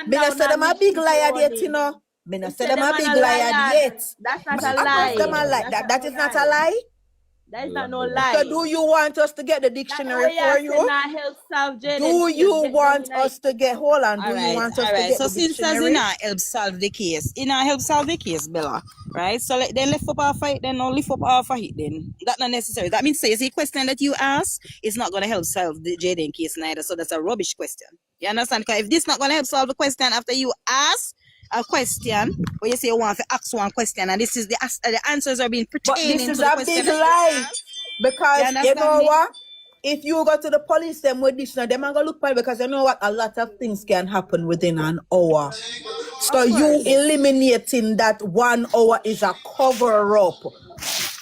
Me not say them a big liar yet, you know. Me not say them a big liar yet. That's not a lie. That is not a lie? That is not no lie. So do you want us to get the dictionary for you? Do you want us to get, hold on, do you want us to get so the since dictionary? it help solve the case, help solve the case, Bella, right? So then lift up our fight, then no lift up our fight then. That's not necessary. That means, say, the question that you ask is not going to help solve the Jayden case neither, so that's a rubbish question. You understand? Because if this not going to help solve the question after you ask a question, where you say you want to ask one question, and this is the answers are being pertaining to the question. But this is a big lie, because you know what? If you go to the police them with this, now them are gonna look for it, because you know what? A lot of things can happen within an hour. So you eliminating that 1 hour is a cover up.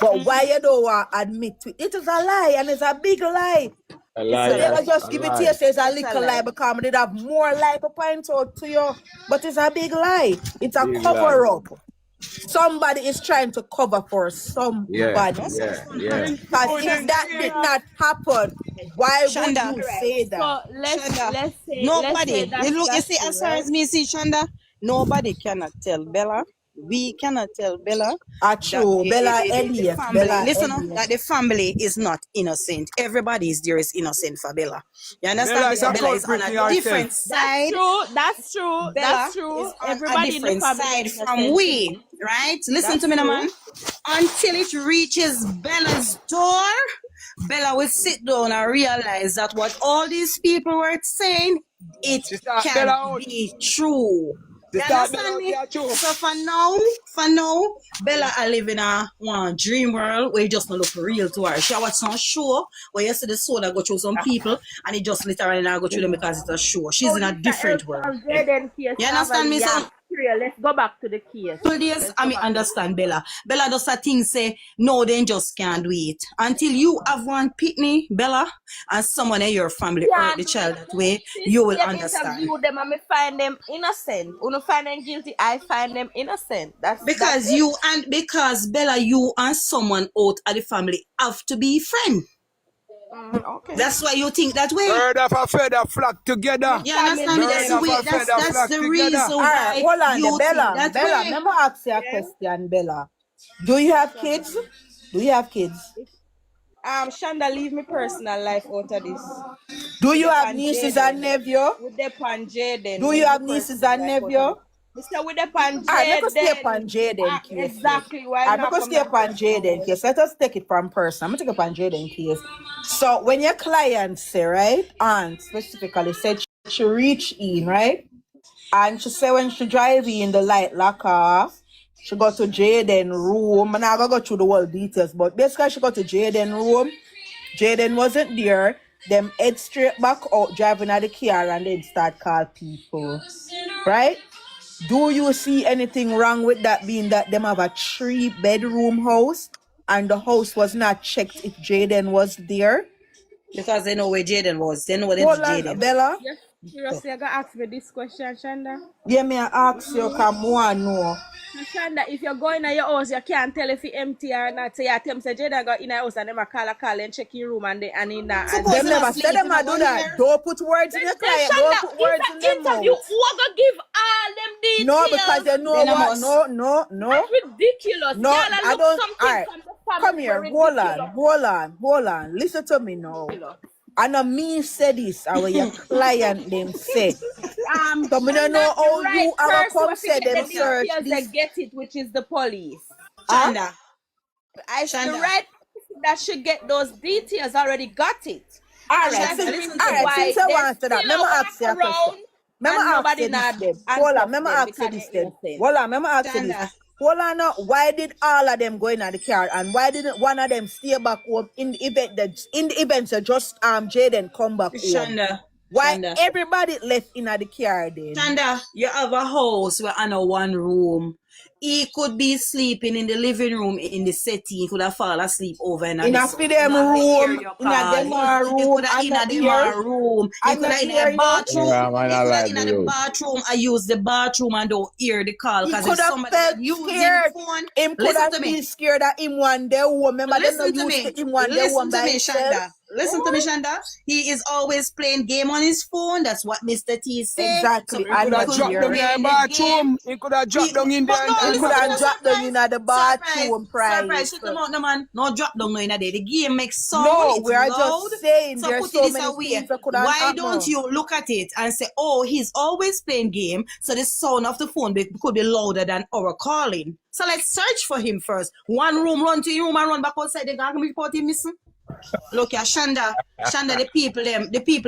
But why you don't want to admit to it? It is a lie, and it's a big lie. They just give it to you, say it's a little lie, because they have more lie to point out to you. But it's a big lie. It's a cover up. Somebody is trying to cover for somebody. Yeah. Because if that did not happen, why would you say that? So let's say nobody. let's say You see, as far as me see, Shonda, nobody cannot tell Bella we cannot tell Bella that True. Bella the Elliot. family, Bella listen, Elliot. that the family is not innocent. Everybody is there is innocent for Bella. You understand Bella me? is So a Bella is on culprit a in herself. different That's side. true. That's true. Bella That's true. is on a Everybody in the different family side is from innocent too. we, right? Listen to That's me, now, true. man. Until it reaches Bella's door, Bella will sit down and realize that what all these people were saying, it Bella can out. be true. You Bella understand out me? there too. So for now, Bella I live in a one dream world where it just not look real to her. She watch some show where you see the soda go through some people and it just literally not go through them because it's a show. She's in a different world. Jayden case You have a understand me? So let's go back to the case. yes, I mean understand Bella. Bella does a thing say no, they just can't do it. Until you have one pitney, Bella, and someone in your family hurt the child that way, you will understand. Interview them and me find them innocent. Uno find them guilty, I find them innocent. That's Because because Bella, you and someone out of the family have to be friend. Okay. That's why you think that way. Bird of a feather flock together. You understand me? That's the way. That's the reason All right, why hold on, you Bella. think that Bella, way. let me ask you a question, Bella. Do you have kids? Do you have kids? Shonda, leave me personal life out of this. Do you have nieces and nephews? With the pan Jayden. Do you have nieces and nephews? Mr. with the pan Jayden. Alright, let's stay upon Jayden case. Exactly. Why Alright, not let's stay upon Jayden case. Let us take it from person. I'm gonna take it upon Jayden case. So when your client say, right, aunt specifically said she reach in, right? And she said when she drive in, the light lock off. She go to Jayden room. And I'm gonna go through the whole details, but basically she go to Jayden room. Jayden wasn't there. Them head straight back out, driving at the car, and then start call people. Right? Do you see anything wrong with that, being that them have a 3-bedroom house and the house was not checked if Jayden was there? Because they know where Jayden was. They know where Hold Jayden on, Bella. Yes, seriously, I gotta ask me this question, Shonda. Yeah, me I ask you, come on, no. So, Shonda, if you're going to your house, you can't tell if it's empty or not. So you tell me, say, Jayden go in your house and them a call and check your room and in that. Them never said them a do that. Don't put words in your client. Don't put words in them interview, mouth. who are gonna give all them details? No, because they know what. No. That's ridiculous. No, Y'all I look don't. something All right, from the family come here. ridiculous. Hold on. Listen to me now. I know me say this, our your client them say. So me don't know how you our come say them search They this. get it, which is the police. Shonda. The right person that should get those details already got it. All right, since I want to that, let me ask you a question. Let me ask you this then. Hold on, let me ask you this then. Hold on, let me ask you this. Hold on now, why did all of them go in the car and why didn't one of them stay back home in the event that just Jayden come back home? Shonda. Why everybody left in the car then? Shonda, you have a house where under one room. He could be sleeping in the living room in the setting. He could have fallen asleep over in a them room, in a them room, He could have in a room. He could have in a bathroom. He could have in the bathroom. I use the bathroom and don't hear the call because if somebody that using the phone. Him could have been scared that him one day home. Remember, Listen to me. Listen to me, Shonda. Listen to me, Shonda. He is always playing game on his phone. That's what Mr. T said. Exactly. So he could have dropped down in the bathroom. He could have dropped down in there. He could have dropped down in the bathroom. Surprise. Shut them out, no man. No drop down in there. The game makes sound. No, we are just saying so there's so many things that could have Why don't you look at it and say, oh, he's always playing game, so the sound of the phone could be louder than our calling. So let's search for him first. One room, run to your room and run back outside. They're going to report him missing. Look at Shonda, the people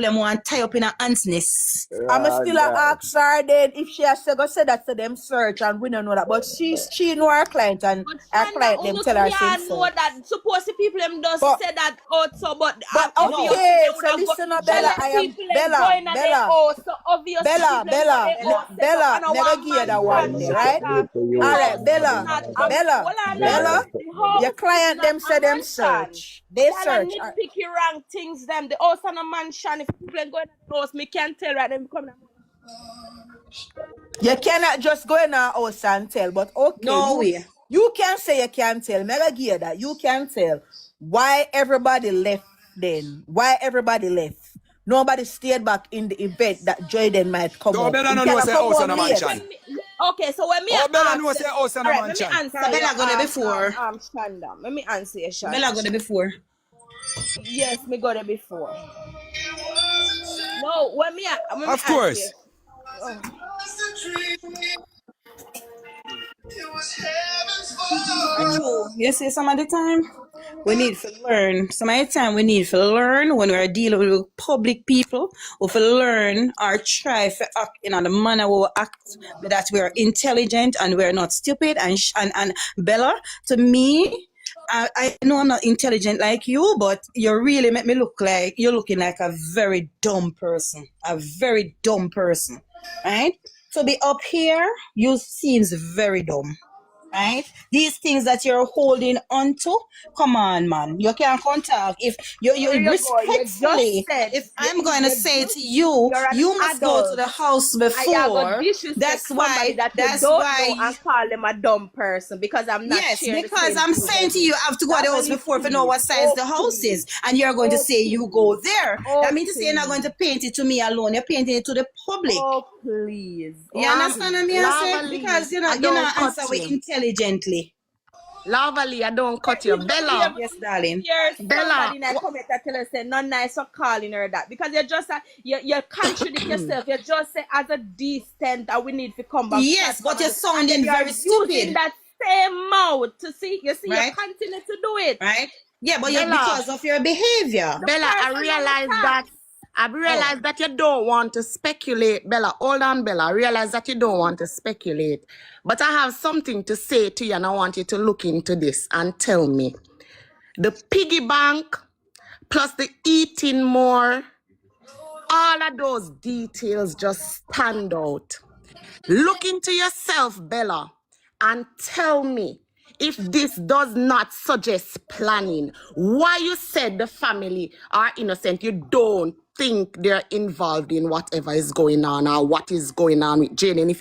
them want to tie up in a ant's nest. I'm still ask her then if she has to go say that to them search and we don't know that. But she know her client and her client them tell her same know that suppose the people them does say that also but okay, so listen up Bella, I am Bella, never give that one day, right? Alright, Bella, your client them say them search. They search. Nitpicky wrong things them. The house and a mansion. If people ain't going to the house, me can't tell right them come. You cannot just go in our house and tell, but okay. No way. You can say you can't tell. Mega gear that you can tell why everybody left then. Why everybody left. Nobody stayed back in the event that Jayden might come up. No, better not know say house and a mansion. Okay, so when me Oh, Bella ask, know say house and all a right, let me mansion. answer you, Bella go there before. Shanda. Let me answer you, Bella Shanda. go there before. Yes, me got it before. No, when me Of answer you. course. Oh. True. You see, some of the time we need to learn. Some of the time we need to learn when we're dealing with public people. We have to learn or try to act in a manner we will act that we're intelligent and we're not stupid. And Bella, to me, I know I'm not intelligent like you, but you really make me look like you're looking like a very dumb person. A very dumb person. Right? To be up here, you seems very dumb. Right? These things that you're holding onto, come on, man. You can't contact. If you There you go. You just respectfully, said if I'm going to you say just to you, you're an you must go to adult. the house I am gonna before. disrespect That's somebody why. that you That's don't know why. and call them a dumb person because I'm not Yes, sharing the because same I'm views saying as to you. you, I have to go to the house Lavally, before to know please. what size Oh the house please. is, and you're going to Oh say you please. go there. That Oh means to say you're not going please. to paint it to me alone. You're painting it to the public. Oh please. You Oh understand what please. I say? Lavally, Because I you're don't not cut answer with you. intelligently. Lavally, I don't cut you. If Bella, Yes, darling. there's Bella, somebody in a comment that tell us say not nice for calling her that because you just you contradict yourself. You just say as a decent that we need to come back chat Yes, but you're family, and then sounding you're very using stupid, that same mouth to see. You see, you right? continue to do it. Right? Yeah, but you Bella, because of your behavior. The Bella, I person on the realize top. that. I Oh, realize that you don't want to speculate, Bella. Hold on, Bella. I realize that you don't want to speculate. But I have something to say to you, and I want you to look into this and tell me. The piggy bank plus the eating more, all of those details just stand out. Look into yourself, Bella, and tell me if this does not suggest planning. Why you said the family are innocent? You don't think they're involved in whatever is going on or what is going on with Jaden.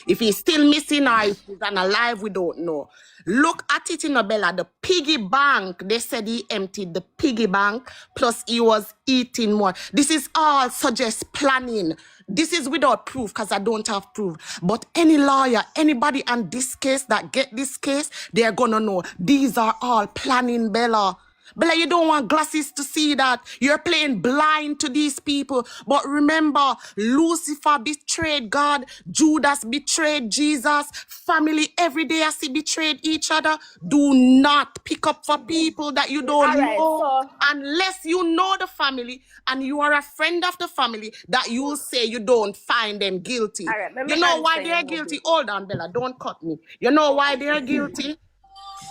If he's still missing or if he's alive, we don't know. Look at it in Bella, the piggy bank. They said he emptied the piggy bank, plus he was eating more. This is all suggest planning. This is without proof because I don't have proof. But any lawyer, anybody on this case that get this case, they're gonna know these are all planning, Bella. Bella, you don't want glasses to see that. You're playing blind to these people. But remember, Lucifer betrayed God. Judas betrayed Jesus. Family every day I see betrayed each other. Do not pick up for people that you All don't right, know. so Unless you know the family and you are a friend of the family that you say you don't find them guilty. all right, let me You know why answer you they're more guilty? bit. Hold on, Bella. Don't cut me. You know why they're guilty?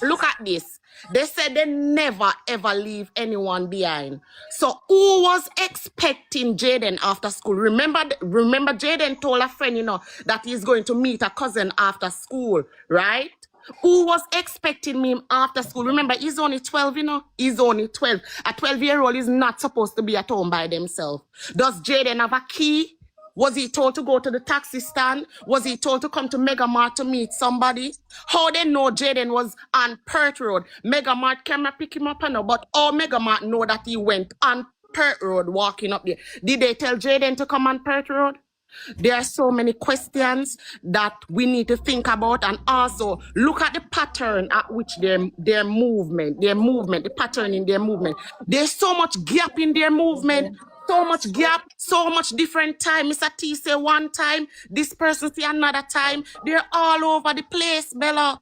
Look at this. They said they never ever leave anyone behind. So who was expecting Jayden after school? Remember Jayden told a friend, that he's going to meet a cousin after school, right? Who was expecting him after school? Remember, he's only 12, He's only 12. A 12-year-old is not supposed to be at home by themselves. Does Jayden have a key? Was he told to go to the taxi stand? Was he told to come to Mega Mart to meet somebody? How they know Jayden was on Perth Road? Mega Mart came and pick him up, but all Mega Mart know that he went on Perth Road walking up there. Did they tell Jayden to come on Perth Road? There are so many questions that we need to think about, and also look at the pattern at which their movement, the pattern in their movement. There's so much gap in their movement. So much gap, so much different time. Mr. T say one time, this person say another time. They're all over the place, Bella.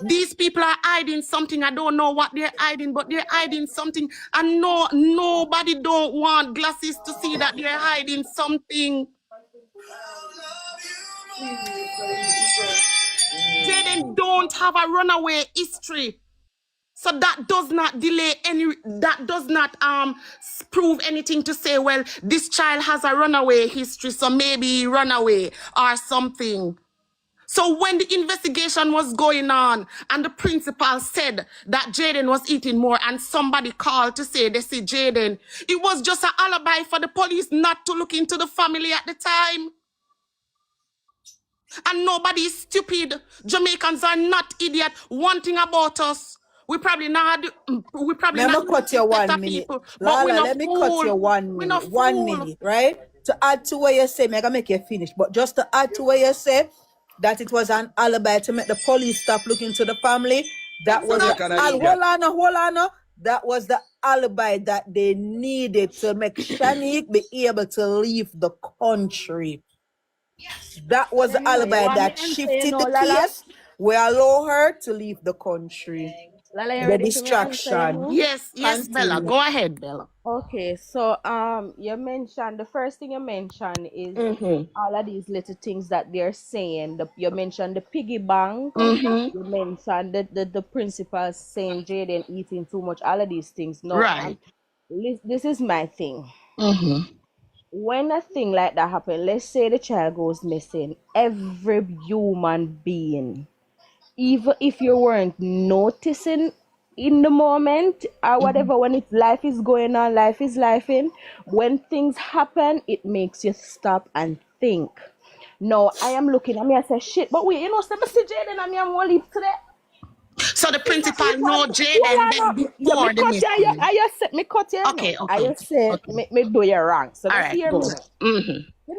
These people are hiding something. I don't know what they're hiding, but they're hiding something. And nobody don't want glasses to see that they're hiding something. Jayden don't have a runaway history. So that does not prove anything to say, well, this child has a runaway history, so maybe he ran away or something. So when the investigation was going on and the principal said that Jayden was eating more and somebody called to say they see Jayden, it was just an alibi for the police not to look into the family at the time. And nobody is stupid. Jamaicans are not idiot. One thing about us, we probably not Let me cut you better 1 minute. people, but we Lala, no let me cut fool. you 1 We no minute. 1 fool. minute, right? To add to what you say, I'm gonna make you finish. But just to add to what you say, that it was an alibi to make the police stop looking to the family. That was Jamaican the idiot. hold on. That was the alibi that they needed to make Shanique be able to leave the country. That was the Anyway, you alibi want me that to answer you shifted now, the Lala? case. We allow her to leave the country. Lala, you The ready for me to answer you distraction. now? Yes, Bella. Continue. Go ahead, Bella. Okay, so you mentioned the first thing you mentioned is Mm-hmm. all of these little things that they're saying. You mentioned the piggy bank. Mm-hmm. You mentioned the principal saying Jaden eating too much. All of these things. No, Right. this is my thing. Mm-hmm. When a thing like that happens, let's say the child goes missing, every human being, even if you weren't noticing in the moment or whatever, when life is going on, life is life in, when things happen, it makes you stop and think. No, I am looking at me, I say shit, but wait, you know, say, Mr. Jaden, I'm going to leave today. So the principal know Hold Jayden on, yeah, me before the cut you, missing. I just said, me cut you, no. Okay, I okay, just said, okay. me do you wrong. So All just right, hear go. me now. Mm-hmm. Me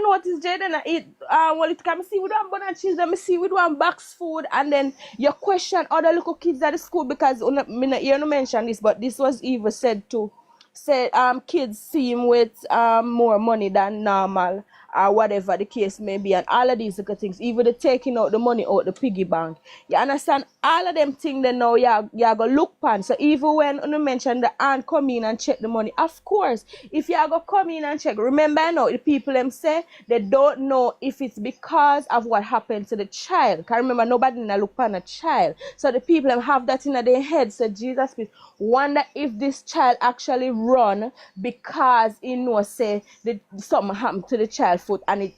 notice Jaden eat well it can me see with one bun and cheese, then me see with one box food, and then you question other little kids at the school because me not hear no mention this, but this was even said to say kids see him with more money than normal or whatever the case may be, and all of these little things, even the taking out the money out the piggy bank. You understand? All of them things then now you go look pan. So even when you mention the aunt come in and check the money, of course, if you go come in and check, remember now the people them say they don't know if it's because of what happened to the child. Cause remember nobody na look pan a child. So the people them have that in their head. So Jesus please wonder if this child actually run because he know say that something happened to the child foot and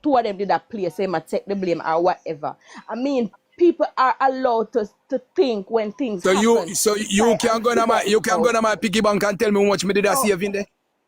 two of them did that play, say might take the blame or whatever. I mean, people are allowed to think when things So happen. you can go to my piggy bank and tell me how much me did I So, save in there.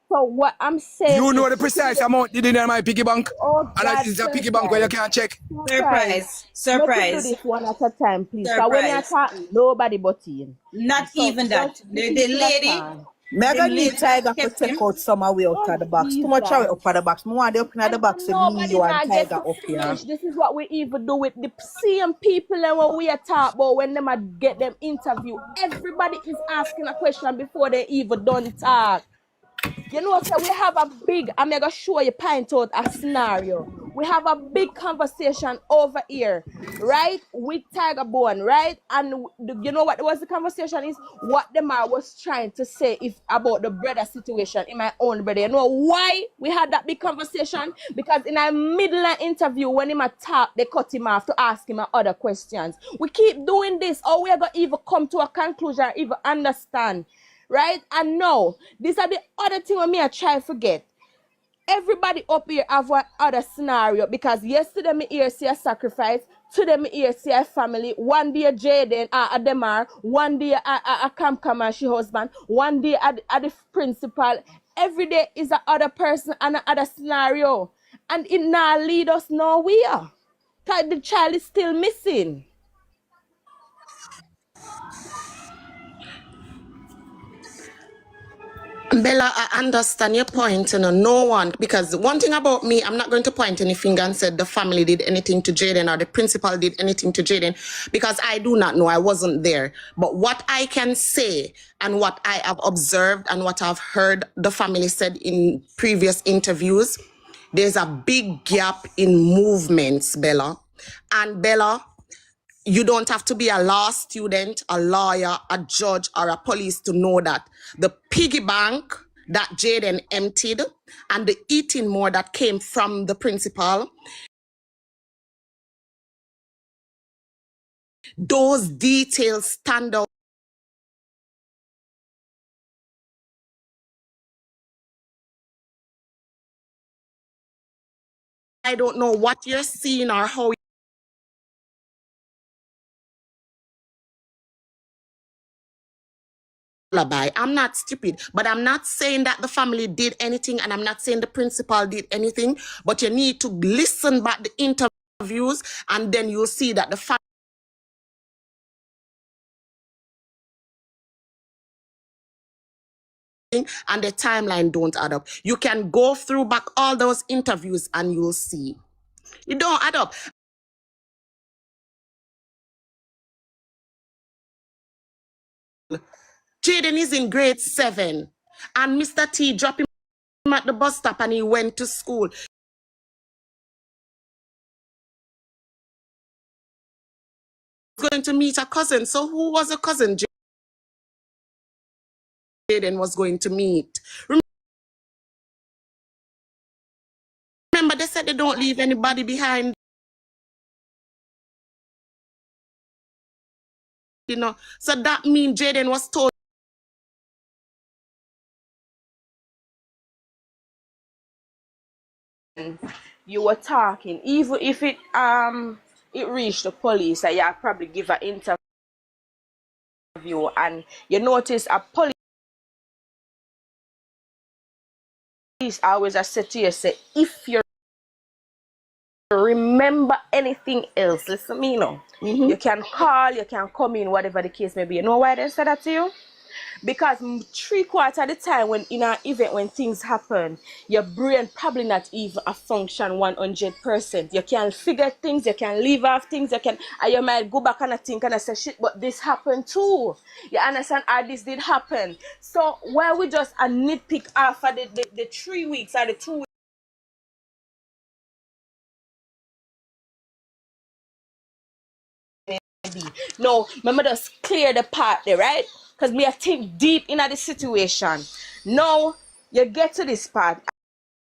so what I'm saying You know is, the precise amount did in my piggy bank, oh and God, it's a piggy bank where you can't check. Make we do this one at a time, please. Because when you talk, nobody but in. Not So even just that. the The people are lady, calm. Mega them need lady that Tiger to kept take him. out some away out of the box. Too much away up of the box. Me want they up in the box and me, Nobody you and now get Tiger to up here. finish. This is what we even do with the same people and when we are talk about when them a get them interview. Everybody is asking a question before they even done talk. You know, so we have a big, I'm gonna show you, point out a scenario. We have a big conversation over here, right? With Tiger Bone, right? And you know what was the conversation is? What the man was trying to say if about the brother situation in my own brother. You know why we had that big conversation? Because in a middle of interview, when him a talk, they cut him off to ask him other questions. We keep doing this, or we're gonna even come to a conclusion, even understand. Right? And no, these are the other thing when me I try to forget. Everybody up here have one other scenario because yesterday me here see a sacrifice, today me here see a family. One day Jayden Ademar, one day a Cam and she husband, one day at the principal. Every day is a other person and a other scenario. And it now lead us nowhere. Cause the child is still missing. Bella, I understand your point, no one, because one thing about me, I'm not going to point any finger and say the family did anything to Jayden or the principal did anything to Jayden, because I do not know, I wasn't there. But what I can say and what I have observed and what I've heard the family said in previous interviews, there's a big gap in movements, Bella. And Bella, you don't have to be a law student, a lawyer, a judge, or a police to know that the piggy bank that Jayden emptied and the eating more that came from the principal, those details stand out. I don't know what you're seeing or how alibi. I'm not stupid, but I'm not saying that the family did anything and I'm not saying the principal did anything, but you need to listen back the interviews and then you'll see that the family and the timeline don't add up. You can go through back all those interviews and you'll see. It don't add up. Jayden is in grade 7, and Mr. T dropped him at the bus stop and he went to school. Going to meet a cousin. So who was a cousin Jayden was going to meet? Remember, they said they don't leave anybody behind. You know, so that means Jayden was told. You were talking, even if it reached the police, you probably give an interview, and you notice a police always a say to you, say, if you remember anything else, listen me now. You can call, you can come in, whatever the case may be. You know why they said that to you? Because 3/4 of the time when in an event when things happen, your brain probably not even a function 100%. You can figure things, you can leave off things, and you might go back and think and say shit, but this happened too. You understand? Or this did happen. So why we just a nitpick after the 3 weeks or the 2 weeks? No, remember just clear the part there, right? Because me I think deep into the situation. Now you get to this part.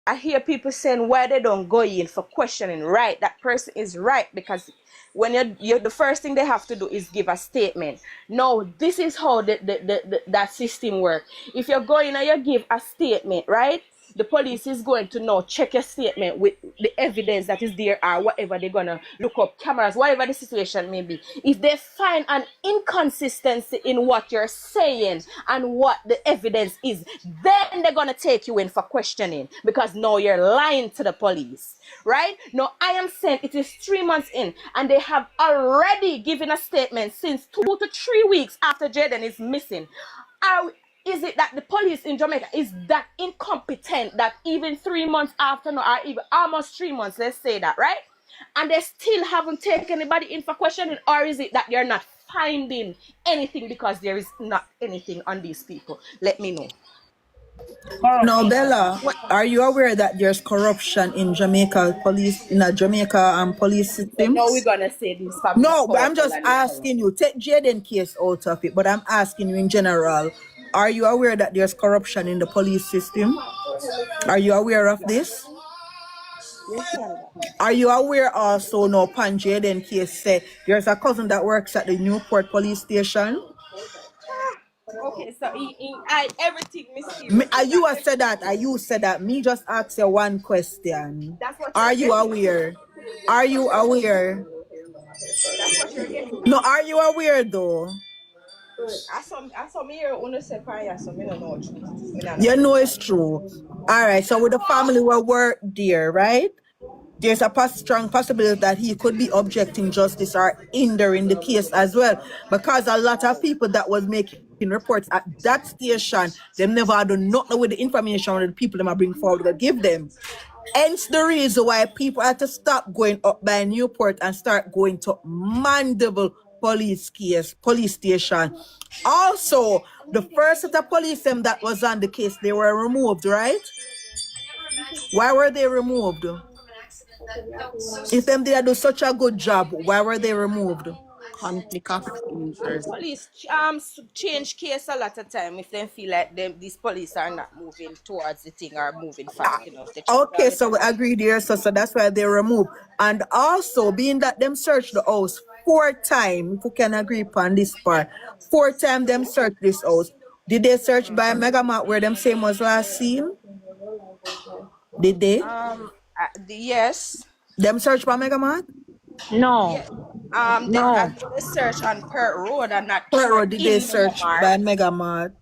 I hear people saying why they don't go in for questioning. Right, that person is right, because when you're the first thing they have to do is give a statement. No, this is how that system works. If you're going and you give a statement, right? The police is going to now check your statement with the evidence that is there, or whatever they're gonna look up, cameras, whatever the situation may be. If they find an inconsistency in what you're saying and what the evidence is, then they're gonna take you in for questioning, because now you're lying to the police, right? Now I am saying it is 3 months in, and they have already given a statement since 2 to 3 weeks after Jayden is missing. Is it that the police in Jamaica is that incompetent that even 3 months after, no, or even almost 3 months, let's say that, right? And they still haven't taken anybody in for questioning? Or is it that they're not finding anything because there is not anything on these people? Let me know. Now, Bella, are you aware that there's corruption in Jamaica police, in a Jamaica police system? No, we're gonna say this family. No, but I'm just asking you. Take Jayden case out of it, but I'm asking you in general. Are you aware that there's corruption in the police system? Are you aware of this? Are you aware also, no, Pan Jayden case say there's a cousin that works at the Newport police station? Okay, so everything mysterious. You said that. You said that. Me just ask you one question. That's what Are you aware? Are you aware? That's what you're getting. No, are you aware though? I saw me here on the second, so me don't know truth. You know it's true. All right. So with the family will work there, right? There's a strong possibility that he could be objecting justice or hindering the case as well, because a lot of people that was making reports at that station, them never had done nothing with the information that the people them are bring forward to give them. Hence the reason why people had to stop going up by Newport and start going to Mandeville police station. Also, the first set of police them that was on the case, they were removed, right? Why were they removed? If them did do such a good job, why were they removed? Conflict of interest. Police change case a lot of time if they feel like these police are not moving towards the thing or moving fast enough. Okay, so we agree there. So that's why they removed. And also, being that them searched the house 4 times, if we can agree upon this part, 4 times them searched this house. Did they search by Megamart where them same was last seen? Did they? Yes. Them search by Megamart? No. Yeah. They search on Pert Road and not Pert Road. Did they search Megamart by Megamart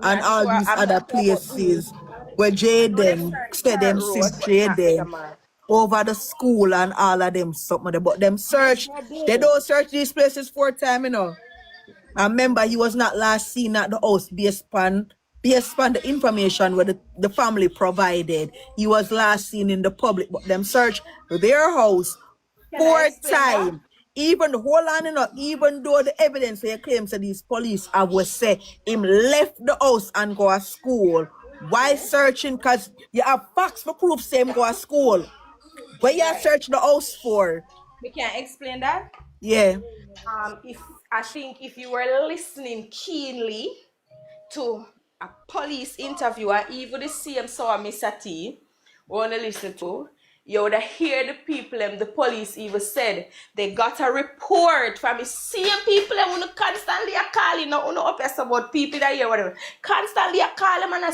and all these other places where Jayden said them see Jayden over the school and all of them something, but them search. They don't search these places 4 times, you know. I remember he was not last seen at the house based upon based on the information where the family provided, he was last seen in the public, but them search their house Can I 4 explain that? times. Even hold on, you know, even though the evidence they claims that these police have was say him left the house and go to school. Why searching? Because you have facts for proof say him go to school. What you Right. search the house for? We can explain that. Yeah. If I think if you were listening keenly to a police interview or even the same saw Mr. T, wanna listen to, you would hear the people and the police even said they got a report from the same people and wanna constantly a calling, not wanna up about people that hear whatever. Constantly a call them and a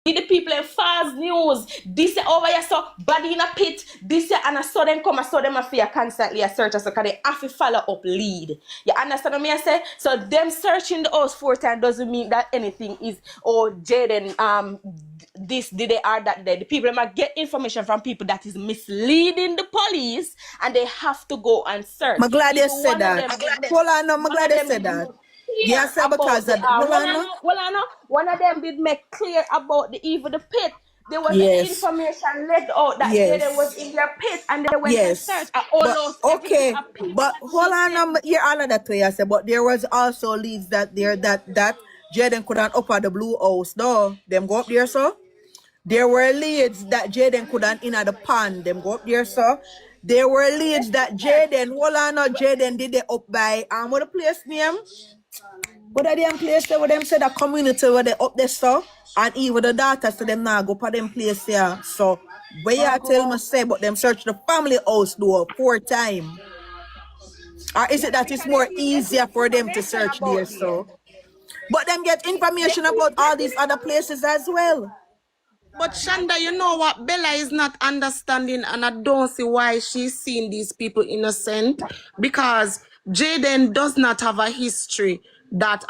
the people in false news. This over here, so body in a pit. This and I saw them come, I saw them a fear constantly a search, so they have to follow up lead. You understand what I say? So them searching the house 4 times doesn't mean that anything is Jayden this did they are that day. The people might get information from people that is misleading the police and they have to go and search. I'm glad you Even said one of that. them Hold on, no, I'm glad you said that. Yes, sir, because that. Hold on, no. One of them did make clear about the pit. There was Yes. information let out that Yes. Jayden was in their pit and they went and Yes. searched. But okay, but hold on, hear all of that way I said. But there was also leads that Jayden couldn't upper the blue house. No, them go up there, so. There were leads that Jayden couldn't in at the pond. Them go up there, so. There were leads that Jayden, hold on, no, Jayden did it up by what the place name? What are them place there where them said a community where they up there, so, and even the daughters to them now go for them place there. So where you tell me say, but them search the family house door 4 times. Or is it that it's more easier for them to search there, so? But them get information about all these other places as well. But Shanda, you know what? Bella is not understanding, and I don't see why she's seeing these people innocent. Because Jayden does not have a history that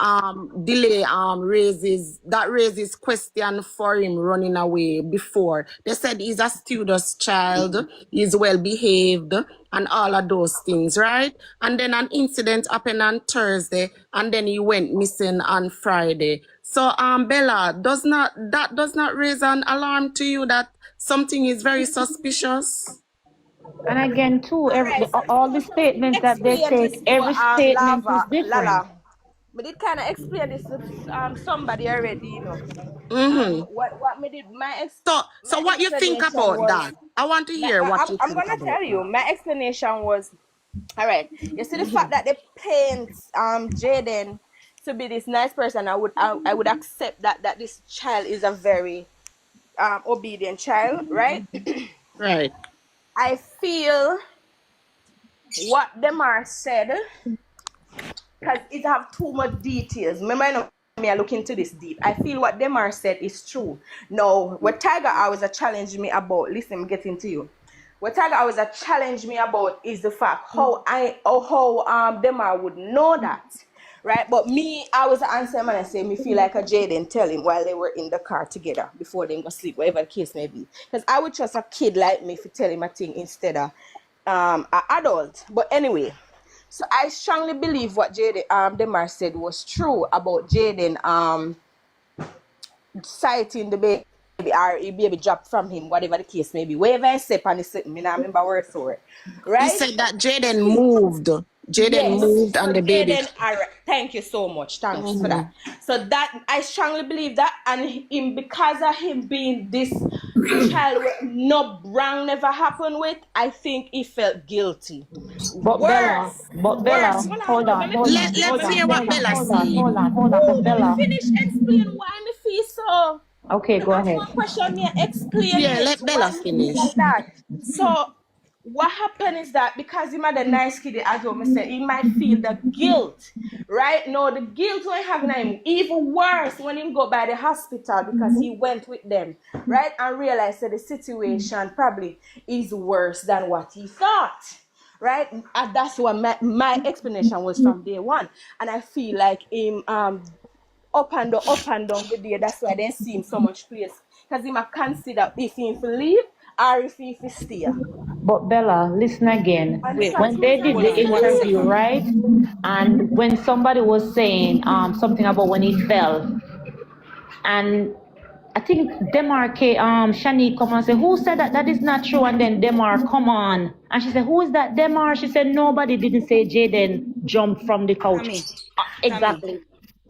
delay raises question for him running away before. They said he's a studious child, he's well behaved, and all of those things, right? And then an incident happened on Thursday, and then he went missing on Friday. So Bella, does not raise an alarm to you that something is very suspicious? And again, too, all the statements that they Explain take, this to every statement is different. Lala. But did kind of explain this to somebody already, you know. What me did my So what you think about that? I want to hear what you I'm think gonna about tell you. that. My explanation was, all right. You see the fact that they paint Jayden to be this nice person. I would accept that this child is a very obedient child, right? Right. I feel what them are said, because it have too much details. Remember, I know me, I look into this deep. I feel what them are said is true. No, what Tiger always a challenge me about, listen, I'm getting to you. What Tiger always a challenge me about is the fact how them are would know that. Right? But me, I was answer him and I say, me feel like a Jayden tell him while they were in the car together before they go sleep, whatever the case may be. Because I would trust a kid like me if you tell him a thing instead of an adult. But anyway, so I strongly believe what Jayden Demar said was true about Jayden citing the baby or a baby dropped from him, whatever the case may be. Wherever I step on the me not remember word for it. Right? He said that Jayden moved. Jayden moved and the baby. Thank you so much. Thanks for that. So that I strongly believe that, and him, because of him being this child no wrong never happened with, I think he felt guilty. But Bella, hold on. Let's hear what Bella said. Hold on, but Bella. Finish explain why me feel so. Okay, go ahead. One question me explain Yeah, it. let Bella finish. Like that. So what happened is that because he had a nice kid, as I said, he might feel the guilt, right? No, the guilt when having him even worse when he go by the hospital because he went with them, right? And realized that the situation probably is worse than what he thought, right? And that's what my explanation was from day one. And I feel like him up and down the day. That's why they see him so much place. Because he might consider if he leave or if he stay. But Bella, listen again. When they did the interview, right? And when somebody was saying something about when he fell, And I think Demar Shani come and say, who said that? That is not true. And then Demar, come on. And she said, who is that Demar? She said, nobody didn't say Jayden jumped from the couch. Tammy, Exactly.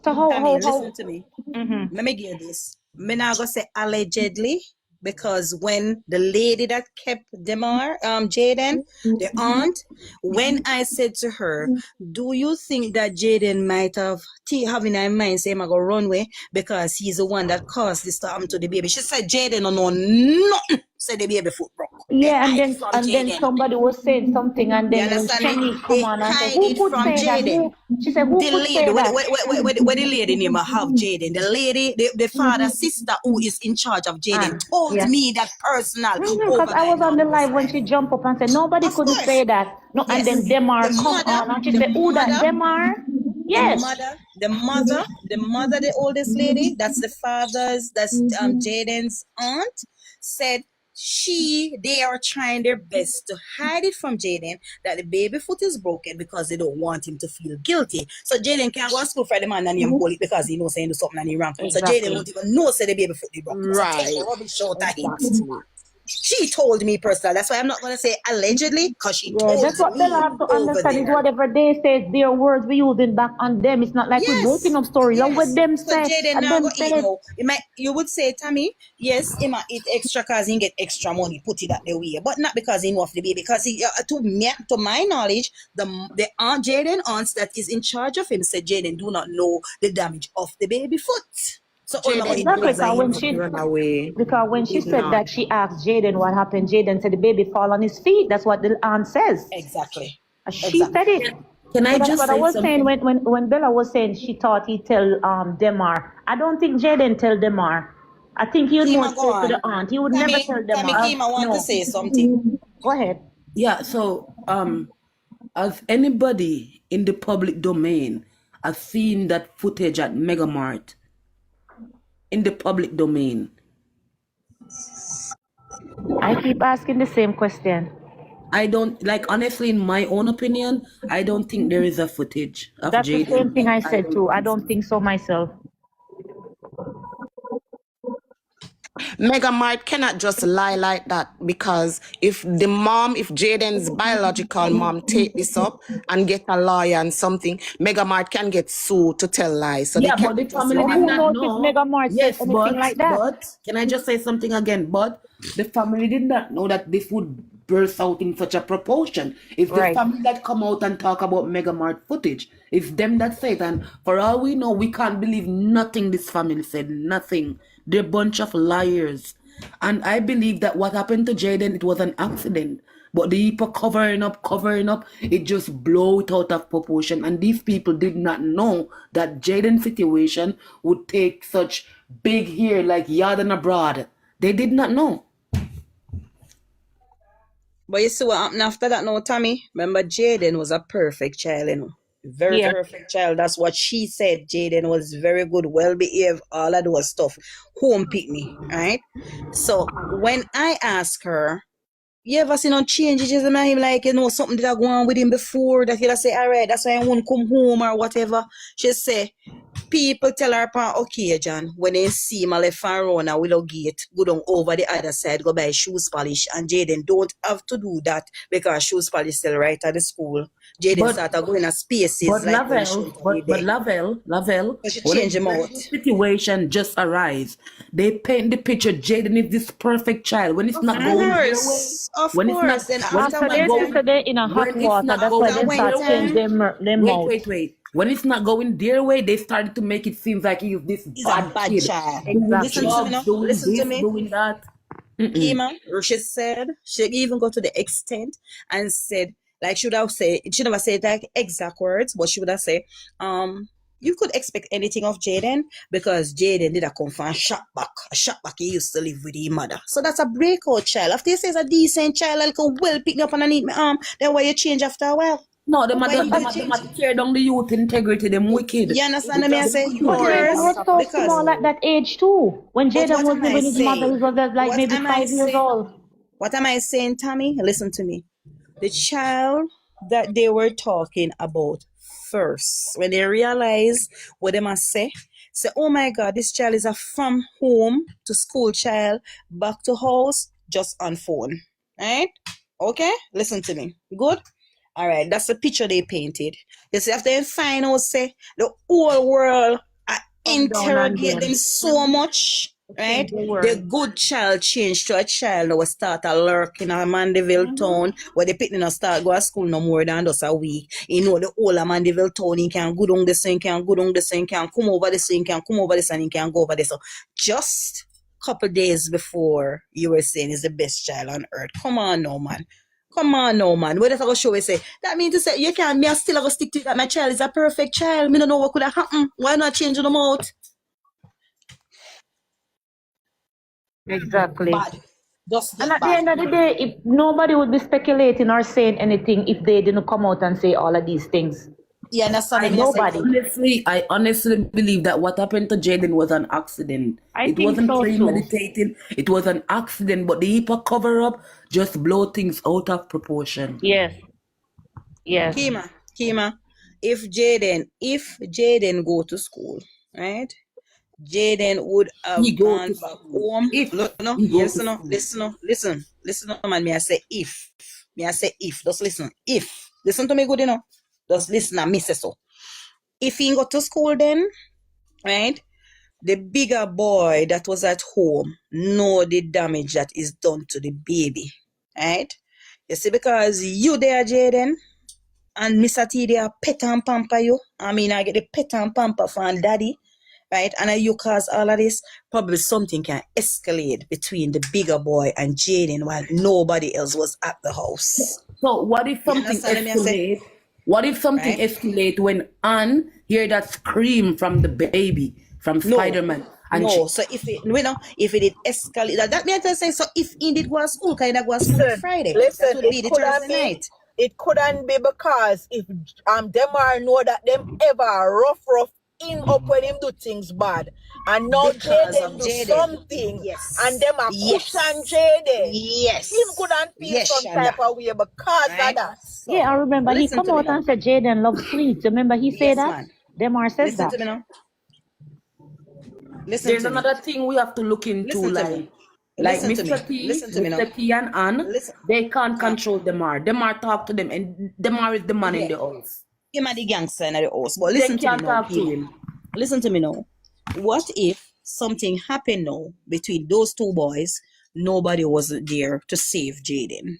So Tammy, how? listen to me. Mm-hmm. Let me give you this. Me not gonna say allegedly because when the lady that kept Jayden, the aunt, when I said to her, "Do you think that Jayden might have having in mind say I'm gonna run away because he's the one that caused this to happen to the baby?" She said, "Jayden don't know nothing." Said the baby foot broke. They Yeah, hide it from and then Jayden. somebody was saying something, and You then when understand me? Shani come They on and say, hide who it could from say that? Jayden. She said, who The could lady, say that? where the lady name have Jayden, the lady, the father, sister who is in charge of Jayden told Yeah. me that personal Because over I guy was on the live when life. she jumped up and said nobody Of couldn't course. say that. No, and Yes. then Demar The come mother, on and she the said, who that mother, Demar? the Yes. mother, the oldest lady, that's the father's, that's Jayden's aunt, said they are trying their best to hide it from Jayden that the baby foot is broken because they don't want him to feel guilty. So Jayden can't go to school for the man and him hold it because he knows saying do something and he wrong. So Jayden won't even know say the baby foot is broken. So take Right. rubbish out of it. Exactly. She told me personally. That's why I'm not going to say allegedly because she Yeah, told that's what Bella me have to over understand is there. whatever they say, their words we using back on them. It's not like we're making up stories. And what them So say, Jayden and now them go eat say, now. You would say, Tammy, yes, he might eat extra because he get extra money, put it that the way. But not because he know of the baby. Because to my knowledge, the aunt Jayden aunts that is in charge of him said Jayden do not know the damage of the baby foot. So all Jayden exactly, was a because when him run away. she Did said not. that, she asked Jaden what happened. Jaden said the baby fall on his feet. That's what the aunt says. Exactly. She said it. Can So I that's just what I say was saying something? when Bella was saying she thought he tell Demar. I don't think Jaden tell Demar. I think he would more Kima, go say to the on. aunt. He would never Tammy, tell Demar. Kima want to No. say something. Go ahead. Yeah, so as anybody in the public domain has seen that footage at Megamart in the public domain. I keep asking the same question. I don't honestly, in my own opinion, I don't think there is a footage of That's the same Jayden. thing I I said don't too. I think so. don't think so myself. Mega Mart cannot just lie like that because if Jaden's biological mom take this up and get a lawyer and something, Mega Mart can get sued to tell lies. So they Yeah, but cannot the just family But did lie. who not knows if know. Mega Mart said Yes, anything like that? can I just say something again? But the family did not know that this would burst out in such a proportion. It's the Right. family that come out and talk about Megamart footage. It's them that say it. And for all we know, we can't believe nothing this family said. Nothing. They're a bunch of liars. And I believe that what happened to Jayden, it was an accident. But the people covering up, it just blow it out of proportion. And these people did not know that Jayden's situation would take such big here like yard and abroad. They did not know. But you see what happened after that now, Tommy? Remember, Jayden was a perfect child, you know. Very Yeah. perfect child. That's what she said. Jayden was very good, well behaved, all of those stuff. Home pick me, right? So when I ask her, you ever seen no changes in him, like, something that go on with him before that he'll say, all right, that's why I won't come home or whatever. She say, people tell her upon occasion when they see him left and run a willow gate, go down over the other side, go buy shoes polish, and Jayden don't have to do that because shoes polish still right at the school. Jayden But started going to spaces like when he shouldn't have been there. Lavelle, So she when change him when out. this situation just arise, they paint the picture Jaden is this perfect child. When it's not going their way, Of when it's not course. Then when it's after After not one they going sister time, they in a hot when it's water, not that's why after they going one their start change way, time, them wait, out. when it's not going their way, they started to make it seem like he's this he's a bad bad kid child. doing Listen Exactly. to me drugs, now. doing Listen to this, me. doing that. Kima, she said, she even go to the extent and said, like, she never said like exact words, but she would have said, you could expect anything of Jayden because Jayden did a come from a shop back. A shop back he used to live with his mother. So that's a breakout child. After you say it's a decent child, like a well picked up underneath my arm, then why you change after a while? No, them Why you change? might tear down the youth integrity, them wicked. You understand They me? I just say, put But youth in Jaden yours, was false so because, small at that age too. When but Jaden what was am I living with his mother, saying? he was like What maybe am I 5 years saying? old. What am I saying, Tommy? Listen to me. The child that they were talking about first, when they realize what they must say, say, oh my God, this child is a from home to school child, back to house, just on phone. Right? Okay? Listen to me. Good? All right, that's the picture they painted. You see, after they find out, say, the whole world interrogate them so much, right? The good child changed to a child that was start a lurk in a Mandeville town where the picking not start go to school no more than just a week. You know, the whole of Mandeville town, he can go down the same, can go down the same, can come over the same, can come over this and he can go over this. So just couple days before you were saying is the best child on earth. Come on no man. Come on no man. What if I go show you say? That means to say you can't me I still go stick to it that my child is a perfect child. Me don't know what could have happened. Why not change them out? Exactly. Bad. Just And get at the bad. end of the day, if nobody would be speculating or saying anything if they didn't come out and say all of these things. You understand what I Nobody. I honestly believe that what happened to Jayden was an accident. I It think wasn't so too. premeditated. It was an accident, but the HIPAA cover up just blow things out of proportion. Yes. Yes. Kima, if Jayden go to school, right? Jayden would have He go gone to back school. home. If Look, no, he go yes, to no, school. listen, no, man. Me, I say if. Me, I say if. Just listen. If. Listen to me good, you know. Just listen and me say so. If he go to school then, right? The bigger boy that was at home know the damage that is done to the baby, right? You see, because you there, Jayden, and Mr. T, they are pet and pamper you. I mean, I get the pet and pamper from daddy, right? And you cause all of this, probably something can escalate between the bigger boy and Jayden while nobody else was at the house. So what if You something understand me, I say? escalate? What if something Right? escalate when Anne hear that scream from the baby, from Spider-Man? And No, so if it, you know, if it did escalate, that means to say, so if indeed go to school, kind of go to school the Friday, that would be the Thursday night. It couldn't be because if Demar know that them ever rough him up when him do things bad, and now Jayden do something, and them are push on Jayden. Him couldn't feel some type of way because of that. So, Yeah, I remember he come out and said Jayden love sweets. Remember he said that? Demar says Listen that. to me now. There's another thing we have to look into, like Mr. T and Ann, they can't control Demar. Demar talk to them, and Demar is the man in the house. Him and the gangster in the house. But listen They to me can't now, talk to him. Listen to me now. What if something happened now between those two boys? Nobody was there to save Jayden.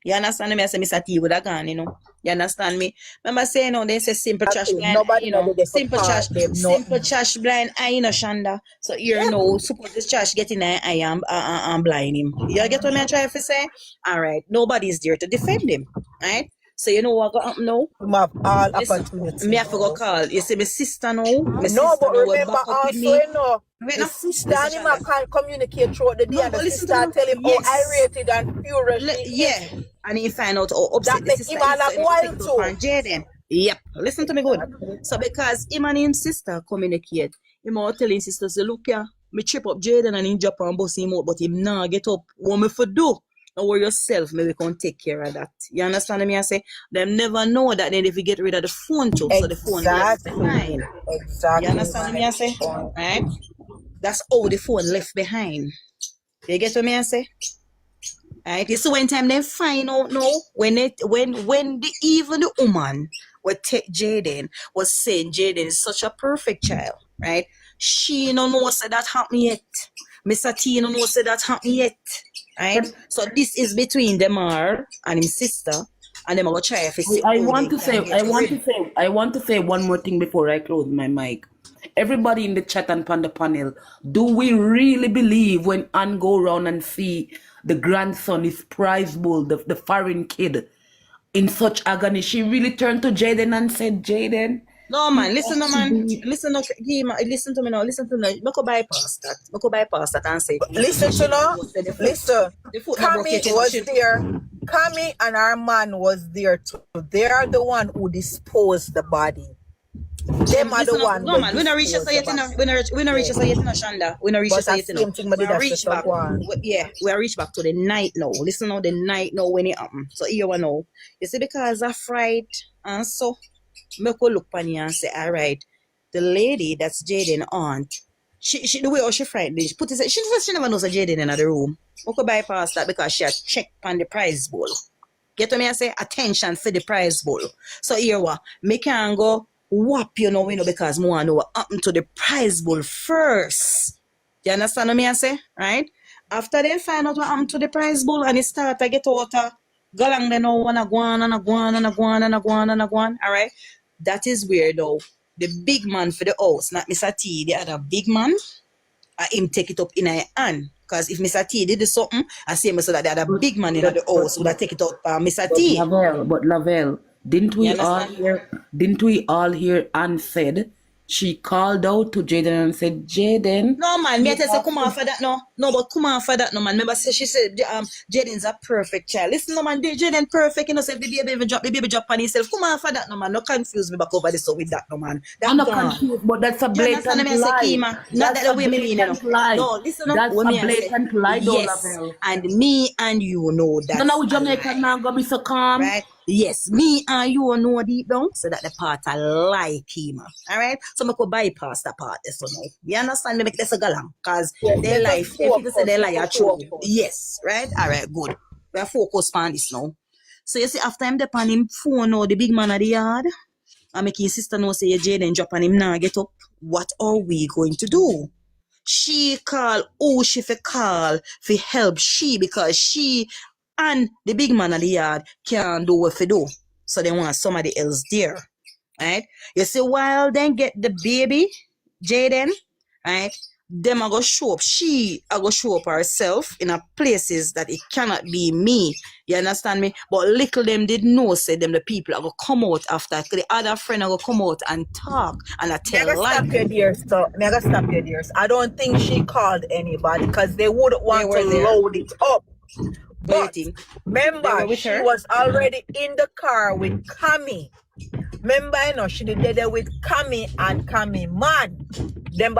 You understand me? I say Mr. T would have gone, you know. You understand me? Remember saying, no, they say simple trash blind, nobody you know, know they simple trash, simple trash blind eye, you know, Shanda. So you know, suppose this trash get in eye and blind him. You get what I'm trying to say? All right, nobody's there to defend him, right? So you know what got happen now? You have all opportunity. Me have to go call. You see, my sister now. My sister No, but now will remember back up with also, me. you know, the sister and him can communicate throughout the day, and the sister tell him how irritated and furious he is. And he find out how upset That the make sister him all a is, boil so too. Jayden. Yep, listen to me good. So because him and his sister communicate, him all telling his sister, say, look here, me trip up Jayden and him drop and bust him out, but him nah get up. What me for do? Don't worry yourself, maybe we can take care of that. You understand me? I say, them never know that then if you get rid of the phone too, so the phone left behind. Exactly. You understand me? I say, right? That's all the phone left behind. You get what me I say? Right? So when time they find out now, when even the woman would take Jayden was saying Jayden is such a perfect child, right? She no know say that happened yet. Mr. T no know say that happened yet. Right? So this is between Demar and his sister, and them will try if it's I want to say one more thing before I close my mic. Everybody in the chat and on the panel, do we really believe when Anne go around and see the grandson, his prize bull, the foreign kid, in such agony, she really turned to Jayden and said, Jayden? No man, listen to me now, listen to me. Make a bypass that and say, Listen to now. Listen. Kami was there. Kami and her man was there too. They are the one who disposed the body. Them are the one. No man, we not reach us yet, you know. We not reach us yet, you know, Shanda. We not reach us yet, you know. We are reach back to the night now. Listen now, the night now when it happened. So here we know. You see, because of fright and so, me go look on you and say, all right, the lady that's Jayden aunt, she the way how she frightened me, she put it, she said she never knows a Jayden in the room. We could bypass that because she had checked on the prize bowl. Get what me I say? Attention for the prize bowl. So here what? Me can go whop because me want to know what happened to the prize bowl first. You understand what me I say? Right? After they find out what happened to the prize bowl and it start to get out galang they know wanna go on and a go on and a go on and a go on and a go on. Alright? That is weird though. The big man for the house, not Mr. T, the other big man, him take it up in a hand. Because if Mr. T did something, I say so that the other big man in the house would have take it up Mr. T. Lavelle, didn't we all hear Anne said she called out to Jayden and said, Jayden. No man, me I tell say come on for that no. No, but come on for that no man. Remember she said Jayden's a perfect child. Listen no man, Jayden perfect, you know, say if the baby drop on himself. Come on for that no man. No confuse me back over this with that no man. I'm not confused, but that's a blatant lie. Not that the way me mean, you know. No, listen up. That's a blatant lie, though, yes. Lavelle. And me and you know that. No, we Jamaican now gonna be so calm. Right? Yes, me and you know deep down, so that the part I like him. Alright? So I could bypass that part so now. You understand me? Make this a galang. Because their life, if people say they lie are true. Yes, right? Alright, good. We are focused on this now. So you see, after him depend him phone now, the big man of the yard, I make his sister know say Jayden drop on him now get up. What are we going to do? She call who she for call for help she because she and the big man of the yard can't do what they do. So they want somebody else there. Right? You see, while then get the baby, Jayden, right? Them are going to show up. She are going to show up herself in a places that it cannot be me. You understand me? But little them did know, say them the people are going to come out after. The other friend are going to come out and talk and I tell Stop you there, so me I stop you there. I don't think she called anybody because they wouldn't want to load it up. But remember, she was already in the car with Cammy. Remember, you know, she did there with Cammy and Cammy man. Them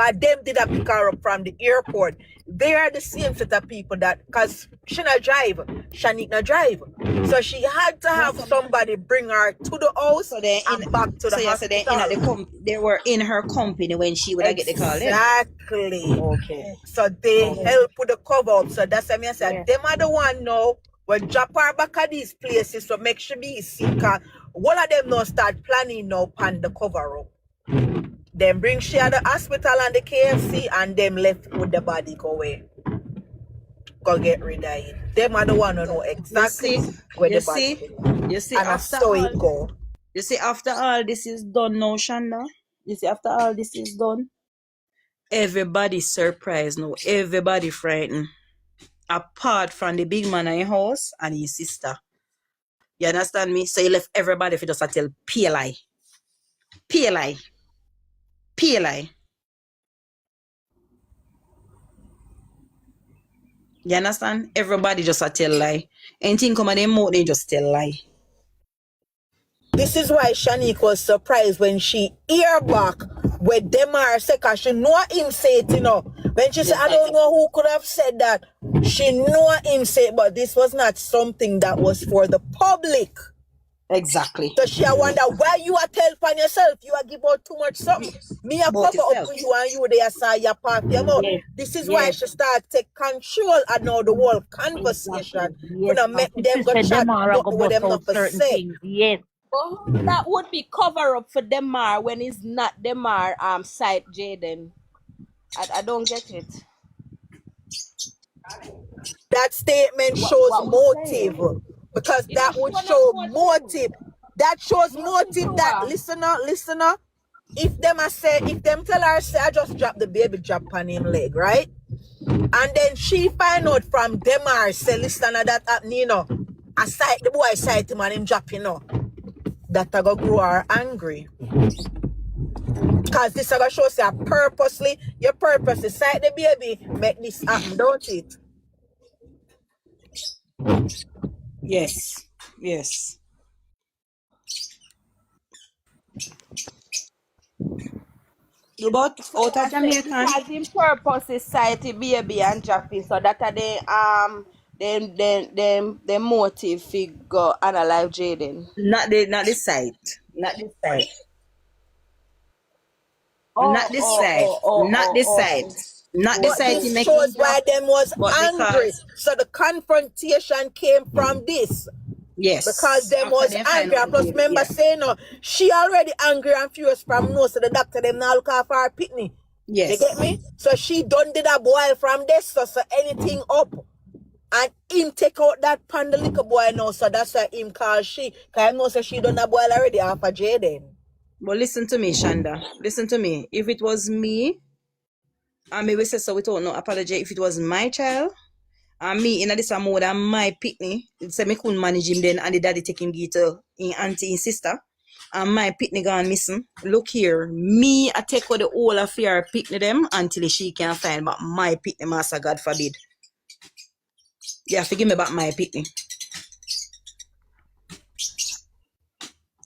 did a pick her up from the airport. They are the same set of people that, because she not drive, Shanique not drive. So she had to have somebody bring her to the house and back to the hospital. They were in her company when she would get the call. Exactly. Okay. So they help with the cover up. So that's why I said, them are the one now will drop her back at these places so make sure be sick. One of them now start planning now on the cover up. Then bring she at the hospital and the KFC and them left with the body go away. Go get rid of it. Them are the one who know exactly where the body is. You see, and after so it go. You see, after all this is done now, Shanda, you see, after all this is done, everybody's surprised now. Everybody frightened. Apart from the big man in your house and his sister. You understand me? So you left everybody for just to tell PLI. PLI. PLI. You understand? Everybody just a tell lie. Anything come at them mouth, they just tell lie. This is why Shanique was surprised when she hear back with Demar say, cause she know him say it, you know. When she said, I don't know who could have said that. She know him say it, but this was not something that was for the public. Exactly. So she wonder why you are tell upon yourself. You are give out too much something. Me a cover up to you and you there say your part your mouth. This is why she start take control and now the whole conversation. You know, make them go chat with them not for say. Yes. But that would be cover up for Demar when it's not Demar side Jayden. I don't get it. That statement shows motive. Because that would show motive. That shows motive that listener, if them tell her say I just drop the baby drop on him leg, right? And then she find out from Demar say listener that happened, you know, I sight the boy sight him and him drop, you know. That I go grow her angry. Cause this I go show say purposely, your purpose is sight the baby, make this happen, don't it? Yes. Yes. But out of Jamaican. Because in purpose is sight the baby and dropping, so that are the motive figure analyze Jayden. Not the site. Not the site. Not this side. Not this side. Not this But side. He this make shows why them was but angry. because So the confrontation came from this. Because yes, them after was they find angry. out And the plus baby, remember yeah. saying no, she already angry and furious from no, so the doctor them now look after her pitney. You get Yes. me? So she done did a boil from this, so anything up. And him take out that pan the little boy now, so that's why him call she. Cause I know so she done a boil already after Jayden. But listen to me, Shanda. Listen to me. If it was me, and me we say so without no apology, if it was my child, and me in this more than my pitney, say me couldn't manage him then and the daddy take him get to in auntie and sister. And my pitney gone missing. Look here, me I take out the whole affair pitney them until she can find but my pitney master, God forbid. You have to give me back my pitney.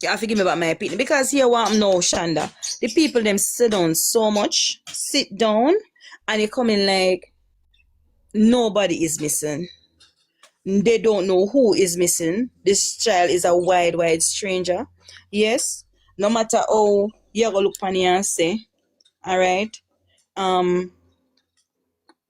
You have to give me back my pitney. Because here what I'm now, Shanda. The people them sit down so much, sit down, and they come in like nobody is missing. They don't know who is missing. This child is a wide stranger. Yes, no matter how you go look on and say, all right,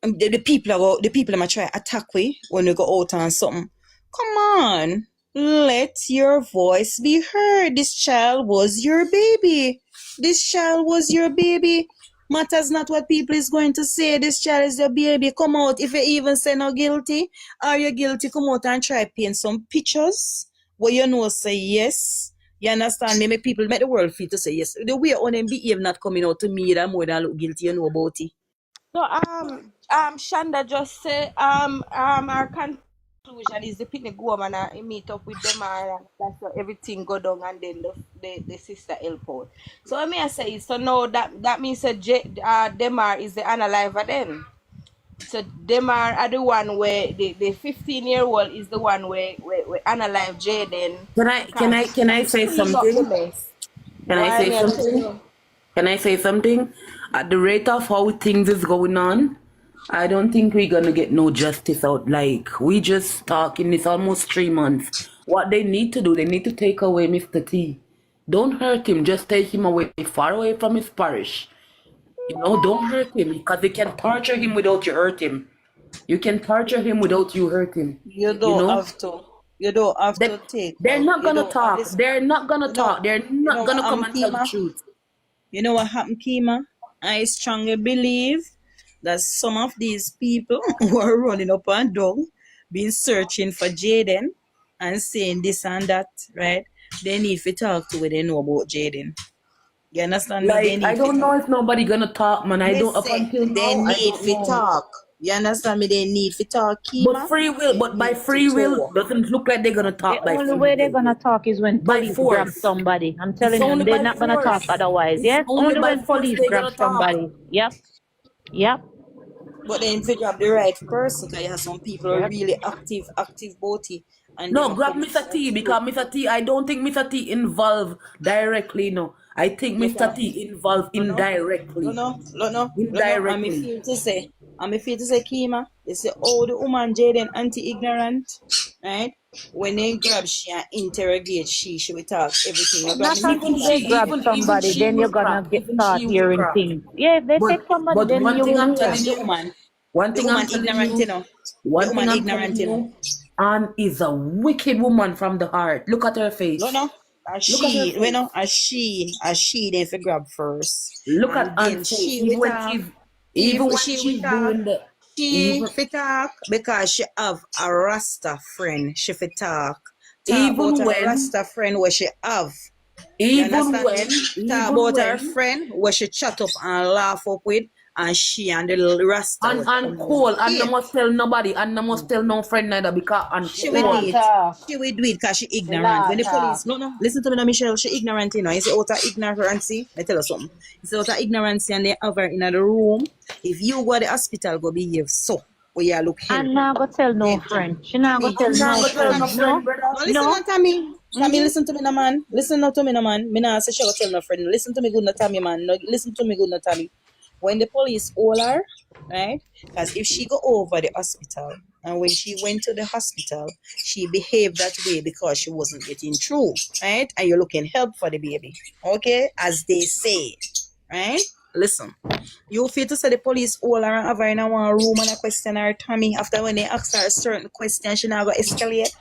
the people might try attack we when we go out on something. Come on, let your voice be heard. This child was your baby. This child was your baby. Matters not what people is going to say. This child is your baby. Come out. If you even say no guilty, are you guilty? Come out and try paint some pictures where you know say yes. You understand me? Make people make the world feel to say yes. The way on them behave not coming out to me that more than look guilty, you know about it. So Shanda just say our conclusion is the picnic go home and meet up with them and that's how everything go down and then the sister help out. So what me I say is so now that means that Demar is the unaliver then. So Demar are the one where the 15-year-old is the one where unalive Jayden. Can I say Clean up the something? mess. Can I Why say me I tell something? you? Can I say something? At the rate of how things is going on, I don't think we're gonna get no justice out. Like we just talking this almost 3 months. What they need to do, they need to take away Mr. T. Don't hurt him. Just take him away, far away from his parish. You know, don't hurt him because they can torture him without you hurt him. You can torture him without you hurt him. You You don't know, have to. You don't have to take they're out. not You gonna don't. And talk. this, They're not gonna talk. They're you know not what gonna come happened, and tell the Kima? truth. You know what happened, Kima? I strongly believe that some of these people who are running up and down, been searching for Jayden and saying this and that, right? They need to talk to what they know about Jayden. You understand me? They Like I need to don't know talk. if nobody gonna talk, man. I don't up Listen, until they now. I need don't to know. talk. You understand me? They need to talk, But Kima. free will, They but by need to free will talk. doesn't look like they're gonna The talk by only free way they're will. gonna talk is when By police grab force. somebody. I'm It's telling you, only they're by not gonna talk force. otherwise. It's Yes, only only by when force police they're grab gonna talk. somebody. Yep, yep, But then if you grab the right person, because you have some people are yep. really active booty, and them No, a grab come Mr. and T shoot. because Mr. T, I don't think Mr. T involved directly, no. I think You Mr. can T involved indirectly. no. Indirectly. I'm a feel to say, Kima, they say, oh, the woman Jayden anti-ignorant, right? When they grab she and interrogate she will talk everything. You grab Not Mr. Even until Kima. they she, grab even somebody, she then you're will gonna crack. get Even start she will hearing crack. things. Yeah, if they But take somebody, but then one you thing will I'm hear. telling The you, woman, one the thing I'm woman telling ignorant, you you, know. The one thing woman I'm telling ignorant, you know. you, Anne is a wicked woman from the heart. Look at her No, face. no. As Look at her she, you face. know, as she, they for grab first, Look and at then Anne's face. she will talk. Even when She will she's talk. doing the She even fit talk because she have a Rasta friend. She fit talk. Talk about even her when Rasta friend where she have. You even understand me? when Talk even about her when friend where she chat up and laugh up with, and she and the little Rasta will and come down. Cole and no Yeah. must tell nobody and no must tell no friend neither because and She She will do not Cole. it. talk. She will do it because she She ignorant. When not the talk. police, no, listen to me now, Michelle. She ignorant, you know. You say out of ignorancy. I tell her something. You say out of ignorancy and they have her in the room. If you go to the hospital, go behave so. Or you look And helpless. not go tell no Then friend. She not go me, tell I'm not no gonna tell no friend. friend, No, brother. no, listen no. now, Tammy. Tammy, listen to me now, man. Listen now to me now, man. Me not say she go tell no friend. Listen to me good now, Tammy, man. No, listen to me good now, Tammy. When the police call her, right? Because if she go over the hospital, and when she went to the hospital, she behaved that way because she wasn't getting through, right? And you're looking help for the baby, okay? As they say, right? listen. You feel to say the police all her and have her in a one room and a question her Tommy after when they ask her a certain question, she not gonna escalate.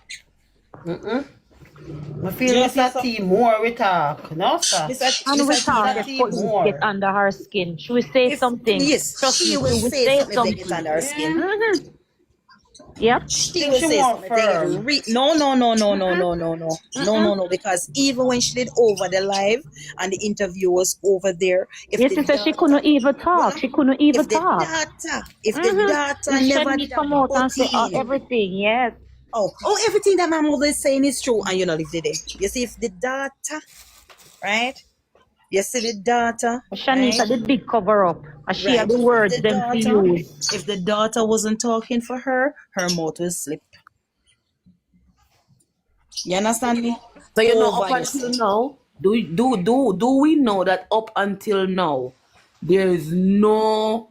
I feel it's a team more we talk. No, sir. And we talk a if team police get more. under her skin. She will say something. Yes, Trust me, she she will will say say something if they get something. under her skin. Yep. She will say something if they get no, because even when she did over the live and the interview was over there, if Yes, the she said she couldn't data, even talk. She couldn't even talk. if the data never did come out and put say in. everything, yes. Oh, everything that my mother is saying is true, and you know, live the day. You see, if the data, right? You see the data, Shanika right? did big cover up. And she had Right. the words If the them to data, use. if the data wasn't talking for her, her mouth will slip. You understand me? So you know, up Over, you until see. now, do we know that up until now there is no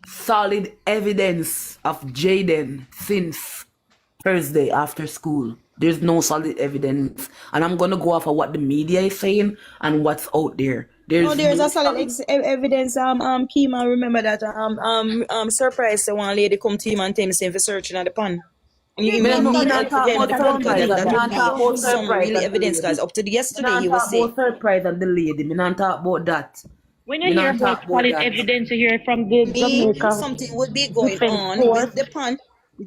solid evidence of Jayden since Thursday after school? There's no solid evidence, and I'm gonna go off of what the media is saying and what's out there. No, There's there's no a solid evidence. Kima, remember that surprise the one lady come to him and tell me saying for searching at the pan. And you Me mean me not that to talk them at about the front, because surprise. that Me would not be talk about some surprise really and the evidence. Because lady. up to Me yesterday, not he was talk saying about surprise and the lady. Me not talk about that. When you Me hear not about talk about solid that. evidence, you hear it from the me Jamaica something would be going Defense on Force. with the pan.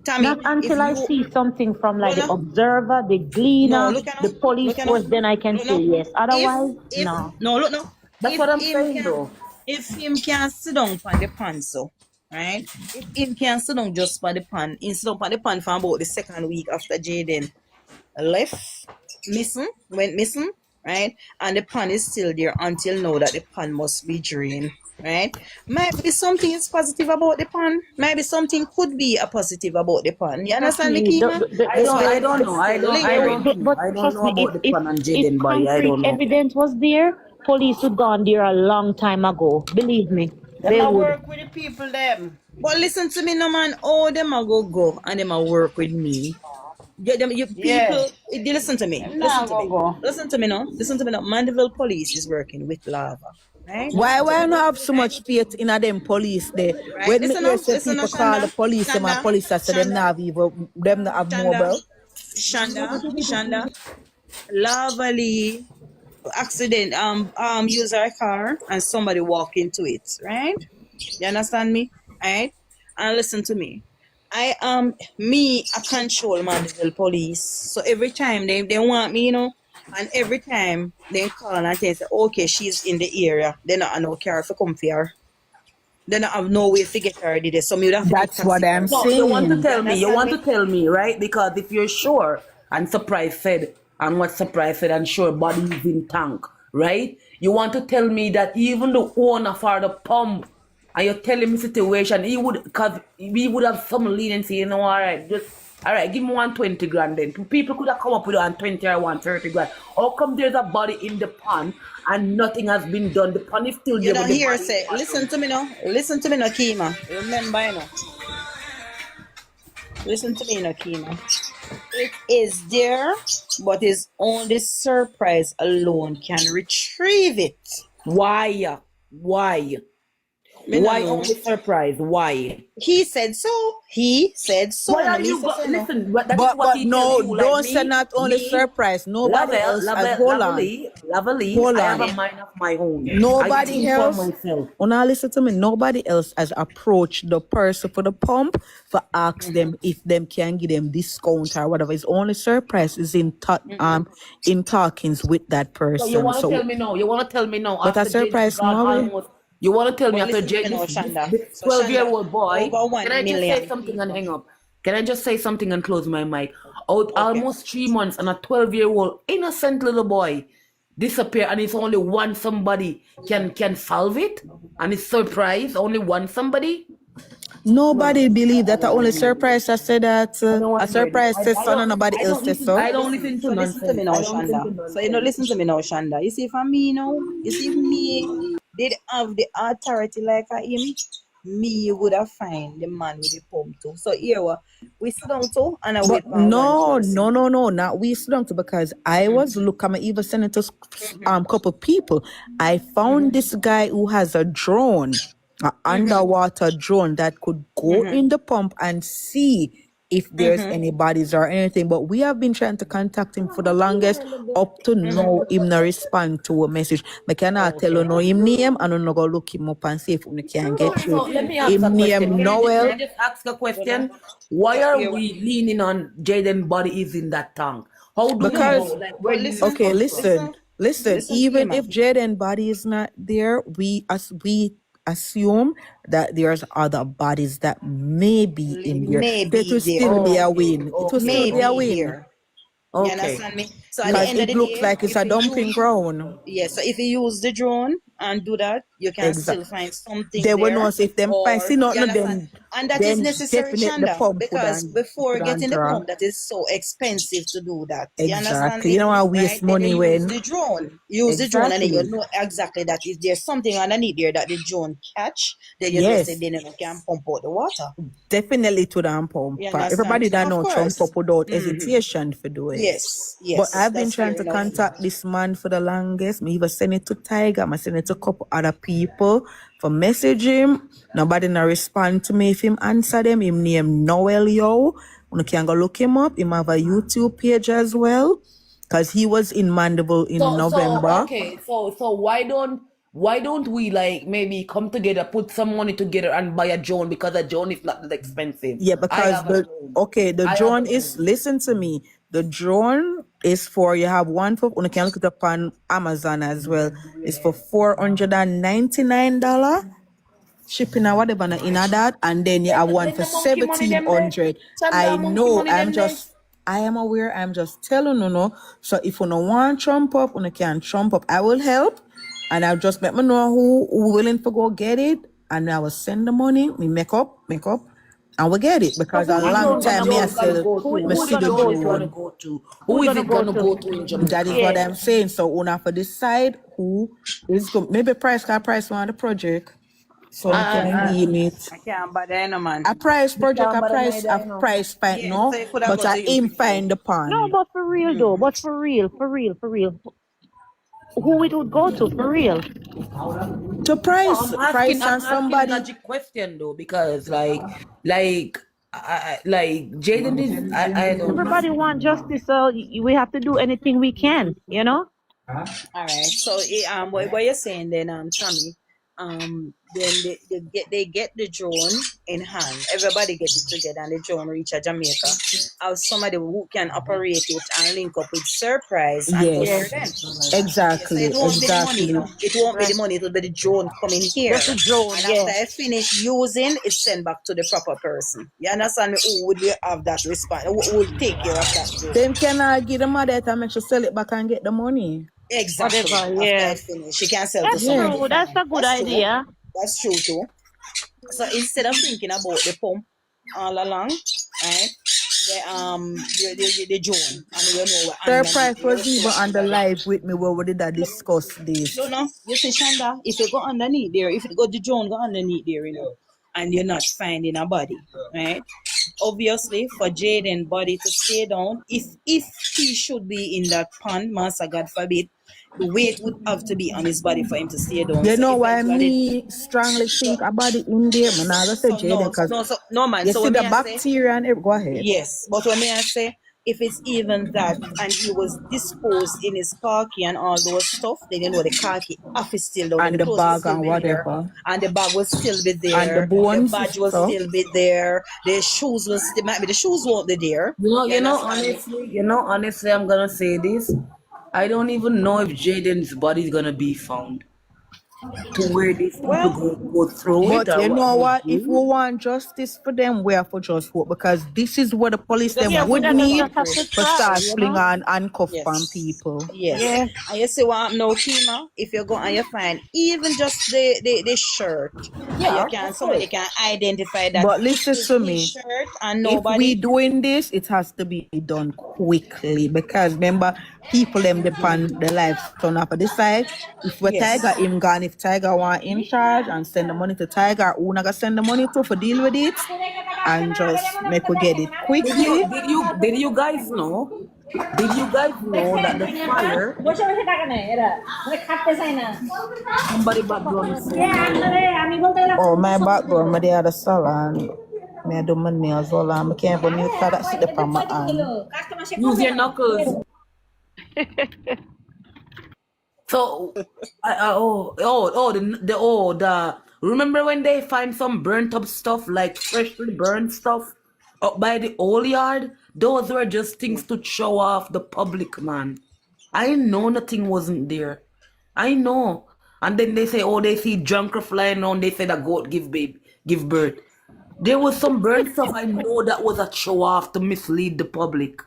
Tommy, Not if until I you see something from like the Luna, observer, the no, gleaner, look at the no, police look at force, no, then I can look say no. yes. Otherwise, If no. no, look no. That's If what I'm him saying, can, though. if him can sit down on the pan, so right. If him can sit down just on the pan, he sit down on the pan for about the second week after Jayden left, went missing, right? And the pan is still there until now that the pan must be drained, right? Maybe something is positive about the pan. Maybe something could be a positive about the pan. You Trust understand me, me, Kima? That's why I the don't pan know. is still lingering. but I don't trust know me, about the pan and if Jaden body. I concrete don't know. evidence was there, police would gone there a long time ago. Believe me, Them they a would. work with the people them. But listen to me, no man. Oh, them a go and them a work with me. You people, listen to me. Listen to me now. Listen to me now. Mandeville Police is working with lava. Right? Why Listen to me. not have so much faith in a them police there? Right? When me Listen hear now. say Listen now, people call the Shanda. police, them and Shanda. police I say them Shanda. not have even them not have Shanda. mobile. Shanda. Lavally accident use our car and somebody walk into it, right? You understand me? Right? And listen to me. I control Mandeville police. So every time they want me, and every time they call and they say, okay, she's in the area, they not have no car for come for her. They not have no way to get her there. So me would have to take That's what taxi I'm car. So you want to saying. tell me, you understand want me? to tell me, right? Because if you're sure, and Surprise said, and what Surprise said, and sure body is in tank, right? You want to tell me that even the owner for the pump, and you're telling me situation, because we would have some leniency, all right, all right, give me 120 grand then. People could have come up with 120 or 130 grand. How come there's a body in the pan and nothing has been done? The pan is still You there, don't but the hear body is say, listen bottom. to me now. Listen to me now, Kima. Remember, Listen to me now, Kima. It is there, but it's only Surprise alone can retrieve it. Why? Why? Me no Why know. only Surprise? Why? He said so. He said so. Why No, are you Lisa go? say no. Listen, that is But what but he tells no, you. Like don't say not only me, surprise. Nobody Lavelle, else as hold on. Lavelle. Hold I have on. a mind of my own. I Nobody think for else. myself. Oh, now listen to me. Nobody else has approached the person for the pump for ask them if them can give them discount or whatever. It's only surprise is in talkings with that So you person. want to So tell me now? You want to tell me now but a after Jaden surprise gone no way. almost? You want to tell me But after listen to me now, Shanda. This So Shanda, 12-year-old boy? over Can 1 I just say million something and people. hang up? Can I just say something and close my mic? Out Okay. almost 3 months and a 12-year-old innocent little boy disappear and it's only one somebody can solve it and it's surprise only one somebody. Nobody believe that the only surprise I said that I don't want a to hear this. surprise says so and nobody else says so. I don't listen to So listen to me nonsense. now, I don't listen Shanda. to So nonsense. listen to me now, Shanda. You see, for me now, you see me did have the authority like a him. me would have find the man with the pump too. So here we sit down too and I wait But for one no, person. not we student because I was looking. I even sent it to couple people. I found this guy who has a drone, an underwater drone that could go in the pump and see if there's any bodies or anything. But we have been trying to contact him for the longest. Up to now, him no respond to a message. I cannot tell you no him name, and I'm not go look him up and see if we can get So through. let me ask Him a question. name Can Noel. I just ask a question? Why are we leaning on Jaden body is in that tank? How do we know? Because Like, where did this okay, come from? listen. Even if Jaden body is not there, we assume that there's other bodies that may be in there. Maybe It will there. still be a win. It will still be a Maybe win. there. You understand me? So at the Because end of it the looks day, like it's if a you dumping use ground. so if you use the drone and do that, you can still Exactly. find something They will know there. if them find Or see you nothing, understand? then And that is then necessary, definitely the Shanda, pump because before put on getting the drag. pump, that is so expensive to do that. You understand Exactly. me? You don't want to Right? waste Then money you use when the drone. Use the drone and then you exactly. know exactly that if there's something underneath there that the drone catch, then you just say Yes. then you can pump out the water. Definitely to the pump. You understand? Everybody that Of know jump course. up without hesitation for do it. Yes, But yes, I've been that's trying fair to enough. contact this man for the longest. Me even send it to Tiger. I send it to a couple other people for message him. Nobody no respond to me. If him answer them, him name Noel Yo. You can go look him up. Him have a YouTube page as well. Cause he was in Mandible in November. So why don't we like maybe come together, put some money together and buy a drone because a drone is not that expensive. Yeah, I because have a drone. the I have a drone is, drone. listen to me. The drone is for, you have one for, you can look it up on Amazon as well. It's for $499 shipping or whatever in that, and then you have one Send for the monkey money them there. 1,700. Send I the monkey know. money them there. I am aware. I'm just telling you, no. So if you don't want trump up, you can trump up. I will help, and I'll just let me know who willing to go get it, and I will send the money. We make up, and we get it So because a who the long drone time me I gonna said go to? me Who see the the drone is gonna drone. go to? Who is it gonna go to in That is Jamaica? what I'm saying. So una for decide who is going. Maybe price one the project. So we can deem it. I can't bother no man. A price You project, can't bother neither, a you know. price fight, Yeah, so no, you could have but go I to you aim quickly. find the No, pan. but for real though, but for real. Who it would go to, for real? To No, price I'm on asking somebody. logic question though because like Jaden is I don't know. Everybody want justice, so we have to do anything we can, you know? All right. So what you're saying then, Tommy, then they get the drone in hand. Everybody get it together, and the drone reach a Jamaica. Have somebody who can operate it and link up with Surprise and go there Yes, then. So exactly, it won't be the money, you know. It won't be the money. It will be the drone coming here, Just a drone, and yeah. after I finish using, it's sent back to the proper person. You understand me? Who would we have that response? Who will take care of that drone? Them cannot give the mother to make sure sell it back and get the money. Exactly. Whatever, After I yeah. finish, she can sell to That's somebody. true. That's a good That's true. idea. That's true too. So instead of thinking about the pump all along, right? The drone, and you know what Surprise underneath. was even on the live with me where we did that discuss this. You know, you see, Shanda, if you go underneath there, if you go the drone, go underneath there, you know, and you're not finding a body, right? Obviously, for Jaden body to stay down, if he should be in that pond, Master God forbid, the weight would have to be on his body for him to stay down. You So know why eventually, me strongly think about it in there? Man, I just say Jaden because no man. you So see what the may I say? bacteria and it. Go ahead. Yes, but what may I say? If it's even that, and he was disposed in his khaki and all those stuff, then you know the khaki off is still down, And the the clothes will bag still and be there, whatever. and the bag will still be And the there, the bones badge will stuff. still be there, the shoes will still, might be the shoes won't be there. Honestly, I'm gonna say this. I don't even know if Jaden's body is gonna be found to where these people go through it But or you what know they what? If we do. want justice for them, we have to just vote because this is what the police them Yeah, we would just need have to to try, start you fling know? on handcuff on Yes. people. Yes. Yeah. And you see what no Kima, if you go and you find even just the shirt, and you Yeah, can of somebody course. can identify that But it listen is to his me. shirt and If we nobody. doing this, it has to be done quickly because remember, people them depend their lives turn up at this side. If we Yes. tiger him gone, if Tiger want in charge and send the money to Tiger, who not gonna send the money to for deal with it and just make we get it quickly. Did you guys know? Did you guys know that the fire? Somebody background is so loud. Oh, my background, my other salon. I do my nails all I can't even mute that sit up on my hand. Use your knuckles. So, remember when they find some burnt up stuff, like freshly burnt stuff up by the old yard? Those were just things to show off the public, man. I know nothing wasn't there. I know. And then they say, oh, they see junker flying on. They say that goat give birth. There was some burnt stuff. I know that was a show off to mislead the public.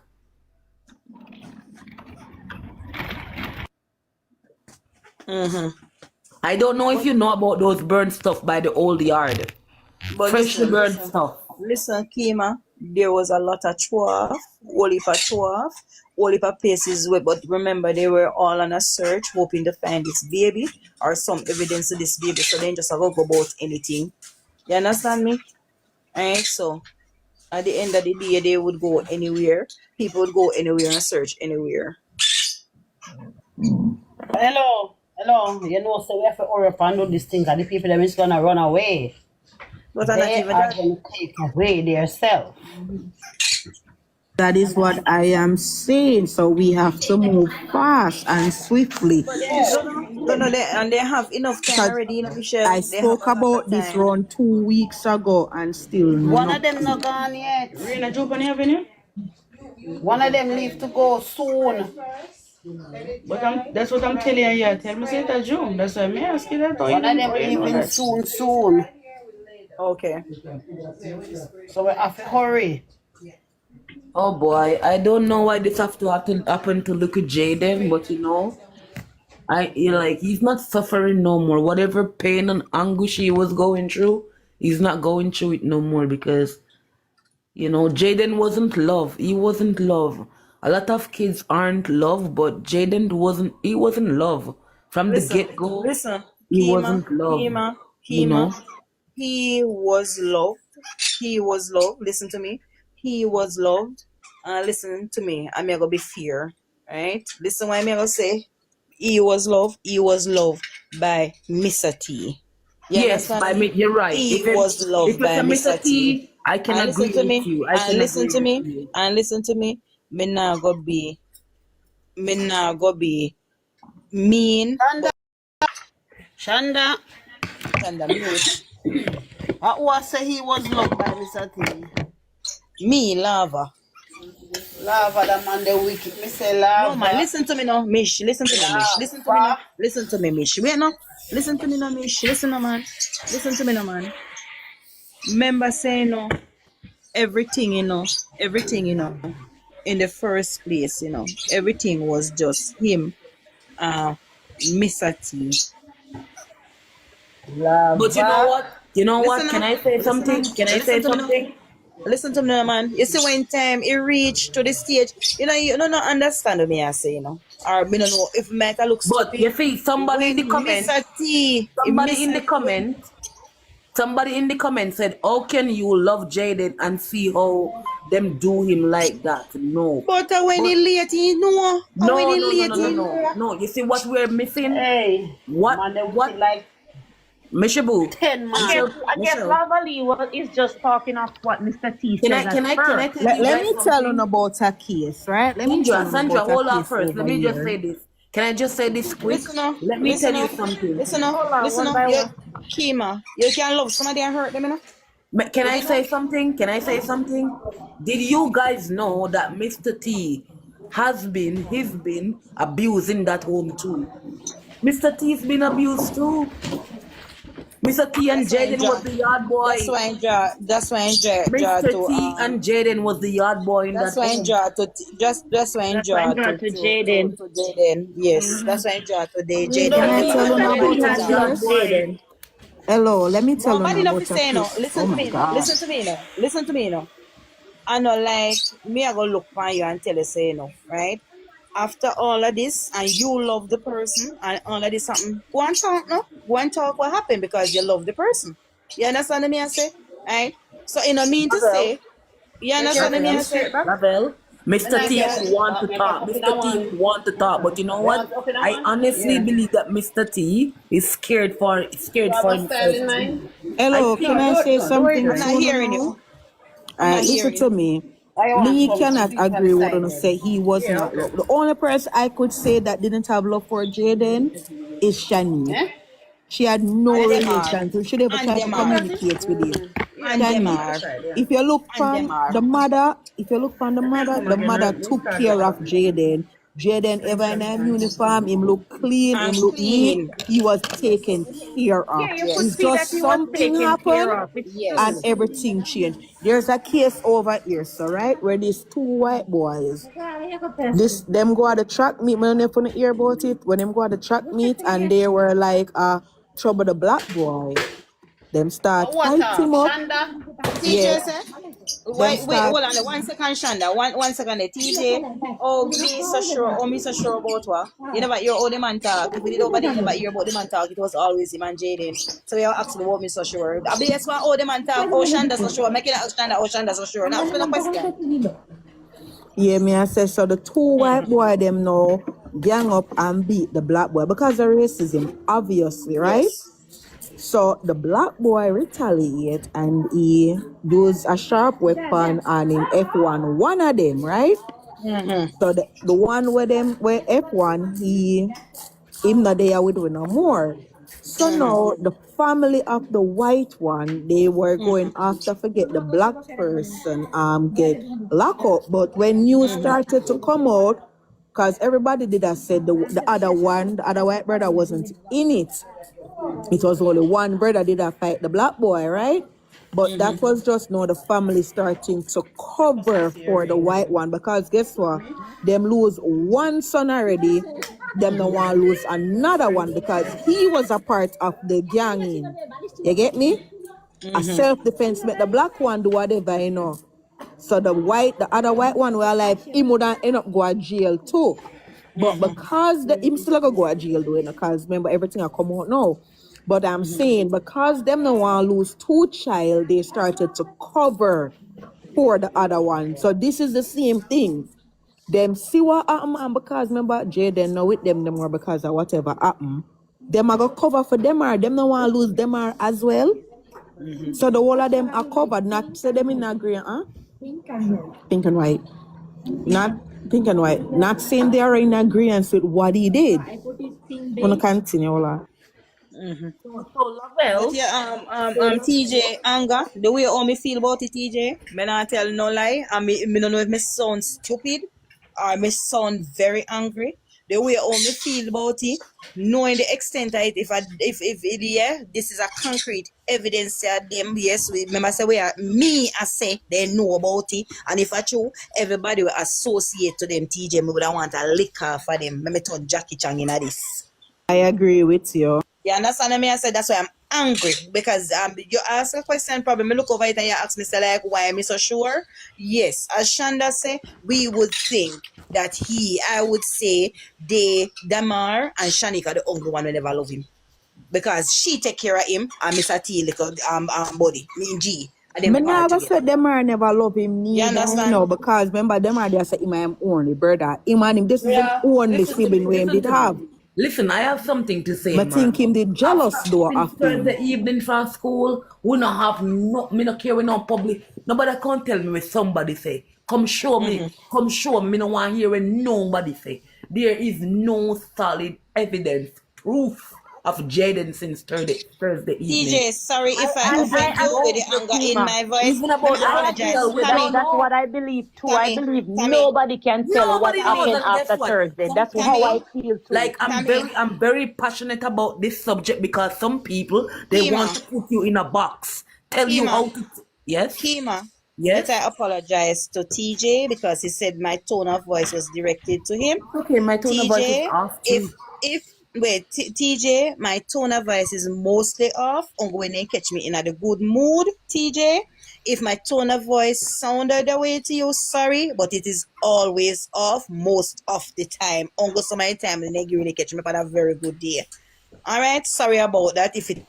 I don't know if you know about those burnt stuff by the old yard. But Freshly burnt stuff. Listen, Kima, there was a lot of throw-off, whole heap of throw-off, whole heap of places where, but remember, they were all on a search, hoping to find this baby or some evidence of this baby, so they just have to go about anything. You understand me? Alright, so at the end of the day, they would go anywhere. People would go anywhere and search anywhere. Hello. You know, so we have to hurry up and do this thing, and the people that is gonna run away. But they are going to take away their self. That is what I am saying. So we have to move fast and swiftly. And they have enough time already, you know, Michelle. I spoke about this around 2 weeks ago and still One of them not gone yet. Rena Jopani Avenue? One of them leave to go soon. But that's what I'm telling you. Tell me say that June. That's why I'm asking that. One of them leaving soon. Okay. So we have to hurry. Oh boy, I don't know why this have to happen to look at Jayden, but you know, he's not suffering no more. Whatever pain and anguish he was going through, he's not going through it no more because, you know, Jayden wasn't love. He wasn't love. A lot of kids aren't love, but Jayden wasn't. He wasn't love from the get go. Listen, he wasn't love. You know? He was loved. He was loved. Listen to me. He was loved. Listen to me. I'm gonna be fear. Right? Listen what I'm gonna say. He was loved. He was loved by Mr. T. Yes, by me. You're right. He was loved by Mr. T. I can agree with you. And listen to me. And listen to me. Me not gonna be mean. Shanda, mute. What say he was loved by Mr. T? Me, Lava. Lava, the man, the wicked. Me say Lava. No, man, listen to me now, Mish. Listen to me, Mish. Listen to me now. Listen to me, Mish. Wait, no. Listen to me now, Mish. Listen to man. Listen to me now, man. Remember saying, no, everything, in the first place, everything was just him, Mr. T. Lava. But you know what? Can I say something? Listen to me, man. You see, when time it reached to the stage, you don't understand me, I say, or me don't know if matter looks stupid. But you see, somebody in the comment, somebody in the comment said, "How can you love Jayden and see how them do him like that?" No. But when he late, he know. No. You see what we're missing? Hey, what? Like Mishabu. 10 man. I guess Lavali is just talking of what Mr. T said. Can I tell you let me tell you about a case, right? Sandra, hold on first. Let me just say this. Can I just say this quick? Let me tell you something. Listen up. Kima, you can love somebody and hurt them, Can I say something? Did you guys know that Mr. T he's been abusing that home too? Mr. T's been abused too. Mr. T and Jayden was the yard boy. That's why I enjoy. Mr. T and Jayden was the yard boy in that home. That's why I enjoy to Jayden. Yes, that's why I enjoy to Jayden. Can I tell you about Jayden? Hello, let me tell you about Listen to me now. I know, like, me I go look for you and tell you, say, right? after all of this, and you love the person, and all of this something, go and talk, no? Go and talk what happened because you love the person. You understand me? I say, right? So, you know, mean to Lavelle, say, you understand me? I say, Lavelle, Mr. me T say, would want to talk. Mr. T would want to talk, but you know what? I honestly believe that Mr. T is scared for himself too. I Hello, can think I say something I'm not soon hearing now? you. I'm not Listen hearing to you. me. Me cannot agree with what say he was not love. The only person I could say that didn't have love for Jayden is Shani. She had no And them are. relation to. She never And tried to them are. communicate with him. And them Shani, are. if you look And them from are. the mother, the mother took care of Jayden. Jayden ever in a uniform, him look clean, him And look neat. clean. He was taken care of. Yeah, you could It's Yes. see that just he was something taken happened care of. It's and Yes. true. everything changed. There's a case over here, so right where these two white boys, this them go at the track meet. When they put hear about it, when them go at the track meet and they were like trouble the black boy. Them start What fight him up. Shanda? Yeah, TJ say? them Wait, start. hold on. 1 second, Shanda. One second there. TJ. Oh, me so sure. Oh, me so sure about what? You never hear all the man talk. If we did nobody never hear about the man talk, it was always him and Jayden. So you ask me about me so sure. I be yes one all the man talk. Oh, Shanda so sure. Make it ask Shanda. Oh, Shanda so sure. Now ask me no question. Yeah, me I say so. The two white boy them now gang up and beat the black boy because of racism, obviously, right? Yes. So the black boy retaliate and he use a sharp weapon and him F1 one of them, right? So the one where F1 him not there with we no more. So now the family of the white one, they were going after forget the black person get locked up. But when news started to come out, because everybody did have said the other one, the other white brother wasn't in it. It was only one brother did have fight the black boy, right? But that was just now the family starting to cover for the white one because guess what? Them lose one son already, them no want lose another one because he was a part of the ganging. You get me? A self-defense make the black one do whatever, you know. So the other white one were like, he would end up go to jail too. But because him still gonna go to jail doing it, because remember everything I come out now. But I'm saying because them no want to lose two child, they started to cover for the other one. So this is the same thing. Them see what happen and because remember Jayden now with them no more because of whatever happened. Them are gonna cover for them or them no want to lose them are as well. So the whole of them are covered, not say them in agree, huh? Pink and white. Not pink and white. Not saying they are in agreement with what he did. Wanna continue, Ola? So But Lavelle, yeah, TJ anger, the way how me feel about it, TJ, me not tell no lie. And me don't know if me sound stupid or me sound very angry. The way how me feel about it, knowing the extent of it, if it, yeah, this is a concrete evidence that them, yes, we remember say we are me I say they know about it. And if I true, everybody will associate to them, TJ, me would want a liquor for them. Me turn Jackie Chan in this. I agree with you. You understand me? I said that's why I'm angry because you ask a question, probably me look over it and you ask me say like why am I so sure? Yes, as Shanda say, we would think that I would say Damar and Shanika the only one who never love him because she take care of him and Mr. T little body, me and G, and them Me are never together. said them are never love him You neither, you understand? know, because remember them are just say him and him only brother. Him and him, this is him yeah, only sibling we him listen did to me. have. Listen, I have something to say, I think man. him did After jealous though since of him. Thursday evening from school, we not have me not care with no public. Nobody can tell me what somebody say. Come show me, me no want hear what nobody say. There is no solid evidence, proof of Jayden since Thursday evening. TJ, sorry if I I offend you with agree the with anger in Tima. my voice. Even Let me about the I agree apologize. hospital, with we that. don't Tammy, That's know. what I believe too. I Tammy, believe Tammy, nobody can tell what Nobody knows, happened and guess after what? Thursday. Some That's how I people, Tammy, feel too. like Tammy, I'm very passionate about this subject because some people they want Kima, to put you in a box, tell you Kima, how to. Yes, Kima. Let yes. I apologize to TJ because he said my tone of voice was directed to him. Okay, my tone of voice is TJ, off if too. TJ, my tone of voice is mostly off. I'm going to catch me in a good mood, TJ. If my tone of voice sounded the way to you, sorry, but it is always off most of the time. Uncle some of the time, and you really catch me up on a very good day. All right, sorry about that. If it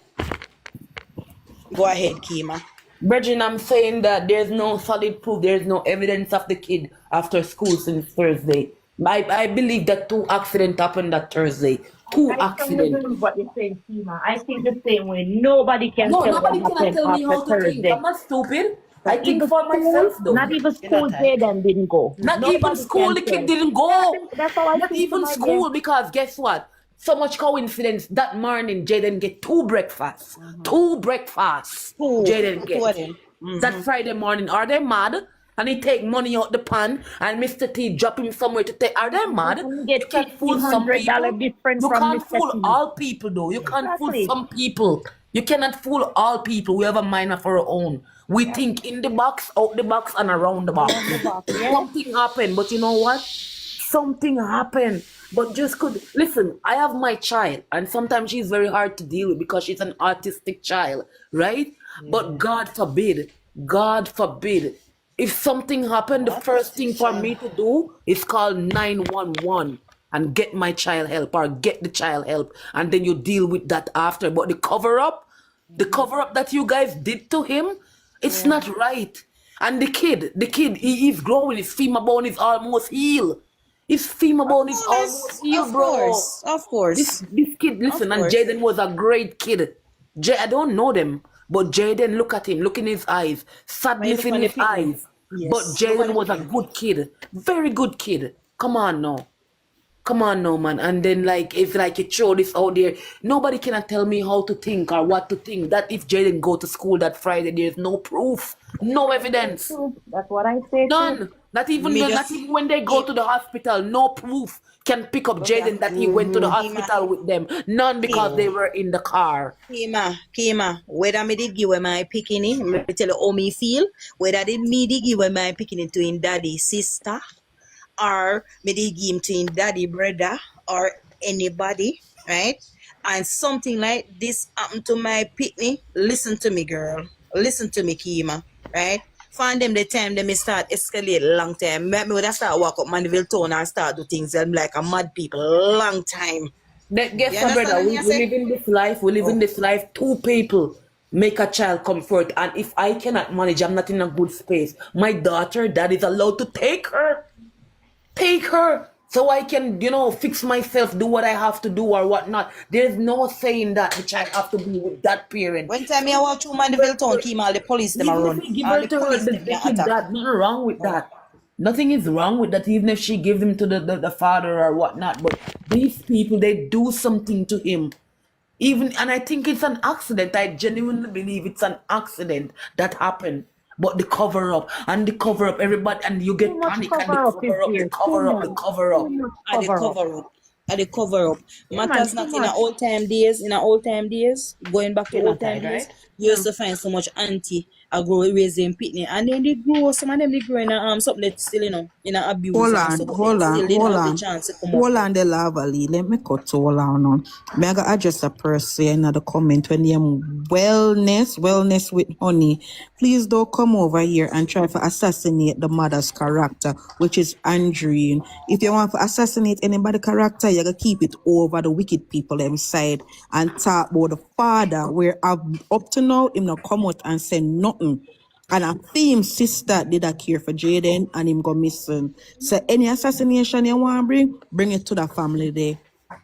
go ahead, Kima. Brethren, I'm saying that there's no solid proof, there's no evidence of the kid after school since Thursday. I believe that 2 accidents happened that Thursday. 2 I strongly accidents. believe what you're saying, Tima. I think the same way. Nobody can No, tell what nobody cannot happened tell me after how to think. I'm Thursday. not stupid. But I think even for school, myself though. not even You're not school, type. Jayden didn't go. Not even Nobody school, can the kid tell. didn't Yeah, go. that's how I Not think to even my dear. school, because guess what? So much coincidence. That morning, Jaden get 2 breakfasts. 2 breakfasts Jaden Two of get. them. That Friday morning. Are they mad? And he take money out the pan and Mr. T drop him somewhere to take. Are they mad? And you get You can fool some $1,500 people. different You from can't Mr. fool T. all people though. You can't fool Exactly. some people. You cannot fool all people. We have a mind of our own. We think in the box, out the box, and around the box. Around the box, yeah. Something happened, but you know what? Something happened. But just could listen, I have my child, and sometimes she's very hard to deal with because she's an autistic child, right? But God forbid, if something happened, the first thing for me to do is call 911 and get my child help or get the child help, and then you deal with that after. But the cover up that you guys did to him, it's not right. And the kid, he is growing. His femur bone is almost healed. His femur bone is almost healed, bro. Of This course. this kid, listen, and course. Jaden was a great kid. I don't know them, but Jaden, look at him, look in his eyes, When you sadness look in on the his picnic. eyes. But Yes. Look on Jaden the was a picnic. good kid, very good kid. Come on now. Come on now, man. And then, like, if like you throw this out there, nobody cannot tell me how to think or what to think. That if Jaden go to school that Friday, there's no proof, no evidence, That's what I say too. none. Not even when they go to the hospital, no proof can pick up Jaden that he went to the hospital with them. None, because they were in the car. Kima, whether me did give away my picking, me tell you how me feel, whether did me did give away my picking to him daddy sister, or me did give him to him daddy brother, or anybody, right? And something like this happened to my picnic, listen to me, girl. Listen to me, Kima, right? Find them the time they may start escalate long time. Me would have start walk up Mandeville town and start do things them like a mad people long time. Guess You what, understand brother? what We, I we say? live in this life. We live in this life. 2 people make a child comfort, and if I cannot manage, I'm not in a good space. My daughter, dad is allowed to take her, so I can, fix myself, do what I have to do or whatnot. There's no saying that the child have to be with that parent. When time I walk through Mandeville town, Kima, all the police them Even around. if he give All her the to her, police the, them the they kid, attack. that nothing wrong with that. Nothing is wrong with that, even if she gives him to the father or whatnot. But these people, they do something to him. And I think it's an accident. I genuinely believe it's an accident that happened. But the cover up, everybody, and you Too get much panic, and the cover up is cover up, the there. Too cover up, much. the cover Too up. much At the cover up. cover up. At the cover up. Yeah, man, Matters too not in much. our old time days, going back to Still old not time tied, days, right? you used to find so much auntie a grow raising pitney. And then they grow, some of them they grow in something that's still, in a abuse Hold and on, so but them hold on, still didn't hold have the on. chance to come up. Hold on the lavally. Let me cut to hold on. Me I got address a person in the comment when they wellness with honey. Please don't come over here and try to assassinate the mother's character, which is Andreen. If you want to assassinate anybody character, you gotta keep it over the wicked people inside and talk about the father where up to now him not come out and say nothing. And a theme sister did a care for Jaden and him go missing. So any assassination you want to bring it to the family there.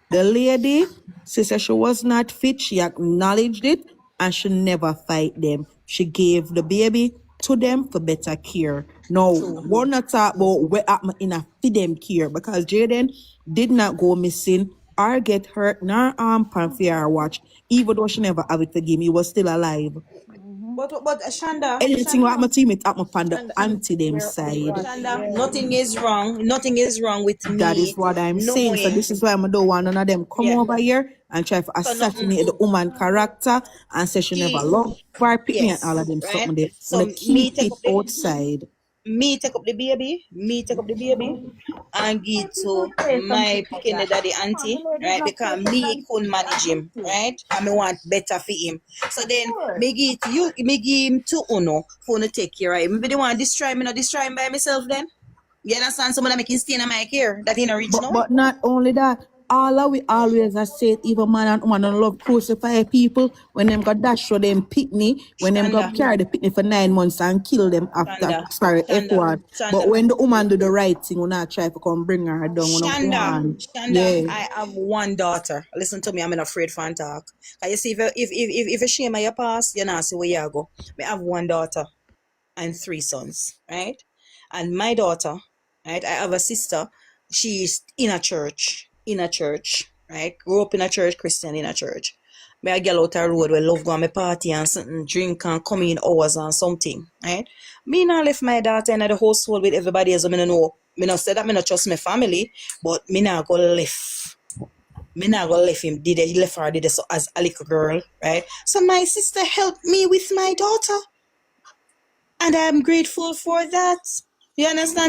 The lady, she said she was not fit. She acknowledged it and she never fight them. She gave the baby to them for better care. Now, we're not talking about where I'm in a feed them care because Jaden did not go missing or get hurt nor pan for her watch. Even though she never have it to give me, he was still alive. But Shanda, Anything what my team it up on the Shanda, anti them side. Shanda, nothing is wrong. Nothing is wrong with That is me what I'm saying. So knowing. this is why I don't want none of them come over here and try to So nothing. assassinate the woman character and say she never loved her, pick me and all of them Right? something there. I'm So gonna me keep take it up the outside. me take up the baby, and give to my picking daddy auntie, right? Because me couldn't manage him, right? And me want better for him. So then me give to you, me give him to Uno for Uno take care of him. Maybe they want to destroy me, not destroy him by myself then. You understand? Someone that make him stay in my care. That ain't original. But not only that, all of we always I say even man and woman don't love crucify people when them got dash for them pitney, when them got carry the pitney for 9 months and kill them after F1. But when the woman do the right thing, we not try to come bring her down. Shanda, Yeah. I have one daughter. Listen to me, I'm not afraid for talk. You see, if you shame of your past, you not see where you go. I have one daughter and 3 sons, right? And my daughter, right? I have a sister. She's in a church, right? Grew up in a church, Christian in a church. Me I get out a road where love go on my party and something, drink and come in hours and something, right? Me not left my daughter in the household with everybody else. I don't know. Me not say that me not trust my family, but me not go left. Me not go left him. He left her did so as a little girl, right? So my sister helped me with my daughter. And I'm grateful for that. You understand?